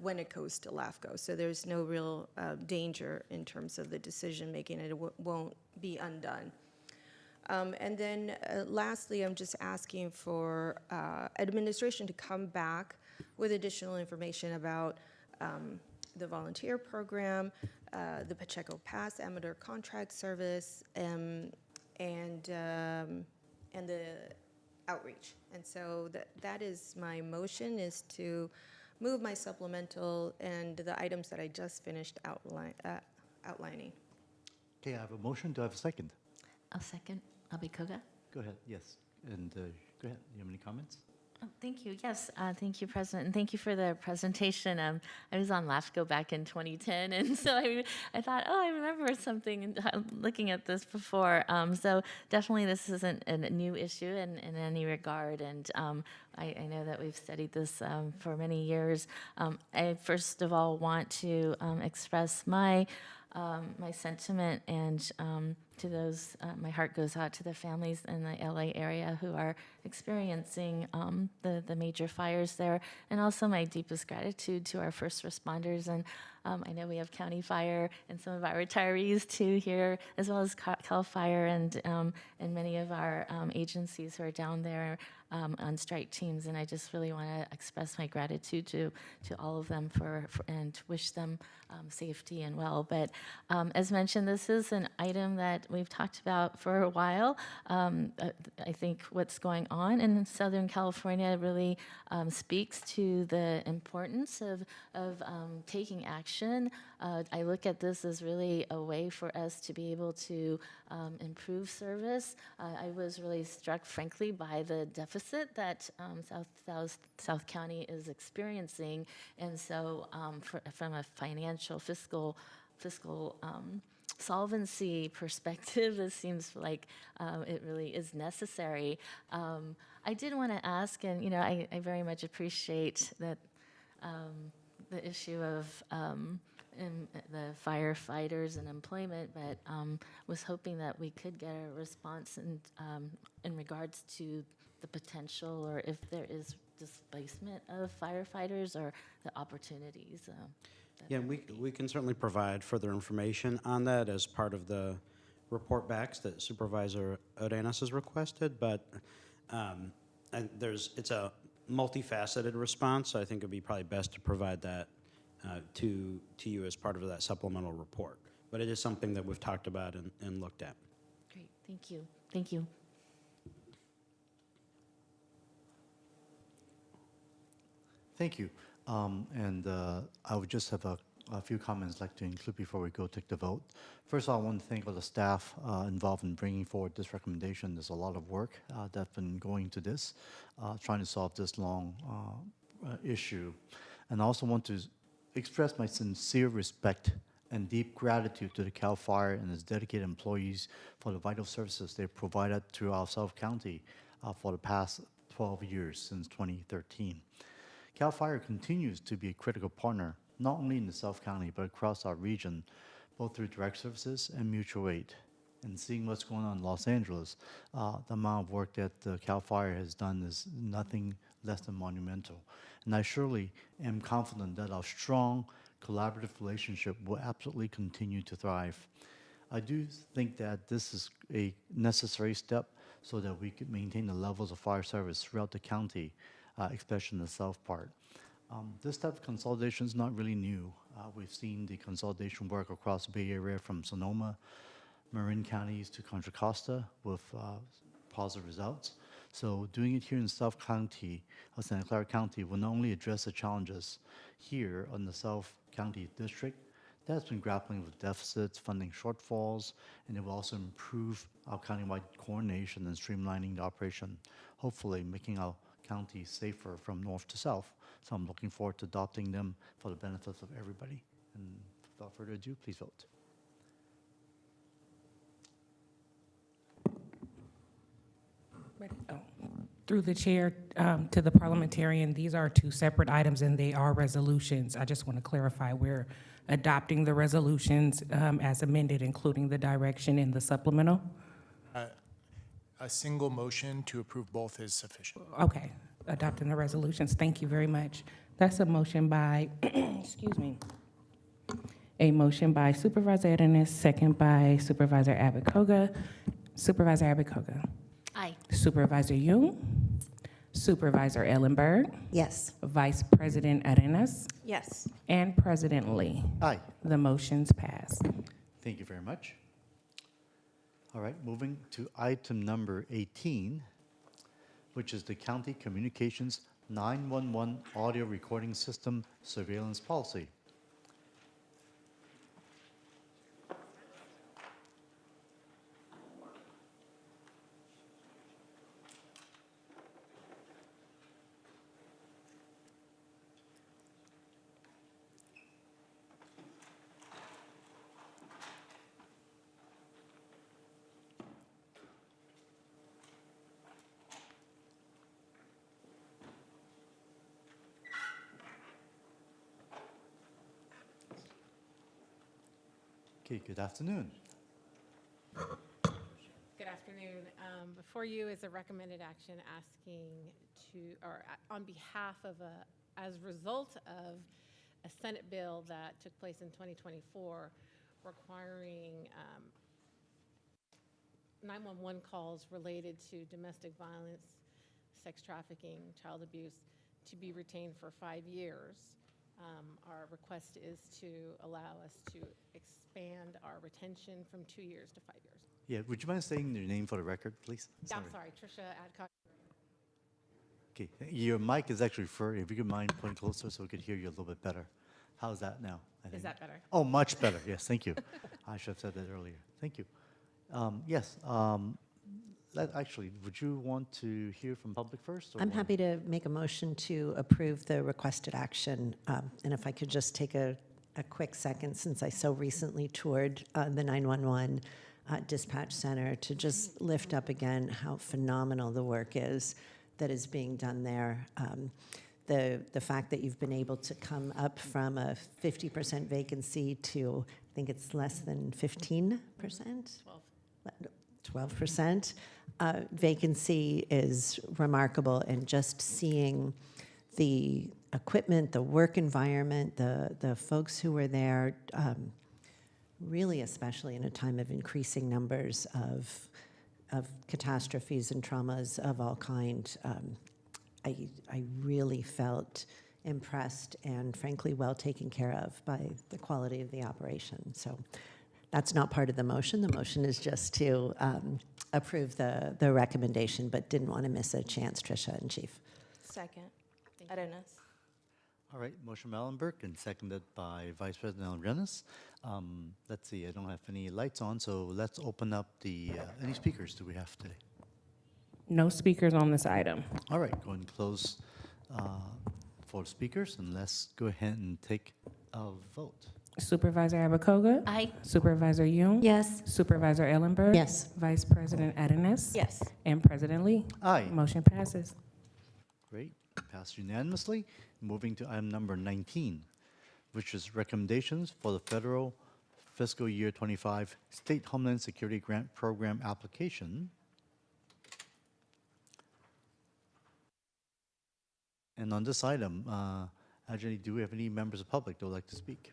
when it goes to LAFCO. So there's no real danger in terms of the decision making, and it won't be undone. And then lastly, I'm just asking for administration to come back with additional information about the volunteer program, the Pacheco Pass Amador contract service, and the outreach. And so that is my motion, is to move my supplemental and the items that I just finished outlining. Okay, I have a motion. Do I have a second? I'll second. Abikoga. Go ahead, yes. And go ahead, do you have any comments? Oh, thank you. Yes, thank you, President, and thank you for the presentation. I was on LAFCO back in 2010, and so I thought, oh, I remember something looking at this before. So definitely this isn't a new issue in any regard, and I know that we've studied this for many years. I first of all want to express my sentiment and to those, my heart goes out to the families in the LA area who are experiencing the major fires there, and also my deepest gratitude to our first responders. And I know we have County Fire and some of our retirees too here, as well as CAL FIRE and many of our agencies who are down there on strike teams. And I just really want to express my gratitude to all of them and wish them safety and well. But as mentioned, this is an item that we've talked about for a while. I think what's going on in Southern California really speaks to the importance of taking action. I look at this as really a way for us to be able to improve service. I was really struck, frankly, by the deficit that South County is experiencing, and so from a financial fiscal solvency perspective, this seems like it really is necessary. I did want to ask, and I very much appreciate that the issue of the firefighters and employment, but was hoping that we could get a response in regards to the potential, or if there is displacement of firefighters, or the opportunities. Yeah, we can certainly provide further information on that as part of the report backs that Supervisor Arenas has requested, but it's a multifaceted response, so I think it'd be probably best to provide that to you as part of that supplemental report. But it is something that we've talked about and looked at. Great, thank you. Thank you. Thank you. I would just have a few comments I'd like to include before we go take the vote. First of all, I want to thank all the staff involved in bringing forward this recommendation. There's a lot of work that's been going to this, trying to solve this long issue. And I also want to express my sincere respect and deep gratitude to the CAL FIRE and its dedicated employees for the vital services they've provided throughout South County for the past 12 years since 2013. CAL FIRE continues to be a critical partner, not only in the South County, but across our region, both through direct services and mutual aid. And seeing what's going on in Los Angeles, the amount of work that CAL FIRE has done is nothing less than monumental. And I surely am confident that our strong collaborative relationship will absolutely continue to thrive. I do think that this is a necessary step so that we could maintain the levels of fire service throughout the county, especially in the south part. This type of consolidation is not really new. We've seen the consolidation work across the Bay Area from Sonoma, Marin counties to Contra Costa with positive results. So doing it here in South County, Santa Clara County, will not only address the challenges here on the South County District that's been grappling with deficits, funding shortfalls, and it will also improve our countywide coordination and streamlining the operation, hopefully making our county safer from north to south. So I'm looking forward to adopting them for the benefits of everybody. And without further ado, please vote. Through the chair to the parliamentarian, these are two separate items and they are resolutions. I just want to clarify, we're adopting the resolutions as amended, including the direction in the supplemental. A single motion to approve both is sufficient. Okay, adopting the resolutions. Thank you very much. That's a motion by, excuse me, a motion by Supervisor Arenas, second by Supervisor Abakoga. Supervisor Abakoga. Aye. Supervisor Jung. Supervisor Ellenberg. Yes. Vice President Arenas. Yes. And President Lee. Aye. The motions pass. Thank you very much. All right, moving to item number 18, which is the County Communications 911 Audio Recording System Surveillance Policy. Okay, good afternoon. Good afternoon. Before you is a recommended action asking to, or on behalf of as a result of a Senate bill that took place in 2024 requiring 911 calls related to domestic violence, sex trafficking, child abuse to be retained for 5 years. Our request is to allow us to expand our retention from 2 years to 5 years. Yeah, would you mind saying your name for the record, please? Yeah, I'm sorry, Tricia Adcock. Okay, your mic is actually furry. If you could mind pulling closer so we could hear you a little bit better. How's that now? I Is think? that better? Oh, much better. Yes, thank you. I should have said that earlier. Thank you. Yes, actually, would you want to hear from public first? I'm happy to make a motion to approve the requested action. And if I could just take a quick second, since I so recently toured the 911 dispatch center, to just lift up again how phenomenal the work is that is being done there. The fact that you've been able to come up from a 50% vacancy to, I think it's less than 15%? 12% vacancy is remarkable, and just seeing the equipment, the work environment, the folks who were there, really especially in a time of increasing numbers of catastrophes and traumas of all kind, I really felt impressed and frankly well taken care of by the quality of the operation. So that's not part of the motion. The motion is just to approve the recommendation, but didn't want to miss a chance, Tricia and Chief. Second. Arenas. All right, motion Mallenberg and seconded by Vice President Arenas. Let's see, I don't have any lights on, so let's open up the, any speakers do we have today? No speakers on this item. All right, go and close for speakers, and let's go ahead and take a vote. Supervisor Abakoga? Aye. Supervisor Young? Yes. Supervisor Ellenberg? Yes. Vice President Arenas? Yes. And President Lee? Aye. Motion passes. Great, passed unanimously. Moving to item number 19, which is recommendations for the federal fiscal year 25 State Homeland Security Grant Program application. And on this item, actually, do we have any members of the public that would like to speak?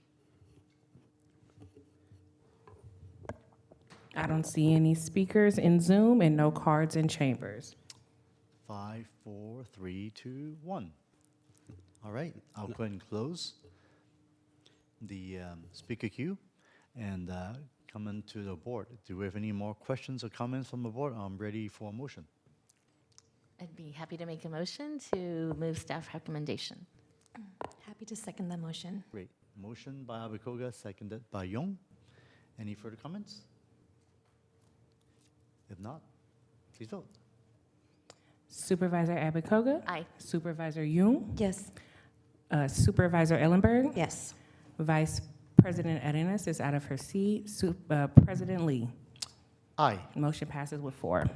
I don't see any speakers in Zoom and no cards in chambers. 5, 4, 3, 2, 1. All right, I'll go ahead and close the speaker queue and come into the board. Do we have any more questions or comments from the board? I'm ready for a motion. I'd be happy to make a motion to move staff recommendation. Happy to second the motion. Great. Motion by Abakoga, seconded by Young. Any further comments? If not, please vote. Supervisor Abakoga? Aye. Supervisor Young? Yes. Supervisor Ellenberg? Yes. Vice President Arenas is out of her seat. President Lee? Aye. Motion passes with 4.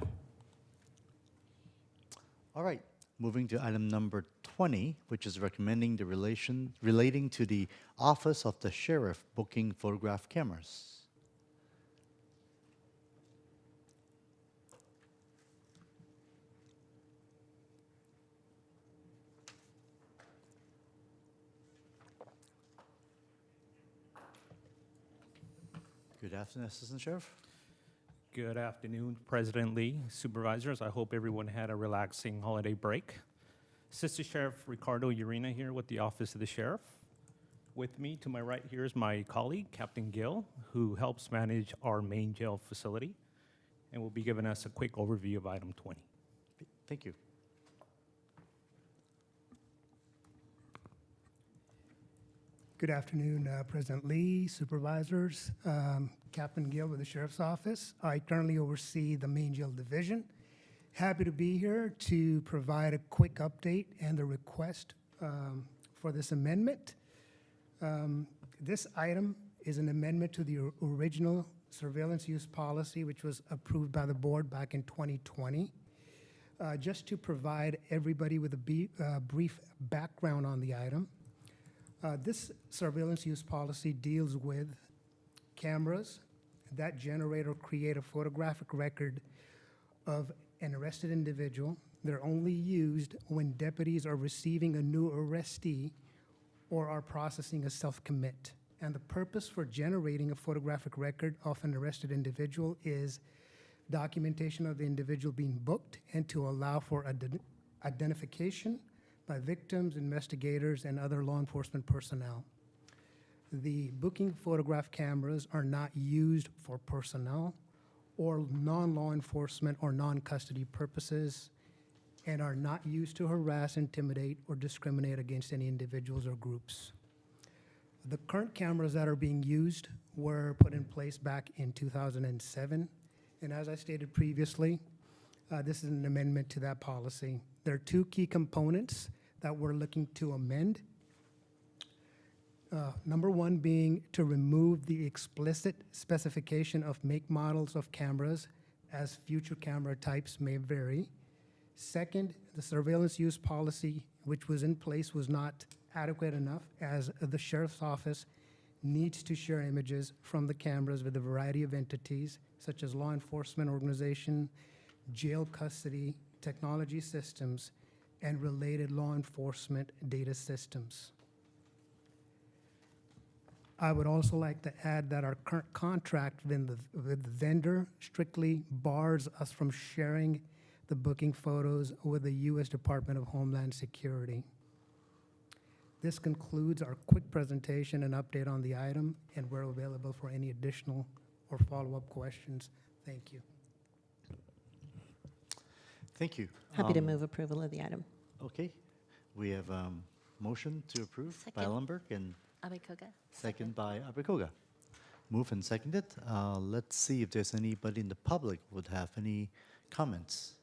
All right, moving to item number 20, which is recommending the relating to the Office of the Sheriff booking photograph cameras. Good afternoon, Assistant Sheriff. Good afternoon, President Lee, Supervisors. I hope everyone had a relaxing holiday break. Assistant Sheriff Ricardo Urena here with the Office of the Sheriff. With me to my right here is my colleague, Captain Gill, who helps manage our main jail facility, and will be giving us a quick overview of item 20. Thank you. Good afternoon, President Lee, Supervisors, Captain Gill with the Sheriff's Office. I currently oversee the main jail division. Happy to be here to provide a quick update and the request for this amendment. This item is an amendment to the original surveillance use policy, which was approved by the board back in 2020. Just to provide everybody with a brief background on the item. This surveillance use policy deals with cameras that generate or create a photographic record of an arrested individual. They're only used when deputies are receiving a new arrestee or are processing a self-commit. And the purpose for generating a photographic record of an arrested individual is documentation of the individual being booked and to allow for identification by victims, investigators, and other law enforcement personnel. The booking photograph cameras are not used for personnel or non-law enforcement or non-custody purposes, and are not used to harass, intimidate, or discriminate against any individuals or groups. The current cameras that are being used were put in place back in 2007, and as I stated previously, this is an amendment to that policy. There are two key components that we're looking to amend. Number one being to remove the explicit specification of make models of cameras, as future camera types may vary. Second, the surveillance use policy, which was in place, was not adequate enough, as the sheriff's office needs to share images from the cameras with a variety of entities, such as law enforcement organization, jail custody, technology systems, and related law enforcement data systems. I would also like to add that our current contract with the vendor strictly bars us from sharing the booking photos with the U.S. Department of Homeland Security. This concludes our quick presentation and update on the item, and we're available for any additional or follow-up questions. Thank you. Thank you. Happy to move approval of the item. Okay, we have motion to approve by Second. Ellenberg and Abekoga. second by Abrikoga. Move and seconded. Let's see if there's anybody in the public would have any comments.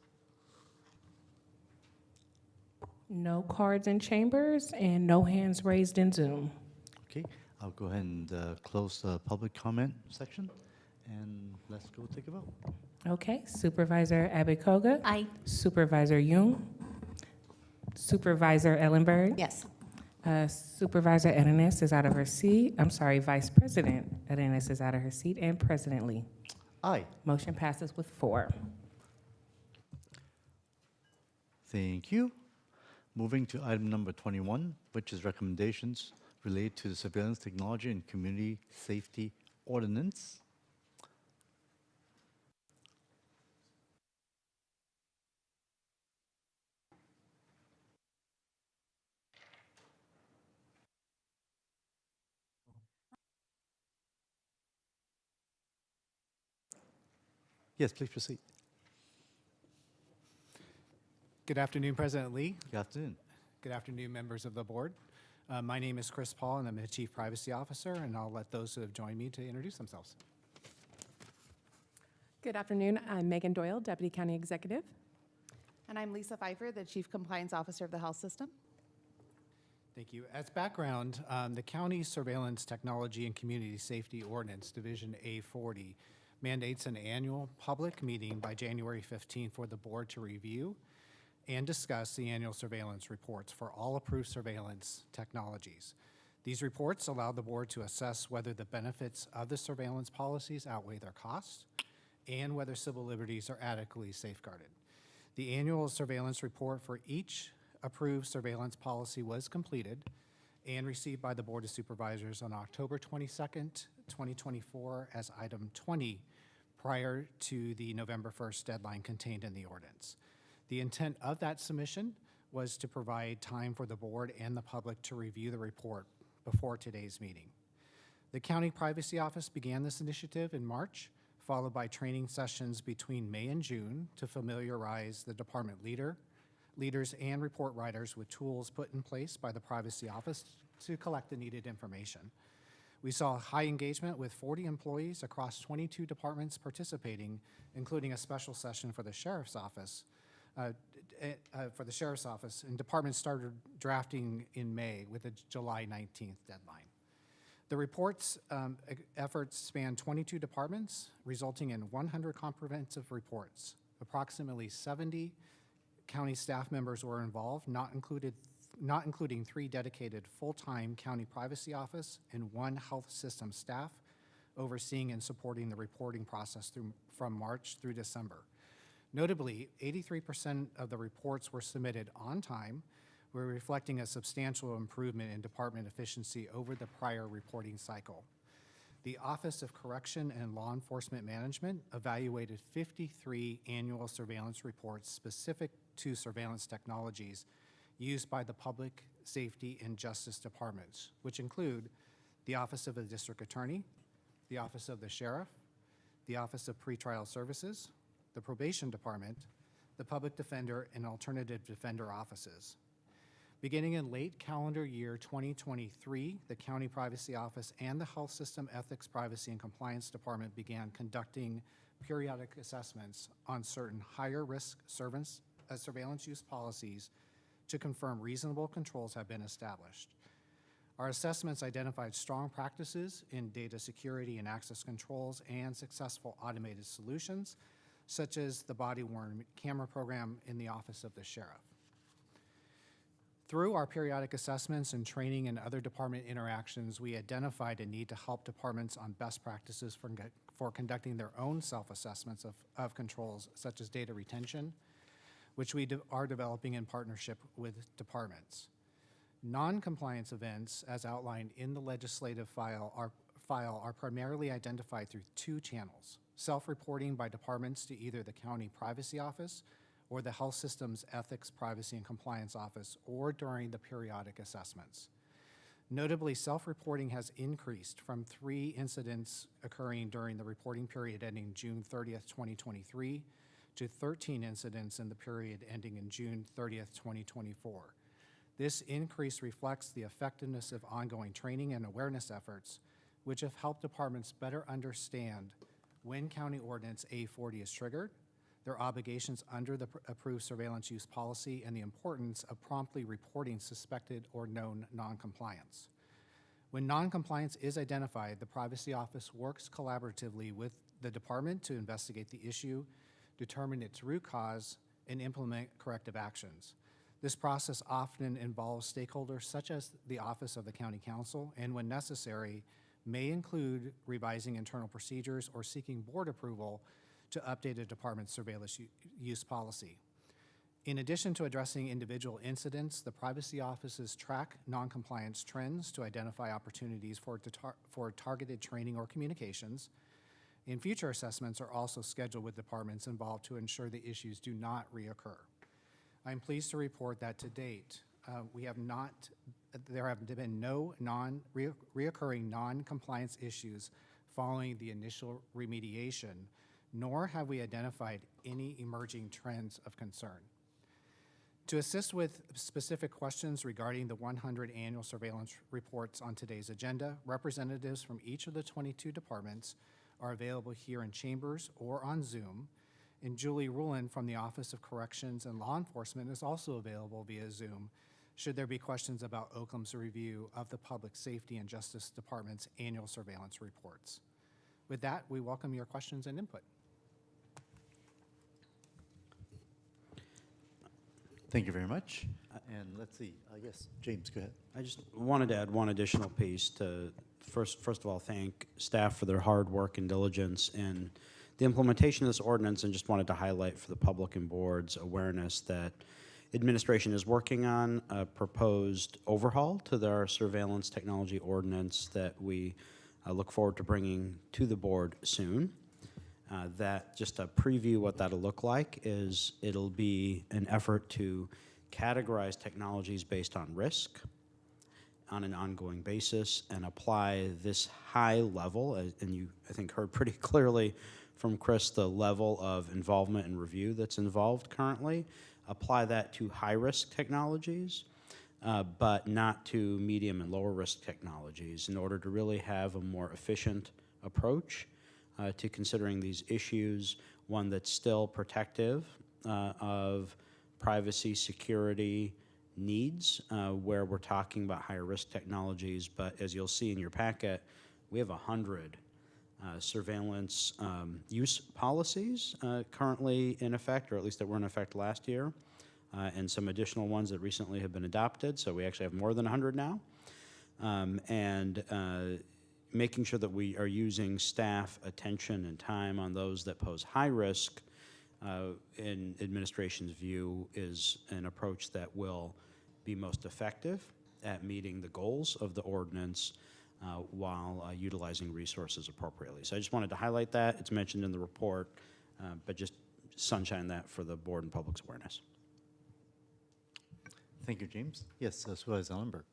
No cards in chambers and no hands raised in Zoom. Okay, I'll go ahead and close the public comment section, and let's go take a vote. Okay, Supervisor Abekoga. Aye. Supervisor Jung. Supervisor Ellenberg. Yes. Supervisor Edenis is out of her seat. I'm sorry, Vice President Edenis is out of her seat, and President Lee. Aye. Motion passes with 4. Thank you. Moving to item number 21, which is recommendations related to the surveillance technology and community safety ordinance. Yes, please proceed. Good afternoon, President Lee. Good afternoon. Good afternoon, members of the board. My name is Chris Paul, and I'm the Chief Privacy Officer, and I'll let those who have joined me to introduce themselves. Good afternoon. I'm Megan Doyle, Deputy County Executive. And I'm Lisa Pfeiffer, the Chief Compliance Officer of the Health System. Thank you. As background, the County Surveillance Technology and Community Safety Ordinance, Division A40, mandates an annual public meeting by January 15 for the board to review and discuss the annual surveillance reports for all approved surveillance technologies. These reports allow the board to assess whether the benefits of the surveillance policies outweigh their costs and whether civil liberties are adequately safeguarded. The annual surveillance report for each approved surveillance policy was completed and received by the Board of Supervisors on October 22nd, 2024 as item 20 prior to the November 1st deadline contained in the ordinance. The intent of that submission was to provide time for the board and the public to review the report before today's meeting. The County Privacy Office began this initiative in March, followed by training sessions between May and June to familiarize the department leaders and report writers with tools put in place by the Privacy Office to collect the needed information. We saw high engagement with 40 employees across 22 departments participating, including a special session for the Sheriff's Office. And departments started drafting in May with a July 19th deadline. The report's efforts span 22 departments, resulting in 100 comprehensive reports. Approximately 70 county staff members were involved, not including 3 dedicated full-time county privacy office and 1 health system staff overseeing and supporting the reporting process from March through December. Notably, 83% of the reports were submitted on time, reflecting a substantial improvement in department efficiency over the prior reporting cycle. The Office of Correction and Law Enforcement Management evaluated 53 annual surveillance reports specific to surveillance technologies used by the Public Safety and Justice Departments, which include the Office of the District Attorney, the Office of the Sheriff, the Office of Pretrial Services, the Probation Department, the Public Defender, and Alternative Defender offices. Beginning in late calendar year 2023, the County Privacy Office and the Health System Ethics, Privacy, and Compliance Department began conducting periodic assessments on certain higher risk surveillance use policies to confirm reasonable controls have been established. Our assessments identified strong practices in data security and access controls and successful automated solutions, such as the body-worn camera program in the Office of the Sheriff. Through our periodic assessments and training and other department interactions, we identified a need to help departments on best practices for conducting their own self-assessments of controls, such as data retention, which we are developing in partnership with departments. Non-compliance events, as outlined in the legislative file, are primarily identified through two channels: self-reporting by departments to either the County Privacy Office or the Health System's Ethics, Privacy, and Compliance Office, or during the periodic assessments. Notably, self-reporting has increased from 3 incidents occurring during the reporting period ending June 30th, 2023, to 13 incidents in the period ending in June 30th, 2024. This increase reflects the effectiveness of ongoing training and awareness efforts, which have helped departments better understand when County Ordinance A40 is triggered, their obligations under the approved surveillance use policy, and the importance of promptly reporting suspected or known noncompliance. When noncompliance is identified, the Privacy Office works collaboratively with the department to investigate the issue, determine its root cause, and implement corrective actions. This process often involves stakeholders such as the Office of the County Council, and when necessary, may include revising internal procedures or seeking board approval to update a department's surveillance use policy. In addition to addressing individual incidents, the Privacy Offices track noncompliance trends to identify opportunities for targeted training or communications. And future assessments are also scheduled with departments involved to ensure the issues do not reoccur. I'm pleased to report that to date, there have been no reoccurring non-compliance issues following the initial remediation, nor have we identified any emerging trends of concern. To assist with specific questions regarding the 100 annual surveillance reports on today's agenda, representatives from each of the 22 departments are available here in chambers or on Zoom, and Julie Rulin from the Office of Corrections and Law Enforcement is also available via Zoom, should there be questions about OCLM's review of the Public Safety and Justice Department's annual surveillance reports. With that, we welcome your questions and input. Thank you very much. And let's see, I guess, James, go ahead. I just wanted to add one additional piece to first of all thank staff for their hard work and diligence in the implementation of this ordinance, and just wanted to highlight for the public and board's awareness that administration is working on a proposed overhaul to their surveillance technology ordinance that we look forward to bringing to the board soon. That, just a preview what that'll look like, is it'll be an effort to categorize technologies based on risk on an ongoing basis and apply this high level, and you, I think, heard pretty clearly from Chris the level of involvement and review that's involved currently, apply that to high-risk technologies, but not to medium and lower-risk technologies in order to really have a more efficient approach to considering these issues, one that's still protective of privacy, security needs, where we're talking about higher risk technologies. But as you'll see in your packet, we have 100 surveillance use policies currently in effect, or at least that were in effect last year, and some additional ones that recently have been adopted. So we actually have more than 100 now. Making sure that we are using staff attention and time on those that pose high risk, in administration's view, is an approach that will be most effective at meeting the goals of the ordinance while utilizing resources appropriately. So I just wanted to highlight that. It's mentioned in the report, but just sunshine that for the board and public's awareness. Thank you, James. Yes, Supervisor Ellenberg.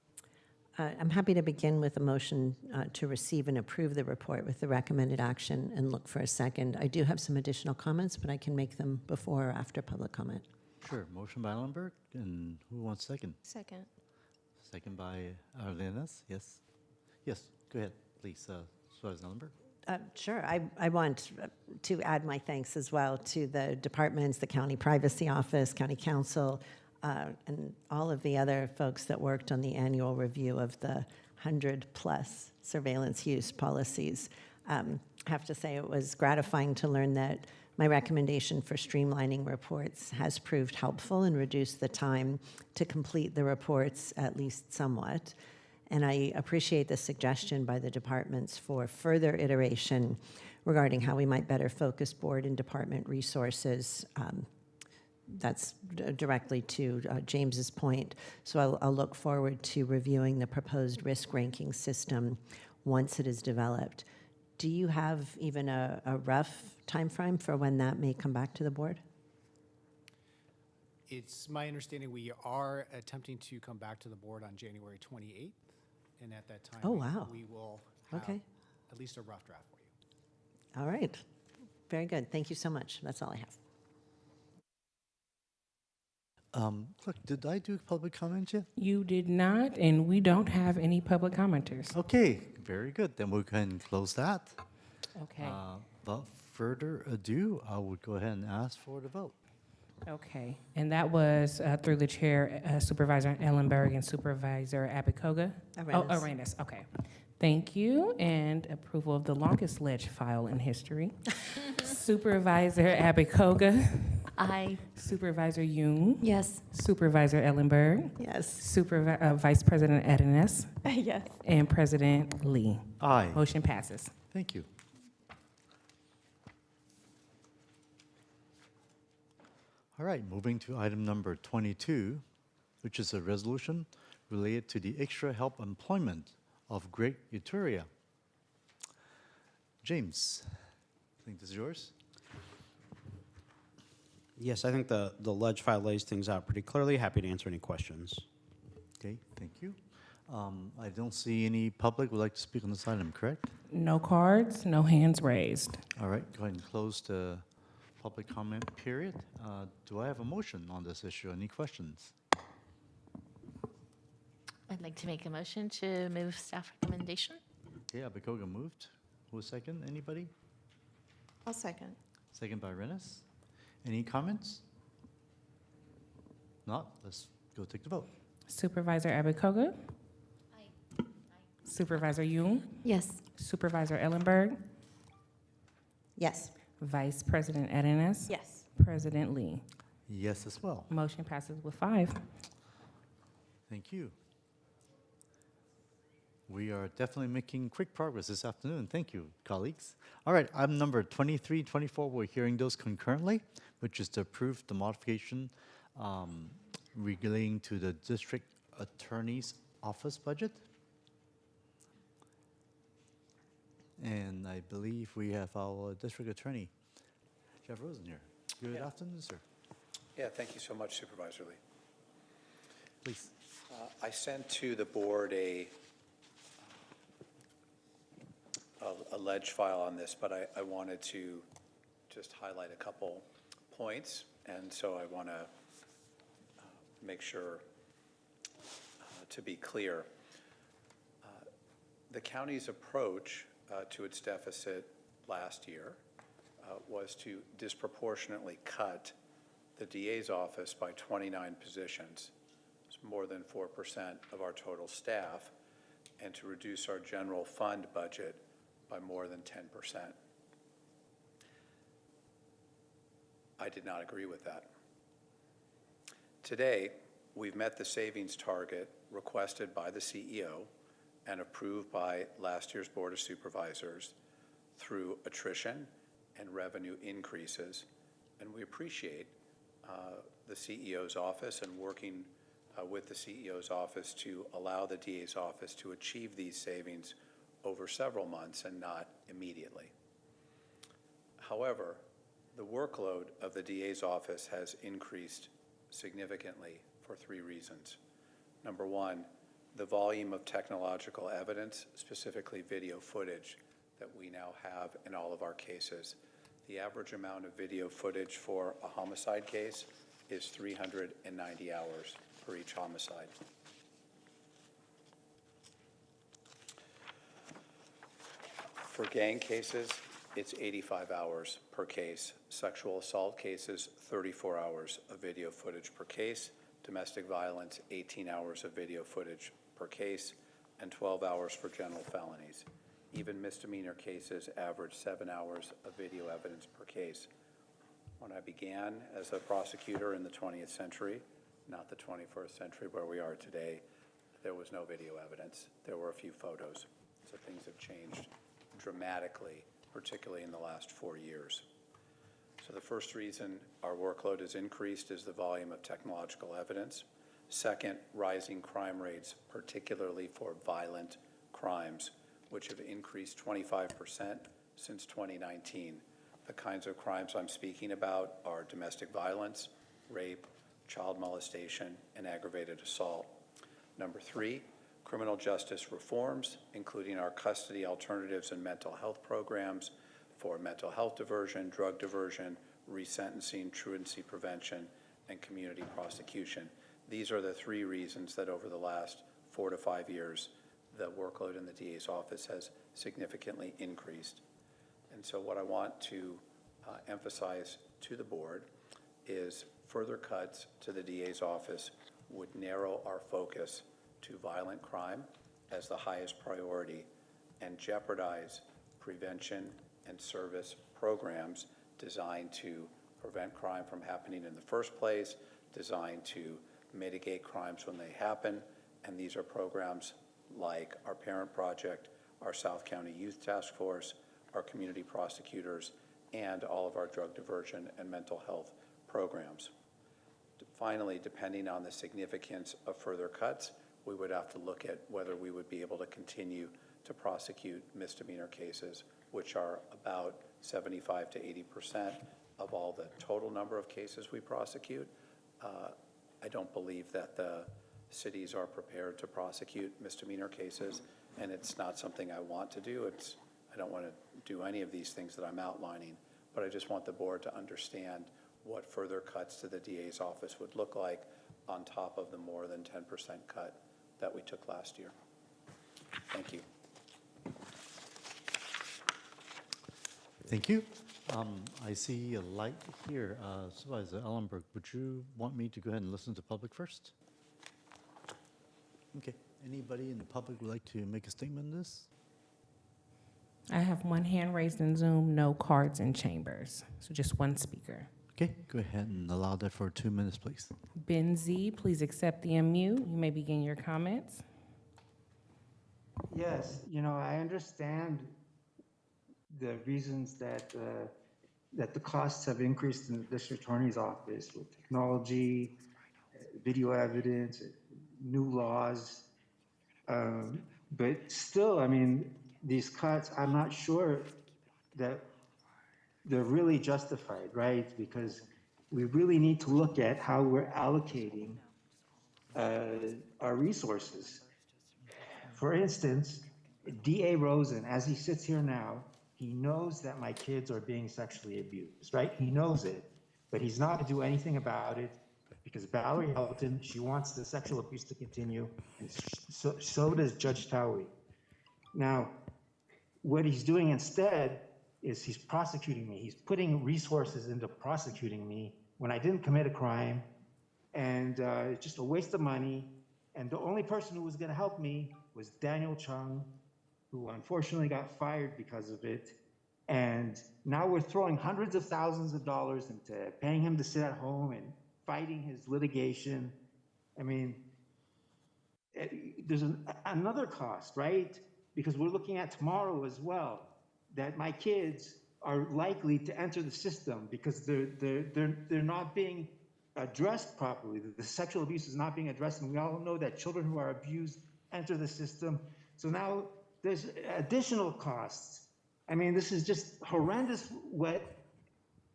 I'm happy to begin with a motion to receive and approve the report with the recommended action and look for a second. I do have some additional comments, but I can make them before or after public comment. Sure, motion by Ellenberg, and who wants second? Second. Second by Arlenas, yes? Yes, go ahead, please, Supervisor Ellenberg. Sure. I want to add my thanks as well to the departments, the County Privacy Office, County Council, and all of the other folks that worked on the annual review of the 100-plus surveillance use policies. I have to say it was gratifying to learn that my recommendation for streamlining reports has proved helpful and reduced the time to complete the reports at least somewhat. And I appreciate the suggestion by the departments for further iteration regarding how we might better focus board and department resources. That's directly to James's point. So I'll look forward to reviewing the proposed risk ranking system once it is developed. Do you have even a rough time frame for when that may come back to the board? It's my understanding we are attempting to come back to the board on January 28th, and at that time, Oh, wow. we will have Okay. at least a rough draft for you. All right. Very good. Thank you so much. That's all I have. Look, did I do public comment yet? You did not, and we don't have any public commenters. Okay, very good. Then we can close that. Okay. Without further ado, I would go ahead and ask for the vote. Okay, and that was through the chair, Supervisor Ellenberg and Supervisor Abicoga? Arenas. Oh, Arenas, okay. Thank you, and approval of the longest ledge file in history. Supervisor Abicoga, I, Supervisor Yoon, Yes. Supervisor Ellenberg, Yes. Vice President Edenes, Yes. and President Lee. Aye. Motion passes. Thank you. All right, moving to item number 22, which is a resolution related to the extra help employment of Greg Uturia. James, I think this is yours. Yes, I think the ledge file lays things out pretty clearly. Happy to answer any questions. Okay, thank you. I don't see any public would like to speak on this item, correct? No cards, no hands raised. All right, go ahead and close the public comment period. Do I have a motion on this issue? Any questions? I'd like to make a motion to move staff recommendation. Okay, Abicoga moved. Who was second? Anybody? I'll second. Second by Rennes. Any comments? Not, let's go take the vote. Supervisor Abicoga? Supervisor Yoon? Yes. Supervisor Ellenberg? Yes. Vice President Edenes? Yes. President Lee. Yes as well. Motion passes with 5. Thank you. We are definitely making quick progress this afternoon. Thank you, colleagues. All right, item number 23, 24, we're hearing those concurrently, which is to approve the modification relating to the district attorney's office budget. And I believe we have our district attorney, Jeff Rosen here. Good afternoon, sir. Yeah, thank you so much, Supervisor Lee. Please. I sent to the board a ledge file on this, but I wanted to just highlight a couple points, and so I want to make sure to be clear. The county's approach to its deficit last year was to disproportionately cut the DA's office by 29 positions. It's more than 4% of our total staff, and to reduce our general fund budget by more than 10%. I did not agree with that. Today, we've met the savings target requested by the CEO and approved by last year's Board of Supervisors through attrition and revenue increases. And we appreciate the CEO's office and working with the CEO's office to allow the DA's office to achieve these savings over several months and not immediately. However, the workload of the DA's office has increased significantly for 3 reasons. Number one, the volume of technological evidence, specifically video footage, that we now have in all of our cases. The average amount of video footage for a homicide case is 390 hours for each homicide. For gang cases, it's 85 hours per case. Sexual assault cases, 34 hours of video footage per case. Domestic violence, 18 hours of video footage per case, and 12 hours for general felonies. Even misdemeanor cases average 7 hours of video evidence per case. When I began as a prosecutor in the 20th century, not the 21st century where we are today, there was no video evidence. There were a few photos. So things have changed dramatically, particularly in the last 4 years. So the first reason our workload has increased is the volume of technological evidence. Second, rising crime rates, particularly for violent crimes, which have increased 25% since 2019. The kinds of crimes I'm speaking about are domestic violence, rape, child molestation, and aggravated assault. Number three, criminal justice reforms, including our custody alternatives and mental health programs for mental health diversion, drug diversion, resentencing, truancy prevention, and community prosecution. These are the three reasons that over the last 4 to 5 years, the workload in the DA's office has significantly increased. And so what I want to emphasize to the board is further cuts to the DA's office would narrow our focus to violent crime as the highest priority and jeopardize prevention and service programs designed to prevent crime from happening in the first place, designed to mitigate crimes when they happen. And these are programs like our Parent Project, our South County Youth Task Force, our community prosecutors, and all of our drug diversion and mental health programs. Finally, depending on the significance of further cuts, we would have to look at whether we would be able to continue to prosecute misdemeanor cases, which are about 75 to 80% of all the total number of cases we prosecute. I don't believe that the cities are prepared to prosecute misdemeanor cases, and it's not something I want to do. I don't want to do any of these things that I'm outlining, but I just want the board to understand what further cuts to the DA's office would look like on top of the more than 10% cut that we took last year. Thank you. Thank you. I see a light here. Supervisor Ellenberg, would you want me to go ahead and listen to public first? Okay. Anybody in the public would like to make a statement on this? I have one hand raised in Zoom, no cards in chambers. So just one speaker. Okay, go ahead and allow that for 2 minutes, please. Ben Z, please accept the unmute. You may begin your comments. Yes, I understand the reasons that that the costs have increased in the district attorney's office with technology, video evidence, new laws. But still, these cuts, I'm not sure that they're really justified, right? Because we really need to look at how we're allocating our resources. For instance, DA Rosen, as he sits here now, he knows that my kids are being sexually abused, right? He knows it, but he's not going to do anything about it because Valerie Helton, she wants the sexual abuse to continue, and so does Judge Towie. Now, what he's doing instead is he's prosecuting me. He's putting resources into prosecuting me when I didn't commit a crime, and it's just a waste of money. And the only person who was going to help me was Daniel Chung, who unfortunately got fired because of it. And now we're throwing hundreds of thousands of dollars into paying him to sit at home and fighting his litigation. There's another cost, right? Because we're looking at tomorrow as well, that my kids are likely to enter the system because they're not being addressed properly. The sexual abuse is not being addressed, and we all know that children who are abused enter the system. So now there's additional costs. This is just horrendous what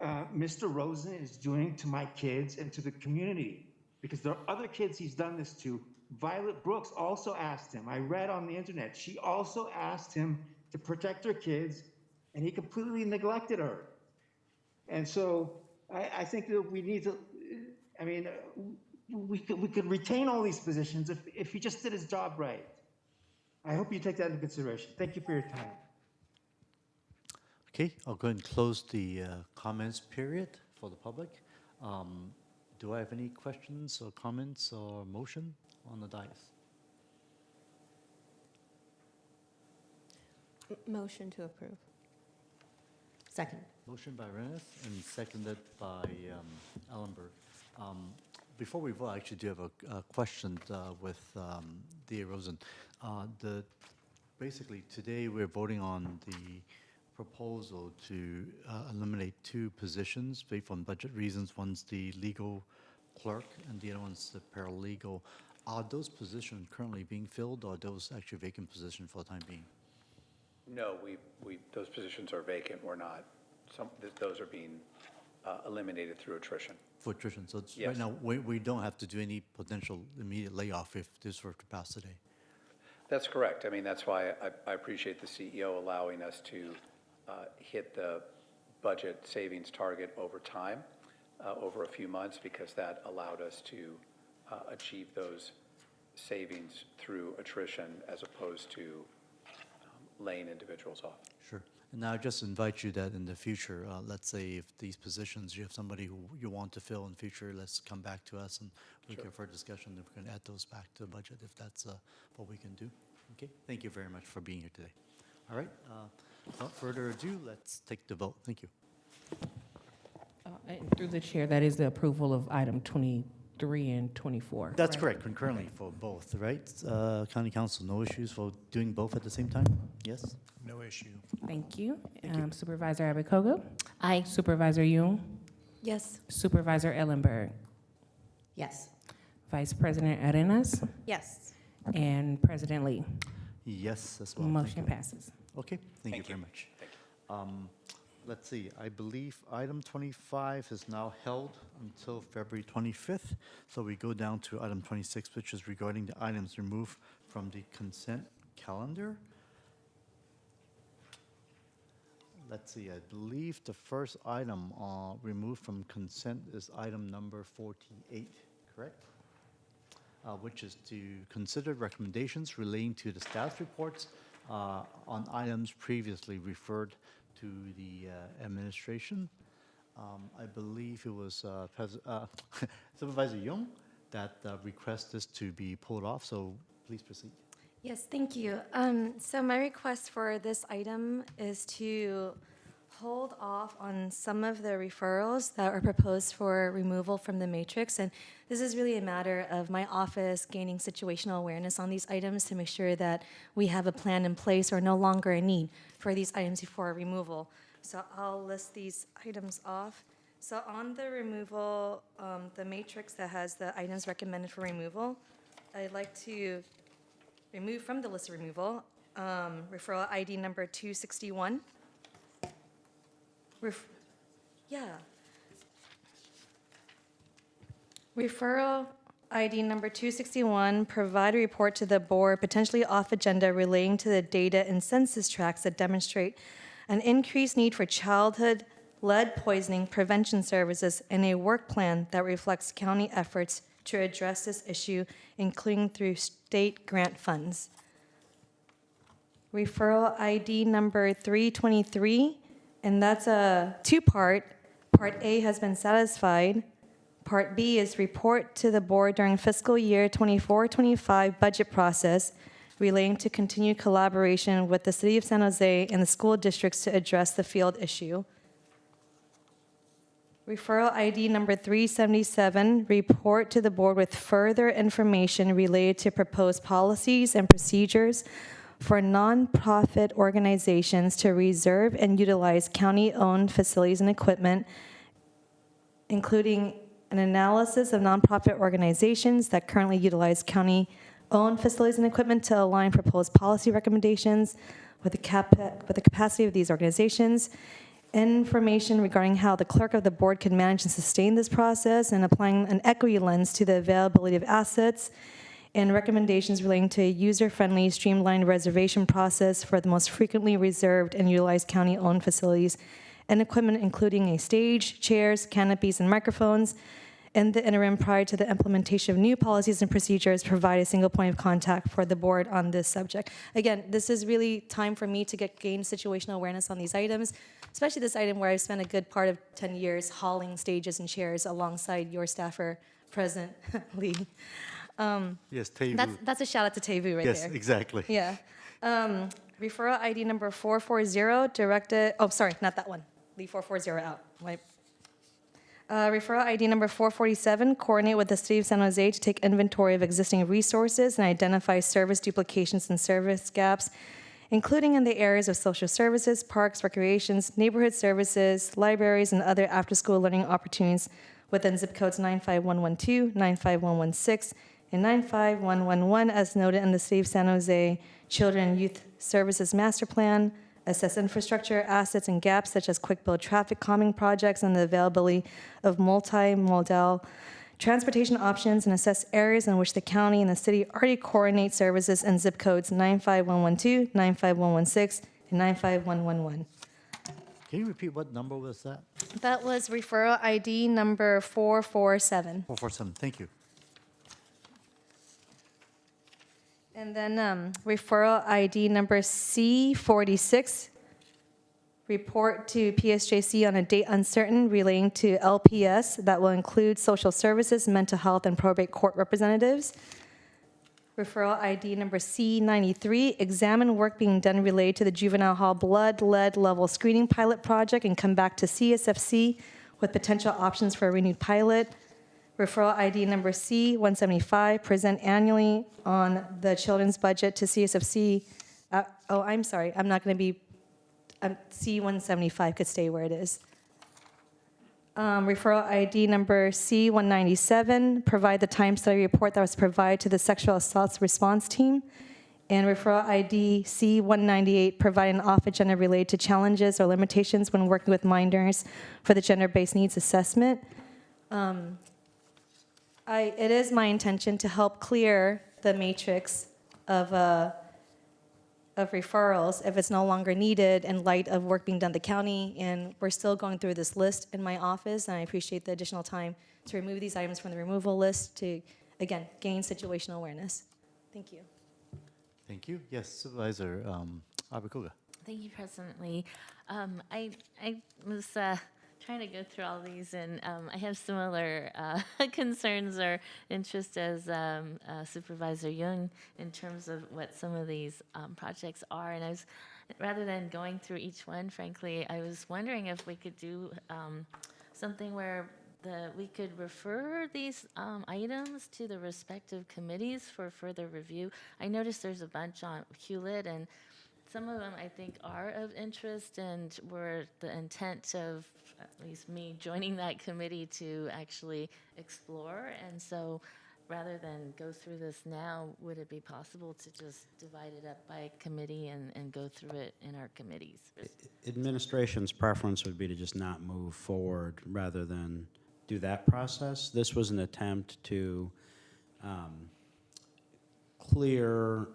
Mr. Rosen is doing to my kids and to the community, because there are other kids he's done this to Violet Brooks also asked him, I read on the internet, she also asked him to protect her kids, and he completely neglected her. And so I think that we need to, I mean, we could retain all these positions if he just did his job right. I hope you take that into consideration. Thank you for your time. Okay, I'll go ahead and close the comments period for the public. Do I have any questions or comments or motion on the dais? Motion to approve. Second. Motion by Reneth and seconded by Ellenberg. Before we vote, I actually do have a question with D.A. Rosen. Basically, today we're voting on the proposal to eliminate 2 positions based on budget reasons. One's the legal clerk and the other one's the paralegal. Are those positions currently being filled, or are those actually vacant positions for the time being? No, those positions are vacant. We're not. Those are being eliminated through attrition. For attrition, so it's, Yes. right now, we don't have to do any potential immediate layoff if this were to pass today. That's correct. I mean, that's why I appreciate the CEO allowing us to hit the budget savings target over time, over a few months, because that allowed us to achieve those savings through attrition as opposed to laying individuals off. Sure. And now I just invite you that in the future, let's say if these positions, you have somebody who you want to fill in the future, let's come back to us and we can, for discussion, if we can add those back to the budget, if that's what we can do. Okay, thank you very much for being here today. All right, without further ado, let's take the vote. Thank you. And through the chair, that is the approval of item 23 and 24. That's correct, concurrently for both, right? County Council, no issues for doing both at the same time? Yes? No issue. Thank you. Supervisor Abakoga? Aye. Supervisor Yoon? Yes. Supervisor Ellenberg? Yes. Vice President Arenas? Yes. And President Lee? Yes, as well. Thank Motion you. passes. Okay, thank you very much. Let's see, I believe item 25 is now held until February 25th. So we go down to item 26, which is regarding the items removed from the consent calendar. Let's see, I believe the first item removed from consent is item number 48, correct? Which is to consider recommendations relating to the staff reports on items previously referred to the administration. I believe it was Supervisor Young that requested this to be pulled off, so please proceed. Yes, thank you. So my request for this item is to hold off on some of the referrals that are proposed for removal from the matrix. And this is really a matter of my office gaining situational awareness on these items to make sure that we have a plan in place or no longer a need for these items before removal. So I'll list these items off. So on the removal, the matrix that has the items recommended for removal, I'd like to remove from the list of removal, referral ID number 261. Referral ID number 261, provide a report to the board potentially off agenda relating to the data and census tracts that demonstrate an increased need for childhood lead poisoning prevention services and a work plan that reflects county efforts to address this issue, including through state grant funds. Referral ID number 323, and that's a two-part. Part A has been satisfied. Part B is report to the board during fiscal year 24-25 budget process relating to continued collaboration with the City of San Jose and the school districts to address the field issue. Referral ID number 377, report to the board with further information related to proposed policies and procedures for nonprofit organizations to reserve and utilize county-owned facilities and equipment, including an analysis of nonprofit organizations that currently utilize county-owned facilities and equipment to align proposed policy recommendations with the capacity of these organizations, information regarding how the clerk of the board can manage and sustain this process, and applying an equity lens to the availability of assets, and recommendations relating to a user-friendly, streamlined reservation process for the most frequently reserved and utilized county-owned facilities and equipment, including a stage, chairs, canopies, and microphones. In the interim, prior to the implementation of new policies and procedures, provide a single point of contact for the board on this subject. Again, this is really time for me to gain situational awareness on these items, especially this item where I've spent a good part of 10 years hauling stages and chairs alongside your staffer present, Lee. Yes, Tevu. That's a shout out to Tevu right there. Yes, exactly. Yeah. Referral ID number 440, directed, oh, sorry, not that one. Leave 440 out. Referral ID number 447, coordinate with the City of San Jose to take inventory of existing resources and identify service duplications and service gaps, including in the areas of social services, parks, recreations, neighborhood services, libraries, and other after-school learning opportunities within zip codes 95112, 95116, and 95111, as noted in the City of San Jose Children and Youth Services Master Plan. Assess infrastructure, assets, and gaps such as quick-build traffic calming projects and the availability of multimodal transportation options, and assess areas in which the county and the city already coordinate services in zip codes 95112, 95116, and 95111. Can you repeat what number was that? That was referral ID number 447. 447, thank you. And then referral ID number C46, report to PSJC on a date uncertain relating to LPS that will include social services, mental health, and probate court representatives. Referral ID number C93, examine work being done related to the juvenile hall blood lead level screening pilot project and come back to CSFC with potential options for a renewed pilot. Referral ID number C175, present annually on the children's budget to CSFC. Oh, I'm sorry, I'm not going to be, C175 could stay where it is. Referral ID number C197, provide the time study report that was provided to the sexual assaults response team. And referral ID C198, provide an off-agenda related to challenges or limitations when working with minors for the gender-based needs assessment. It is my intention to help clear the matrix of referrals if it's no longer needed in light of work being done at the county, and we're still going through this list in my office, and I appreciate the additional time to remove these items from the removal list to, again, gain situational awareness. Thank you. Thank you. Yes, Supervisor Abakuga. Thank you, President Lee. I was trying to go through all these, and I have similar concerns or interest as Supervisor Young in terms of what some of these projects are. And I was, rather than going through each one, frankly, I was wondering if we could do something where we could refer these items to the respective committees for further review. I noticed there's a bunch on Hewlett, and some of them I think are of interest and were the intent of at least me joining that committee to actually explore. And so rather than go through this now, would it be possible to just divide it up by committee and go through it in our committees? Administration's preference would be to just not move forward rather than do that process. This was an attempt to clear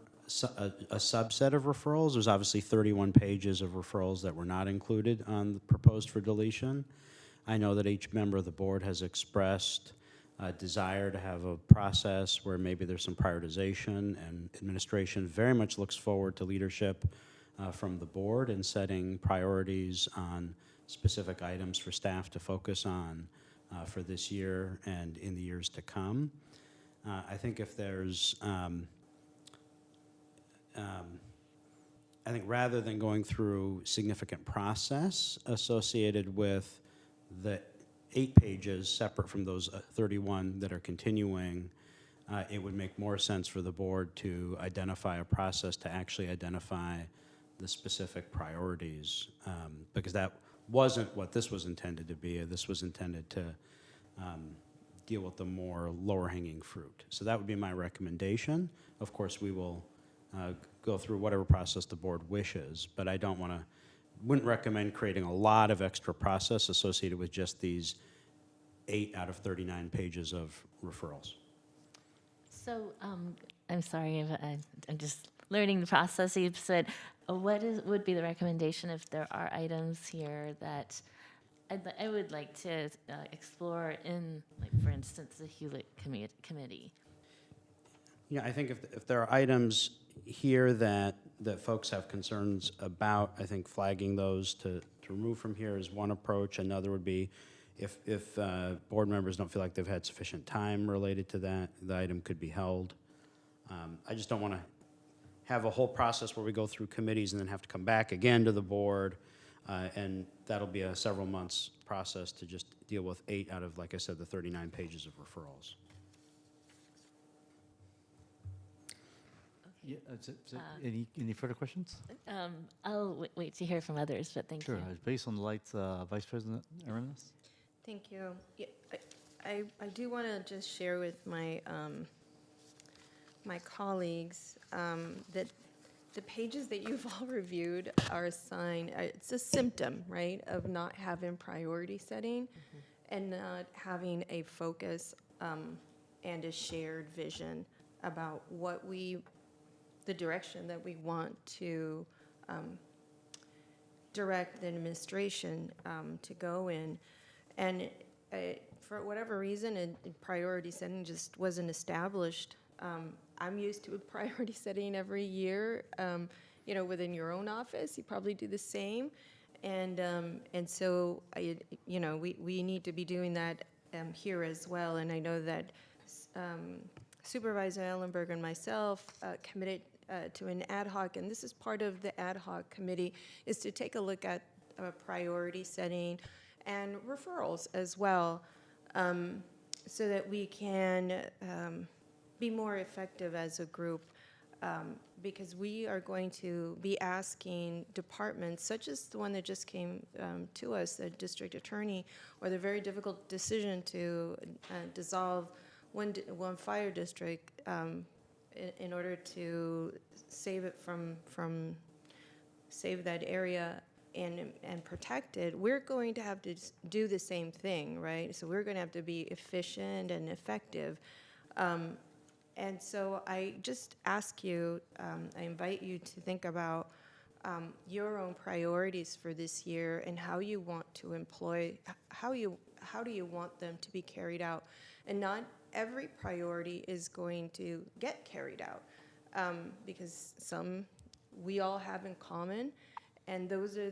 a subset of referrals. There's obviously 31 pages of referrals that were not included on the proposed for deletion. I know that each member of the board has expressed a desire to have a process where maybe there's some prioritization, and administration very much looks forward to leadership from the board in setting priorities on specific items for staff to focus on for this year and in the years to come. I think if there's I think rather than going through significant process associated with the 8 pages separate from those 31 that are continuing, it would make more sense for the board to identify a process to actually identify the specific priorities, because that wasn't what this was intended to be. This was intended to deal with the more lower-hanging fruit. So that would be my recommendation. Of course, we will go through whatever process the board wishes, but I wouldn't recommend creating a lot of extra process associated with just these 8 out of 39 pages of referrals. So, I'm sorry, I'm just learning the process. You said, would be the recommendation if there are items here that I would like to explore in, like, for instance, the Hewlett Committee? Yeah, I think if there are items here that folks have concerns about, I think flagging those to remove from here is one approach. Another would be if board members don't feel like they've had sufficient time related to that, the item could be held. I just don't want to have a whole process where we go through committees and then have to come back again to the board, and that'll be a several months process to just deal with 8 out of, like I said, the 39 pages of referrals. Yeah, any further questions? I'll wait to hear from others, but thank Sure. you. Based on the lights, Vice President Arenas? Thank you. Yeah, I do want to just share with my my colleagues that the pages that you've all reviewed are a sign, it's a symptom, right, of not having priority setting and not having a focus and a shared vision about the direction that we want to direct the administration to go in. And for whatever reason, priority setting just wasn't established. I'm used to a priority setting every year. Within your own office, you probably do the same. And so, we need to be doing that here as well. And I know that Supervisor Ellenberg and myself committed to an ad hoc, and this is part of the ad hoc committee, is to take a look at priority setting and referrals as well, so that we can be more effective as a group, because we are going to be asking departments, such as the one that just came to us, the district attorney, or the very difficult decision to dissolve one fire district in order to save it from save that area and protect it. We're going to have to do the same thing, right? So we're going to have to be efficient and effective. And so I just ask you, I invite you to think about your own priorities for this year and how you want to employ, how do you want them to be carried out? And not every priority is going to get carried out, because some we all have in common, and those are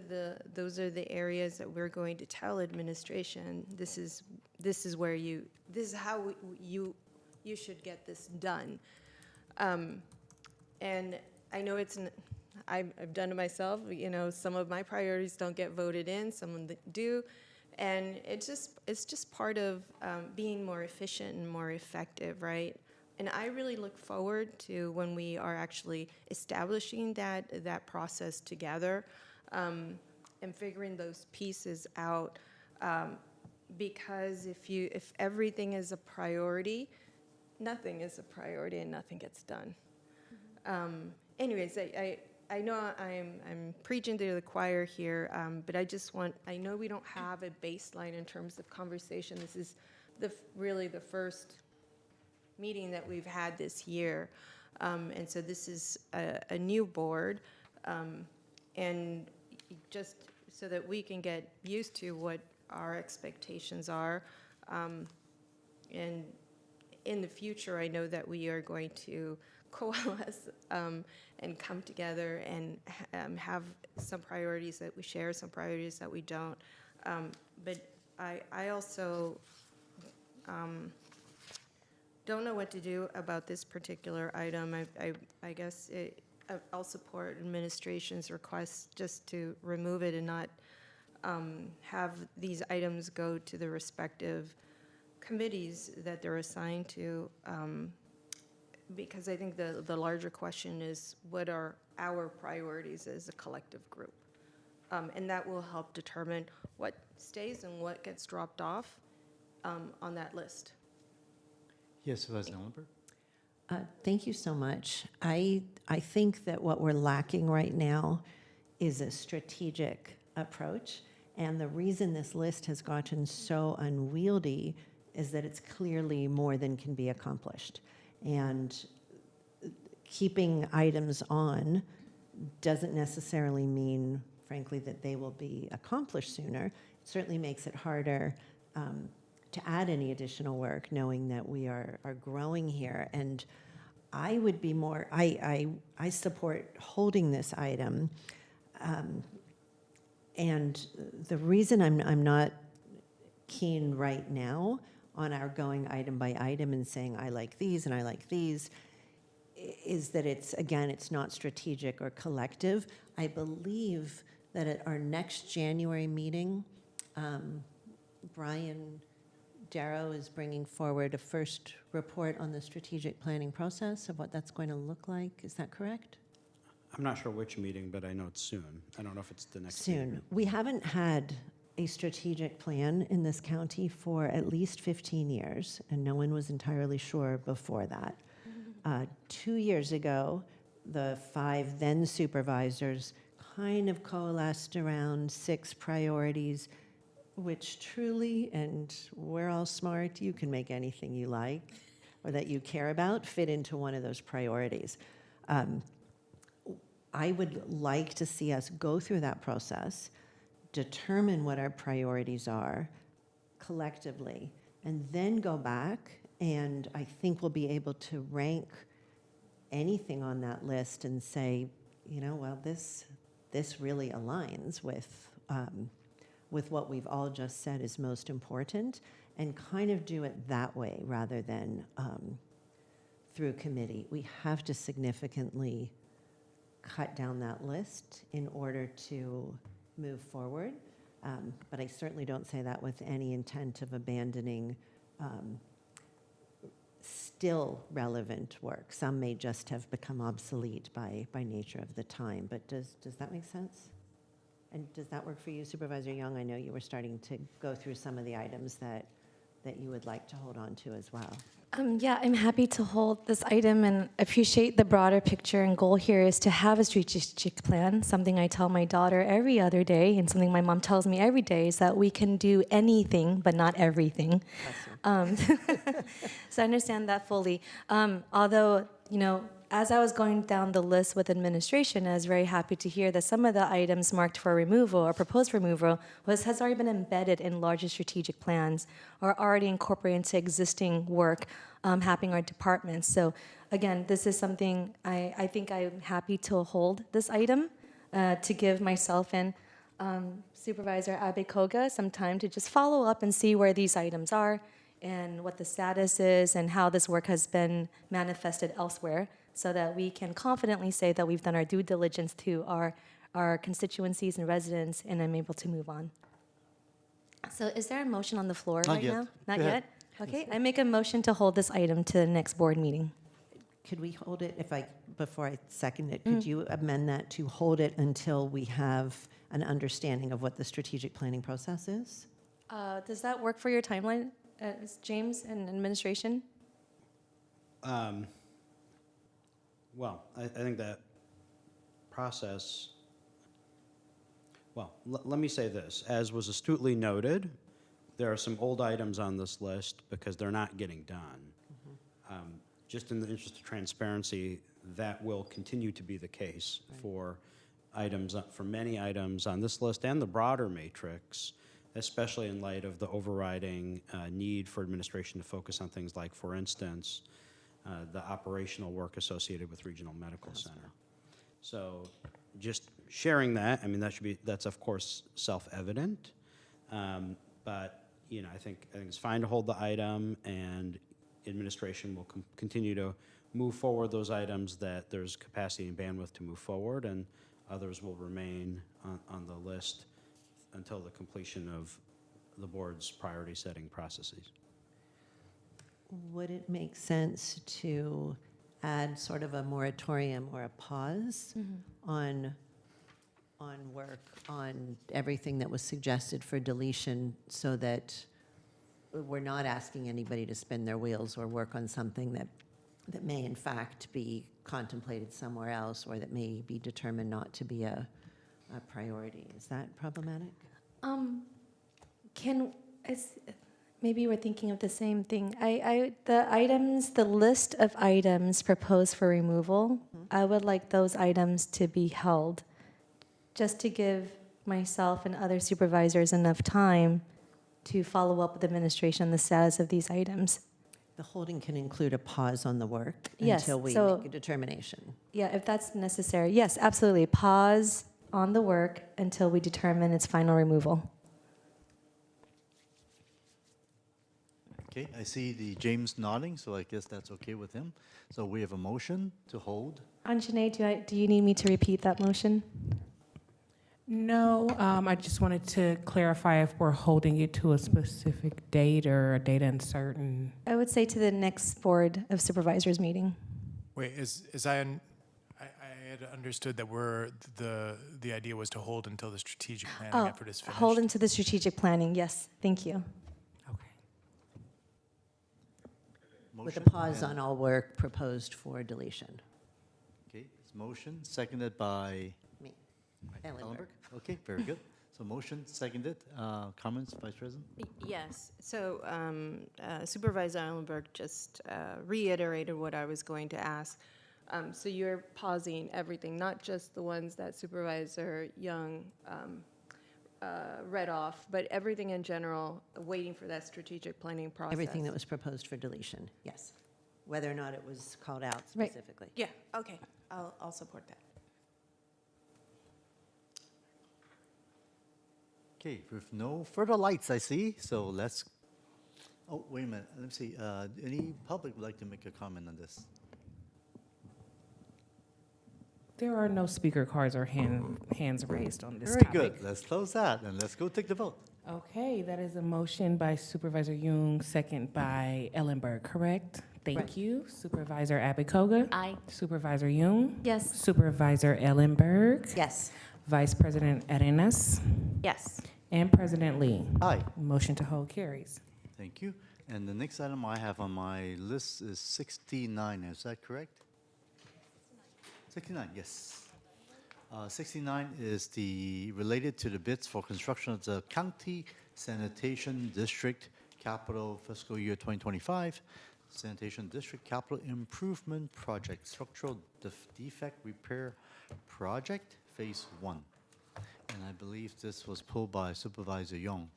the areas that we're going to tell administration, this is how you should get this done. And I know I've done it myself. Some of my priorities don't get voted in, some of them do. And it's just part of being more efficient and more effective, right? And I really look forward to when we are actually establishing that process together, and figuring those pieces out. Because if everything is a priority, nothing is a priority and nothing gets done. Anyways, I know I'm preaching to the choir here, but I know we don't have a baseline in terms of conversation. This is really the first meeting that we've had this year. And so this is a new board, and just so that we can get used to what our expectations are. And in the future, I know that we are going to coalesce and come together and have some priorities that we share, some priorities that we don't. But I also don't know what to do about this particular item. I guess I'll support administration's request just to remove it and not have these items go to the respective committees that they're assigned to, because I think the larger question is, what are our priorities as a collective group? And that will help determine what stays and what gets dropped off on that list. Yes, Supervisor Ellenberg? Thank you so much. I think that what we're lacking right now is a strategic approach. And the reason this list has gotten so unwieldy is that it's clearly more than can be accomplished. And keeping items on doesn't necessarily mean, frankly, that they will be accomplished sooner. It certainly makes it harder to add any additional work, knowing that we are growing here. And I would be more, I support holding this item. And the reason I'm not keen right now on our going item by item and saying, I like these and I like these, is that it's not strategic or collective. I believe that at our next January meeting, Brian Darrow is bringing forward a first report on the strategic planning process of what that's going to look like. Is that correct? I'm not sure which meeting, but I know it's soon. I don't know if it's the next Soon. meeting. We haven't had a strategic plan in this county for at least 15 years, and no one was entirely sure before that. 2 years ago, the 5 then supervisors kind of coalesced around 6 priorities, which truly, and we're all smart, you can make anything you like or that you care about fit into one of those priorities. I would like to see us go through that process, determine what our priorities are collectively, and then go back, and I think we'll be able to rank anything on that list and say, well, this really aligns with what we've all just said is most important, and kind of do it that way rather than through committee. We have to significantly cut down that list in order to move forward. But I certainly don't say that with any intent of abandoning still relevant work. Some may just have become obsolete by nature of the time. But does that make sense? And does that work for you, Supervisor Young? I know you were starting to go through some of the items that you would like to hold on to as well. Yeah, I'm happy to hold this item and appreciate the broader picture and goal here is to have a strategic plan. Something I tell my daughter every other day and something my mom tells me every day is that we can do anything but not everything. So I understand that fully. Although, as I was going down the list with administration, I was very happy to hear that some of the items marked for removal or proposed removal has already been embedded in larger strategic plans or already incorporated into existing work happening in our departments. So again, this is something I think I'm happy to hold this item to give myself and Supervisor Abekoga some time to just follow up and see where these items are and what the status is and how this work has been manifested elsewhere, so that we can confidently say that we've done our due diligence to our constituencies and residents, and I'm able to move on. So is there a motion on the floor Not right yet. now? Not Go yet? ahead. Okay, I make a motion to hold this item to the next board meeting. Could we hold it, before I second it, could you amend that to hold it until we have an understanding of what the strategic planning process is? Does that work for your timeline, James and administration? Well, I think that process, let me say this. As was astutely noted, there are some old items on this list because they're not getting done. Just in the interest of transparency, that will continue to be the case for many items on this list and the broader matrix, especially in light of the overriding need for administration to focus on things like, for instance, the operational work associated with Regional Medical Center. So just sharing that, that's of course self-evident, but I think it's fine to hold the item, and administration will continue to move forward those items that there's capacity and bandwidth to move forward, and others will remain on the list until the completion of the board's priority setting processes. Would it make sense to add sort of a moratorium or a pause on work on everything that was suggested for deletion, so that we're not asking anybody to spin their wheels or work on something that may in fact be contemplated somewhere else, or that may be determined not to be a priority? Is that problematic? Maybe we're thinking of the same thing. The list of items proposed for removal, I would like those items to be held, just to give myself and other supervisors enough time to follow up with administration on the status of these items. The holding can include a pause on the work Yes, until we so- make a determination. Yeah, if that's necessary. Yes, absolutely. Pause on the work until we determine its final removal. Okay, I see the James nodding, so I guess that's okay with him. So we have a motion to hold. Anjanae, do you need me to repeat that motion? No, I just wanted to clarify if we're holding it to a specific date or a date uncertain. I would say to the next Board of Supervisors meeting. Wait, I had understood that the idea was to hold until the strategic planning effort is finished. Hold into the strategic planning, yes, thank you. Okay. With a Motion pause and- on all work proposed for deletion. Okay, it's motion, seconded by Me. Ellenberg. Ellenberg. Okay, very good. So motion, seconded. Comments, Vice President? Yes, so Supervisor Ellenberg just reiterated what I was going to ask. So you're pausing everything, not just the ones that Supervisor Young read off, but everything in general, waiting for that strategic planning process. Everything that was proposed for deletion, yes. Whether or not it was called out Right. specifically. Yeah, okay, I'll support that. Okay, with no further lights, I see, so let's, oh, wait a minute, let me see. Any public would like to make a comment on this? There are no speaker cards or hands raised on this Very topic. good, let's close that, and let's go take the vote. Okay, that is a motion by Supervisor Young, second by Ellenberg, correct? Thank Correct. you. Supervisor Abikoga? Aye. Supervisor Young? Yes. Supervisor Ellenberg? Yes. Vice President Arenas? Yes. And President Lee? Aye. Motion to hold carries. Thank you. And the next item I have on my list is 69, is that correct? 69, yes. 69 is related to the bids for construction of the County Sanitation District Capital Fiscal Year 2025 Sanitation District Capital Improvement Project, Structural Defect Repair Project, Phase 1. And I believe this was pulled by Supervisor Young.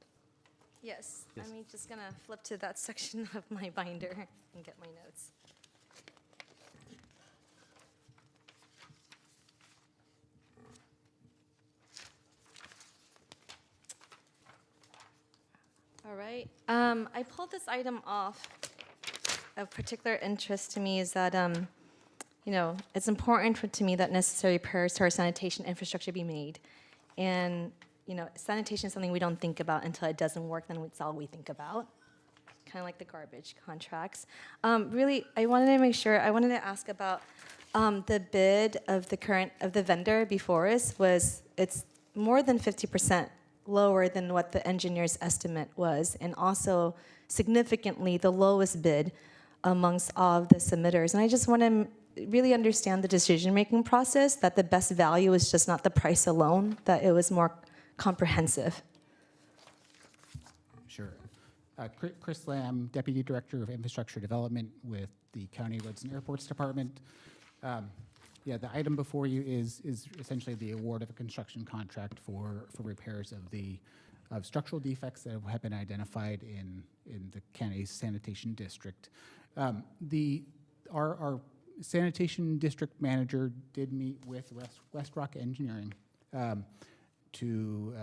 Yes, Yes. I'm just gonna flip to that section of my binder and get my notes. All right, I pulled this item off. Of particular interest to me is that, it's important to me that necessary repairs to our sanitation infrastructure be made. And, sanitation is something we don't think about until it doesn't work, then it's all we think about. Kind of like the garbage contracts. Really, I wanted to ask about the bid of the vendor before us it's more than 50% lower than what the engineer's estimate was, and also significantly the lowest bid amongst all of the submitters. And I just want to really understand the decision-making process, that the best value is just not the price alone, that it was more comprehensive. Sure. Chris Lamb, Deputy Director of Infrastructure Development with the County Roads and Airports Department. Yeah, the item before you is essentially the award of a construction contract for repairs of structural defects that have been identified in the county's sanitation district. Our sanitation district manager did meet with West Rock Engineering to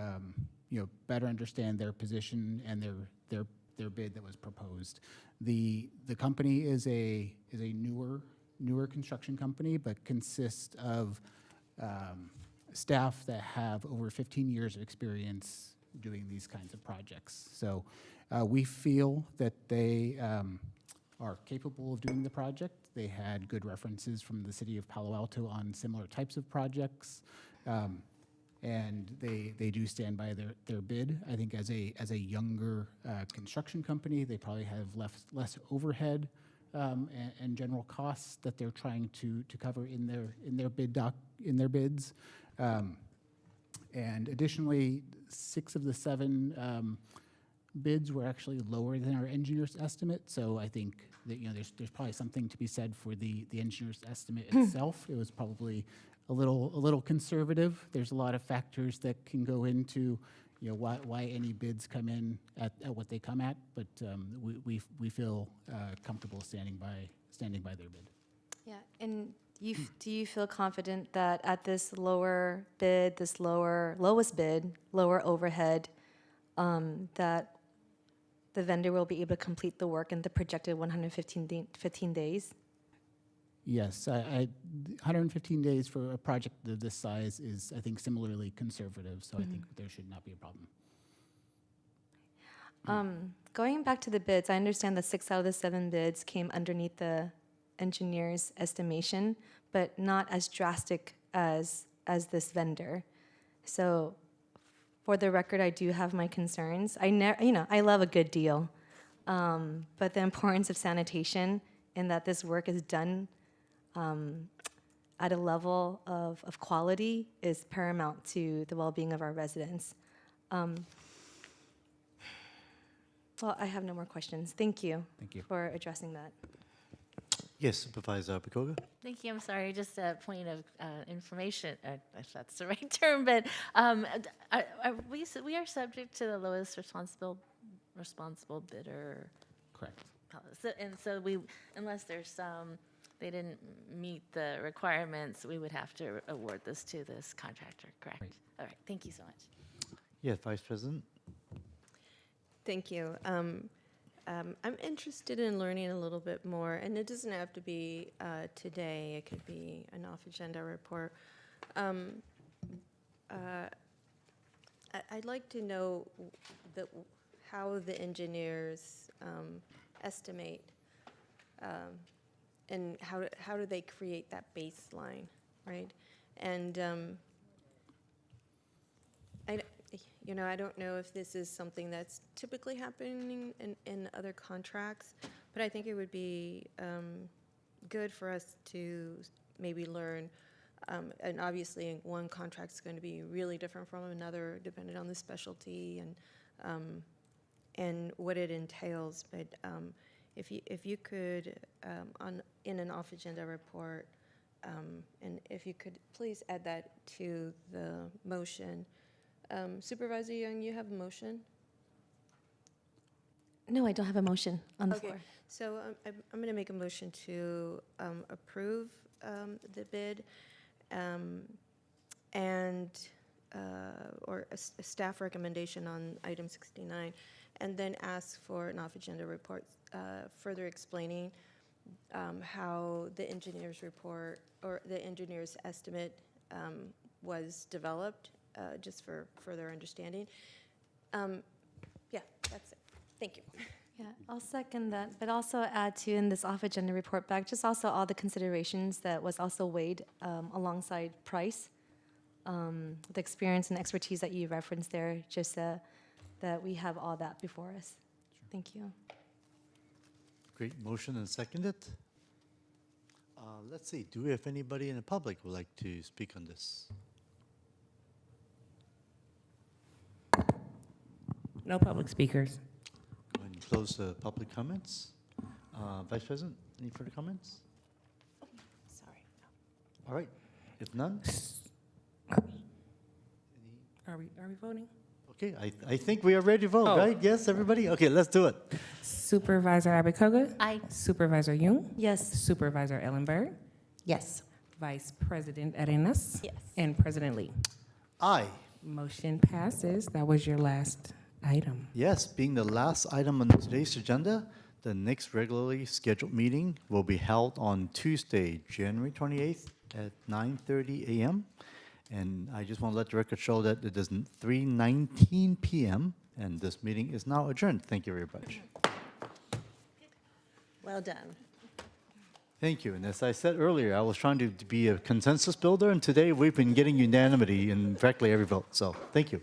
better understand their position and their bid that was proposed. The company is a newer construction company, but consists of staff that have over 15 years of experience doing these kinds of projects. So we feel that they are capable of doing the project. They had good references from the city of Palo Alto on similar types of projects. And they do stand by their bid. I think as a younger construction company, they probably have less overhead and general costs that they're trying to cover in their bids. And additionally, 6 of the 7 bids were actually lower than our engineer's estimate. So I think that, you know, there's probably something to be said for the engineer's estimate itself. It was probably a little conservative. There's a lot of factors that can go into, you know, why any bids come in at what they come at, but we feel comfortable standing by their bid. Yeah, and do you feel confident that at this lower bid, this lowest bid, lower overhead, that the vendor will be able to complete the work in the projected 15 days? Yes, 115 days for a project of this size is, I think, similarly conservative, so I think there should not be a problem. Going back to the bids, I understand that 6 out of the 7 bids came underneath the engineer's estimation, but not as drastic as this vendor. So, for the record, I do have my concerns. I love a good deal, but the importance of sanitation and that this work is done at a level of quality is paramount to the well-being of our residents. Well, I have no more questions. Thank you. Thank you. For addressing that. Yes, Supervisor Abacoga? Thank you. I'm sorry. Just a point of information, if that's the right term, but we are subject to the lowest responsible bidder. Correct. So unless there's they didn't meet the requirements, we would have to award this to this contractor, correct? Right. All right. Thank you so much. Yes, Vice President? Thank you. I'm interested in learning a little bit more, and it doesn't have to be today. It could be an off-agenda report. I'd like to know how the engineers estimate, and how do they create that baseline, right? And I don't know if this is something that's typically happening in other contracts, but I think it would be good for us to maybe learn. And obviously, one contract is going to be really different from another, depending on the specialty and what it entails. But if you could, in an off-agenda report, and if you could please add that to the motion. Supervisor Young, you have a motion? No, I don't have a motion on the Okay, floor. so I'm going to make a motion to approve the bid and, or a staff recommendation on item 69, and then ask for an off-agenda report further explaining how the engineer's report or the engineer's estimate was developed, just for further understanding. Yeah, that's it. Thank you. Yeah, I'll second that, but also add to in this off-agenda report back, just also all the considerations that was also weighed alongside price, the experience and expertise that you referenced there, just that we have all that before us. Sure. Thank you. Great, motion and seconded. Let's see, do we have anybody in the public who would like to speak on this? No public speakers. Go ahead and close the public comments. Vice President, any further comments? Sorry. All right, if none, Are we voting? okay, I think we are ready to vote, right? Yes, everybody? Okay, let's do it. Supervisor Abacoga? Aye. Supervisor Young? Yes. Supervisor Ellenberg? Yes. Vice President Arenas? Yes. And President Lee? Aye. Motion passes. That was your last item. Yes, being the last item on today's agenda, the next regularly scheduled meeting will be held on Tuesday, January 28th at 9:30 a.m. And I just want to let the record show that it is 3:19 p.m. and this meeting is now adjourned. Thank you very much. Well done. Thank you. And as I said earlier, I was trying to be a consensus builder, and today we've been getting unanimity in practically every vote. So thank you.